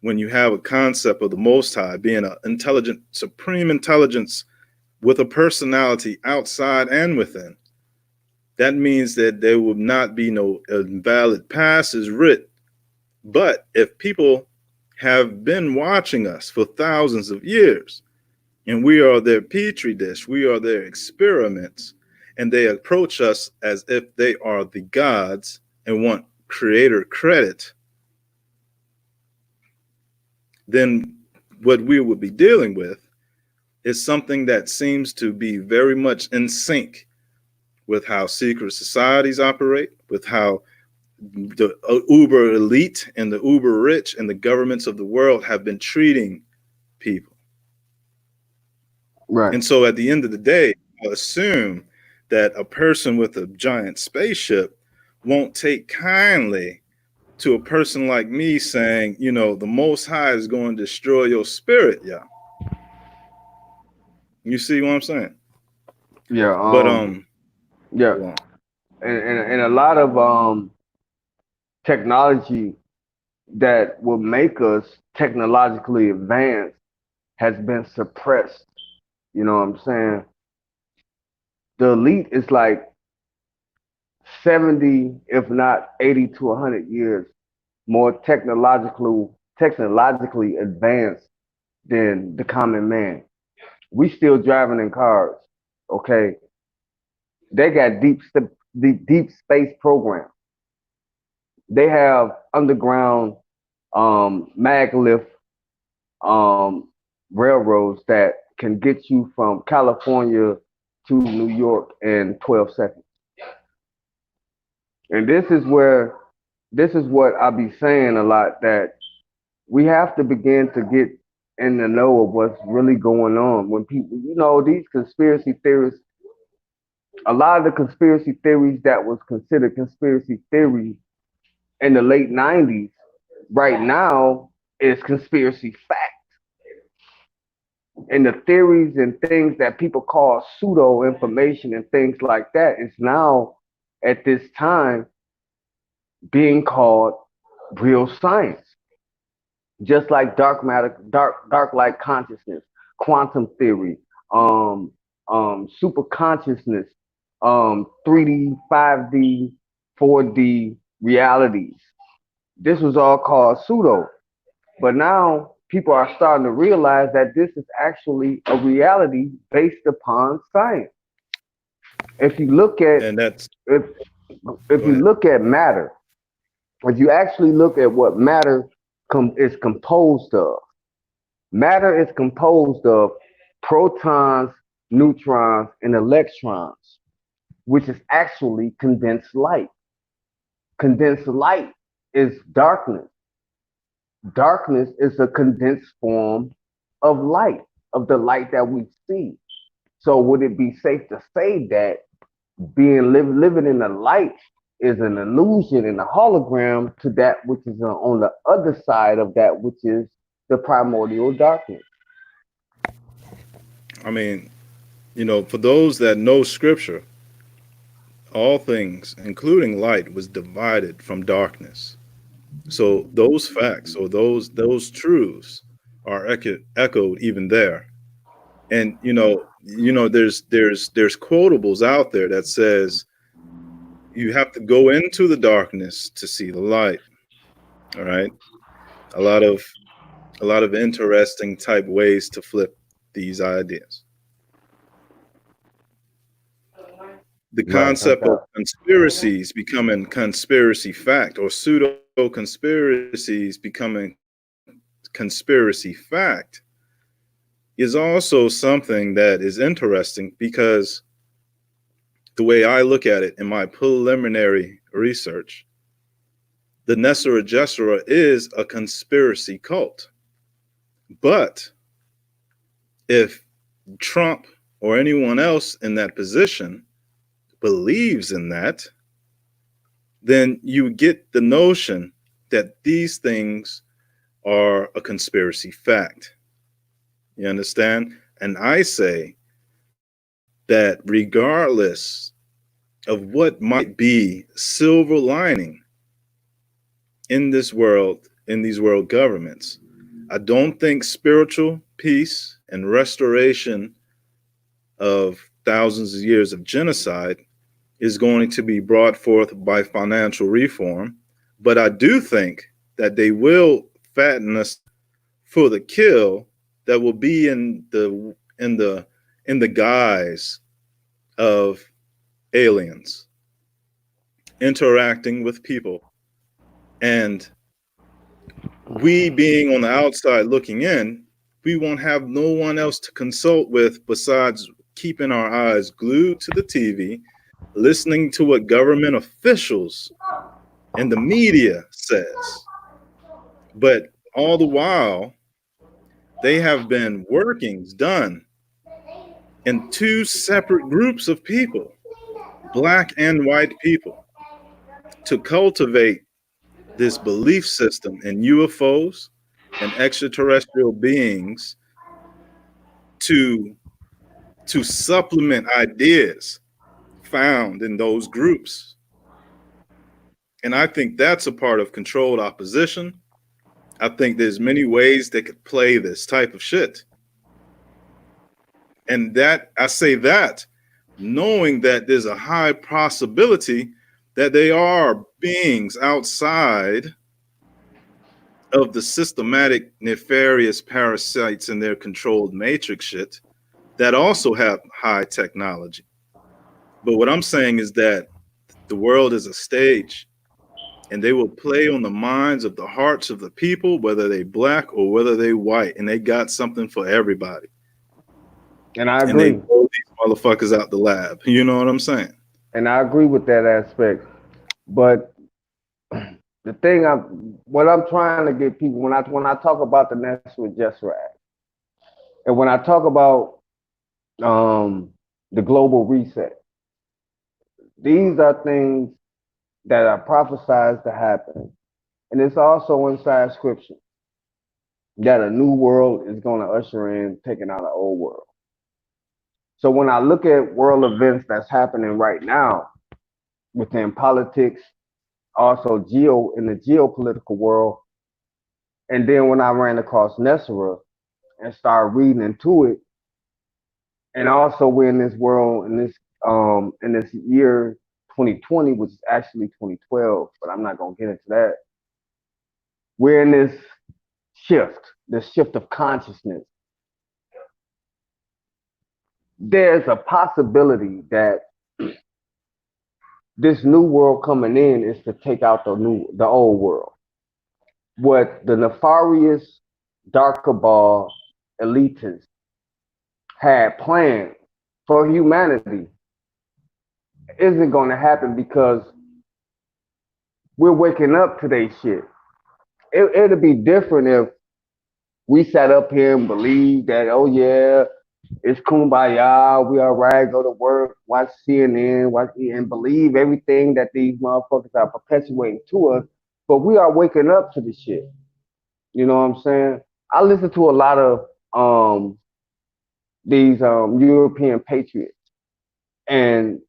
when you have a concept of the Most High being an intelligent, supreme intelligence with a personality outside and within. That means that there will not be no invalid passes writ. But if people have been watching us for thousands of years, and we are their petri dish, we are their experiments, and they approach us as if they are the gods and want creator credit, then what we would be dealing with is something that seems to be very much in sync with how secret societies operate, with how the uber elite and the uber rich and the governments of the world have been treating people. Right. And so at the end of the day, I assume that a person with a giant spaceship won't take kindly to a person like me saying, you know, the Most High is going to destroy your spirit, yeah. You see what I'm saying? Yeah. But Yeah. go on. And a lot of technology that will make us technologically advanced has been suppressed. You know what I'm saying? The elite is like 70, if not 80 to 100 years more technologically advanced than the common man. We still driving in cars, okay? They got deep space programs. They have underground maglev um, railroads that can get you from California to New York in 12 seconds. And this is what I be saying a lot, that we have to begin to get in the know of what's really going on. When people, you know, these conspiracy theorists, a lot of the conspiracy theories that was considered conspiracy theories in the late 90s, right now is conspiracy fact. And the theories and things that people call pseudo information and things like that is now at this time being called real science. Just like dark matter, dark light consciousness, quantum theory, super consciousness, 3D, 5D, 4D realities. This was all called pseudo. But now people are starting to realize that this is actually a reality based upon science. If you look at And that's if go if you ahead. look at matter, if you actually look at what matter is composed of, matter is composed of protons, neutrons, and electrons, which is actually condensed light. Condensed light is darkness. Darkness is a condensed form of light, of the light that we see. So would it be safe to say that living in the light is an illusion and a hologram to that which is on the other side of that which is the primordial darkness? I mean, you know, for those that know scripture, all things, including light, was divided from darkness. So those facts or those truths are echoed even there. And there's quotables out there that says you have to go into the darkness to see the light. All right. A lot of interesting type ways to flip these ideas. The Right, no concept of doubt. conspiracies becoming conspiracy fact or pseudo conspiracies becoming conspiracy fact is also something that is interesting because the way I look at it in my preliminary research, the Nessera Gessera is a conspiracy cult. But if Trump or anyone else in that position believes in that, then you get the notion that these things are a conspiracy fact. You understand? And I say that regardless of what might be silver lining in this world, in these world governments. I don't think spiritual peace and restoration of thousands of years of genocide is going to be brought forth by financial reform, but I do think that they will fatten us for the kill that will be in the guise of aliens interacting with people, and we being on the outside looking in, we won't have no one else to consult with besides keeping our eyes glued to the TV, listening to what government officials and the media says. But all the while, they have been workings done in two separate groups of people, black and white people, to cultivate this belief system in UFOs and extraterrestrial beings to to supplement ideas found in those groups. And I think that's a part of controlled opposition. I think there's many ways they could play this type of shit. And that I say that knowing that there's a high possibility that they are beings outside of the systematic nefarious parasites in their controlled matrix shit that also have high technology. But what I'm saying is that the world is a stage and they will play on the minds of the hearts of the people, whether they black or whether they white, and they got something for everybody. And I And they agree. blow these motherfuckers out the lab. You know what I'm saying? And I agree with that aspect. But the thing what I'm trying to get people when I talk about the Nestle Gesser Act, and when I talk about the global reset, these are things that are prophesized to happen. And it's also inside scripture that a new world is going to usher in, taking out an old world. So when I look at world events that's happening right now within politics, also in the geopolitical world, and then when I ran across Nessera and started reading into it, and also we're in this world in this year 2020, which is actually 2012, but I'm not gonna get into that. We're in this shift of consciousness. There's a possibility that this new world coming in is to take out the old world. What the nefarious dark cabal elitists had planned for humanity isn't going to happen because we're waking up to their shit. It'll be different if we sat up here and believed that, oh yeah, it's kumbaya, we all right, go to work, watch CNN, and believe everything that these motherfuckers are perpetuating to us. But we are waking up to the shit. You know what I'm saying? I listen to a lot of these European patriots, and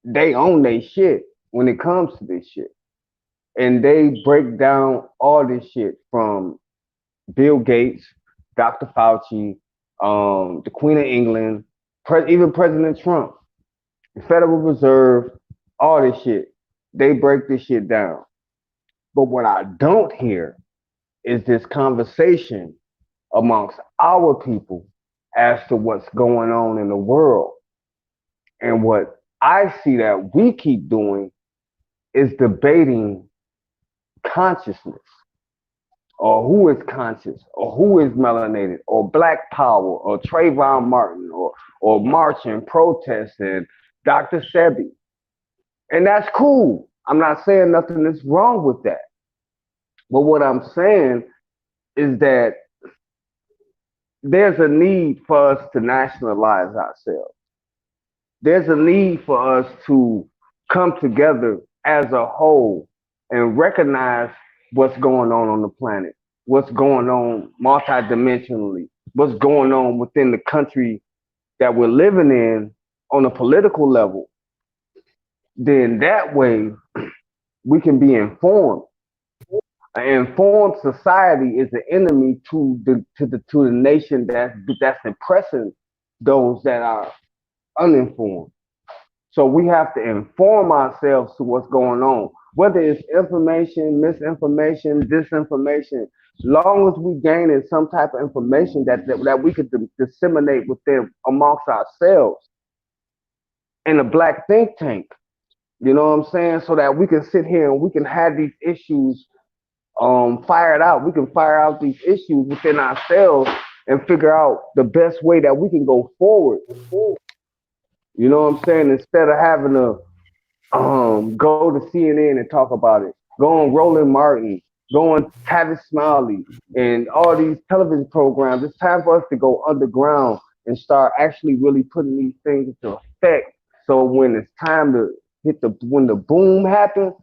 they own their shit when it comes to this shit. And they break down all this shit from Bill Gates, Dr. Fauci, the Queen of England, even President Trump, the Federal Reserve, all this shit. They break this shit down. But what I don't hear is this conversation amongst our people as to what's going on in the world. And what I see that we keep doing is debating consciousness, or who is conscious, or who is melanated, or black power, or Trayvon Martin, or marching, protesting, Dr. Sebi. And that's cool. I'm not saying nothing is wrong with that. But what I'm saying is that there's a need for us to nationalize ourselves. There's a need for us to come together as a whole and recognize what's going on the planet, what's going on multidimensionally, what's going on within the country that we're living in on a political level. then that way we can be informed. An informed society is the enemy to the nation that's impressing those that are uninformed. So we have to inform ourselves to what's going on, whether it's information, misinformation, disinformation. Long as we gain in some type of information that we could disseminate within amongst ourselves in a black think tank. You know what I'm saying? So that we can sit here and we can have these issues fired out. We can fire out these issues within ourselves and figure out the best way that we can go forward. You know what I'm saying? Instead of having to go to CNN and talk about it, go on Roland Martin, go on Tavis Smiley, and all these television programs. It's time for us to go underground and start actually really putting these things into effect. So when it's time to when the boom happens,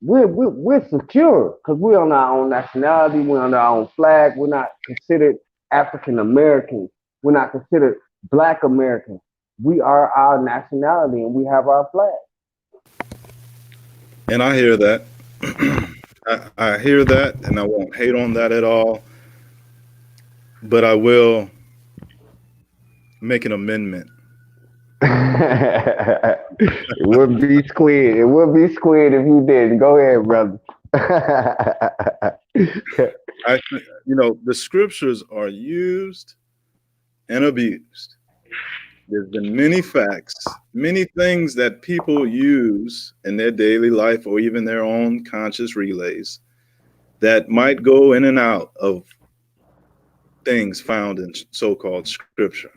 we're secure because we're on our own nationality, we're on our own flag, we're not considered African Americans, we're not considered Black Americans. We are our nationality and we have our flag. And I hear that. I hear that, and I won't hate on that at all. But I will make an amendment. It would be squid. It would be squid if you didn't. Go ahead, brother. The scriptures are used and abused. There's been many facts, many things that people use in their daily life or even their own conscious relays that might go in and out of things found in so-called scripture.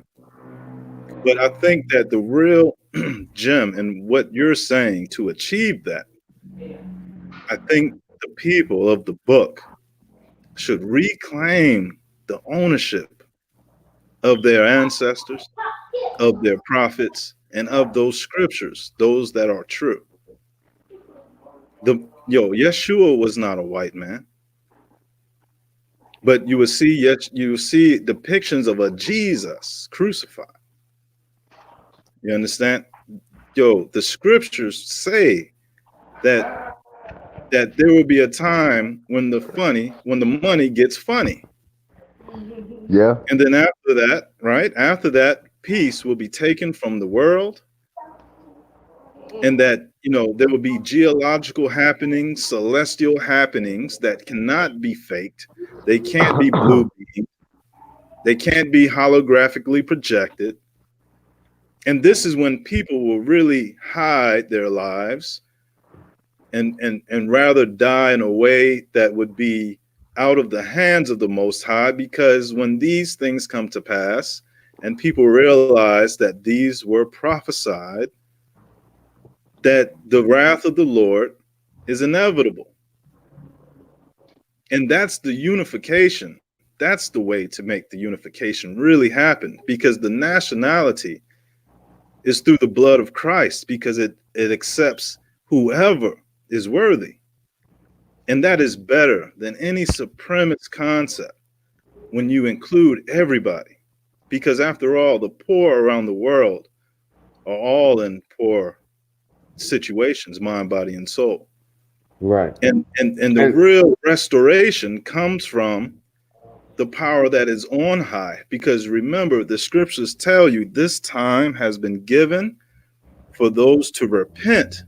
But I think that the real gem in what you're saying to achieve that, I think the people of the book should reclaim the ownership of their ancestors, of their prophets, and of those scriptures, those that are true. Yeshua was not a white man, but you will see depictions of a Jesus crucified. You understand? The scriptures say that there will be a time when the money gets funny. Yeah. And then after that, right? After that, peace will be taken from the world. And that, there will be geological happenings, celestial happenings that cannot be faked. They can't be blue beamed. They can't be holographically projected. And this is when people will really hide their lives and rather die in a way that would be out of the hands of the Most High, because when these things come to pass and people realize that these were prophesied, that the wrath of the Lord is inevitable. And that's the unification. That's the way to make the unification really happen, because the nationality is through the blood of Christ, because it accepts whoever is worthy. And that is better than any supremacist concept when you include everybody. Because after all, the poor around the world are all in poor situations, mind, body, and soul. Right. And the real restoration comes from the power that is on high. Because remember, the scriptures tell you this time has been given for those to repent.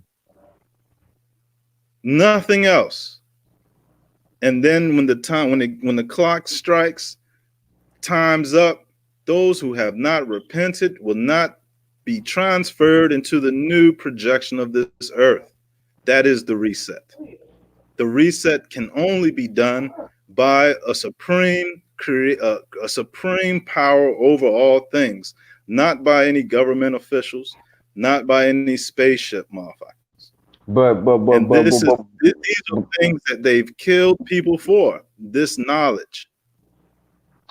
Nothing else. And then when the clock strikes, time's up, those who have not repented will not be transferred into the new projection of this earth. That is the reset. The reset can only be done by a supreme power over all things, not by any government officials, not by any spaceship motherfuckers. And these are things that they've killed people for, this knowledge.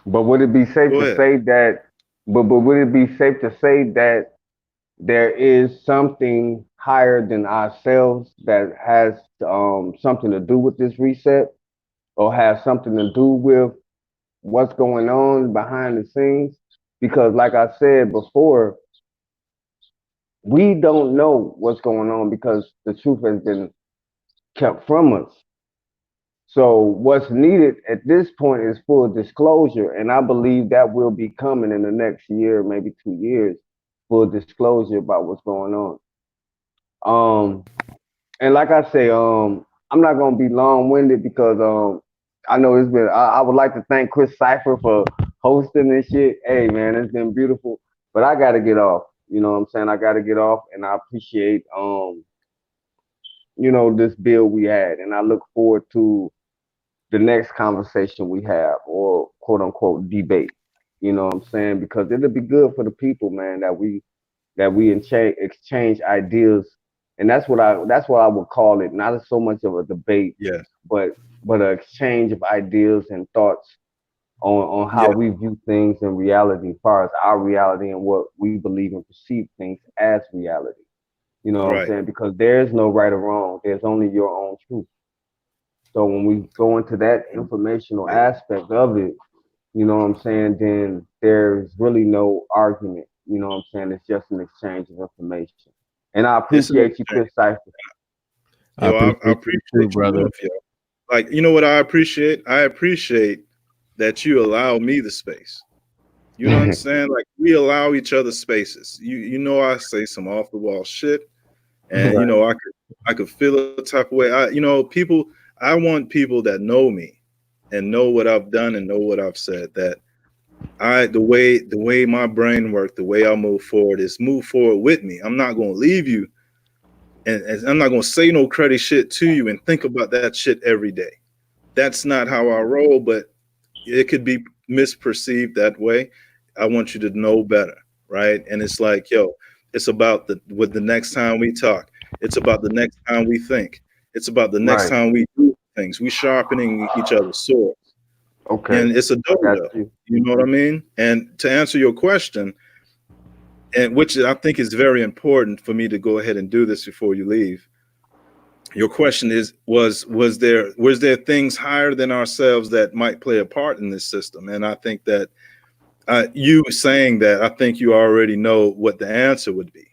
But would it be safe to say that? But would it be safe to say that there is something higher than ourselves that has something to do with this reset, or has something to do with what's going on behind the scenes? Because, like I said before, we don't know what's going on because the truth has been kept from us. So what's needed at this point is full disclosure, and I believe that will be coming in the next year, maybe 2 years, full disclosure about what's going on. Um, and like I say, I'm not gonna be long winded because I know it's been. I would like to thank Chris Cipher for hosting this shit. Hey man, it's been beautiful, but I gotta get off. You know what I'm saying? I gotta get off, and I appreciate this bill we had, and I look forward to the next conversation we have or quote unquote debate. You know what I'm saying? Because it'll be good for the people, man, that we exchange ideas, and that's what I would call it. Not so much of a debate, Yeah, but an exchange of ideas and thoughts on how yeah, we view things in reality, as far as our reality and what we believe and perceive things as reality. You know what I'm right. saying? Because there is no right or wrong. There's only your own truth. So when we go into that informational aspect of it, you know what I'm saying, then there's really no argument. You know what I'm saying? It's just an exchange of information. And I It's an appreciate you, exchange. Chris Cipher. I I appreciate you too, appreciate you brother. both, yo. Like, you know what I appreciate? I appreciate that you allow me the space. You know what I'm saying? Like we allow each other spaces. You know I say some off the wall shit, and Right. I could feel a type of way. People. I want people that know me and know what I've done and know what I've said. That the way my brain works, the way I move forward is move forward with me. I'm not gonna leave you, and I'm not gonna say no credit shit to you and think about that shit every day. That's not how I roll, but it could be misperceived that way. I want you to know better, right? And it's like, yo, it's about the next time we talk. It's about the next time we think. It's about the next Right. time we do things. We sharpening each other's swords, Okay. and it's a I got dojo. you. You know what I mean? And to answer your question, and which I think is very important for me to go ahead and do this before you leave. Your question is was there things higher than ourselves that might play a part in this system? And I think that you saying that, I think you already know what the answer would be,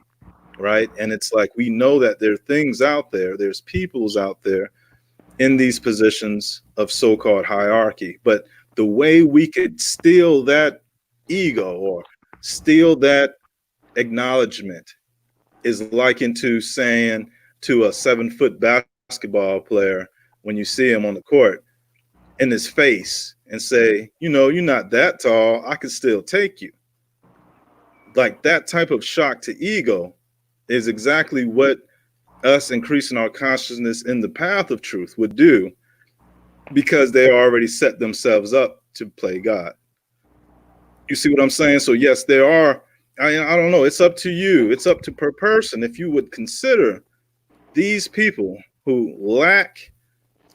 right? And it's like we know that there are things out there, there's peoples out there in these positions of so-called hierarchy, but the way we could steal that ego or steal that acknowledgement is likened to saying to a 7 foot basketball player when you see him on the court in his face and say, you're not that tall, I can still take you. Like that type of shock to ego is exactly what us increasing our consciousness in the path of truth would do, because they already set themselves up to play God. You see what I'm saying? So yes, there are. I don't know. It's up to you. It's up to per person if you would consider these people who lack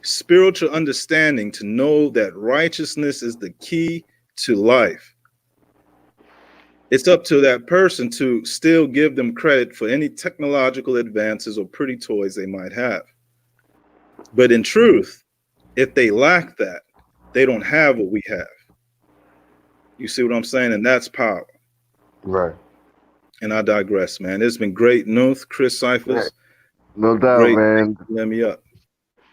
spiritual understanding to know that righteousness is the key to life. It's up to that person to still give them credit for any technological advances or pretty toys they might have. But in truth, if they lack that, they don't have what we have. You see what I'm saying? And that's power. Right. And I digress, man. It's been great. Nuth, Chris Yeah, Cyphers, no doubt, great. Thank man. you for letting me up.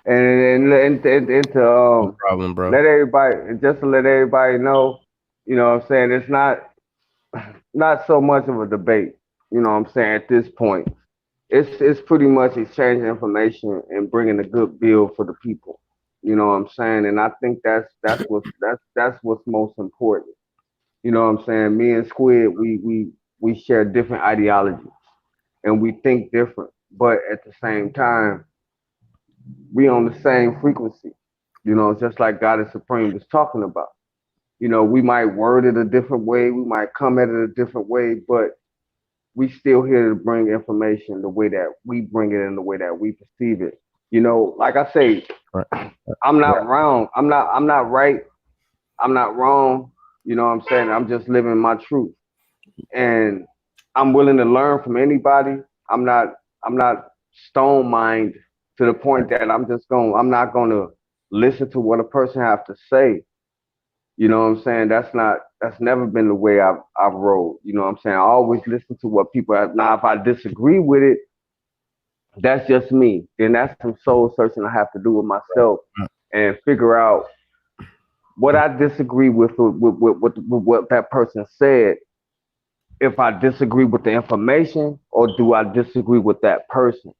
And to No problem, bro. let everybody, just to let everybody know, you know what I'm saying, it's not so much of a debate, you know what I'm saying, at this point. It's pretty much exchanging information and bringing a good bill for the people. You know what I'm saying? And I think that's what's most important. You know what I'm saying? Me and Squid, we share different ideologies and we think different, but at the same time, we on the same frequency. You know, just like God is Supreme was talking about. You know, we might word it a different way, we might come at it a different way, but we still here to bring information the way that we bring it in the way that we perceive it. You know, like I say, Right. I'm Right. not wrong. I'm not right. I'm not wrong. You know what I'm saying? I'm just living my truth. And I'm willing to learn from anybody. I'm not I'm not stone mind to the point that I'm not gonna listen to what a person have to say. You know what I'm saying? That's never been the way I've rolled. You know what I'm saying? I always listen to what people have. Now, if I disagree with it, that's just me. Then that's some soul searching I have to do with myself and figure out what I disagree with what that person said. If I disagree with the information, or do I disagree with that person?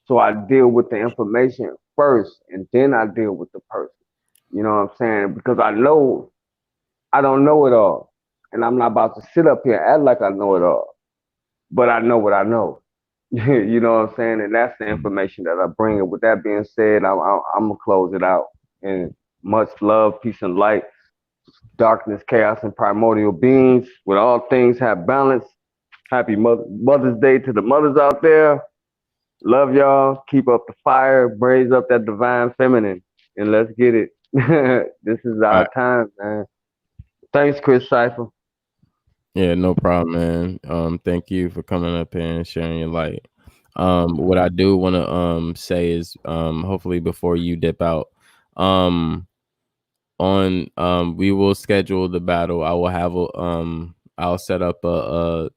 So I deal with the information first, and then I deal with the person. You know what I'm saying? Because I know I don't know it all, and I'm not about to sit up here and act like I know it all. But I know what I know. You know what I'm saying? And that's the information that I bring. And with that being said, I'm gonna close it out. And much love, peace, and light, darkness, chaos, and primordial beings. With all things have balance. Happy Mother's Day to the mothers out there. Love y'all. Keep up the fire. Braise up that divine feminine. And let's get it. This is All our right. time, man. Thanks, Chris Cipher. Yeah, no problem, man. Thank you for coming up here and sharing your light. What I do want to say is, hopefully before you dip out, um, on we will schedule the battle. I will have a I'll set up a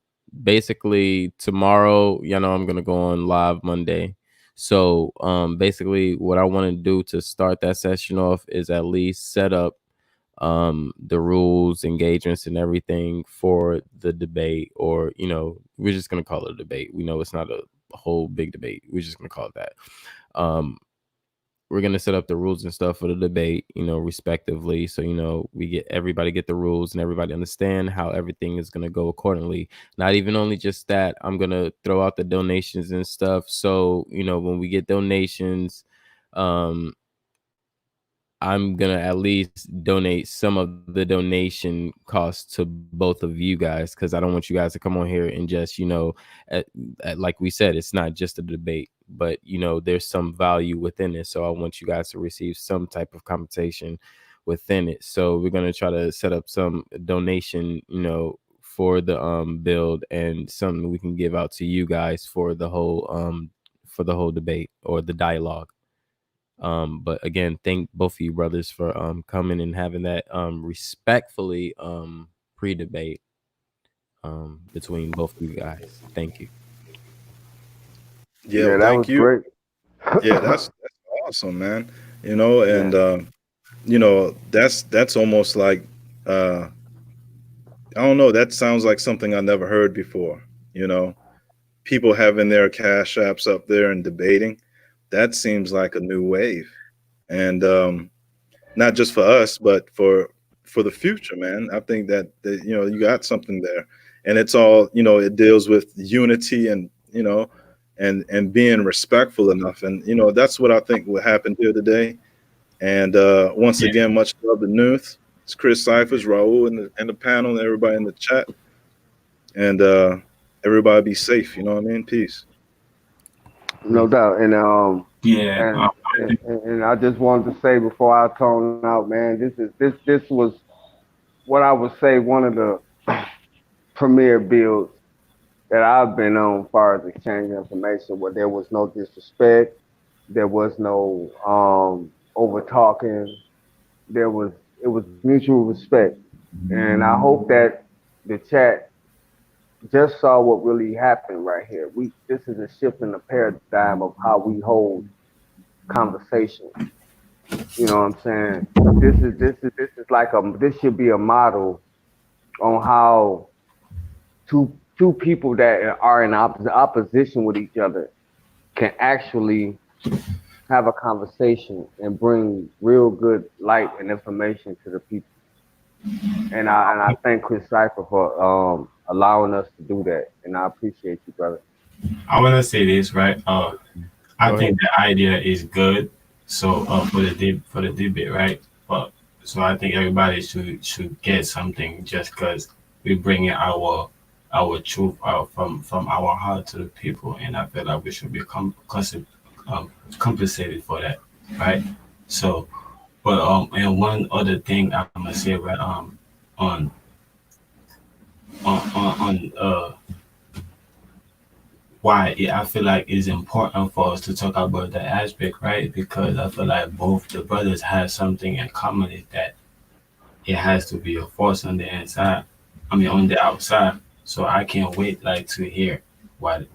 basically tomorrow. You know, I'm gonna go on live Monday. So basically, what I want to do to start that session off is at least set up the rules, engagements, and everything for the debate. Or we're just gonna call it a debate. We know it's not a whole big debate. We're just gonna call it that. um we're gonna set up the rules and stuff for the debate, respectively. So we get everybody get the rules and everybody understand how everything is gonna go accordingly. Not even only just that, I'm gonna throw out the donations and stuff. So when we get donations, um I'm gonna at least donate some of the donation costs to both of you guys, because I don't want you guys to come on here and just like we said, it's not just a debate, but there's some value within it. So I want you guys to receive some type of compensation within it. So we're gonna try to set up some donation, for the build, and something we can give out to you guys for the whole debate or the dialogue. But again, thank both of you brothers for coming and having that respectfully pre-debate between both of you guys. Thank you. Yeah, Yeah, well, that thank was you. great. Yeah, that's awesome, man. And Yeah. that's almost like uh I don't know, that sounds like something I never heard before. You know, people having their cash apps up there and debating. That seems like a new wave. And not just for us, but for the future, man. I think that you got something there, and it's all it deals with unity and and being respectful enough, and that's what I think what happened here today. And once Yeah, again, much love to Nuth. It's Chris Cyphers, Raul, and the panel, and everybody in the chat, and everybody be safe. You know what I mean? Peace. No doubt. And yeah. and and I just wanted to say before I tone out, man, this was what I would say one of the premier builds that I've been on as far as exchanging information, where there was no disrespect, there was no over talking, there was it was mutual respect. And I hope that the chat just saw what really happened right here. We This is a shift in the paradigm of how we hold conversations. You know what I'm saying? This is like this should be a model on how two people that are in opposition with each other can actually have a conversation and bring real good light and information to the people. And I thank Chris Cipher for allowing us to do that. And I appreciate you, brother. I want to say this, right? I Go ahead. think the idea is good. So for for the debate, right? But so I think everybody should get something just because we bring in our truth out from our heart to the people, and I feel like we should be compensated for that, right? So, but and one other thing I'm gonna say, right? On on why I feel like it's important for us to talk about the aspect, right? Because I feel like both the brothers have something in common is that it has to be a force on the inside. I mean, on the outside. So I can't wait like to hear what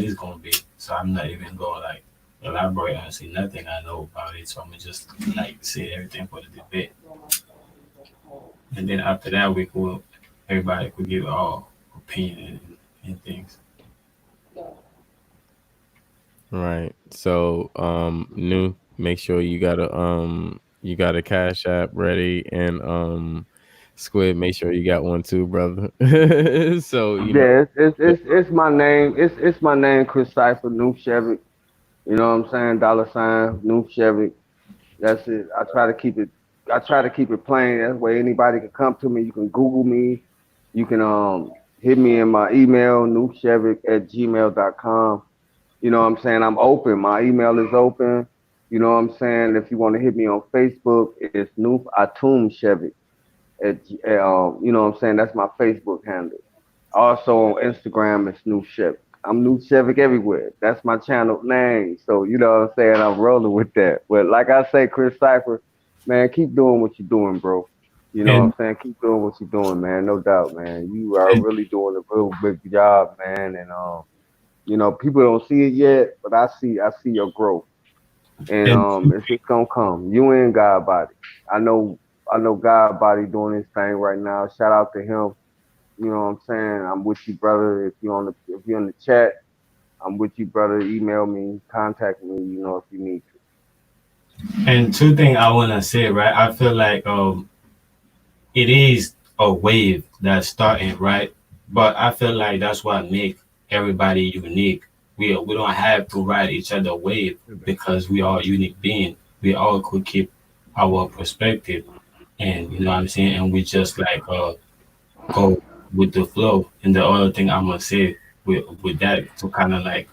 is gonna be. So I'm not even gonna like elaborate and say nothing I know about it. So I'm gonna just like say everything for the debate, and then after that we could everybody could give our opinion and things. Right. So, new, make sure you got a cash app ready, and Squid, make sure you got one too, brother. So, you know. Yeah, it's my name. It's my name, Chris Cipher, New Chevy. You know what I'm saying? Dollar sign, New Chevy. That's it. I try to keep it plain. That way anybody can come to me. You can Google me. You can hit me in my email, newchevy@gmail.com. You know what I'm saying? I'm open. My email is open. You know what I'm saying? If you want to hit me on Facebook, it's Noof Atum Chevy. You know what I'm saying? That's my Facebook handle. Also on Instagram, it's New Chevy. I'm New Chevy everywhere. That's my channel name. So you know what I'm saying? I'm rolling with that. But like I say, Chris Cipher, man, keep doing what you're doing, bro. You know what And I'm saying? Keep doing what you're doing, man. No doubt, man. You are and, really doing a real big job, man. And you know, people don't see it yet, but I see your growth. And and it's gonna come. You and God body. I know God body doing his thing right now. Shout out to him. You know what I'm saying? I'm with you, brother. If you're in the chat, I'm with you, brother. Email me, contact me, you know, if you need and two things I wanna say, right? I feel like it is a wave that's starting, right? But I feel like that's what make everybody unique. We don't have to ride each other wave because we are unique being. We all could keep our perspective, and you know what I'm saying. And we just like go with the flow. And the other thing I'm gonna say with that to kind of like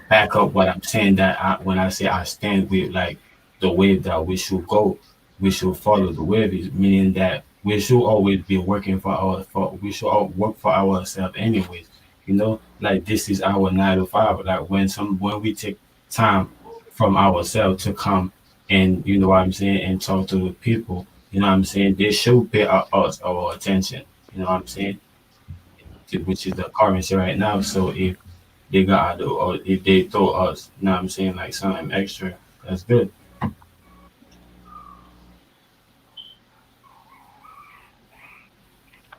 back up what I'm saying that when I say I stand with like the wave that we should go, we should follow the wave is meaning that we should always be working for we should all work for ourselves anyways. You know, like this is our 9 to 5. Like when we take time from ourselves to come and you know what I'm saying and talk to the people, you know what I'm saying, they should pay us our attention. You know what I'm saying? Which is the currency right now. So if they got or if they throw us, you know what I'm saying, like something extra, that's good. you.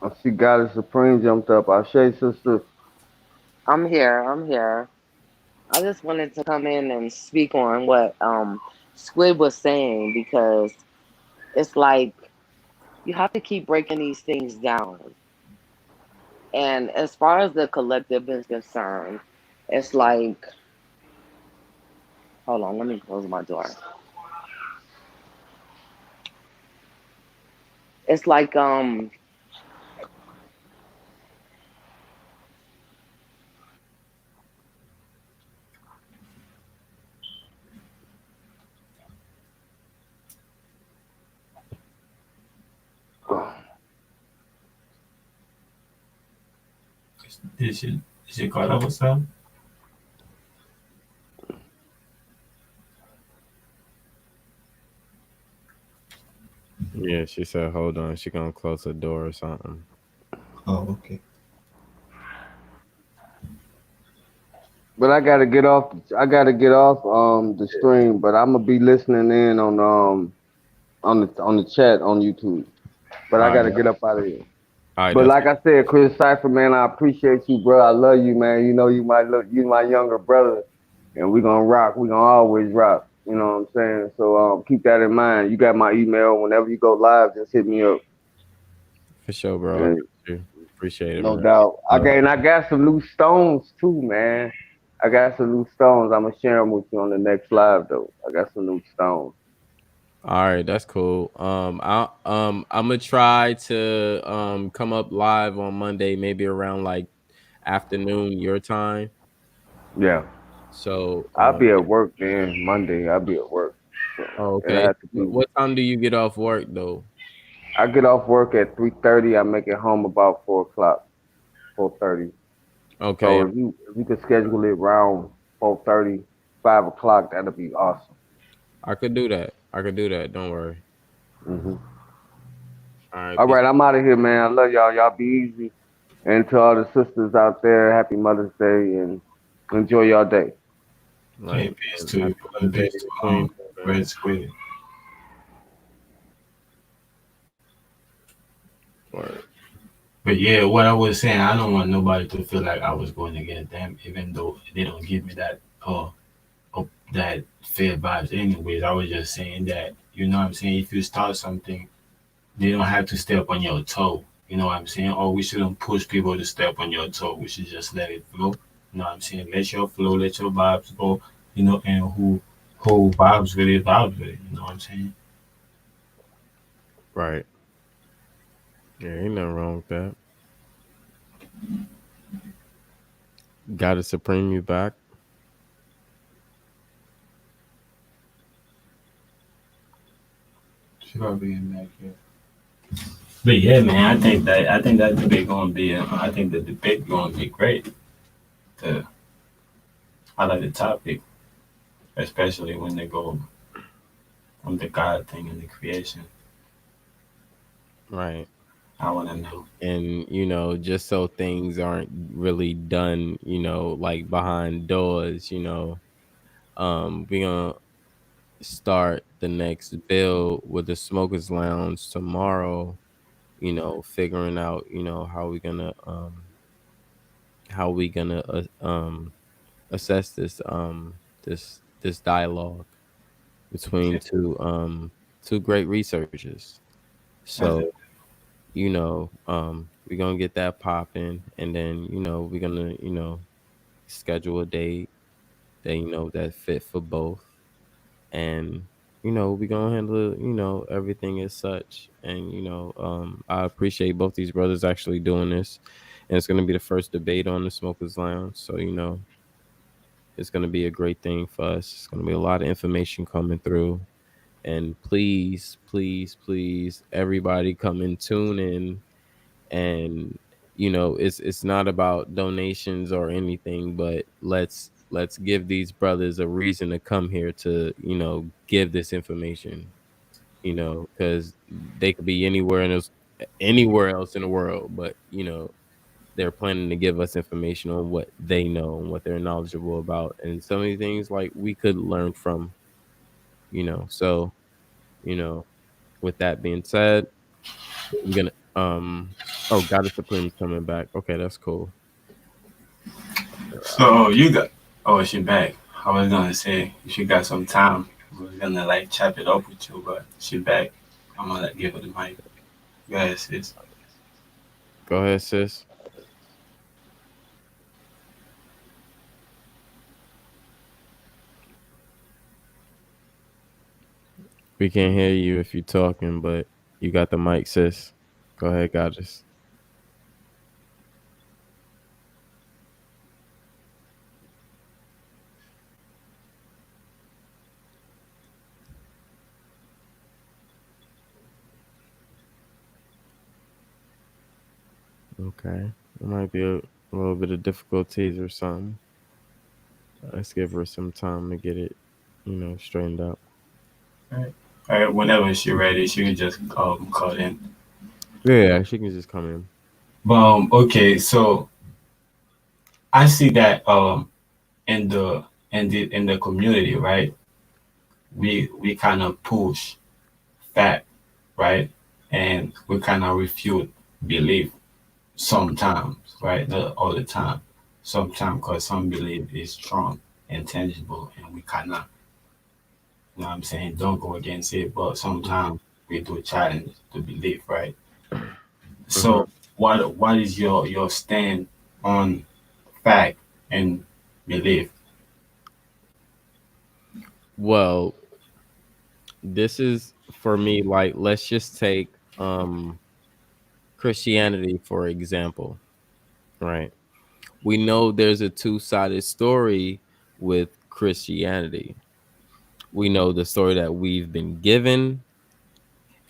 I see God is Supreme jumped up. I say, sister. I'm here. I'm here. I just wanted to come in and speak on what Squid was saying because it's like you have to keep breaking these things down. And as far as the collective is concerned, it's like, hold on, let me close my door. It's like Is it caught up with something? Yeah, she said, hold on, she gonna close the door or something. Oh, okay. But I gotta get off. I gotta get off the stream. But I'm gonna be listening in on the chat on YouTube. But I All right, gotta get up out of here. all right, But that's like I said, Chris Cipher, man, I appreciate you, bro. I love you, man. You know you my younger brother, and we gonna rock. We gonna always rock. You know what I'm saying? So keep that in mind. You got my email. Whenever you go live, just hit me up. for sure, bro. I got And you. Appreciate it, no man. doubt. I got some new stones too, man. I got some new stones. I'm gonna share them with you on the next live, though. I got some new stones. All right, that's cool. I'm gonna try to come up live on Monday, maybe around like afternoon your time. Yeah, So, I'll be at work then. Monday, I'll be at work. So oh, it'll okay. have to be. What time do you get off work though? I get off work at 3:30. I make it home about 4 o'clock, 4:30. So Okay, if you could schedule it around 4:30, 5 o'clock, that'll be awesome. I could do that. I could do that. Don't worry. Hmm All right, All peace. right, I'm out of here, man. I love y'all. Y'all be easy. And to all the sisters out there, happy Mother's Day and enjoy y'all day. Hey, Right. peace And to happy you, brother. birthday Peace to to the queen, man. Red Squid. Right. But yeah, what I was saying, I don't want nobody to feel like I was going against them, even though they don't give me that that fair vibes. Anyways, I was just saying that what I'm saying. If you start something, they don't have to step on your toe. You know what I'm saying? Or we shouldn't push people to step on your toe. We should just let it flow. You know what I'm saying? Let your flow, let your vibes go. And who vibes with it. You know what I'm saying? Right. Yeah, ain't nothing wrong with that. Got a supreme you back. Should I be in back here? But yeah, man, I think that debate gonna be. I think the debate gonna be great. To highlight the topic, especially when they go on the God thing and the creation. Right. I wanna know. And just so things aren't really done, like behind doors, we're gonna start the next bill with the smokers lounge tomorrow, figuring out, how we gonna assess this dialogue between two great researchers. As So, we're gonna get that popping, and then we're gonna schedule a date that that fit for both, and we're gonna handle everything as such. And I appreciate both these brothers actually doing this, and it's gonna be the first debate on the Smokers Lounge. So it's gonna be a great thing for us. It's gonna be a lot of information coming through. And please, please, please, everybody come and tune in. And it's not about donations or anything, but let's give these brothers a reason to come here to give this information, because they could be anywhere else in the world, but they're planning to give us information on what they know and what they're knowledgeable about, and so many things like we could learn from. So you know with that being said, we're gonna oh, Goddess Supreme's coming back. Okay, that's cool. So you got. Oh, she back. I was gonna say if you got some time, I was gonna like chop it up with you, but she back. I'm gonna give her the mic. Go ahead, sis. Go ahead, sis. We can't hear you if you're talking, but you got the mic, sis. Go ahead, Goddess. Okay. There might be a little bit of difficulties or something. Let's give her some time to get it, straightened out. All right, whenever she ready, she can just call in. Yeah, she can just come in. But okay, so I see that in the community, right? We kind of push fact, right? And we kind of refute belief sometimes, right? Not all the time. Sometimes, because some belief is strong and tangible, and we kind of, what I'm saying, don't go against it. But sometimes we do challenge the belief, right? Hmm. So, what is your stand on fact and belief? Well, this is for me, like, let's just take Christianity for example, right? We know there's a two-sided story with Christianity. We know the story that we've been given,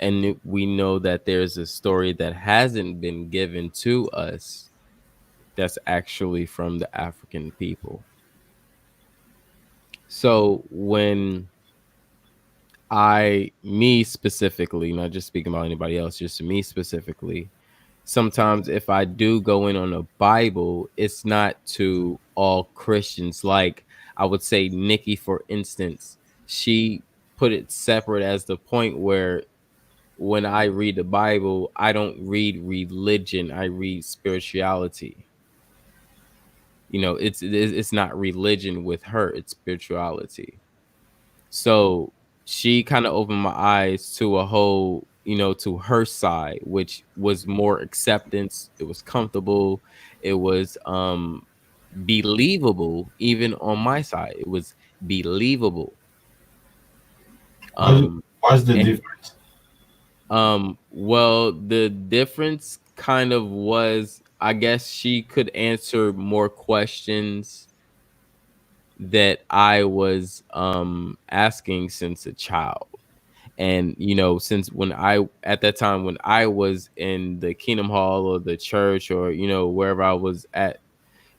and we know that there's a story that hasn't been given to us that's actually from the African people. So when me specifically, not just speaking about anybody else, just me specifically, sometimes if I do go in on a Bible, it's not to all Christians. Like I would say Nikki, for instance, she put it separate as the point where when I read the Bible, I don't read religion, I read spirituality. It's not religion with her, it's spirituality. So she kind of opened my eyes to a whole, to her side, which was more acceptance. It was comfortable. It was believable. Even on my side, it was believable. What's Um, what's the and difference? well, the difference kind of was, I guess she could answer more questions that I was asking since a child. And since when I at that time when I was in the Kingdom Hall or the church or wherever I was at,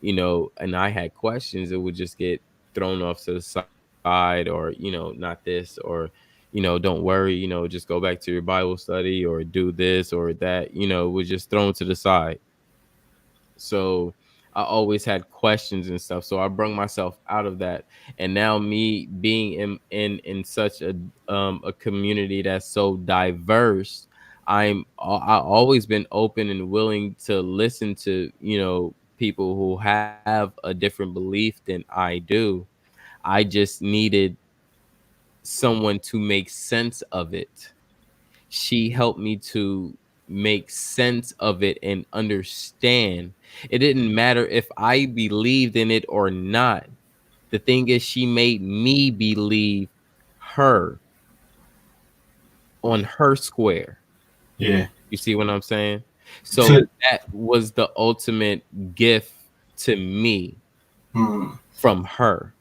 and I had questions, it would just get thrown off to the side, or not this, or don't worry, just go back to your Bible study or do this or that, it was just thrown to the side. So I always had questions and stuff. So I brung myself out of that. And now me being in such a community that's so diverse, I always been open and willing to listen to, people who have a different belief than I do. I just needed someone to make sense of it. She helped me to make sense of it and understand. It didn't matter if I believed in it or not. The thing is, she made me believe her on her square. Yeah. You see what I'm saying? So, So that was the ultimate gift to me hmm, from her.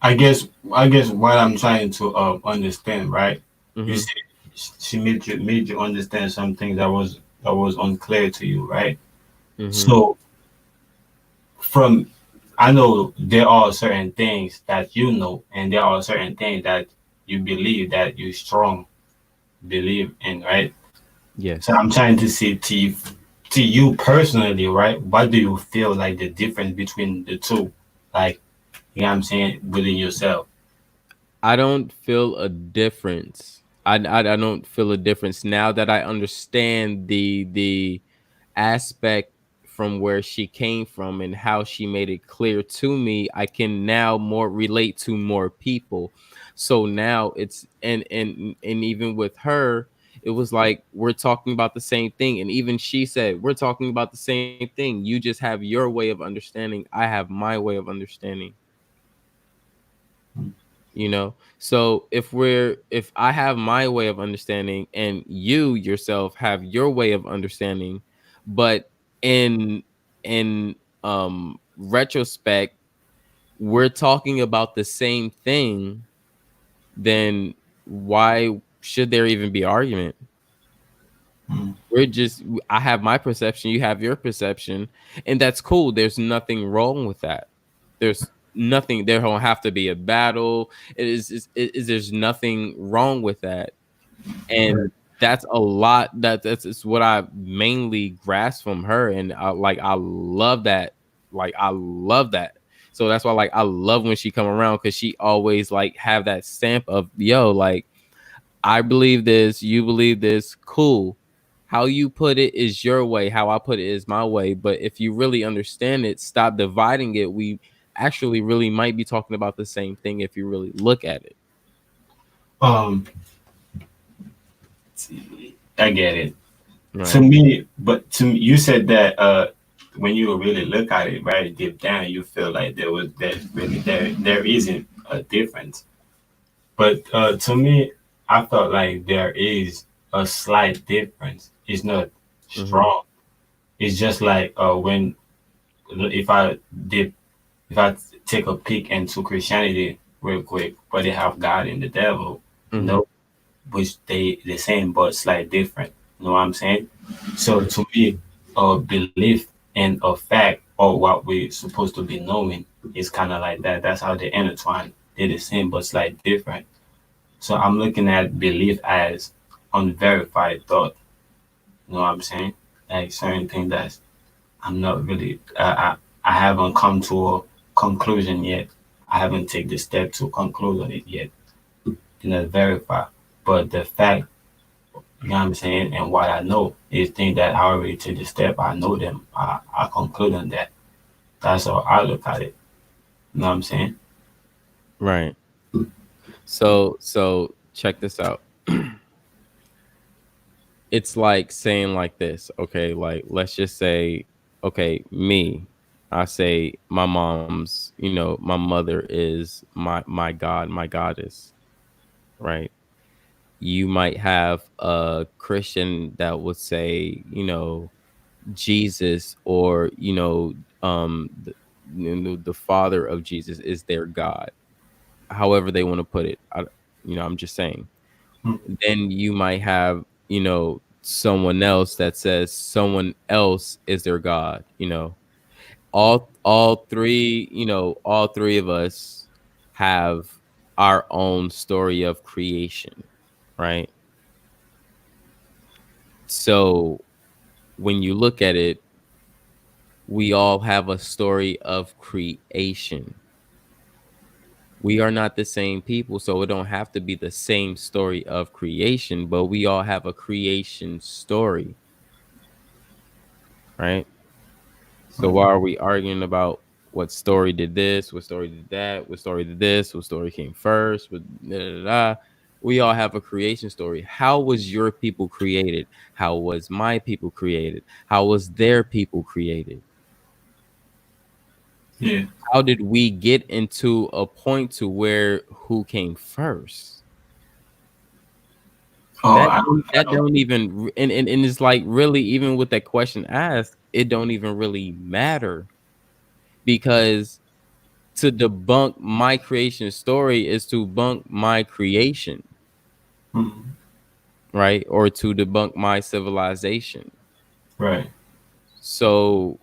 I guess what I'm trying to understand, right? You Hmm. said she made you understand something that was unclear to you, right? Hmm. So from I know there are certain things that you know, and there are certain things that you believe that you strong believe in, right? So Yes. I'm trying to see to you personally, right? What do you feel like the difference between the two? Like, you know what I'm saying, within yourself. I don't feel a difference. I don't feel a difference now that I understand the aspect from where she came from and how she made it clear to me. I can now more relate to more people. So now it's and even with her, it was like we're talking about the same thing. And even she said, we're talking about the same thing. You just have your way of understanding. I have my way of understanding. So if I have my way of understanding and you yourself have your way of understanding, but in in retrospect we're talking about the same thing, then why should there even be argument? Mm. I have my perception, you have your perception, and that's cool. There's nothing wrong with that. There don't have to be a battle. There's nothing wrong with that. And that's a lot that's it's what I mainly grasp from her. And I love that. I love that. So that's why I love when she come around, because she always have that stamp of, yo, I believe this, you believe this, cool. How you put it is your way, how I put it is my way. But if you really understand it, stop dividing it. We actually really might be talking about the same thing if you really look at it. Um, I get it. To Right. me, but to me, you said that when you really look at it right deep down, you feel like there isn't a difference. But to me, I felt like there is a slight difference. It's not Mm-hmm. strong. It's just like when if I dip if I take a peek into Christianity real quick, where they have God and the devil, you Mm-hmm. know, which they the same but slightly different. You know what I'm saying? So Mm-hmm. to me, a belief and a fact or what we're supposed to be knowing is kind of like that. That's how they intertwine. They're the same but slightly different. So I'm looking at belief as unverified thought. You know what I'm saying? Like certain things that I'm not really, I haven't come to a conclusion yet. I haven't taken the step to conclude on it yet. You know, verify. But the fact, you know what I'm saying, and what I know is things that I already took the step. I know them. I conclude on that. That's how I look at it. You know what I'm saying? Right. So check this out. It's like saying like this, okay, like let's just say, okay, me, I say my mom's, my mother is my god, my goddess, right? You might have a Christian that would say, Jesus, or the father of Jesus is their god, however they want to put it. I'm just saying. Mm. Then you might have, someone else that says someone else is their god. All three of us have our own story of creation, right? So when you look at it, we all have a story of creation. We are not the same people, so it don't have to be the same story of creation, but we all have a creation story, right? So why are we arguing about what story did this, what story did that, what story did this, what story came first, what da, da, da, da. We all have a creation story. How was your people created? How was my people created? How was their people created? Yeah. How did we get into a point to where who came first? Oh, That I don't, I that don't. don't even, and it's like, really, even with that question asked, it don't even really matter, because to debunk my creation story is to debunk my creation, Mm, right? Or to debunk my civilization. right. So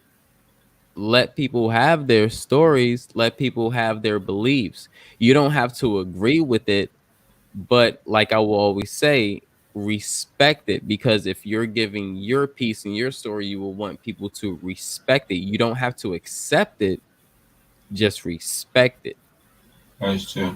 let people have their stories, let people have their beliefs. You don't have to agree with it, but like I will always say, respect it, because if you're giving your piece and your story, you will want people to respect it. You don't have to accept it, just respect it. That's true.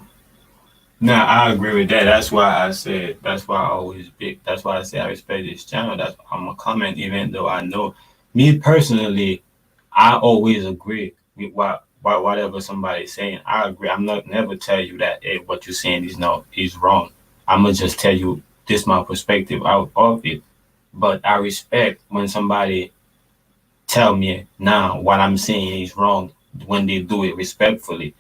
No, I agree with that. That's why I said. That's why I always big. That's why I say I respect this channel. That's why I'm a comment, even though I know me personally. I always agree with whatever somebody's saying. I agree. I'm not never tell you that hey, what you're saying is no is wrong. I'm gonna just tell you this my perspective out of it. But I respect when somebody tell me now what I'm saying is wrong when they do it respectfully.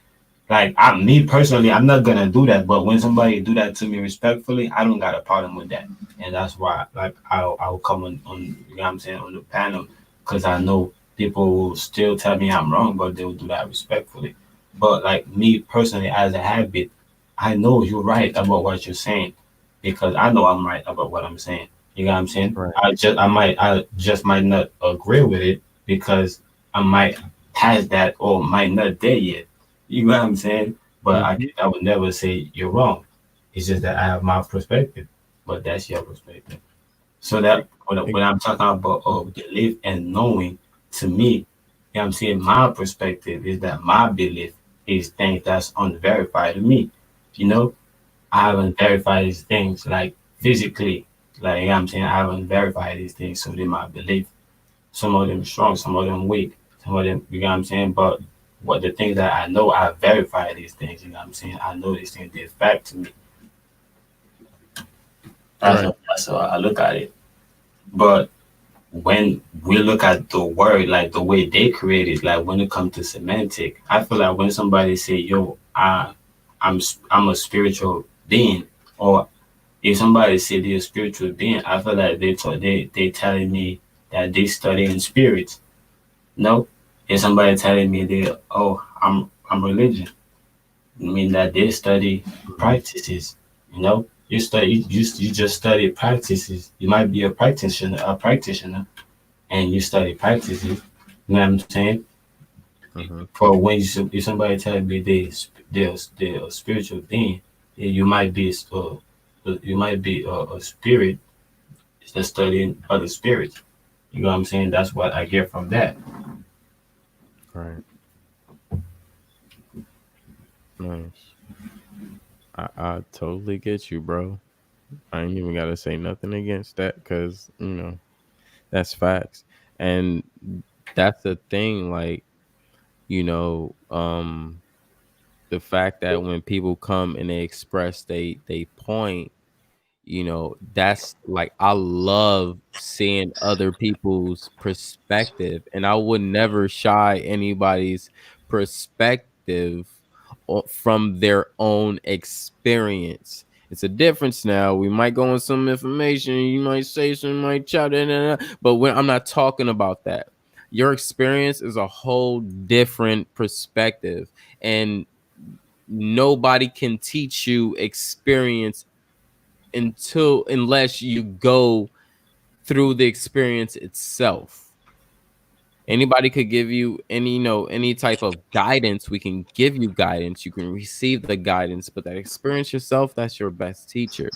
Like me personally, I'm not gonna do that. But when somebody do that to me respectfully, I don't got a problem with that, and that's why like I'll come on you know what I'm saying on the panel because I know people will still tell me I'm wrong, but they'll do that respectfully. But like me personally, as a habit, I know you're right about what you're saying because I know I'm right about what I'm saying. You know what I'm saying? Right. I just might not agree with it because I might pass that or might not there yet. You know what I'm saying? But Hmm. I would never say you're wrong. It's just that I have my perspective, but that's your perspective. So that when I'm talking about belief and knowing, to me, you know what I'm saying, my perspective is that my belief is things that's unverified to me. You know, I haven't verified these things like physically. Like you know what I'm saying, I haven't verified these things, so they're my belief. Some of them strong, some of them weak, some of them, you know what I'm saying? But what the things that I know, I verify these things, you know what I'm saying? I know these things, they're fact to me. Right. That's how I look at it. But when we look at the word, like the way they created, like when it comes to semantic, I feel like when somebody say, "Yo, I'm a spiritual being," or if somebody say they're a spiritual being, I feel like they telling me that they study in spirits. No, if somebody telling me they, oh, I'm religion, I mean that they study Hmm. practices. You know, you just study practices. You might be a practitioner, and you study practices. You know what I'm saying? Hmm. For when if somebody tell me they're a spiritual being, you might be a spirit that's studying other spirits. You know what I'm saying? That's what I get from that. Right. Nice. I totally get you, bro. I ain't even gotta say nothing against that because that's facts. And that's the thing, like, you know, the fact that when people come and they express they point, that's like, I love seeing other people's perspective, and I would never shy anybody's perspective from their own experience. It's a difference now. We might go on some information, you might say something, might chat, but when I'm not talking about that. Your experience is a whole different perspective, and nobody can teach you experience unless you go through the experience itself. Anybody could give you any type of guidance. We can give you guidance. You can receive the guidance, but that experience yourself, that's your best teacher.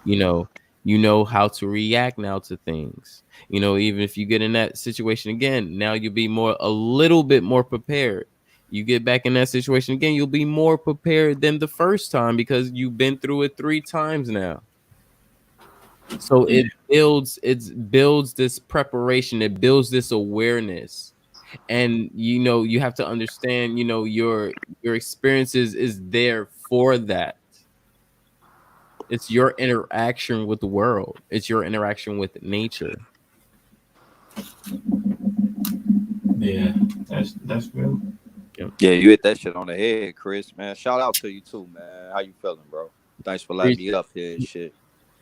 You know, you know how to react now to things. Even if you get in that situation again, now you'll be a little bit more prepared. You get back in that situation again, you'll be more prepared than the first time because you've been through it 3 times now. So it builds this preparation, it builds this awareness. And you have to understand, your experiences is there for that. It's your interaction with the world. It's your interaction with nature. Yeah, that's real. Yep. Yeah, you hit that shit on the head, Chris. Man, shout out to you too, man. How you feeling, bro? Thanks for letting me Appreciate, up here and shit.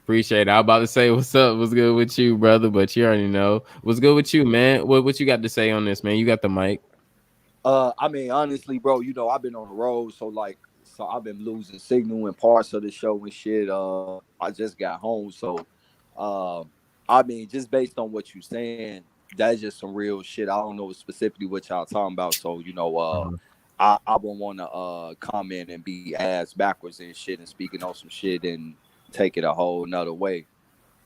appreciate it. I was about to say what's up, what's good with you, brother, but you already know. What's good with you, man? What you got to say on this, man? You got the mic. I mean, honestly, bro, I've been on the road, so I've been losing signal in parts of the show and shit. I just got home, so I mean, just based on what you're saying, that's just some real shit. I don't know specifically what y'all talking about, so Uh-huh. I won't want to comment and be ass backwards and shit and speaking on some shit and take it a whole nother way.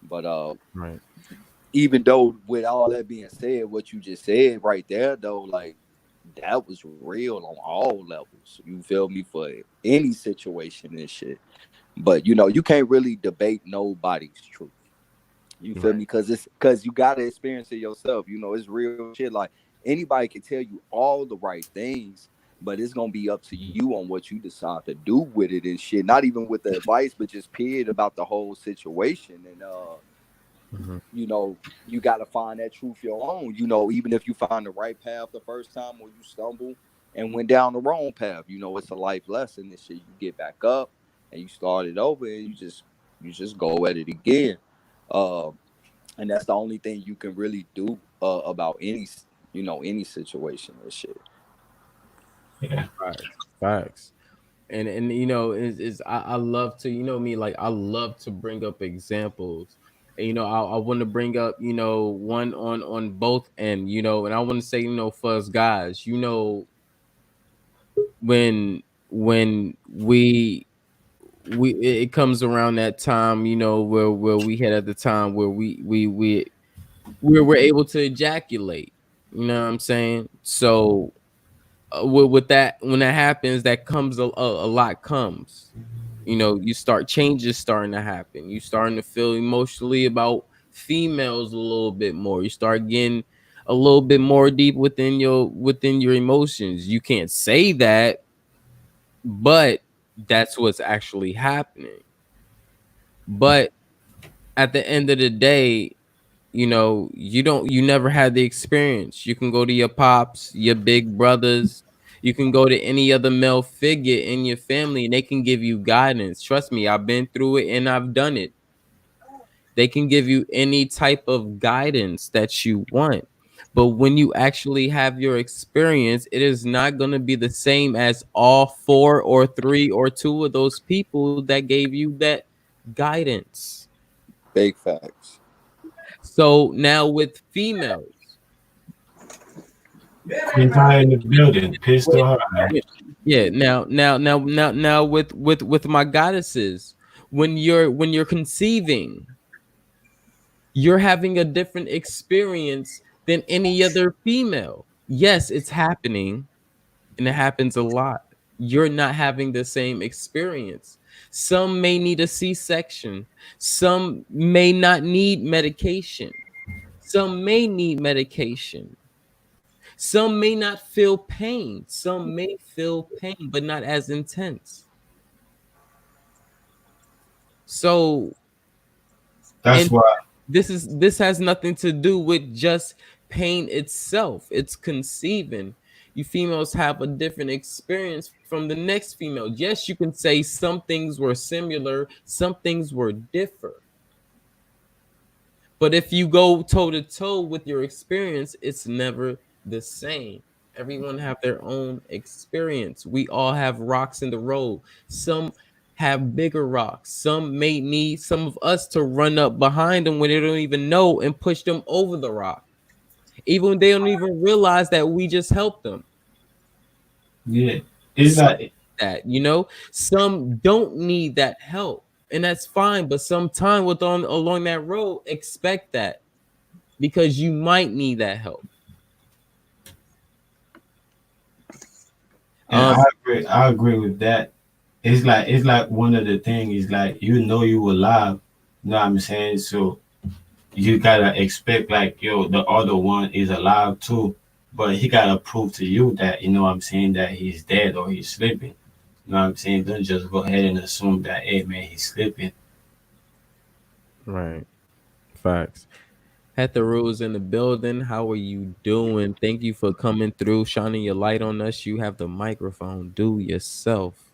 But Right. even though with all that being said, what you just said right there though, like that was real on all levels. You feel me, for any situation and shit. But you can't really debate nobody's truth. You feel me? Right. Because you gotta experience it yourself. It's real shit. Like anybody can tell you all the right things, but it's gonna be up to you on what you decide to do with it and shit. Not even with the advice, but just period about the whole situation. And Mhm. you know, you got to find that truth your own. Even if you find the right path the first time or you stumble and went down the wrong path, it's a life lesson and shit. You get back up and you start it over and you just go at it again. Uh, and that's the only thing you can really do about any situation and shit. Yeah. Facts. Facts. And is I love to, me, like, I love to bring up examples. And I want to bring up, one on both end, and I want to say, for us guys, when it comes around that time, where we had at the time where we're able to ejaculate. You know what I'm saying? So with that, when that happens, that comes a lot comes. You start changes starting to happen. You starting to feel emotionally about females a little bit more. You start getting a little bit more deep within your emotions. You can't say that, but that's what's actually happening. But at the end of the day, you never had the experience. You can go to your pops, your big brothers, you can go to any other male figure in your family and they can give you guidance. Trust me, I've been through it and I've done it. They can give you any type of guidance that you want. But when you actually have your experience, it is not going to be the same as all four or three or two of those people that gave you that guidance. Big facts. So now with females, Quintai in the building, pistol with, hard, man. Yeah. Now with my goddesses, when you're conceiving, you're having a different experience than any other female. Yes, it's happening, and it happens a lot. You're not having the same experience. Some may need a C-section. Some may not need medication. Some may need medication. Some may not feel pain. Some may feel pain, but not as intense. So, That's and why. this has nothing to do with just pain itself. It's conceiving. You females have a different experience from the next female. Yes, you can say some things were similar, some things were different. But if you go toe to toe with your experience, it's never the same. Everyone have their own experience. We all have rocks in the road. Some have bigger rocks. Some may need some of us to run up behind them when they don't even know and push them over the rock. Even when they don't even realize that we just helped them. Yeah, it's Some like that, some don't need that help. And that's fine. But sometime with on along that road, expect that because you might need that help. and Um, I agree with that. It's like one of the things is like you alive, you know what I'm saying? So you gotta expect like yo, the other one is alive too. But he gotta prove to you that you know what I'm saying that he's dead or he's sleeping. You know what I'm saying? Don't just go ahead and assume that hey man he's sleeping. right. Facts. Had the rules in the building. How are you doing? Thank you for coming through, shining your light on us. You have the microphone. Do yourself.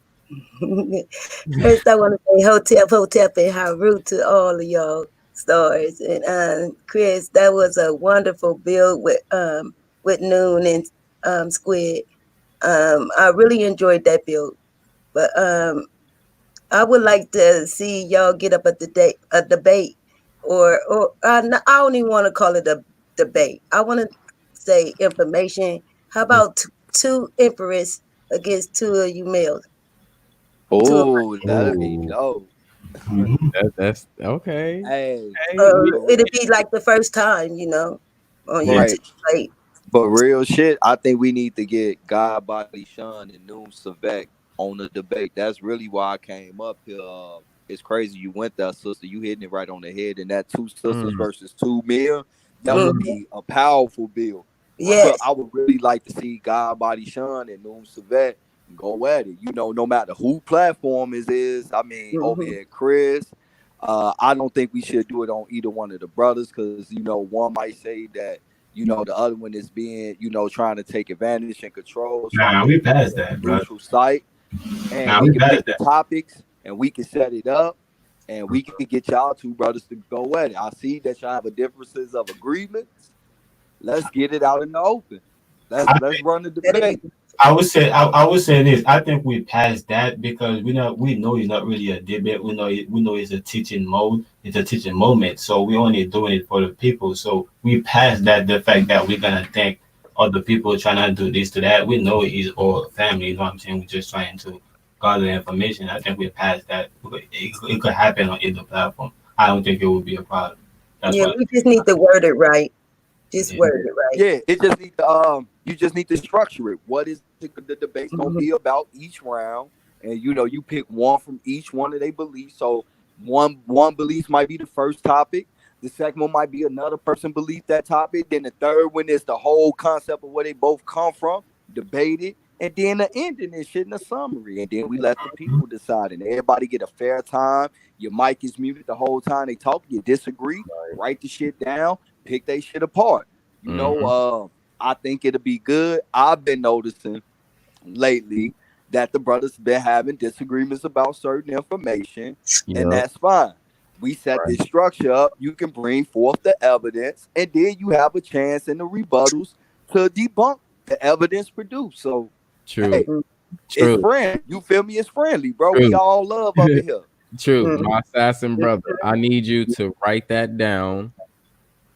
First, I want to say Hotep, and how rude to all of y'all stars. And Chris, that was a wonderful build with Noon and Squid. I really enjoyed that build. But I would like to see y'all get up a debate, or I don't even want to call it a debate. I want to say information. How about two emperors against two of you males? Two. Oh, that'd be Oh, dope. Mhm. that's okay. Hey, Hey, we but It'd be like the first time, on yeah, YouTube. right. Like, But real shit, I think we need to get God Body Sean and Noom Savek on the debate. That's really why I came up here. It's crazy you went there, sister. You hitting it right on the head. And that two sisters mm, versus 2 million, that would mhm. be a powerful bill. Yes. I would really like to see God Body Sean and Noom Savek go at it. No matter who platform is. I mean, over Hmm. here, Chris. I don't think we should do it on either one of the brothers because one might say that the other one is being, trying to take advantage and control. So I Nah, think we we should passed do a that, bro. neutral site and Nah, we we can pick passed the that. topics and we can set it up and we can get y'all two brothers to go at it. I see that y'all have a differences of agreements. Let's get it out in the open. Let's run the That'd be debate. I would say this. I think we passed that because we know it's not really a debate. We know it's a teaching mode. It's a teaching moment. So we only doing it for the people. So we passed that the fact that we're gonna thank other people trying to do this to that. We know it is all family. You know what I'm saying? We're just trying to gather information. I think we passed that. It could happen on either platform. I don't think it would be a problem. That's Yeah, why. we just need to word it right. Just Yeah. word it right. Yeah, it just need to you just need to structure it. What is the debate's gonna be Hmm. about each round? And you pick one from each one of their beliefs. So one belief might be the first topic. The second one might be another person belief that topic. Then the third one is the whole concept of where they both come from, debate it, and then the ending and shit in a summary. And then we let the people decide, and everybody get a fair time. Your mic is muted the whole time they talk. You disagree, write the shit down, pick they shit apart. You know, mhm, I think it'll be good. I've been noticing lately that the brothers been having disagreements about certain information, and yep, that's fine. We set right, this structure up. You can bring forth the evidence, and then you have a chance in the rebuttals to debunk the evidence produced. So, true, hey, it's true, friendly. You feel me? It's friendly, bro. We true, all love up in here. true. Hmm. My assassin brother, I need you to write that down,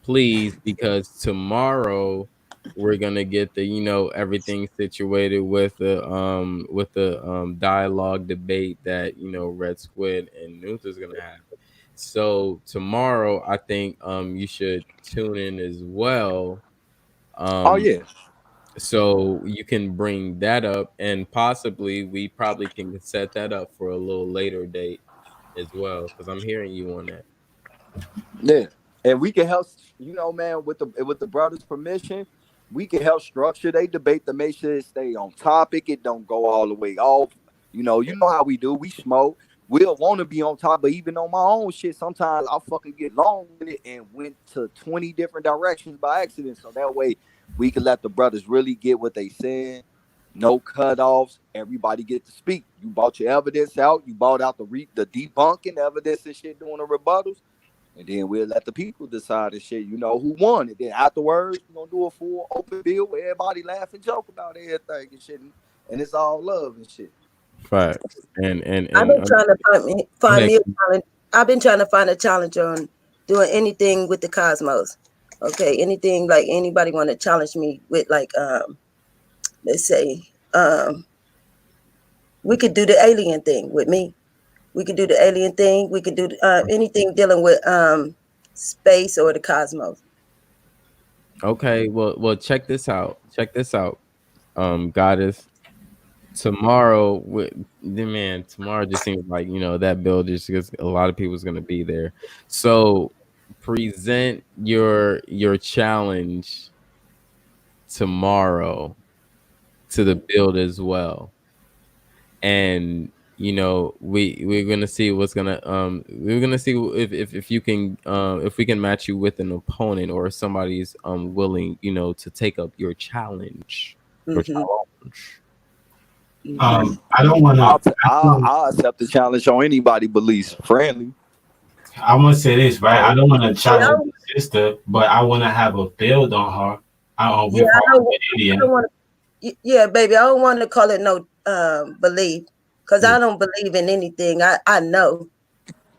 please, because tomorrow We're gonna get the everything situated with the dialogue debate that Red Squid and Nuth is gonna have. So tomorrow, I think you should tune in as well. Oh Um, yeah, so you can bring that up, and possibly we probably can set that up for a little later date as well, because I'm hearing you on that. yeah, and we can help. Man, with the brothers' permission, we can help structure they debate to make sure it stay on topic. It don't go all the way off. You know how we do. We smoke. We'll want to be on top, but even on my own shit, sometimes I'll fucking get long with it and went to 20 different directions by accident. So that way we can let the brothers really get what they saying. No cutoffs. Everybody get to speak. You brought your evidence out. You brought out the debunking evidence and shit doing the rebuttals. And then we'll let the people decide and shit, who won. And then afterwards, we're gonna do a full open bill where everybody laugh and joke about everything and shit. And it's all love and shit. Facts. And I've and been trying to go find ahead. me a challenge. I've been trying to find a challenge on doing anything with the cosmos. Okay, anything like anybody want to challenge me with, like, let's say, we could do the alien thing with me. We could do the alien thing. We could do anything dealing with space or the cosmos. Okay, well, check this out. Check this out. Goddess. Tomorrow, with the man, tomorrow just seems like that build just because a lot of people's gonna be there. So present your challenge tomorrow to the build as well, and we're gonna see what's gonna we're gonna see if you can if we can match you with an opponent or somebody's willing to take up your challenge. Your Mm-hmm. challenge. Mm-hmm. I don't wanna. I'll accept the challenge on anybody but least friendly. I want to say this, right? I don't want to Yeah, challenge the sister, but I want to have a build on her. yeah, With her I don't alien. want to. Yeah, baby, I don't want to call it no belief, because Yeah. I don't believe in anything. I know,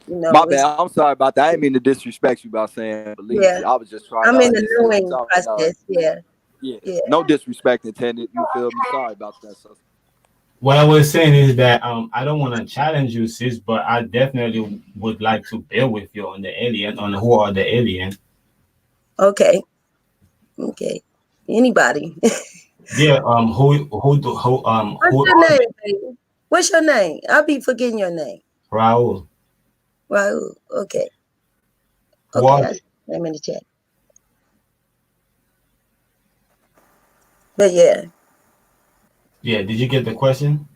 My it's, bad. I'm sorry about that. I didn't mean to disrespect you by saying believe yeah. you. I was just trying I'm to in the understand we knowing talking. process. Yeah, Yeah, yeah. no disrespect intended. You feel me? Sorry about that, sister. What I was saying is that I don't want to challenge you, sis, but I definitely would like to build with you on the alien, on who are the alien. Okay, okay. Anybody? Yeah. What's Who your are name, baby? What's your name? I'll be forgetting your name. Raul? Raul. Okay. Who Okay, are I they? see your name in the chat. But yeah. Yeah. Did you get the question?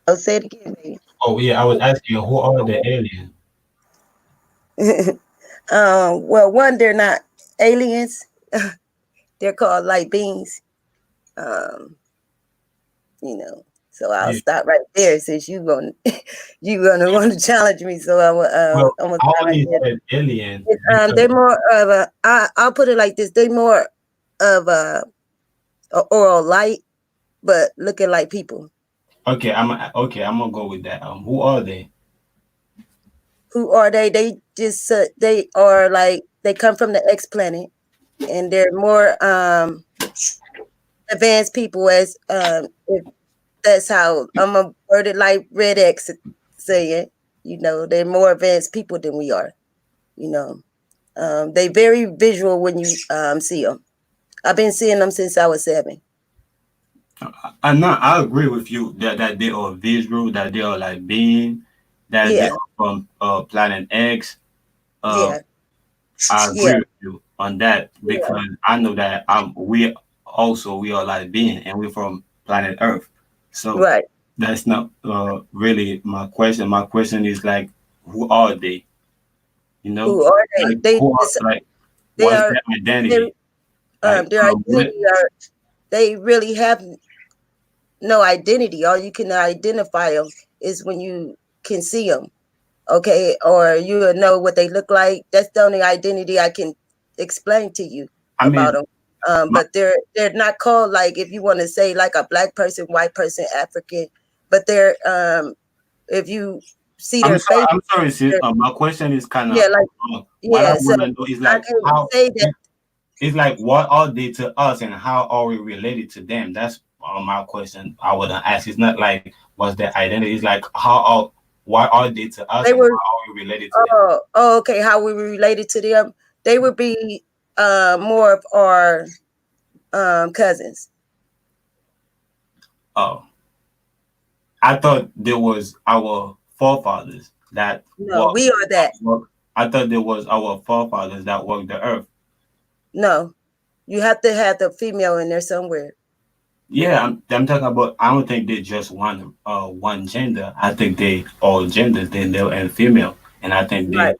I'll say it again, baby. Oh yeah, I was asking who are the alien. Well, one, they're not aliens. They're called light beings. Um, So I'll Yeah. stop right there, since you gonna want to challenge me. So Well, I'm gonna I stop right only there. said alien because They're more of I'll put it like this. They're more of a oral light, but looking like people. okay, I'm gonna go with that. Who are they? Who are they? They just they are like, they come from the X planet, and they're more advanced people, as if that's how I'm gonna word it, like Red X saying. They're more advanced people than we are. You know, they very visual when you see them. I've been seeing them since I was 7. I agree with you that they are visual, that they are like being, that they Yeah, are from planet X. Uh, yeah, I yeah, agree with you on that yeah. because I know that we are like being and we're from planet Earth. So Right. that's not really my question. My question is like, who are they? You know, Who are they? like who are like They what's are their they, identity? Like their what? identity are, they really have no identity. All you can identify them is when you can see them. Okay, or you know what they look like. That's the only identity I can explain to you I about mean, them. my, But they're not called, like, if you want to say, like, a black person, white person, African. But they're if you see their face, I'm sorry, sis. My question is kind yeah, of like, what I yeah. So want to know is I like can how say that it's like what are they to us and how are we related to them? That's my question I would ask. It's not like what's their identity. It's like what are they to us They and were how are we related to them? okay. How we were related to them? They would be more of our cousins. Oh, I thought there was our forefathers that No, walked. we are that. I thought there was our forefathers that walked the earth. No, you have to have the female in there somewhere. Yeah, I'm talking about. I don't think they just one gender. I think they all genders, they male and female, and I think Right,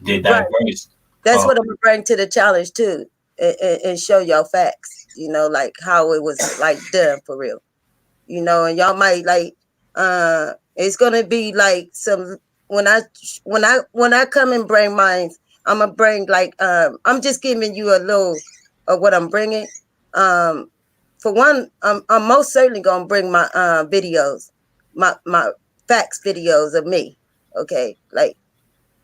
they right. diverse. That's Uh, what I'm gonna bring to the challenge too, and show y'all facts. Like how it was like done for real. And y'all might like. It's gonna be like some when I come and bring mine. I'm gonna bring like I'm just giving you a little of what I'm bringing. Um, for one, I'm most certainly gonna bring my videos, my facts videos of me. Okay, like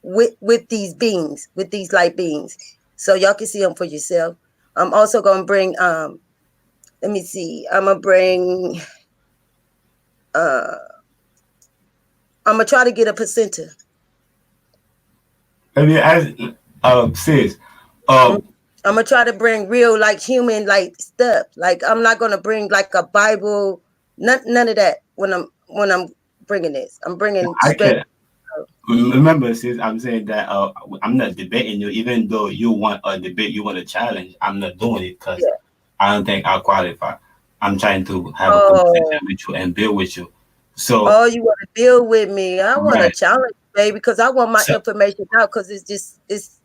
with these beings, with these light beings, so y'all can see them for yourself. I'm also gonna bring let me see. Uh I'm gonna try to get a placenta. let me ask, sis, I'm gonna try to bring real like human like stuff. Like I'm not gonna bring like a Bible, none of that when I'm bringing this. I'm bringing I straight. can remember, sis. I'm saying that I'm not debating you, even though you want a debate, you want a challenge. I'm not doing it because Yeah. I don't think I qualify. I'm trying to have a conversation Oh, with you and build with you. So oh, you want to deal with me? I want to right. challenge, baby, because I want my So, information out because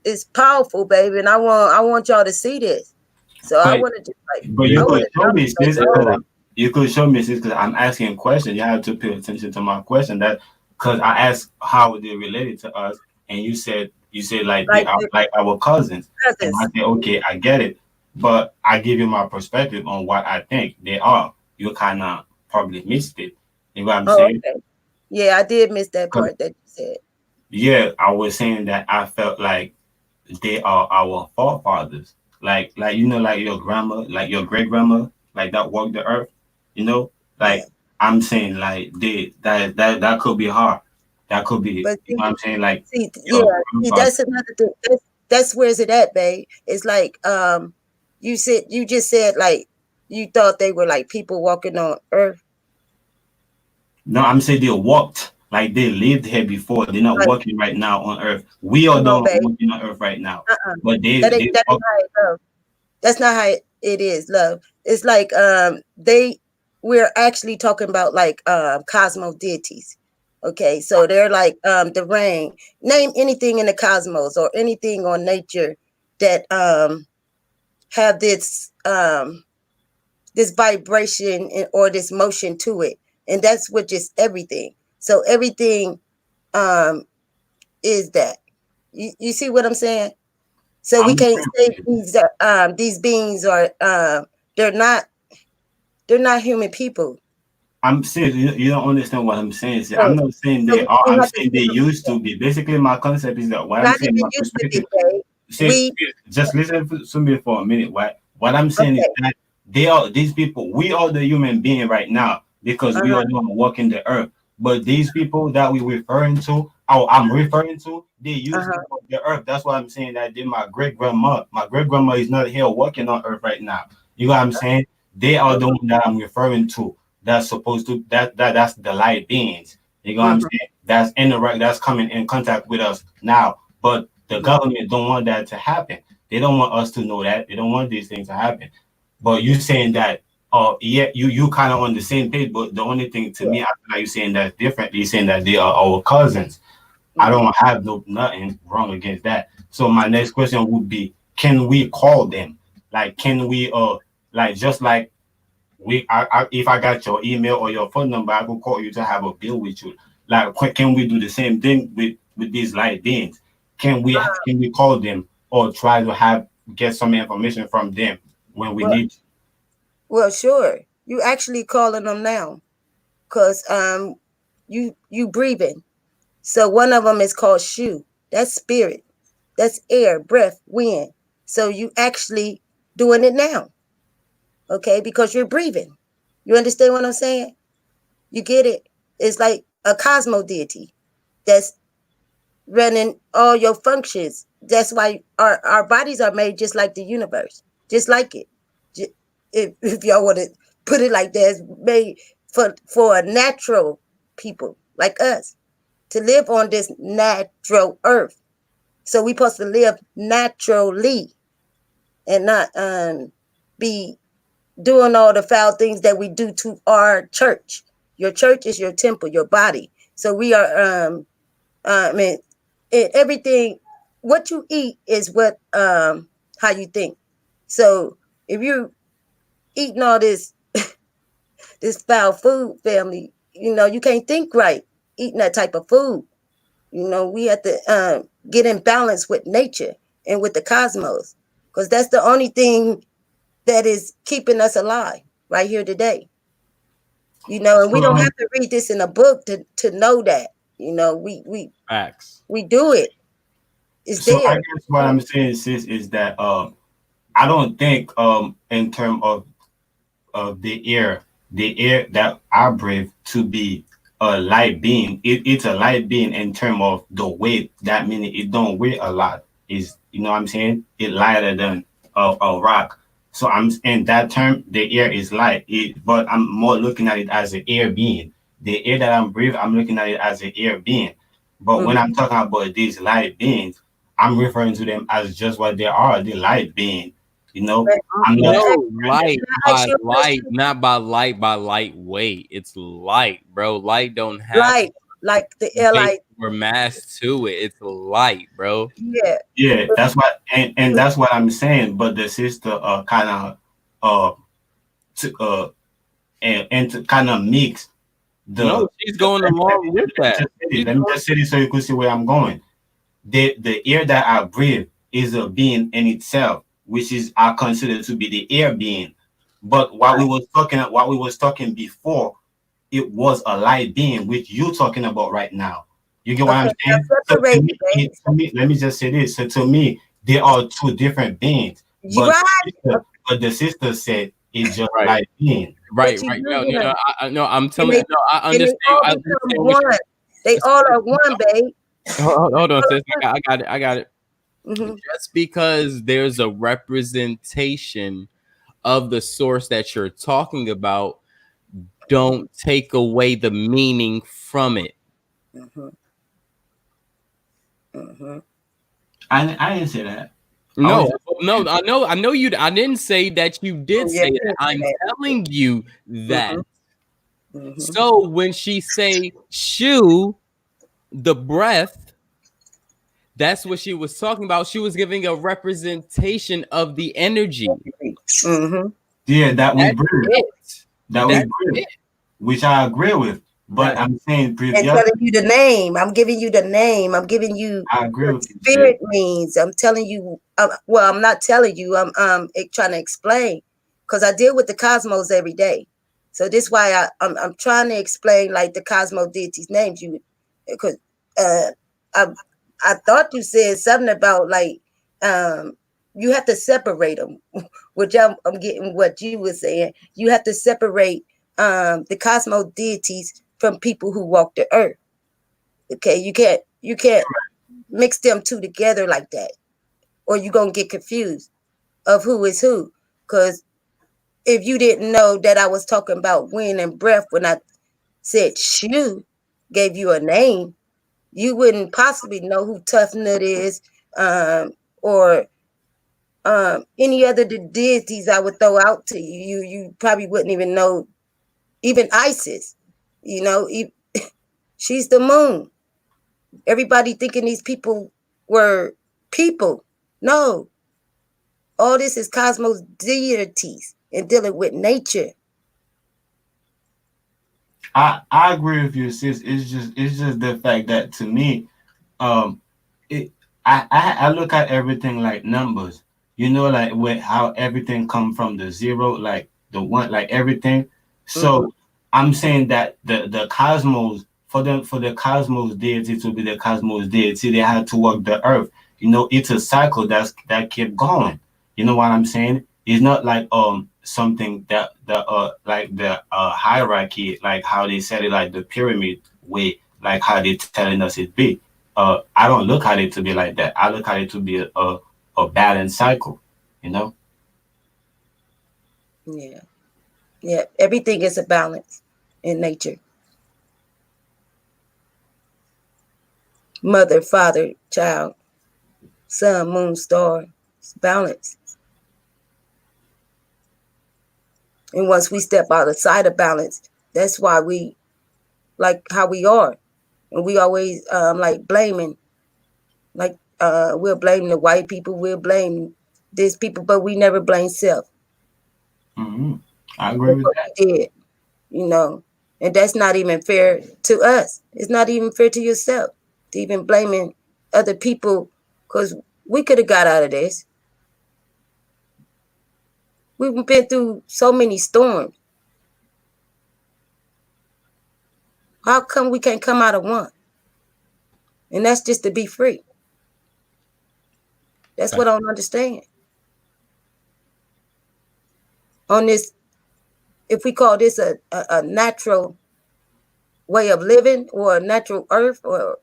it's powerful, baby, and I want y'all to see this. So I but want to just like But I you want could to show challenge me like this because y'all. you could show me this because I'm asking a question. You have to pay attention to my question. That because I asked how they related to us, and you said like they Like are the like our cousins, and I cousins. say okay, I get it, but I give you my perspective on what I think they are. You kind of probably missed it. You know what I'm Oh, saying? okay. Yeah, I did miss that 'Cause, part that you said. yeah, I was saying that I felt like they are our forefathers. Like like your grandma, like your great grandma, like that walked the earth. You know, Yeah. like I'm saying, like that could be hard. That could be, But you know what I'm saying, like yeah, your see, grandfather. that's another thing. That's where's it at, babe? It's like you just said like you thought they were like people walking on earth. No, I'm saying they walked, like they lived here before. They're not Like, walking right now on earth. We are come the on, one babe. walking on earth right now, Uh-uh. but That ain't they that ain't walk. how it goes. That's not how it is, love. It's like we're actually talking about like cosmo deities. Okay, so they're like the rain. Name anything in the cosmos or anything on nature that have this vibration or this motion to it, and that's what just everything. So everything um is that. You see what I'm saying? So we I'm can't say these beings are they're not they're not human people. I'm saying you don't understand what I'm saying. See, I'm So, not saying so they are. we I'm have to saying they used to be. Basically, my concept is that what I'm not saying, even my used to be, perspective. babe. See, We just listen to me for a minute. What I'm saying is okay. that they are these people. We are the human being right now because we Uh-huh. are the one walking the earth. But these people that we referring to, or I'm referring to, they used to Uh-huh. walk the earth. That's why I'm saying that they my great grandma. My great grandma is not here walking on earth right now. You know what I'm saying? They are the Mhm. one that I'm referring to. That's supposed to that's the light beings. You know what I'm Mhm. saying? That's interact. That's coming in contact with us now. But the Mhm. government don't want that to happen. They don't want us to know that. They don't want these things to happen. But you saying that, yeah, you kind of on the same page. But the only thing to Yeah. me, I feel like you saying that different. You saying that they are our cousins. I Mhm. don't have nothing wrong against that. So my next question would be, can we call them? Like, can we like just like if I got your email or your phone number, I could call you to have a bill with you. Like, can we do the same thing with these light beings? Can we call them or try to have get some information from them when we Well, need? well, sure. You actually calling them now, cause you breathing. So one of them is called shu. That's spirit. That's air, breath, wind. So you actually doing it now. Okay, because you're breathing. You understand what I'm saying? You get it? It's like a cosmo deity that's running all your functions. That's why our bodies are made just like the universe, just like it. If y'all want to put it like that, it's made for a natural people like us to live on this natural earth. So we supposed to live naturally and not be doing all the foul things that we do to our church. Your church is your temple, your body. So we are I mean, everything what you eat is what how you think. So if you eating all this this foul food, family, you can't think right eating that type of food. We have to get in balance with nature and with the cosmos, because that's the only thing that is keeping us alive right here today. And we don't have to read this in a book to know that. Facts. We do it. It's So I there. guess what I'm saying, sis, is that I don't think in terms of the air that I breathe to be a light being. It's a light being in terms of the weight. That meaning it don't weigh a lot. Is what I'm saying? It lighter than a rock. So I'm in that term, the air is light. But I'm more looking at it as an air being. The air that I'm breathing, I'm looking at it as an air being. But when I'm talking about these light beings, I'm referring to them as just what they are, the light being. I'm not. No, light by light, not by lightweight. It's light, bro. Light don't have Light, like the air weight light. or mass to it. It's light, bro. Yeah. Yeah, that's what, and that's what I'm saying. But the sister kind of to and to kind of mix the. No, she's going along with that. Let me just say this so you can see where I'm going. The air that I breathe is a being in itself, which is I consider to be the air being. But what we was talking before, it was a light being, which you're talking about right now. You get what I'm saying? So let me just say this. So to me, they are two different beings. But the sister said it's just light being. Right. No, I'm telling you. No, I understand. They all are one, babe. Hold on, sis. I got it. Just because there's a representation of the source that you're talking about, don't take away the meaning from it. I didn't say that. No, I know you. I didn't say that you did say that. I'm telling you that. So when she say "shoe," the breath, that's what she was talking about. She was giving a representation of the energy. Yeah, that we breathe. Which I agree with. But I'm saying and telling you the name. I'm giving you the name. I'm giving you what spirit means. I'm telling you. Well, I'm not telling you. I'm trying to explain, because I deal with the cosmos every day. So this is why I'm trying to explain like the cosmo deities' names. Because I thought you said something about like you have to separate them, which I'm getting what you were saying. You have to separate the cosmo deities from people who walk the earth. Okay, you can't mix them two together like that, or you're gonna get confused of who is who. Because if you didn't know that I was talking about wind and breath when I said shoe, gave you a name, you wouldn't possibly know who Tough Nut is, or any other deities I would throw out to you. You probably wouldn't even know. Even Isis, she's the moon. Everybody thinking these people were people. No. All this is cosmos deities and dealing with nature. I agree with you, sis. It's just the fact that to me, I look at everything like numbers. Like how everything come from the zero, like the one, like everything. So I'm saying that the cosmos, for the cosmos deity to be the cosmos deity, they had to work the earth. It's a cycle that kept going. You know what I'm saying? It's not like something that the like the hierarchy, like how they said it, like the pyramid way, like how they telling us it be. I don't look at it to be like that. I look at it to be a balanced cycle, you know. Yeah. Yeah. Everything is a balance in nature. Mother, father, child, sun, moon, star. It's balance. And once we step outside of balance, that's why we like how we are. And we always like blaming, like we'll blame the white people, we'll blame this people, but we never blame self. Hmm. I agree That's with what that. we did, you know. And that's not even fair to us. It's not even fair to yourself to even blaming other people because we could have got out of this. We've been through so many storms. How come we can't come out of one? And that's just to be free. That's what I don't understand. On this, if we call this a natural way of living or a natural earth or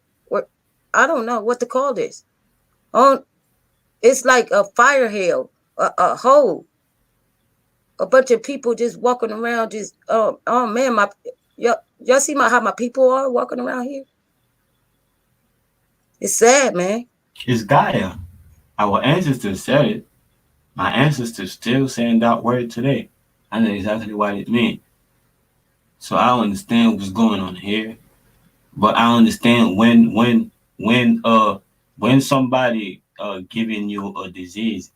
I don't know what to call this. On it's like a fire hell, a hole, a bunch of people just walking around. Just oh man, y'all see how my people are walking around here. It's sad, man. It's Gaia. Our ancestors said it. My ancestors still saying that word today. I know exactly what it means. So I don't understand what's going on here. But I understand when somebody giving you a disease,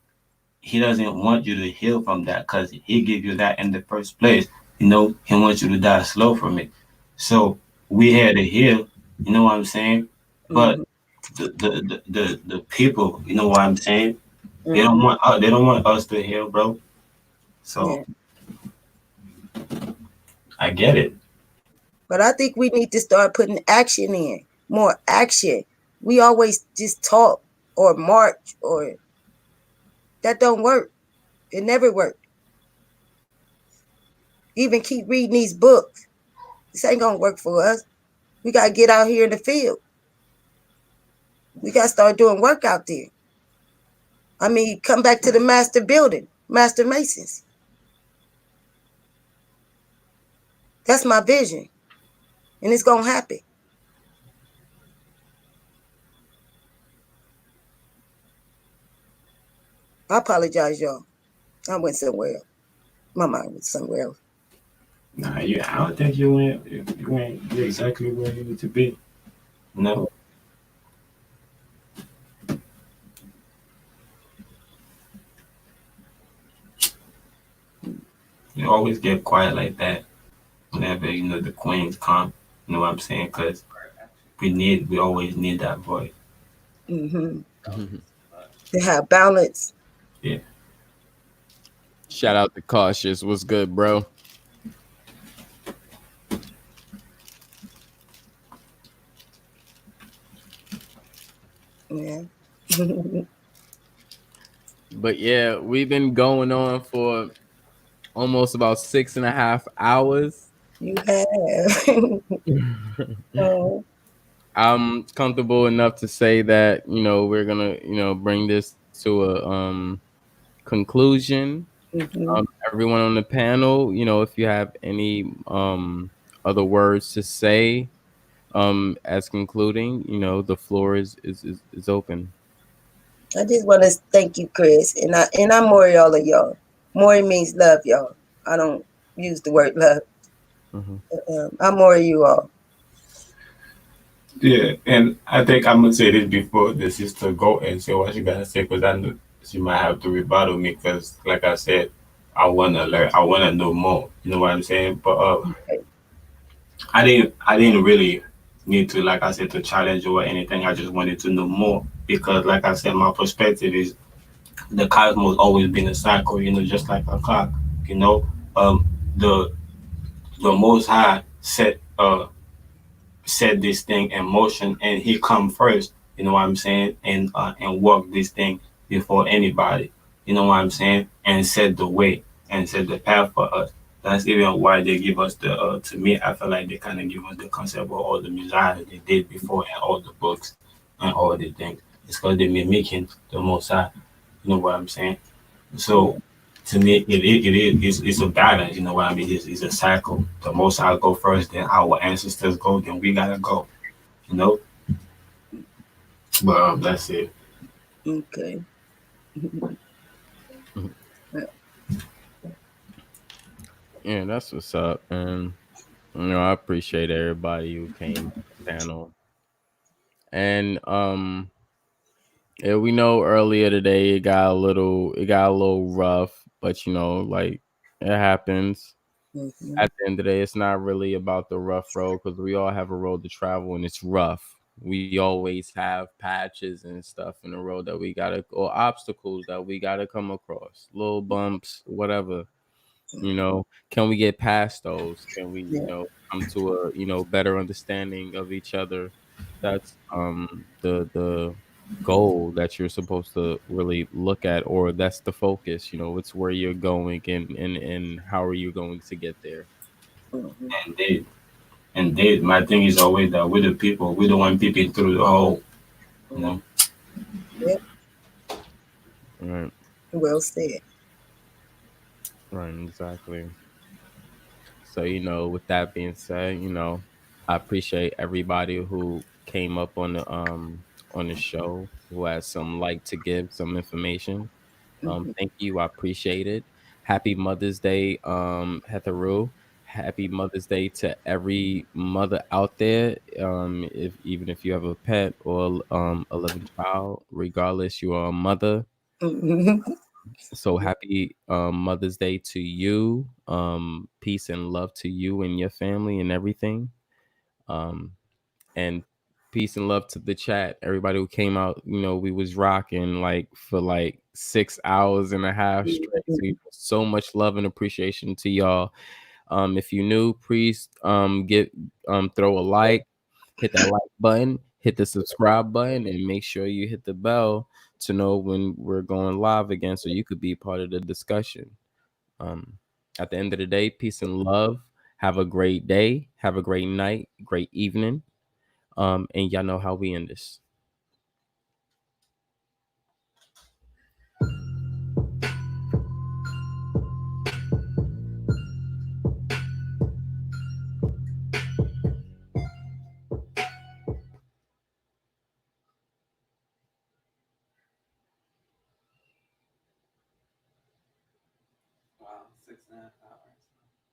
he doesn't want you to heal from that because he gave you that in the first place. You know, he wants you to die slow from it. So we had to heal. You know what I'm saying? But Mm-hmm. the people, you know what I'm saying? Mm-hmm. They don't want us to heal, bro. So Yeah, I get it. but I think we need to start putting action in, more action. We always just talk or march or that don't work. It never worked. Even keep reading these books. This ain't gonna work for us. We gotta get out here in the field. We gotta start doing work out there. I mean, come back to the master building, master masons. That's my vision, and it's gonna happen. I apologize, y'all. I went somewhere else. My mind went somewhere else. Nah, I don't think you went exactly where you need to be. No, you always get quiet like that whenever you know the queens come. You know what I'm saying? Because we always need that voice. Mm-hmm. To have balance. Yeah. Shout out to Cautious. What's good, bro? Yeah. But yeah, we've been going on for almost about 6.5 hours. You have. Oh. I'm comfortable enough to say that we're gonna bring this to a conclusion. Mm-hmm. Everyone on the panel, if you have any other words to say as concluding, the floor is open. I just want to thank you, Chris, and I more all of y'all. More means love, y'all. I don't use the word love. Hmm. I'm more you all. Yeah, and I think I'm gonna say this before the sister go and say what she gotta say because I know she might have to rebuttal me because, like I said, I wanna learn, I wanna know more. You know what I'm saying? But I didn't really need to, like I said, to challenge you or anything. I just wanted to know more because, like I said, my perspective is the cosmos always been a cycle. You know, just like a clock. You know, the Most High set this thing in motion and he come first, you know what I'm saying, and work this thing before anybody, you know what I'm saying. and set the way and set the path for us. That's even why they give us the. To me, I feel like they kind of give us the concept of all the Messiah they did before and all the books and all the things. It's because they're mimicking the Messiah. You know what I'm saying? So to me, it's a balance. You know what I mean? It's a cycle. The Messiah go first, then our ancestors go, then we gotta go. You know, but that's it. Okay. Mhm. Yeah, that's what's up. And I appreciate everybody who came to the panel. And yeah, we know earlier today it got a little rough, but like it happens. Mhm. At the end of the day, it's not really about the rough road because we all have a road to travel and it's rough. We always have patches and stuff in the road that we gotta, or obstacles that we gotta come across, little bumps, whatever. Can we get past those? Can we, Yeah. come to a, better understanding of each other? That's the goal that you're supposed to really look at, or that's the focus. It's where you're going and how are you going to get there. Mhm. And my thing is always that we're the people. We don't want people through the hole. You Mhm. know. Yep. Right, Well said. right, exactly. So, with that being said, I appreciate everybody who came up on the show, who has some light to give, some information. Mhm. Thank you. I appreciate it. Happy Mother's Day, Hetheru. Happy Mother's Day to every mother out there. If even if you have a pet or a living child, regardless, you are a mother. Mhm. So happy Mother's Day to you. Peace and love to you and your family and everything. Um, and peace and love to the chat. Everybody who came out, we was rocking like for like 6 hours and a half straight. So, so much love and appreciation to y'all. If you new, please get throw a like, hit that like button, hit the subscribe button, and make sure you hit the bell to know when we're going live again, so you could be part of the discussion. Um, at the end of the day, peace and love. Have a great day. Have a great night. Great evening. And y'all know how we end this. Wow, 6.5 hours.